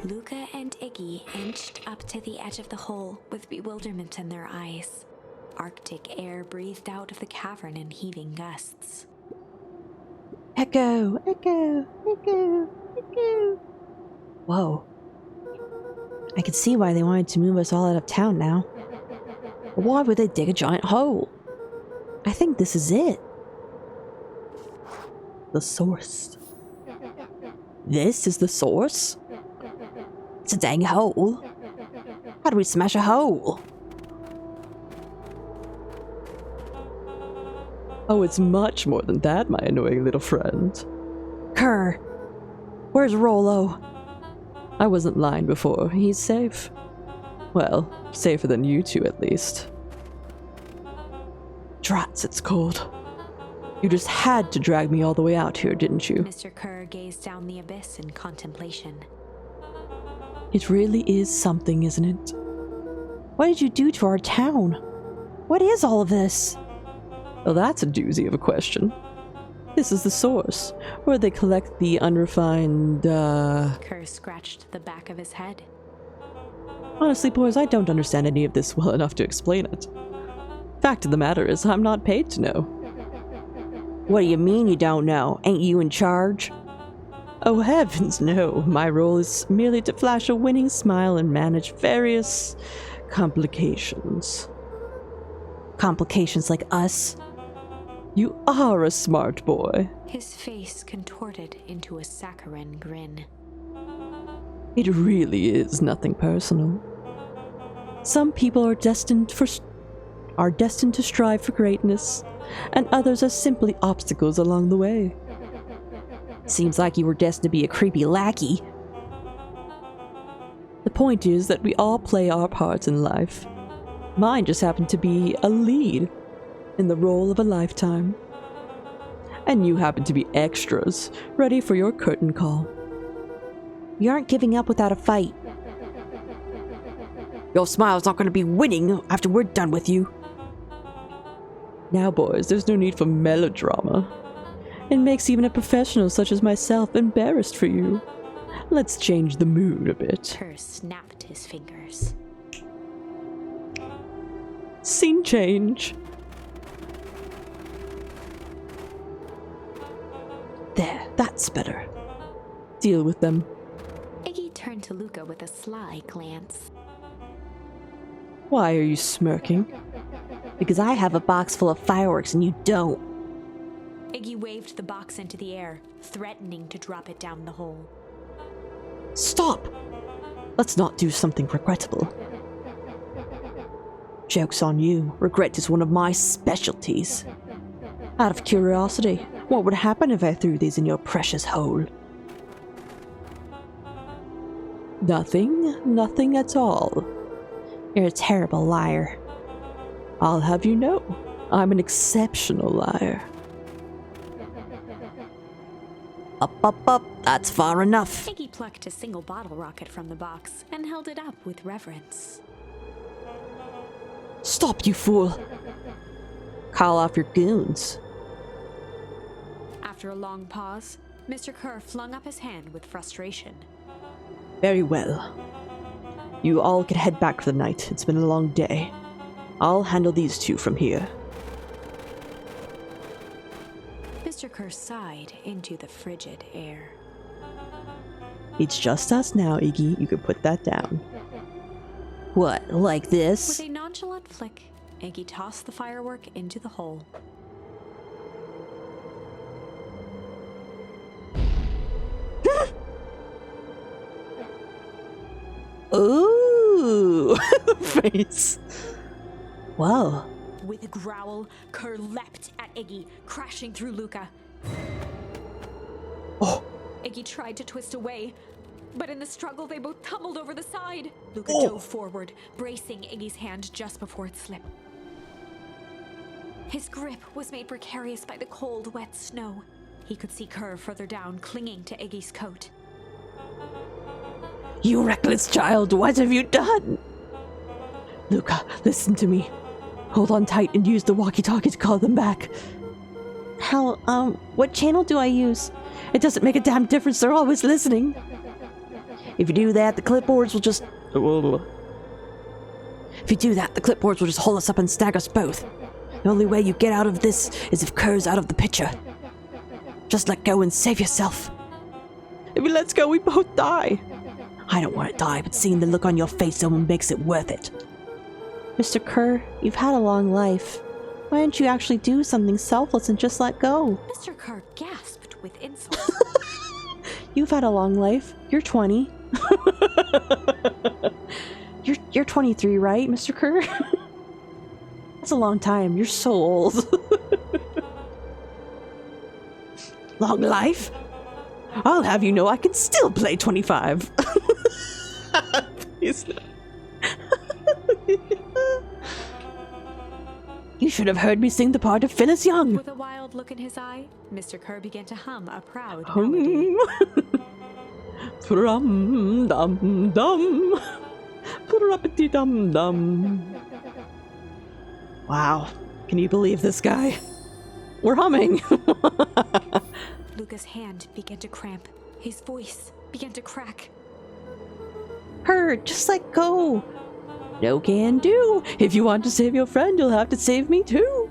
Luca and Iggy inched up to the edge of the hole with bewilderment in their eyes. Arctic air breathed out of the cavern in heaving gusts. Echo, echo, echo, echo. Whoa. I can see why they wanted to move us all out of town now. But why would they dig a giant hole? I think this is it. The source. This is the source? It's a dang hole. How do we smash a hole? Oh, it's much more than that, my annoying little friend. Kerr, where's Rollo? I wasn't lying before. He's safe. Well, safer than you two at least. Drats, it's cold. You just had to drag me all the way out here, didn't you? Mr. Kerr gazed down the abyss in contemplation. It really is something, isn't it? What did you do to our town? What is all of this? Well, that's a doozy of a question. This is the source, where they collect the unrefined, Kerr scratched the back of his head. Honestly, boys, I don't understand any of this well enough to explain it. Fact of the matter is, I'm not paid to know. What do you mean you don't know? Ain't you in charge? Oh heavens, no. My role is merely to flash a winning smile and manage various complications. Complications like us? You are a smart boy. His face contorted into a saccharine grin. It really is nothing personal. Some people are destined to strive for greatness, and others are simply obstacles along the way. Seems like you were destined to be a creepy lackey. The point is that we all play our parts in life. Mine just happened to be a lead in the role of a lifetime. And you happen to be extras, ready for your curtain call. You aren't giving up without a fight. Your smile's not going to be winning after we're done with you. Now, boys, there's no need for melodrama. It makes even a professional such as myself embarrassed for you. Let's change the mood a bit. Kerr snapped his fingers. Scene change. There, that's better. Deal with them. Iggy turned to Luca with a sly glance. Why are you smirking? Because I have a box full of fireworks and you don't. Iggy waved the box into the air, threatening to drop it down the hole. Stop! Let's not do something regrettable. Joke's on you. Regret is one of my specialties. Out of curiosity, what would happen if I threw these in your precious hole? Nothing at all. You're a terrible liar. I'll have you know, I'm an exceptional liar. Up, that's far enough. Iggy plucked a single bottle rocket from the box and held it up with reverence. Stop, you fool! Call off your goons. After a long pause, Mr. Kerr flung up his hand with frustration. Very well. You all can head back for the night. It's been a long day. I'll handle these two from here. Mr. Kerr sighed into the frigid air. It's just us now, Iggy. You can put that down. What, like With this? a nonchalant flick, Iggy tossed the firework into the hole. Ooh! Face. Whoa. With a growl, Kerr leapt at Iggy, crashing through Luca. Oh! Iggy tried to twist away, but in the struggle they both tumbled over the side. Luca Oh. dove forward, bracing Iggy's hand just before it slipped. His grip was made precarious by the cold, wet snow. He could see Kerr further down, clinging to Iggy's coat. You reckless child, what have you done? Luca, listen to me. Hold on tight and use the walkie-talkie to call them back. How, what channel do I use? It doesn't make a damn difference, they're always listening. If you do that, the clipboards will just... If you do that, the clipboards will just hold us up and snag us both. The only way you get out of this is if Kerr's out of the picture. Just let go and save yourself. If he lets go, we both die. I don't want to die, but seeing the look on your face only makes it worth it. Mr. Kerr, you've had a long life. Why don't you actually do something selfless and just let go? Mr. Kerr gasped with insult. You've had a long life. You're 20. You're 23, right, Mr. Kerr? That's a long time. You're so old. Long life? I'll have you know I can still play 25. Please no. You should have heard me sing the part of Phyllis Young. With a wild look in his eye, Mr. Kerr began to hum a proud melody. Dum dum dum. Dum dum. Wow. Can you believe this guy? We're humming. Luca's hand began to cramp. His voice began to crack. Kerr, just let go. No can do. If you want to save your friend, you'll have to save me too.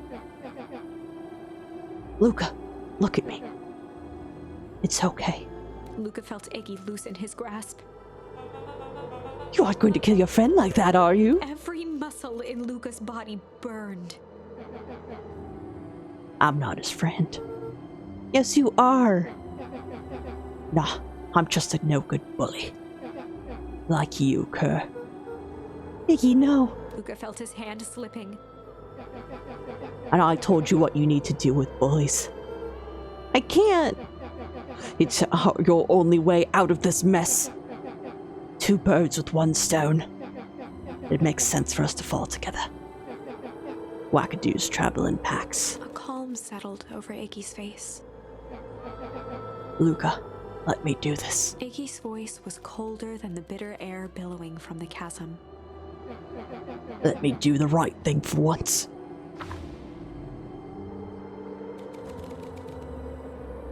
Luca, look at me. It's okay. Luca felt Iggy loosen his grasp. You aren't going to kill your friend like that, are you? Every muscle in Luca's body burned. I'm not his friend. Yes, you are. Nah, I'm just a no-good bully. Like you, Kerr. Iggy, no. Luca felt his hand slipping. And I told you what you need to do with bullies. I can't. It's your only way out of this mess. 2 birds with 1 stone. It makes sense for us to fall together. Wackadoos travel in packs. A calm settled over Iggy's face. Luca, let me do this. Iggy's voice was colder than the bitter air billowing from the chasm. Let me do the right thing for once.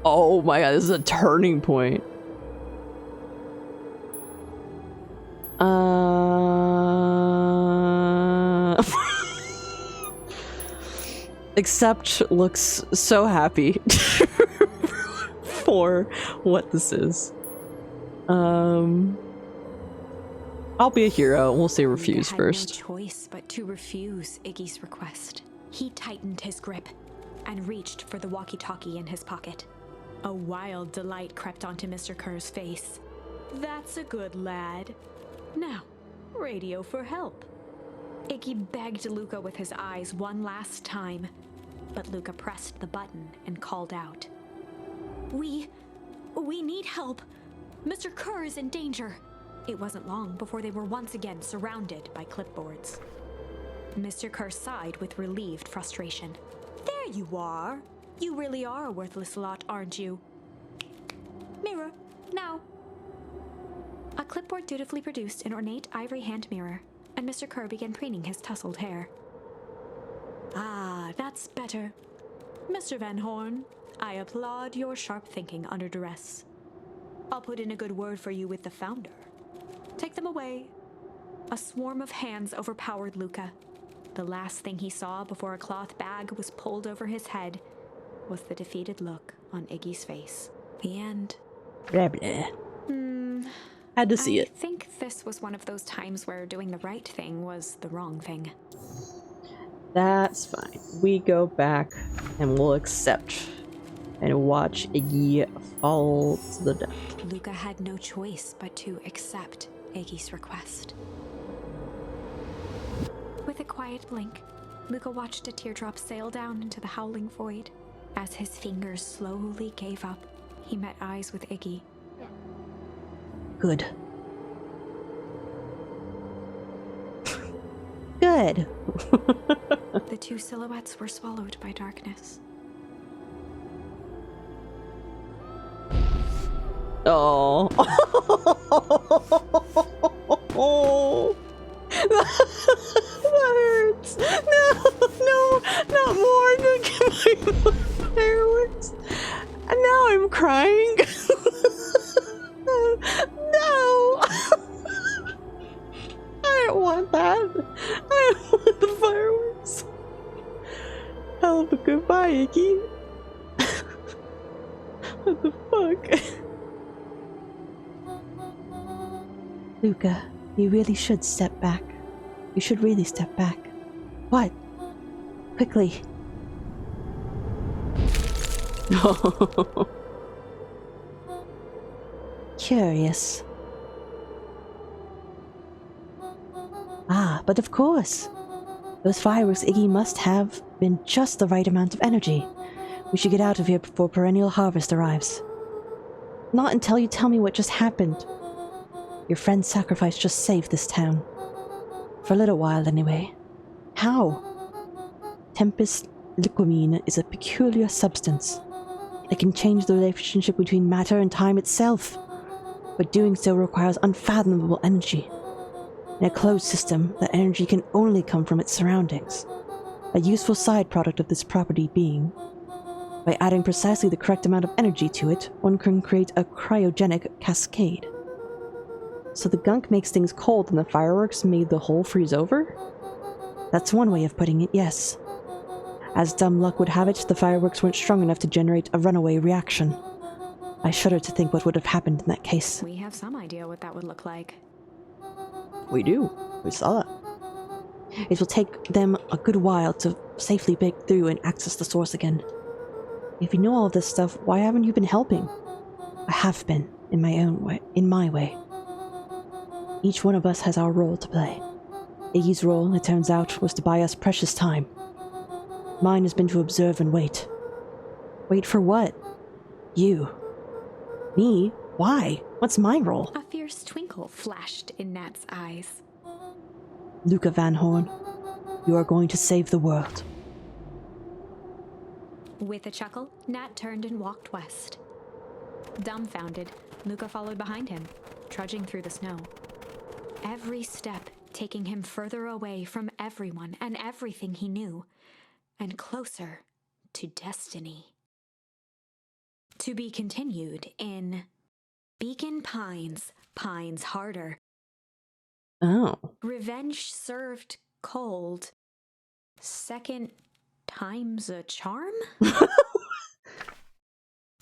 Oh my god, this is a turning point. Except looks so happy for what this is. I'll be a hero, and we'll say refuse Luca had first. no choice but to refuse Iggy's request. He tightened his grip and reached for the walkie-talkie in his pocket. A wild delight crept onto Mr. Kerr's face. That's a good lad. Now, radio for help. Iggy begged Luca with his eyes one last time, but Luca pressed the button and called out. We need help. Mr. Kerr is in danger. It wasn't long before they were once again surrounded by clipboards. Mr. Kerr sighed with relieved frustration. There you are. You really are a worthless lot, aren't you? Mirror, now. A clipboard dutifully produced an ornate ivory hand mirror, and Mr. Kerr began preening his tousled hair. Ah, that's better. Mr. Van Horn, I applaud your sharp thinking under duress. I'll put in a good word for you with the founder. Take them away. A swarm of hands overpowered Luca. The last thing he saw before a cloth bag was pulled over his head was the defeated look on Iggy's face. The end. Blah, blah. Had to see I it. think this was one of those times where doing the right thing was the wrong thing. That's fine. We go back and we'll accept and watch Iggy fall to the death. Luca had no choice but to accept Iggy's request. With a quiet blink, Luca watched a teardrop sail down into the howling void. As his fingers slowly gave up, he met eyes with Iggy. Good. Good. The two silhouettes were swallowed by darkness. Oh. That hurts. No, not more. Don't give my fireworks. And now I'm crying. No. I don't want that. I don't want the fireworks. Help, goodbye, Iggy. What the fuck? Luca, you really should step back. You should really step back. What? Quickly. Curious. Ah, but of course. Those fireworks Iggy must have been just the right amount of energy. We should get out of here before perennial harvest arrives. Not until you tell me what just happened. Your friend's sacrifice just saved this town. For a little while, anyway. How? Tempest liquamine is a peculiar substance. It can change the relationship between matter and time itself, but doing so requires unfathomable energy. In a closed system, that energy can only come from its surroundings. A useful side product of this property being, by adding precisely the correct amount of energy to it, one can create a cryogenic cascade. So the gunk makes things cold and the fireworks made the whole freeze over? That's one way of putting it, yes. As dumb luck would have it, the fireworks weren't strong enough to generate a runaway reaction. I shudder to think what would have happened in that case. We have some idea what that would look like. We do. We saw that. It will take them a good while to safely break through and access the source again. If you know all of this stuff, why haven't you been helping? I have been, in my own way, in my way. Each one of us has our role to play. Iggy's role, it turns out, was to buy us precious time. Mine has been to observe and wait. Wait for what? You. Me? Why? What's my role? A fierce twinkle flashed in Nat's eyes. Luca Van Horn, you are going to save the world. With a chuckle, Nat turned and walked west. Dumbfounded, Luca followed behind him, trudging through the snow. Every step taking him further away from everyone and everything he knew, and closer to destiny. To be continued in Beacon Pines, Pines Harder. Oh. Revenge served cold. Second time's a charm?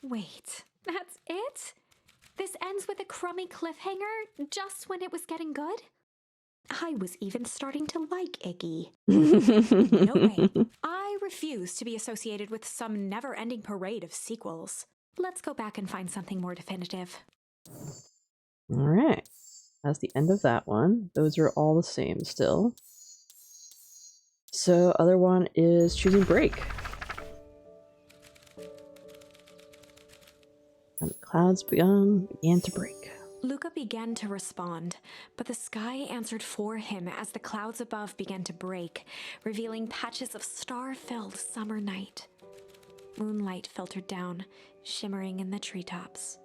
Wait, that's it? This ends with a crummy cliffhanger just when it was getting good? I was even starting to like Iggy. No way. I refuse to be associated with some never-ending parade of sequels. Let's go back and find something more definitive. Alright. That's the end of that one. Those are all the same still. So, other one is choosing break. And the clouds began to break. Luca began to respond, but the sky answered for him as the clouds above began to break, revealing patches of star-filled summer night. Moonlight filtered down, shimmering in the treetops.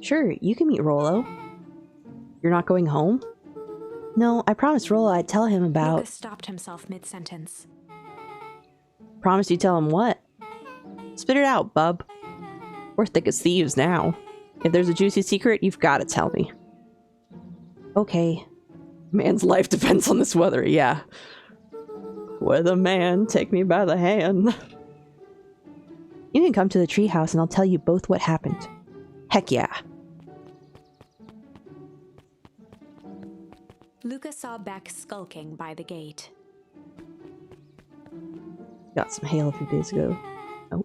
Sure, you can meet Rollo. You're not going home? No, I promised Rolla I'd tell him about... Lucas stopped himself mid-sentence. Promise you tell him what? Spit it out, bub. We're thick as thieves now. If there's a juicy secret, you've got to tell me. Okay. Man's life depends on this weather, yeah. With a man, take me by the hand. You can come to the treehouse and I'll tell you both what happened. Heck yeah. Lucas saw Beck skulking by the gate. Got some hail a few days ago. Oh.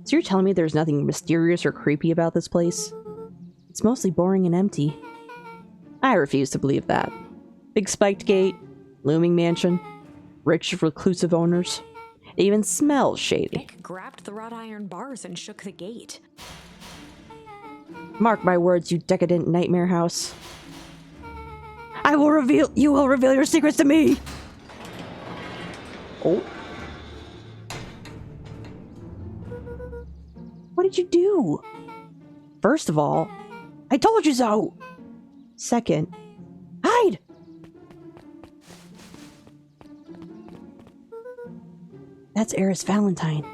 So you're telling me there's nothing mysterious or creepy about this place? It's mostly boring and empty. I refuse to believe that. Big spiked gate, looming mansion, rich reclusive owners. It even smells shady. Beck grabbed the wrought iron bars and shook the gate. Mark my words, you decadent nightmare house. You will reveal your secrets to me! Oh. What did you do? First of all, I told you so! Second, hide! That's Eris Valentine.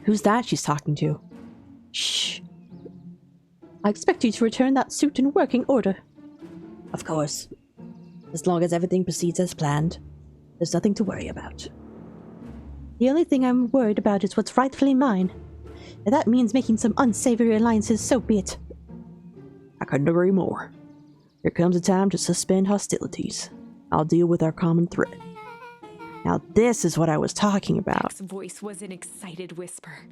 who's that she's talking to? Shh. I expect you to return that suit in working order. Of course. As long as everything proceeds as planned, there's nothing to worry about. The only thing I'm worried about is what's rightfully mine. If that means making some unsavory alliances, so be it. I couldn't agree more. There comes a time to suspend hostilities. I'll deal with our common threat. Now this is what I was talking about. Beck's voice was an excited whisper.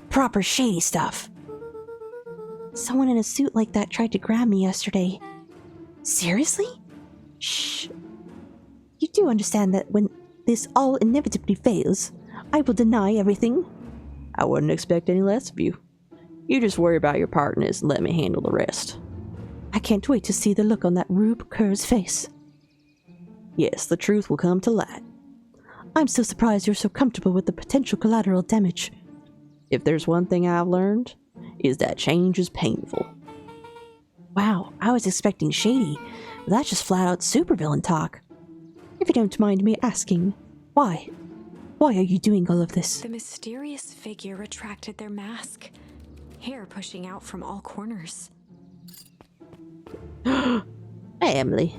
Proper shady stuff. Someone in a suit like that tried to grab me yesterday. Seriously? Shh. You do understand that when this all inevitably fails, I will deny everything? I wouldn't expect any less of you. You just worry about your partners and let me handle the rest. I can't wait to see the look on that Rube Kerr's face. Yes, the truth will come to light. I'm so surprised you're so comfortable with the potential collateral damage. If there's one thing I've learned, is that change is painful. Wow, I was expecting shady, but that's just flat out supervillain talk. If you don't mind me asking, why? Why are you doing all of this? The mysterious figure retracted their mask, hair pushing out from all corners. Hey, Emily.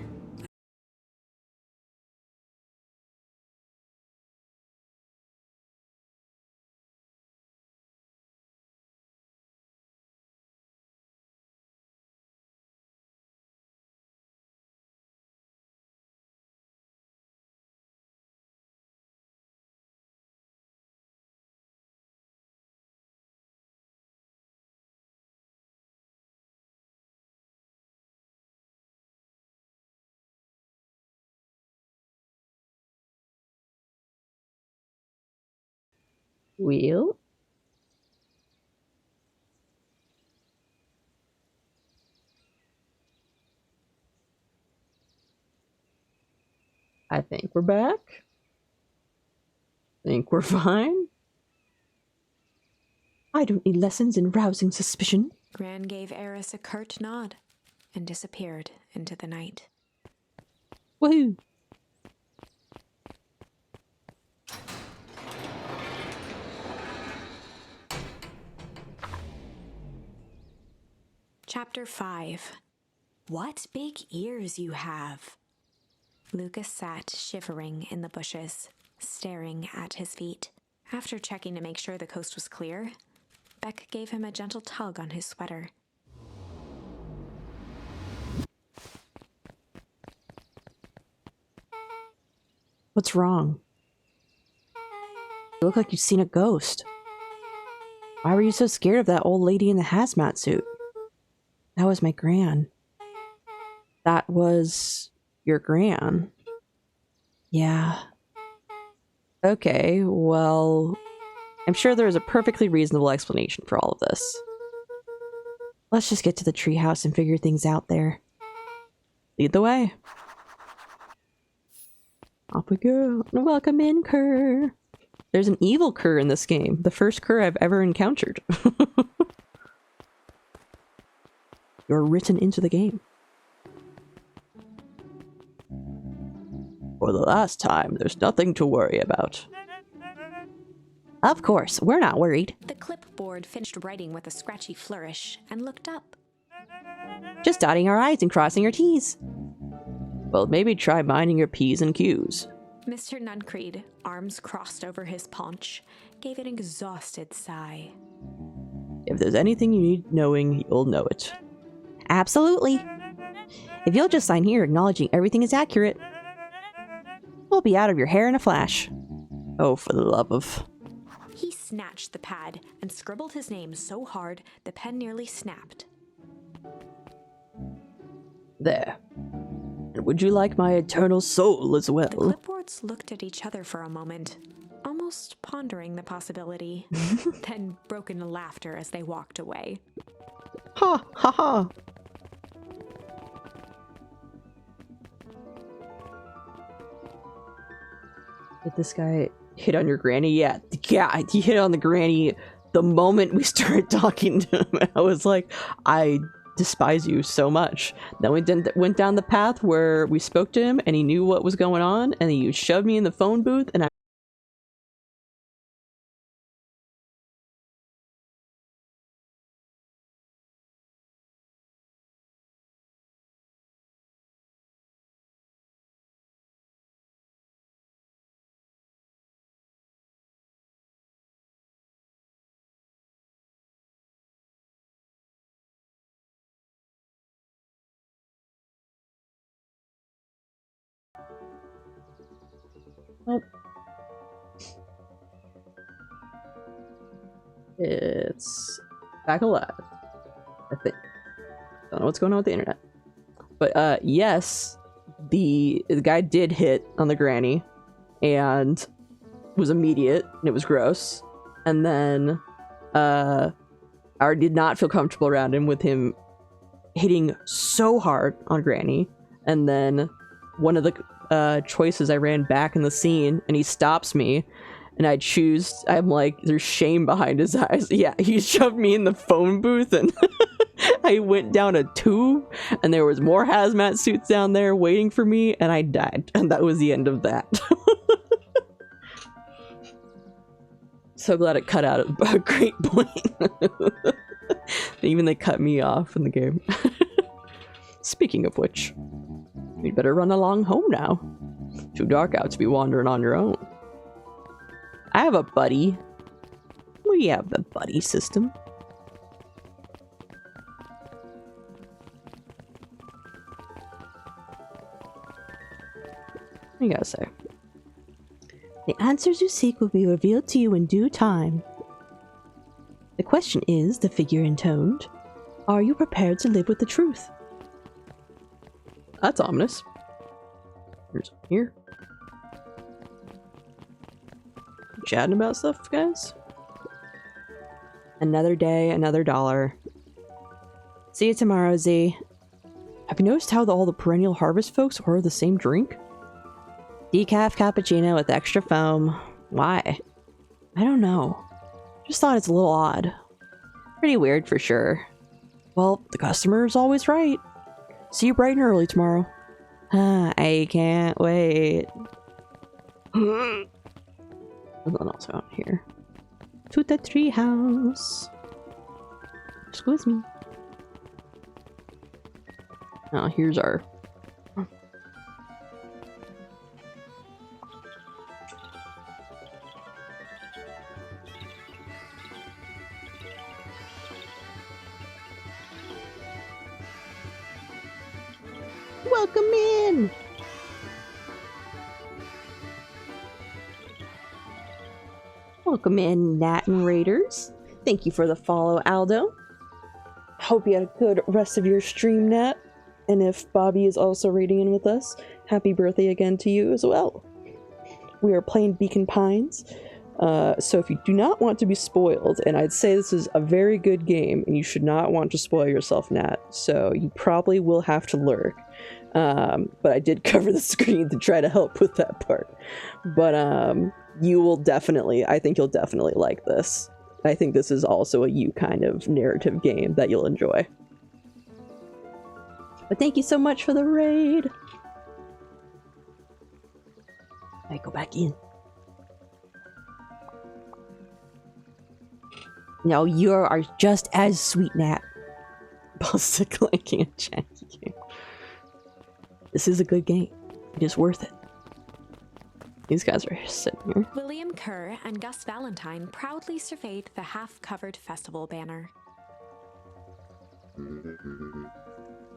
Well? I think we're back. Think we're fine. I don't need lessons in rousing suspicion. Gran gave Eris a curt nod and disappeared into the night. Woohoo! Chapter 5. What big ears you have. Lucas sat shivering in the bushes, staring at his feet. After checking to make sure the coast was clear, Beck gave him a gentle tug on his sweater. What's wrong? You look like you've seen a ghost. Why were you so scared of that old lady in the hazmat suit? That was my gran. That was your gran? Yeah. Okay, well, I'm sure there is a perfectly reasonable explanation for all of this. Let's just get to the treehouse and figure things out there. Lead the way. Off we go. Welcome in, Kerr. There's an evil Kerr in this game. The first Kerr I've ever encountered. You're written into the game. For the last time, there's nothing to worry about. Of course, we're not worried. The clipboard finished writing with a scratchy flourish and looked up. Just dotting our I's and crossing our T's. Well, maybe try minding your P's and Q's. Mr. Nuncreed, arms crossed over his paunch, gave an exhausted sigh. If there's anything you need knowing, you'll know it. Absolutely. If you'll just sign here acknowledging everything is accurate, we'll be out of your hair in a flash. Oh, for the love of... He snatched the pad and scribbled his name so hard the pen nearly snapped. There. And would you like my eternal soul as well? The clipboards looked at each other for a moment, almost pondering the possibility, then broke into laughter as they walked away. Ha ha ha! Did this guy hit on your granny? Yeah, he hit on the granny the moment we started talking to him. I was like, I despise you so much. Then we went down the path where we spoke to him and he knew what was going on, and he shoved me in the phone booth, and I Nope. It's back alive, I think. Don't know what's going on with the internet. But yes, the guy did hit on the granny and was immediate, and it was gross. And then I did not feel comfortable around him with him hitting so hard on granny. And then one of the choices, I ran back in the scene and he stops me, and I'm like, there's shame behind his eyes. Yeah, he shoved me in the phone booth, and I went down a tube, and there was more hazmat suits down there waiting for me, and I died, and that was the end of that. So glad it cut out at a great point. Even they cut me off in the game. Speaking of which, you'd better run along home now. Too dark out to be wandering on your own. I have a buddy. We have the buddy system. What do you gotta say? The answers you seek will be revealed to you in due time. The question is, the figure intoned, are you prepared to live with the truth? That's ominous. Here's here. Chatting about stuff, guys. Another day, another dollar. See you tomorrow, Z. Have you noticed how all the perennial harvest folks order the same drink? Decaf cappuccino with extra foam. Why? I don't know. Just thought it's a little odd. Pretty weird for sure. Well, the customer is always right. See you bright and early tomorrow. I can't wait. Something else out here. To the treehouse. Excuse me. Now here's our... Welcome in! Welcome in, Nat and Raiders. Thank you for the follow, Aldo. Hope you had a good rest of your stream, Nat. And if Bobby is also raiding in with us, happy birthday again to you as well. We are playing Beacon Pines. So if you do not want to be spoiled, and I'd say this is a very good game, and you should not want to spoil yourself, Nat, so you probably will have to lurk. But I did cover the screen to try to help with that part. But you will definitely, I think you'll definitely like this. I think this is also a you kind of narrative game that you'll enjoy. But thank you so much for the raid! I go back in. No, you are just as sweet, Nat. Buster clanking a janky game. This is a good game. It is worth it. These guys are sitting here. William Kerr and Gus Valentine proudly surveyed the half-covered festival banner.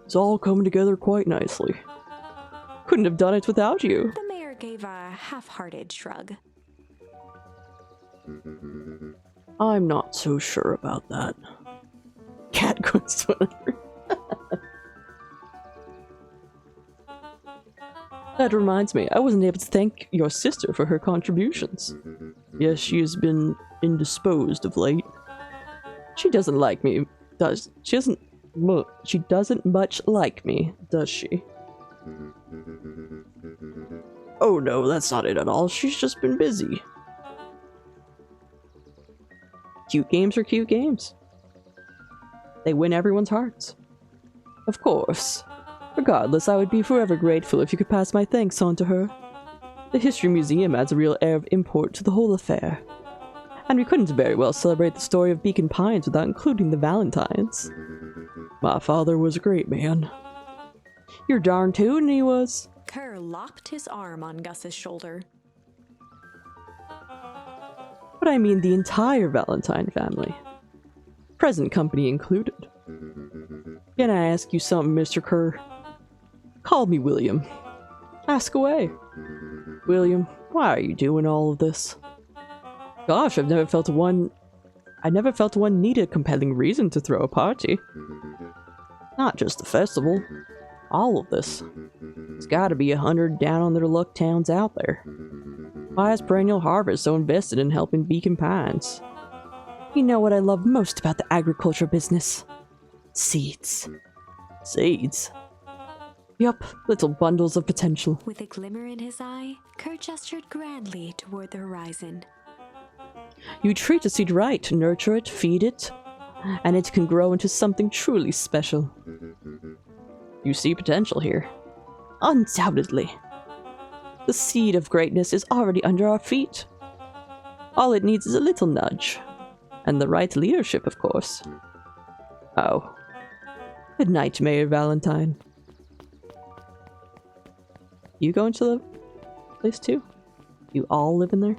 It's all coming together quite nicely. Couldn't have done it without you. The mayor gave a half-hearted shrug. I'm not so sure about that. Cat goes to whatever. That reminds me, I wasn't able to thank your sister for her contributions. Yes, she has been indisposed of late. She doesn't like me, she doesn't much like me, does she? Oh no, that's not it at all. She's just been busy. Cute games are cute games. They win everyone's hearts. Of course. Regardless, I would be forever grateful if you could pass my thanks on to her. The History Museum adds a real air of import to the whole affair. And we couldn't very well celebrate the story of Beacon Pines without including the Valentines. My father was a great man. You're darn tootin' he was. Kerr locked his arm on Gus's shoulder. But I mean the entire Valentine family. Present company included. Can I ask you something, Mr. Kerr? Call me William. Ask away. William, why are you doing all of this? Gosh, I never felt one needed a compelling reason to throw a party. Not just the festival. All of this. There's gotta be 100 down on their luck towns out there. Why is Perennial Harvest so invested in helping Beacon Pines? You know what I love most about the agriculture business? Seeds. Seeds? Yup, little bundles of potential. With a glimmer in his eye, Kerr gestured grandly toward the horizon. You treat a seed right, nurture it, feed it, and it can grow into something truly special. You see potential here. Undoubtedly. The seed of greatness is already under our feet. All it needs is a little nudge. And the right leadership, of course. Oh. Good night, Mayor Valentine. You going to the place too? You all live in there?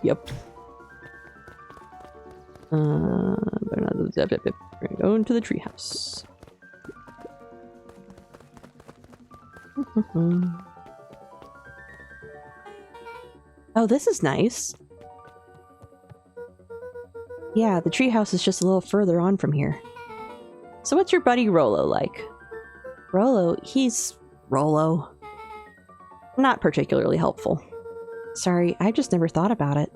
Yep. We're going to the treehouse. Oh, this is nice. Yeah, the treehouse is just a little further on from here. So what's your buddy Rollo like? Rollo, he's Rollo. Not particularly helpful. Sorry, I just never thought about it.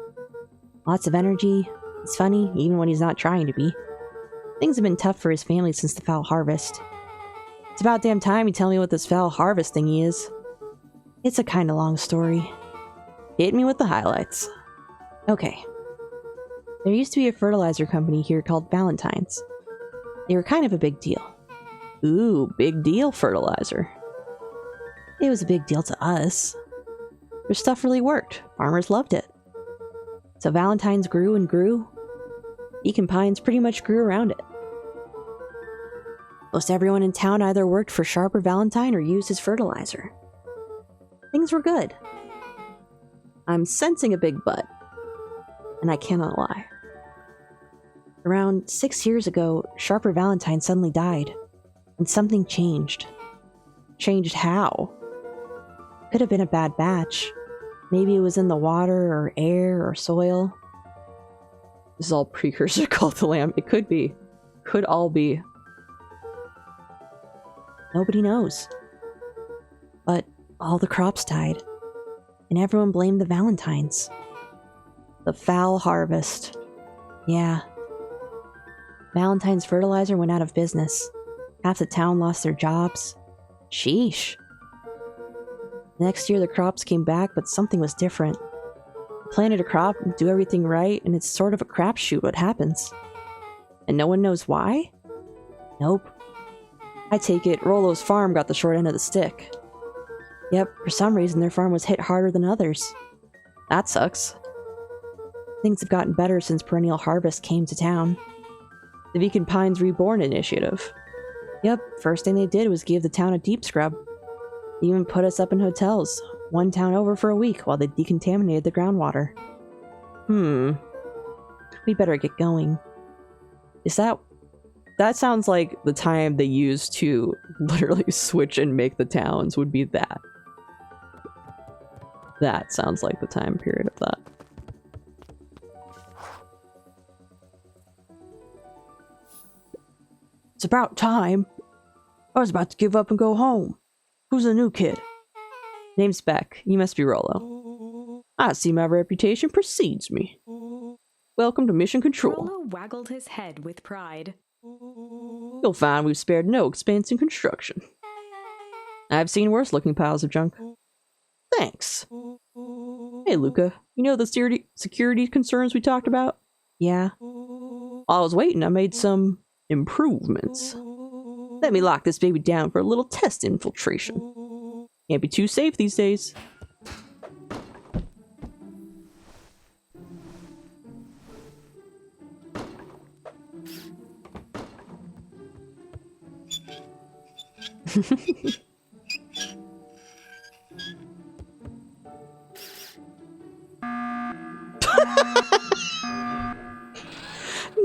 Lots of energy. He's funny, even when he's not trying to be. Things have been tough for his family since the foul harvest. It's about damn time you tell me what this foul harvest thingy is. It's a kinda long story. Hit me with the highlights. Okay. There used to be a fertilizer company here called Valentine's. They were kind of a big deal. Ooh, big deal fertilizer. It was a big deal to us. Their stuff really worked. Farmers loved it. So Valentine's grew and grew. Beacon Pines pretty much grew around it. Most everyone in town either worked for Sharper Valentine or used his fertilizer. Things were good. I'm sensing a big butt. And I cannot lie. Around 6 years ago, Sharper Valentine suddenly died. And something changed. Changed how? Could have been a bad batch. Maybe it was in the water or air or soil. This is all precursor cult to lamb. It could be. Could all be. Nobody knows. But all the crops died. And everyone blamed the Valentines. The foul harvest. Yeah. Valentine's fertilizer went out of business. Half the town lost their jobs. Sheesh. Next year the crops came back, but something was different. Planted a crop, do everything right, and it's sort of a crapshoot what happens. And no one knows why? Nope. I take it Rollo's farm got the short end of the stick. Yep, for some reason their farm was hit harder than others. That sucks. Things have gotten better since Perennial Harvest came to town. The Beacon Pines Reborn initiative. Yep, first thing they did was give the town a deep scrub. They even put us up in hotels, one town over for a week while they decontaminated the groundwater. We better get going. Is that... That sounds like the time they used to literally switch and make the towns would be that. That sounds like the time period of that. It's about time. I was about to give up and go home. Who's the new kid? Name's Beck. You must be Rollo. I see my reputation precedes me. Welcome to Mission Control. Rollo waggled his head with pride. You'll find we've spared no expense in construction. I've seen worse looking piles of junk. Thanks. Hey, Luca. You know the security concerns we talked about? Yeah. While I was waiting, I made some improvements. Let me lock this baby down for a little test infiltration. Can't be too safe these days.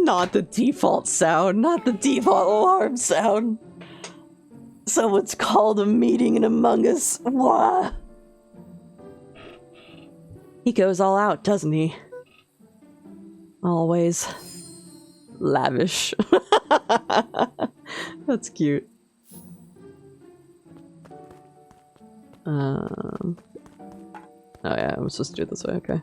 Not the default sound, not the default alarm sound. Someone's called a meeting in Among Us. Wah. He goes all out, doesn't he? Always. Lavish. That's cute. Oh yeah, I'm supposed to do it this way, okay.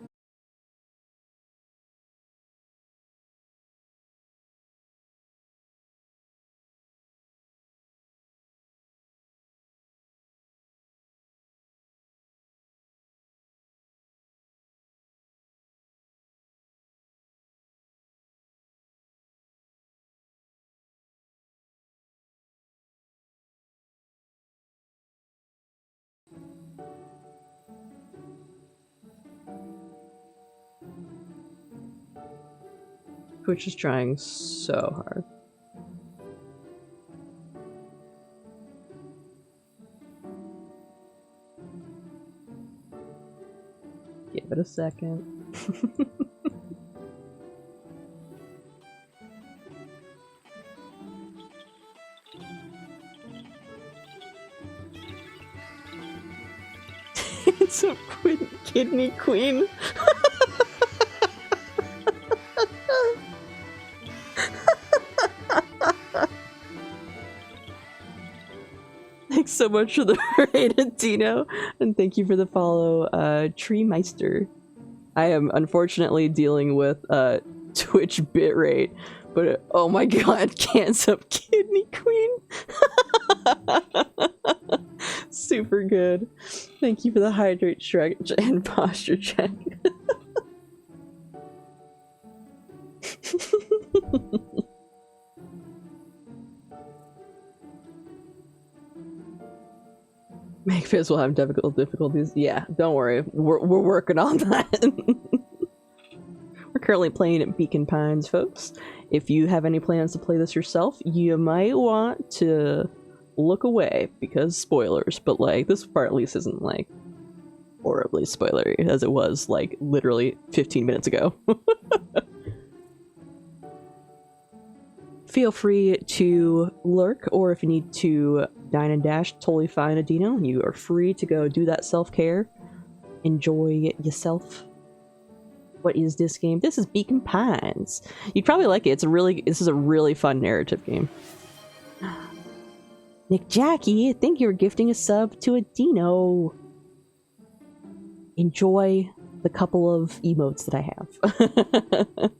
Twitch is trying so hard. Give it a second. It's a kidney queen. Thanks so much for the rated Dino, and thank you for the follow, Tree Meister. I am unfortunately dealing with Twitch bitrate, but oh my god, cans up kidney queen. Super good. Thank you for the hydrate stretch and posture check. Make Fizz will have difficulties. Yeah, don't worry. We're working on that. We're currently playing at Beacon Pines, folks. If you have any plans to play this yourself, you might want to look away because spoilers, but like this part at least isn't like horribly spoilery as it was like literally 15 minutes ago. Feel free to lurk, or if you need to dine and dash, totally fine, Adino. You are free to go do that self-care. Enjoy yourself. What is this game? This is Beacon Pines. You'd probably like it. This is a really fun narrative game. Nick Jackie, I think you're gifting a sub to Adino. Enjoy the couple of emotes that I have.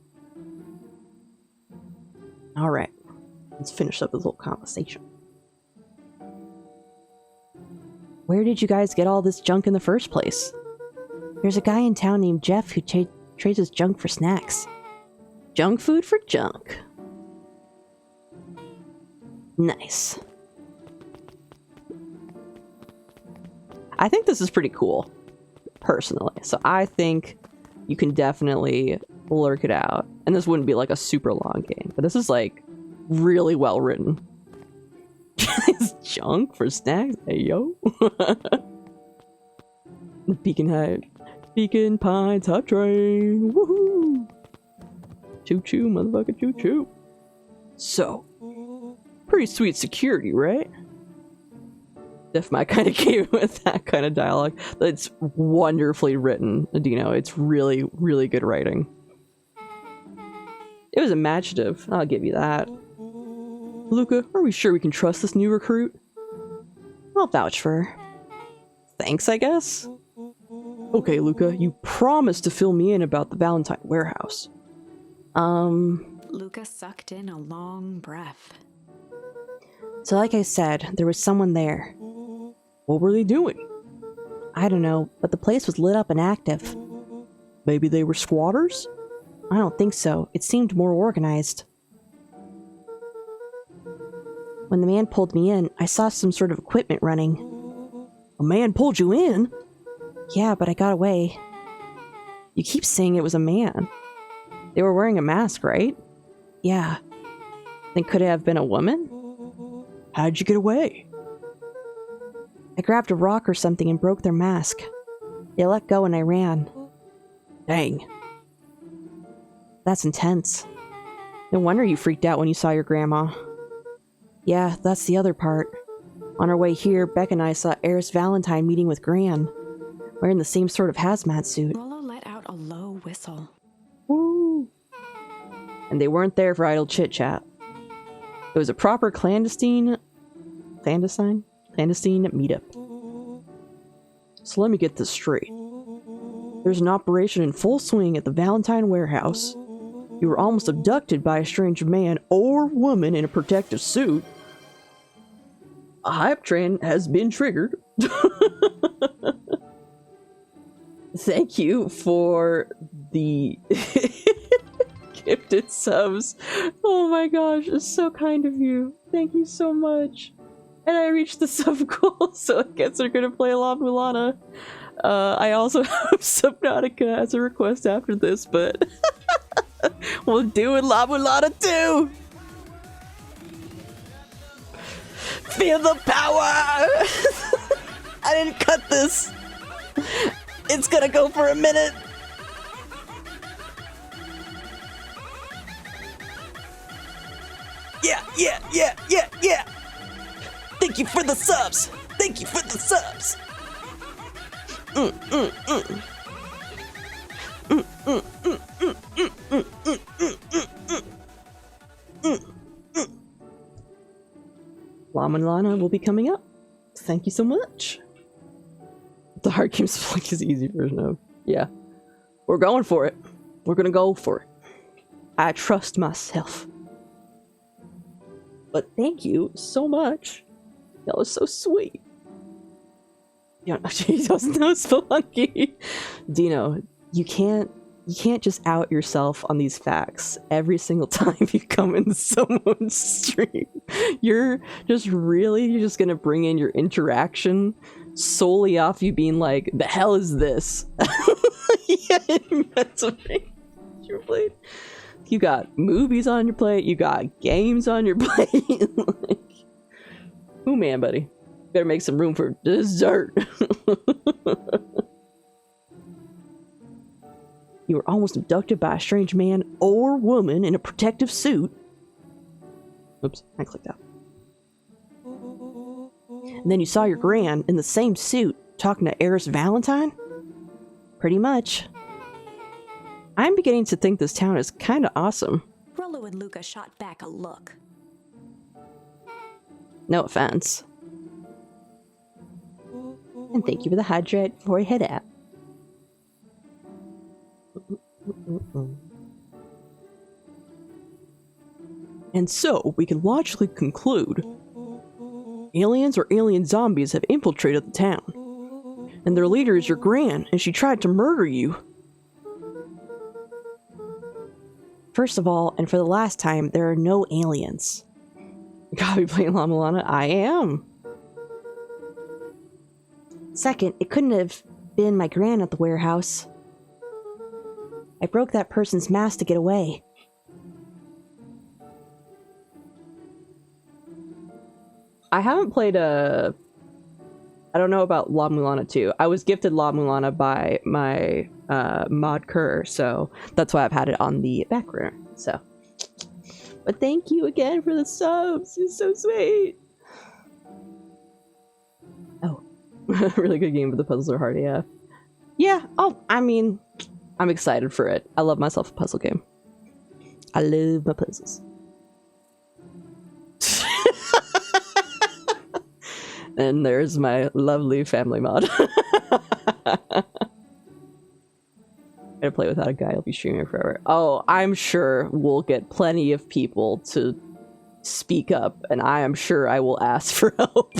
Alright, let's finish up this whole conversation. Where did you guys get all this junk in the first place? There's a guy in town named Jeff who trades his junk for snacks. Junk food for junk. Nice. I think this is pretty cool, personally. So I think you can definitely lurk it out. And this wouldn't be like a super long game, but this is like really well written. It's junk for snacks. Hey yo. Beacon Pines Hot Train. Woohoo! Choo choo, motherfucker, choo choo. So, pretty sweet security, right? If my kind of game with that kind of dialogue. It's wonderfully written, Dino. It's really, really good writing. It was imaginative, I'll give you that. Luca, are we sure we can trust this new recruit? I'll vouch for her. Thanks, I guess? Okay, Luca, you promised to fill me in about the Valentine warehouse. Luca sucked in a long breath. So like I said, there was someone there. What were they doing? I don't know, but the place was lit up and active. Maybe they were squatters? I don't think so. It seemed more organized. When the man pulled me in, I saw some sort of equipment running. A man pulled you in? Yeah, but I got away. You keep saying it was a man. They were wearing a mask, right? Yeah. Then could it have been a woman? How'd you get away? I grabbed a rock or something and broke their mask. They let go and I ran. Dang. That's intense. No wonder you freaked out when you saw your grandma. Yeah, that's the other part. On our way here, Beck and I saw Eris Valentine meeting with Gran, wearing the same sort of hazmat suit. Rollo let out a low whistle. Woo! And they weren't there for idle chit-chat. It was a proper clandestine meetup. So let me get this straight. There's an operation in full swing at the Valentine warehouse. You were almost abducted by a strange man or woman in a protective suit. A hype train has been triggered. Thank you for the gifted subs. Oh my gosh, it's so kind of you. Thank you so much. And I reached the sub goal, so I guess they're gonna play La Mulana. I also have Subnautica as a request after this, but we'll do it La Mulana too! Feel the power! I didn't cut this! It's gonna go for a minute! Yeah! Thank you for the subs! Thank you for the subs! La Mulana will be coming up. Thank you so much. The hard game split is the easy version of. Yeah. We're going for it. We're gonna go for it. I trust myself. But thank you so much. That was so sweet. Yeah, he doesn't know Spelunky. Dino, you can't just out yourself on these facts every single time you come in someone's stream. You're just gonna bring in your interaction solely off you being like, the hell is this? Yeah, that's what your plate. You got movies on your plate, you got games on your plate. Like, ooh man, buddy. Better make some room for dessert. You were almost abducted by a strange man or woman in a protective suit. Oops, I clicked out. And then you saw your gran in the same suit talking to Eris Valentine? Pretty much. I'm beginning to think this town is kind of awesome. Rollo and Luca shot back a look. No offense. And thank you for the hydrate before I head out. And so, we can logically conclude aliens or alien zombies have infiltrated the town. And their leader is your gran, and she tried to murder you. First of all, and for the last time, there are no aliens. Gotta be playing La Mulana? I am. Second, it couldn't have been my gran at the warehouse. I broke that person's mask to get away. I haven't played I don't know about La Mulana 2. I was gifted La Mulana by my mod Kerr, so that's why I've had it on the background. So, but thank you again for the subs. You're so sweet. Oh, really good game, but the puzzles are hard. Yeah, yeah. Oh, I mean, I'm excited for it. I love myself a puzzle game. I love my puzzles. And there's my lovely family mod. Gonna play without a guy, I'll be streaming forever. Oh, I'm sure we'll get plenty of people to speak up, and I am sure I will ask for help.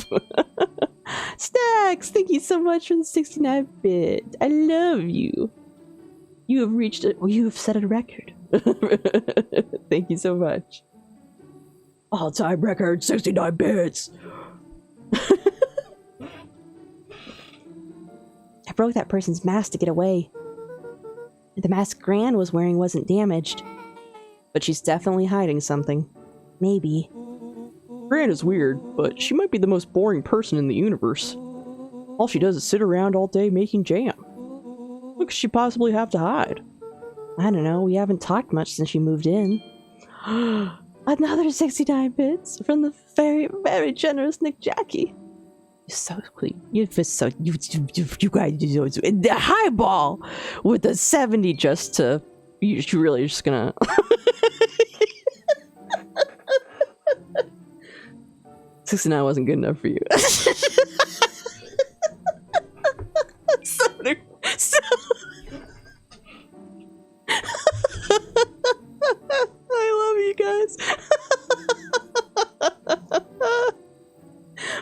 Stacks, thank you so much for the 69-bit. I love you. You have reached it. You have set a record. Thank you so much. All-time record, 69 bits. I broke that person's mask to get away. The mask Gran was wearing wasn't damaged. But she's definitely hiding something. Maybe. Gran is weird, but she might be the most boring person in the universe. All she does is sit around all day making jam. What could she possibly have to hide? I don't know, we haven't talked much since she moved in. Another 69 bits from the very, very generous Nick Jackie. You're so sweet. You guys, the highball with the 70 just to. You really just gonna. 69 wasn't good enough for you. 70. I love you guys.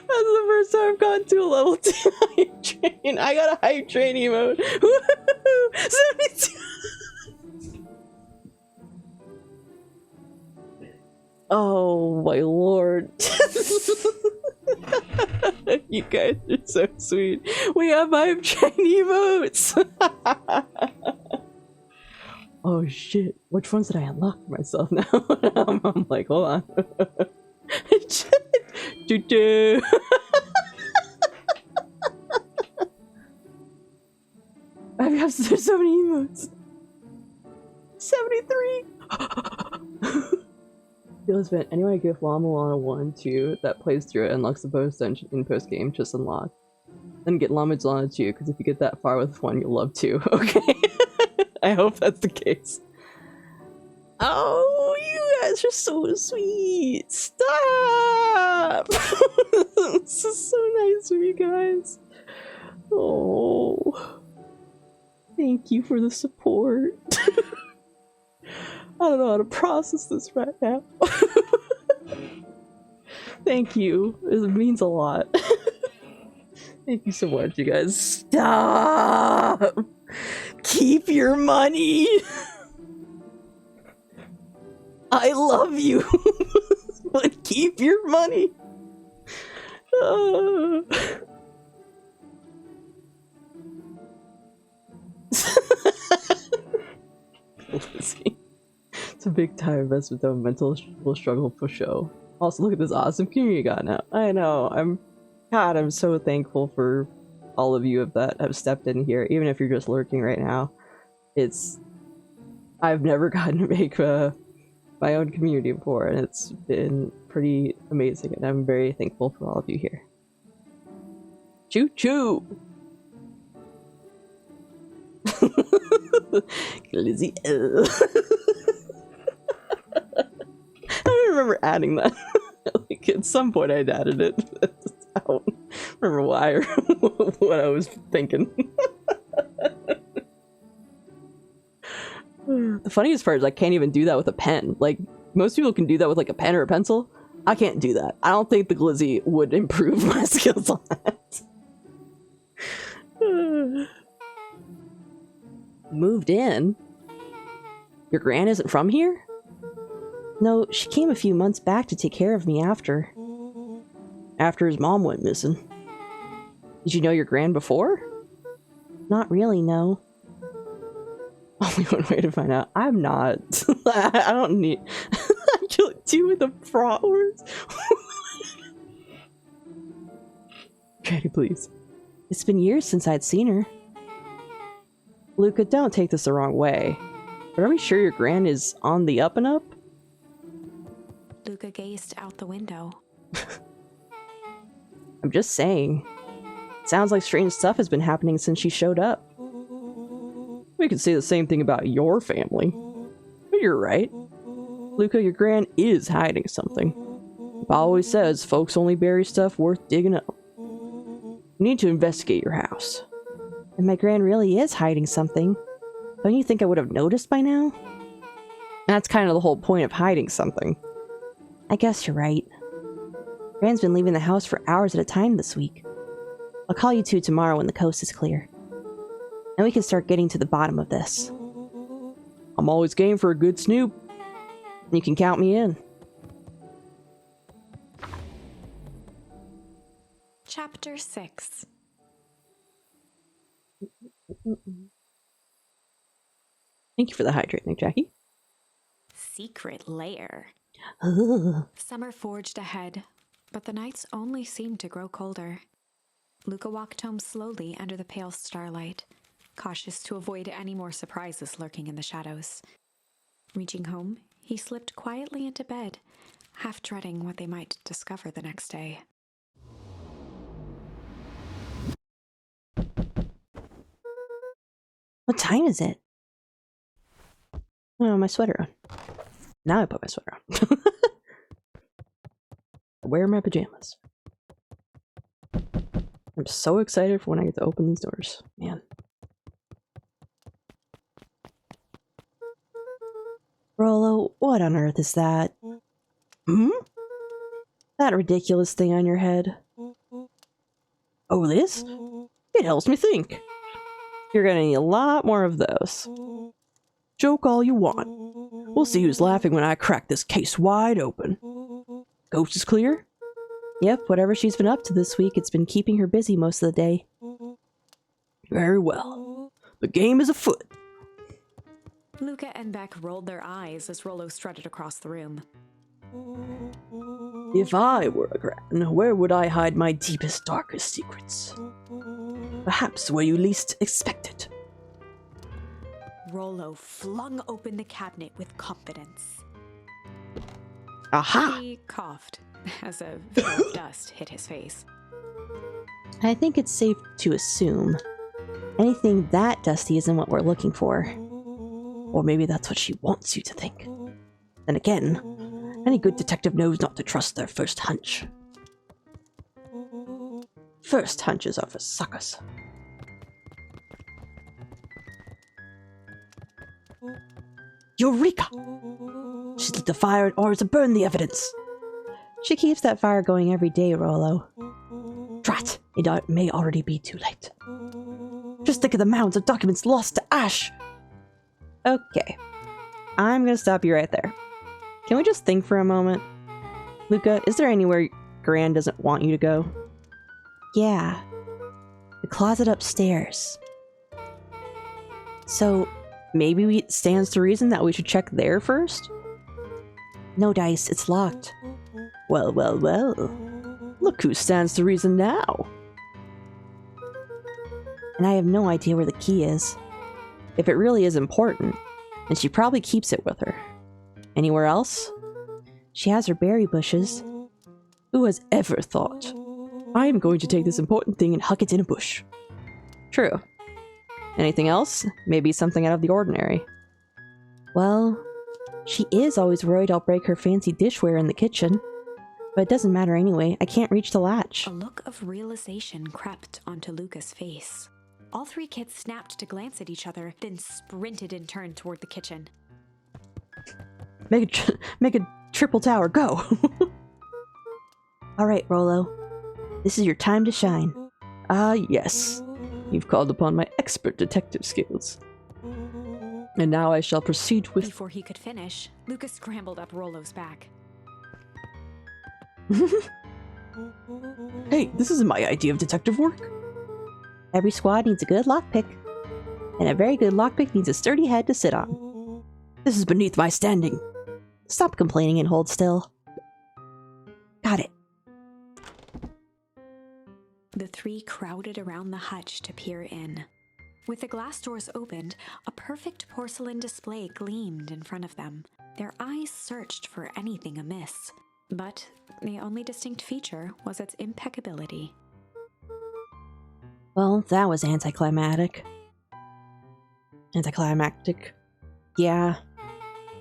That's the first time I've gone to a level 2 hype train. I got a hype train emote. Woohoo! 72. Oh my lord. You guys are so sweet. We have hype train emotes. Oh shit. Which ones did I unlock for myself now? I'm like, hold on. Do-do. I have so many emotes. 73. Elizabeth, anyone I give La Mulana 1 to that plays through it unlocks the bonus dungeon in post game, just unlock. Then get La Mulana 2, because if you get that far with 1, you'll love 2. Okay. I hope that's the case. Oh, you guys are so sweet. Stop! This is so nice of you guys. Oh. Thank you for the support. I don't know how to process this right now. Thank you. It means a lot. Thank you so much, you guys. Stop! Keep your money! I love you! But keep your money! It's a big time investment though, mental struggle for show. Also, look at this awesome community you got now. I know, I'm so thankful for all of you that have stepped in here, even if you're just lurking right now. I've never gotten to make my own community before, and it's been pretty amazing, and I'm very thankful for all of you here. Choo choo! Lizzie. I don't remember adding that. Like, at some point I'd added it. I don't remember why or what I was thinking. The funniest part is I can't even do that with a pen. Like, most people can do that with like a pen or a pencil. I can't do that. I don't think the Glizzy would improve my skills on that. Moved in? Your gran isn't from here? No, she came a few months back to take care of me after his mom went missing. Did you know your gran before? Not really, no. Only one way to find out. I'm not. I don't need. I killed you with the flowers. Granny, please. It's been years since I'd seen her. Luca, don't take this the wrong way. But are we sure your gran is on the up and up? Luca gazed out the window. I'm just saying. Sounds like strange stuff has been happening since she showed up. We could say the same thing about your family. But you're right. Luca, your gran is hiding something. Papa always says folks only bury stuff worth digging up. You need to investigate your house. If my gran really is hiding something, don't you think I would have noticed by now? That's kind of the whole point of hiding something. I guess you're right. Gran's been leaving the house for hours at a time this week. I'll call you two tomorrow when the coast is clear. And we can start getting to the bottom of this. I'm always game for a good snoop. You can count me in. Chapter 6. Thank you for the hydrating, Jackie. Secret lair. Ugh. Summer forged ahead, but the nights only seemed to grow colder. Luca walked home slowly under the pale starlight, cautious to avoid any more surprises lurking in the shadows. Reaching home, he slipped quietly into bed, half dreading what they might discover the next day. What time is it? Oh, my sweater on. Now I put my sweater on. I wear my pajamas. I'm so excited for when I get to open these doors. Man. Rollo, what on earth is that? Hmm? That ridiculous thing on your head. Oh, this? It helps me think. You're gonna need a lot more of those. Joke all you want. We'll see who's laughing when I crack this case wide open. Coast is clear? Yep, whatever she's been up to this week, it's been keeping her busy most of the day. Very well. The game is afoot. Luca and Beck rolled their eyes as Rollo strutted across the room. If I were a gran, where would I hide my deepest, darkest secrets? Perhaps where you least expect it. Rollo flung open the cabinet with confidence. Aha! He coughed as a veil of dust hit his face. I think it's safe to assume anything that dusty isn't what we're looking for. Or maybe that's what she wants you to think. Then again, any good detective knows not to trust their first hunch. First hunches are for suckers. Eureka! She's lit the fire in order to burn the evidence. She keeps that fire going every day, Rollo. Drat, it may already be too late. Just think of the mounds of documents lost to ash. Okay. I'm gonna stop you right there. Can we just think for a moment? Luca, is there anywhere Gran doesn't want you to go? Yeah. The closet upstairs. So, maybe it stands to reason that we should check there first? No, Dice, it's locked. Well, well, well. Look who stands to reason now. And I have no idea where the key is. If it really is important, then she probably keeps it with her. Anywhere else? She has her berry bushes. Who has ever thought? I am going to take this important thing and huck it in a bush. True. Anything else? Maybe something out of the ordinary. Well, she is always worried I'll break her fancy dishware in the kitchen. But it doesn't matter anyway, I can't reach the latch. A look of realization crept onto Luca's face. All three kids snapped to glance at each other, then sprinted in turn toward the kitchen. Make a triple tower, go! Alright, Rollo. This is your time to shine. Ah, yes. You've called upon my expert detective skills. And now I shall proceed with... Before he could finish, Luca scrambled up Rollo's back. Hey, this isn't my idea of detective work. Every squad needs a good lockpick, and a very good lockpick needs a sturdy head to sit on. This is beneath my standing. Stop complaining and hold still. Got it. The three crowded around the hutch to peer in. With the glass doors opened, a perfect porcelain display gleamed in front of them. Their eyes searched for anything amiss, but the only distinct feature was its impeccability. Well, that was anticlimactic. Anticlimactic. Yeah.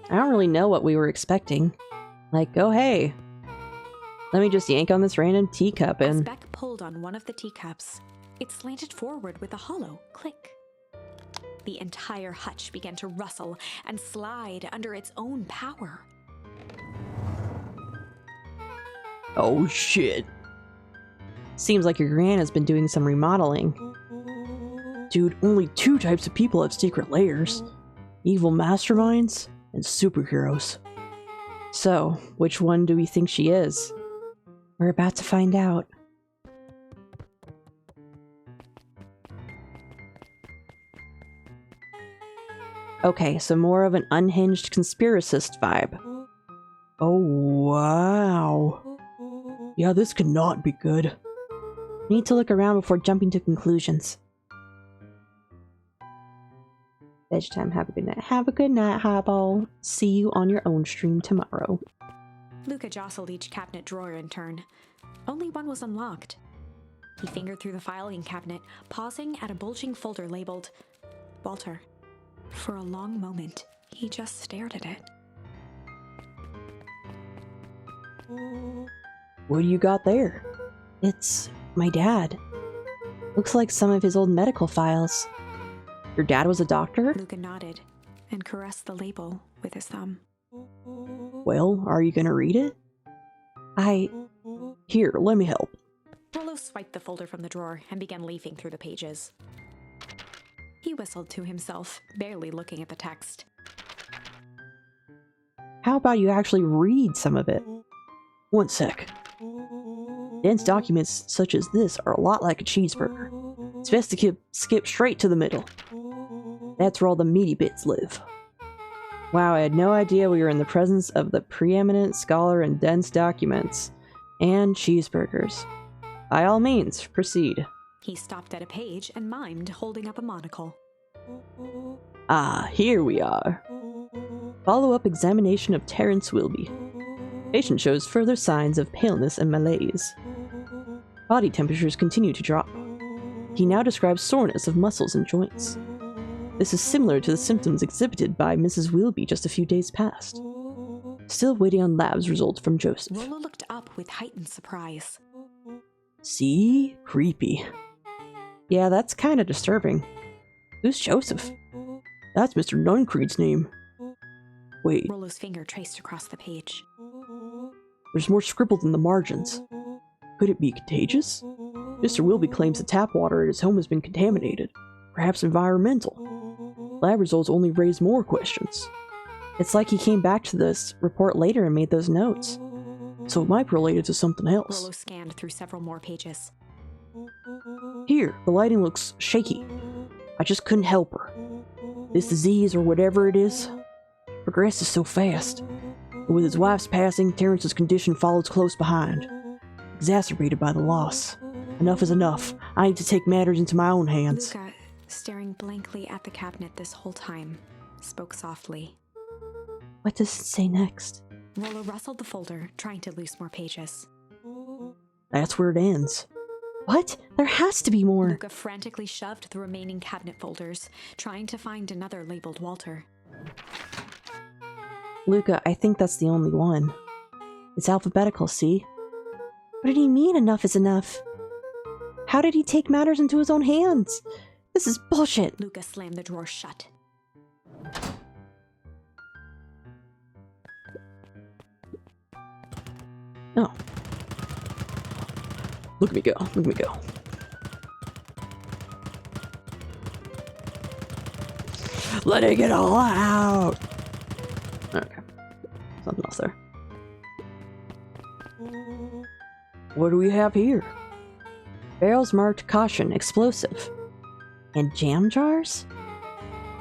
I don't really know what we were expecting. Like, oh hey, let me just yank on this random teacup As and... Beck pulled on one of the teacups, it slanted forward with a hollow click. The entire hutch began to rustle and slide under its own power. Oh shit. Seems like your gran has been doing some remodeling. Dude, only 2 types of people have secret layers. Evil masterminds and superheroes. So, which one do we think she is? We're about to find out. Okay, so more of an unhinged conspiracist vibe. Oh wow. Yeah, this could not be good. Need to look around before jumping to conclusions. Bedtime, have a good night. Have a good night, Highball. See you on your own stream tomorrow. Luca jostled each cabinet drawer in turn. Only one was unlocked. He fingered through the filing cabinet, pausing at a bulging folder labeled Walter. For a long moment, he just stared at it. What do you got there? It's my dad. Looks like some of his old medical files. Your dad was a doctor? Luca nodded and caressed the label with his thumb. Well, are you gonna read it? Here, let me help. Rollo swiped the folder from the drawer and began leafing through the pages. He whistled to himself, barely looking at the text. How about you actually read some of it? One sec. Dense documents such as this are a lot like a cheeseburger. It's best to skip straight to the middle. That's where all the meaty bits live. Wow, I had no idea we were in the presence of the preeminent scholar in dense documents. And cheeseburgers. By all means, proceed. He stopped at a page and mimed, holding up a monocle. Ah, here we are. Follow-up examination of Terrence Wilby. Patient shows further signs of paleness and malaise. Body temperatures continue to drop. He now describes soreness of muscles and joints. This is similar to the symptoms exhibited by Mrs. Wilby just a few days past. Still waiting on labs results from Joseph. Rollo looked up with heightened surprise. See? Creepy. Yeah, that's kinda disturbing. Who's Joseph? That's Mr. Nuncreed's name. Wait, Rollo's finger traced across the page. there's more scribbled in the margins. Could it be contagious? Mr. Wilby claims the tap water at his home has been contaminated. Perhaps environmental. Lab results only raise more questions. It's like he came back to this report later and made those notes. So it might be related to something else. Rollo scanned through several more pages. Here, the lighting looks shaky. I just couldn't help her. This disease, or whatever it is, progresses so fast. And with his wife's passing, Terrence's condition follows close behind, exacerbated by the loss. Enough is enough. I need to take matters into my own hands. Luca, staring blankly at the cabinet this whole time, spoke softly. What does it say next? Rollo rustled the folder, trying to loose more pages. That's where it ends. What? There has to be more. Luca frantically shoved the remaining cabinet folders, trying to find another labeled Walter. Luca, I think that's the only one. It's alphabetical, see? What did he mean enough is enough? How did he take matters into his own hands? This is bullshit. Luca slammed the drawer shut. Oh. Look at me go. Look at me go. Letting it all out! Okay. Something else there. What do we have here? Barrels marked caution, explosive. And jam jars?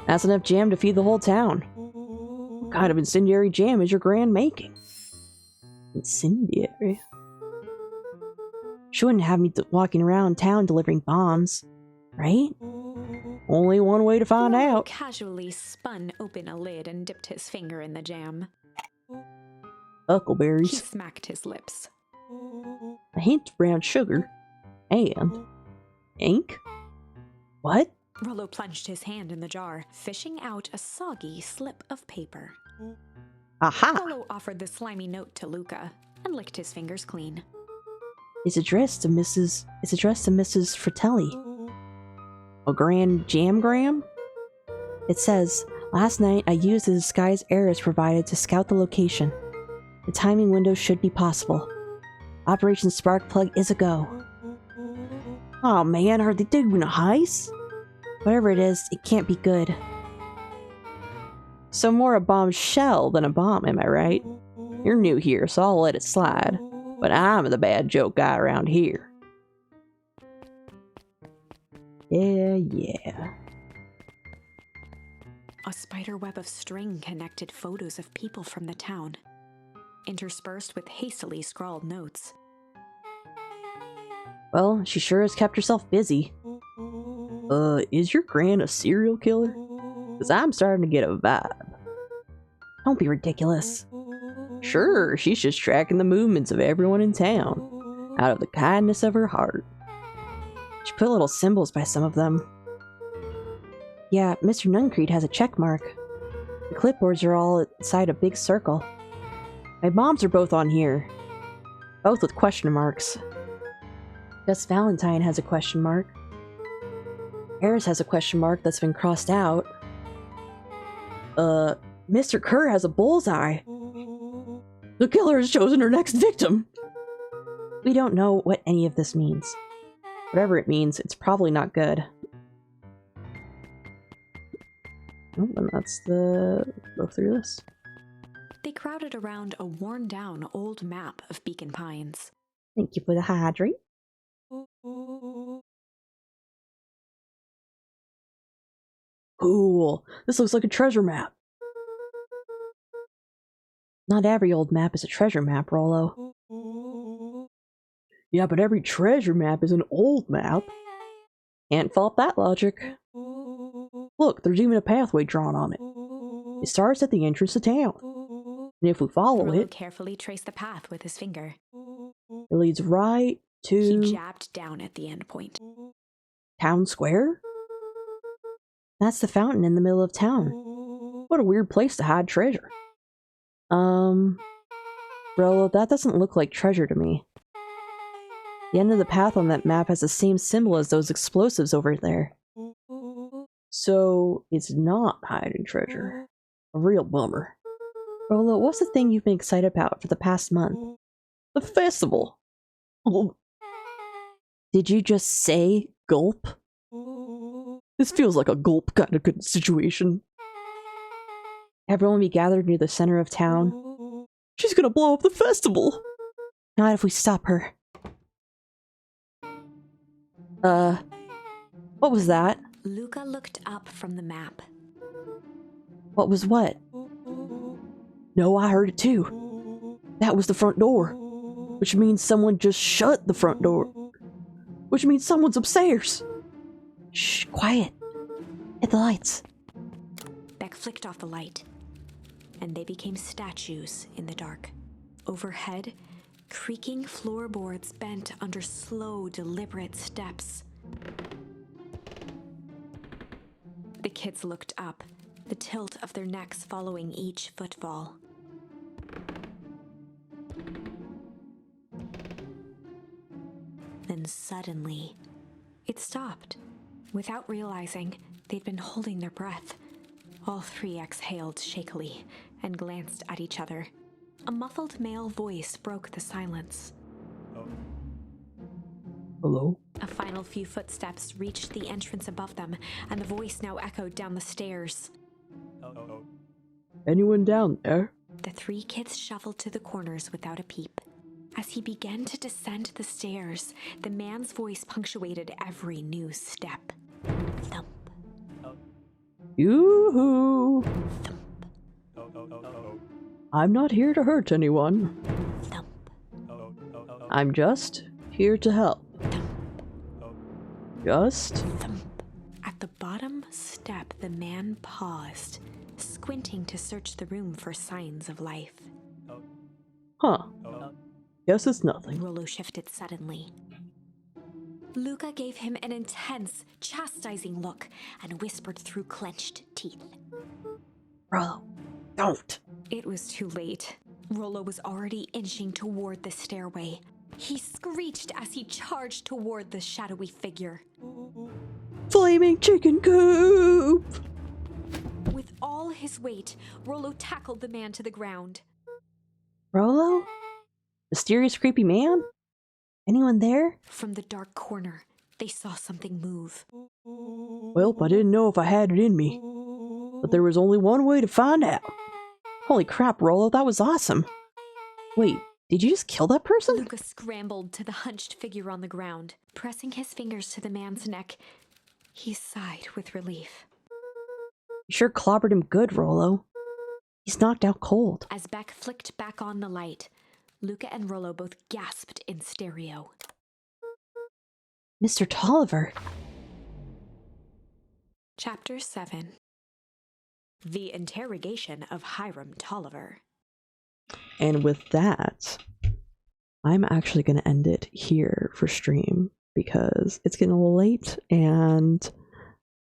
That's enough jam to feed the whole town. What kind of incendiary jam is your gran making? Incendiary? She wouldn't have me walking around town delivering bombs, right? Only one way to find Rollo out. casually spun open a lid and dipped his finger in the jam. He Huckleberries, smacked his lips. a hint of brown sugar, and ink? What? Rollo plunged his hand in the jar, fishing out a soggy slip of paper. Aha! Rollo offered the slimy note to Luca and licked his fingers clean. It's addressed to Mrs. Fratelli. A grand jamgram? It says, last night I used the disguise Eris provided to scout the location. The timing window should be possible. Operation Sparkplug is a go. Oh man, are they doing a heist? Whatever it is, it can't be good. So more a bombshell than a bomb, am I right? You're new here, so I'll let it slide. But I'm the bad joke guy around here. Yeah. A spider web of string connected photos of people from the town, interspersed with hastily scrawled notes. Well, she sure has kept herself busy. Is your gran a serial killer? Because I'm starting to get a vibe. Don't be ridiculous. Sure, she's just tracking the movements of everyone in town, out of the kindness of her heart. She put little symbols by some of them. Yeah, Mr. Nuncreed has a check mark. The clipboards are all inside a big circle. My bombs are both on here. Both with question marks. Gus Valentine has a question mark. Eris has a question mark that's been crossed out. Mr. Kerr has a bullseye. The killer has chosen her next victim. We don't know what any of this means. Whatever it means, it's probably not good. Oh, and that's the... go through this. They crowded around a worn-down old map of Beacon Pines. Thank you for the hydrate. Cool. This looks like a treasure map. Not every old map is a treasure map, Rollo. Yeah, but every treasure map is an old map. Can't fault that logic. Look, there's even a pathway drawn on it. It starts at the entrance to town. And if we follow Rollo it, carefully traced the path with his finger. it leads right He to jabbed down at the end point. town square? That's the fountain in the middle of town. What a weird place to hide treasure. Rollo, that doesn't look like treasure to me. The end of the path on that map has the same symbol as those explosives over there. So, it's not hiding treasure. A real bummer. Rollo, what's the thing you've been excited about for the past month? The festival! Oh, Did you just say gulp? this feels like a gulp kind of good situation. Everyone be gathered near the center of town. She's gonna blow up the festival! Not if we stop her. What was that? Luca looked up from the map. What was what? No, I heard it too. That was the front door. Which means someone just shut the front door. Which means someone's upstairs. Shh, quiet. Hit the lights. Beck flicked off the light, and they became statues in the dark. Overhead, creaking floorboards bent under slow, deliberate steps. The kids looked up, the tilt of their necks following each footfall. Then suddenly, it stopped. Without realizing, they'd been holding their breath. All three exhaled shakily and glanced at each other. A muffled male voice broke the silence. Hello? A final few footsteps reached the entrance above them, and the voice now echoed down the stairs. Anyone down there? The three kids shuffled to the corners without a peep. As he began to descend the stairs, the man's voice punctuated every new step. Thump. Yoo-hoo! I'm not here to hurt anyone. Thump. I'm just here to help. Just... Thump. At the bottom step, the man paused, squinting to search the room for signs of life. Huh. Guess it's nothing. Rollo shifted suddenly. Luca gave him an intense, chastising look and whispered through clenched teeth. Rollo, don't. It was too late. Rollo was already inching toward the stairway. He screeched as he charged toward the shadowy figure. Flaming chicken coop! With all his weight, Rollo tackled the man to the ground. Rollo? Mysterious creepy man? Anyone there? From the dark corner, they saw something move. Well, I didn't know if I had it in me. But there was only one way to find out. Holy crap, Rollo, that was awesome. Wait, did you just kill that person? Luca scrambled to the hunched figure on the ground. Pressing his fingers to the man's neck, he sighed with relief. You sure clobbered him good, Rollo. He's knocked out cold. As Beck flicked back on the light, Luca and Rollo both gasped in stereo. Mr. Tolliver. Chapter 7. The Interrogation of Hiram Tolliver. And with that, I'm actually going to end it here for stream because it's getting a little late and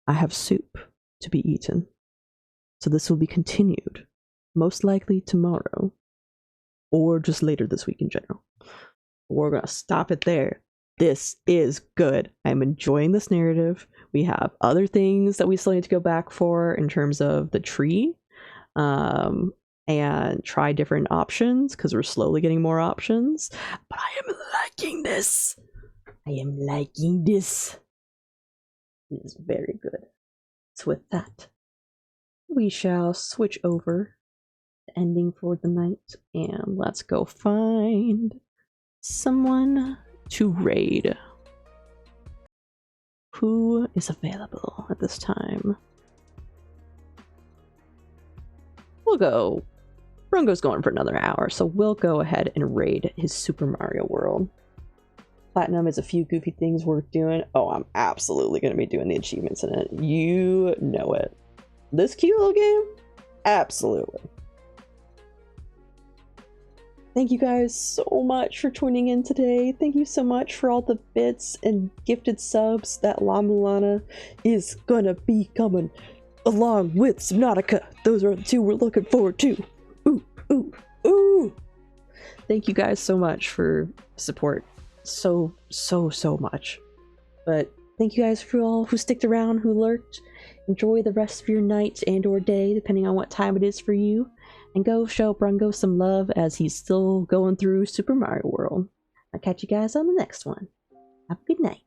I have soup to be eaten. So this will be continued, most likely tomorrow, or just later this week in general. We're going to stop it there. This is good. I'm enjoying this narrative. We have other things that we still need to go back for in terms of the tree. And try different options because we're slowly getting more options. But I am liking this. I am liking this. It is very good. So with that, we shall switch over to ending for the night and let's go find someone to raid. Who is available at this time? We'll go. Brungo's going for another hour, so we'll go ahead and raid his Super Mario World. Platinum is a few goofy things worth doing. Oh, I'm absolutely going to be doing the achievements in it. You know it. This cute little game? Absolutely. Thank you guys so much for tuning in today. Thank you so much for all the bits and gifted subs that La Mulana is gonna be coming along with Subnautica. Those are the two we're looking forward to. Ooh, ooh, ooh. Thank you guys so much for support. So much. But thank you guys for all who sticked around, who lurked. Enjoy the rest of your night and or day, depending on what time it is for you. And go show Brungo some love as he's still going through Super Mario World. I'll catch you guys on the next one. Have a good night.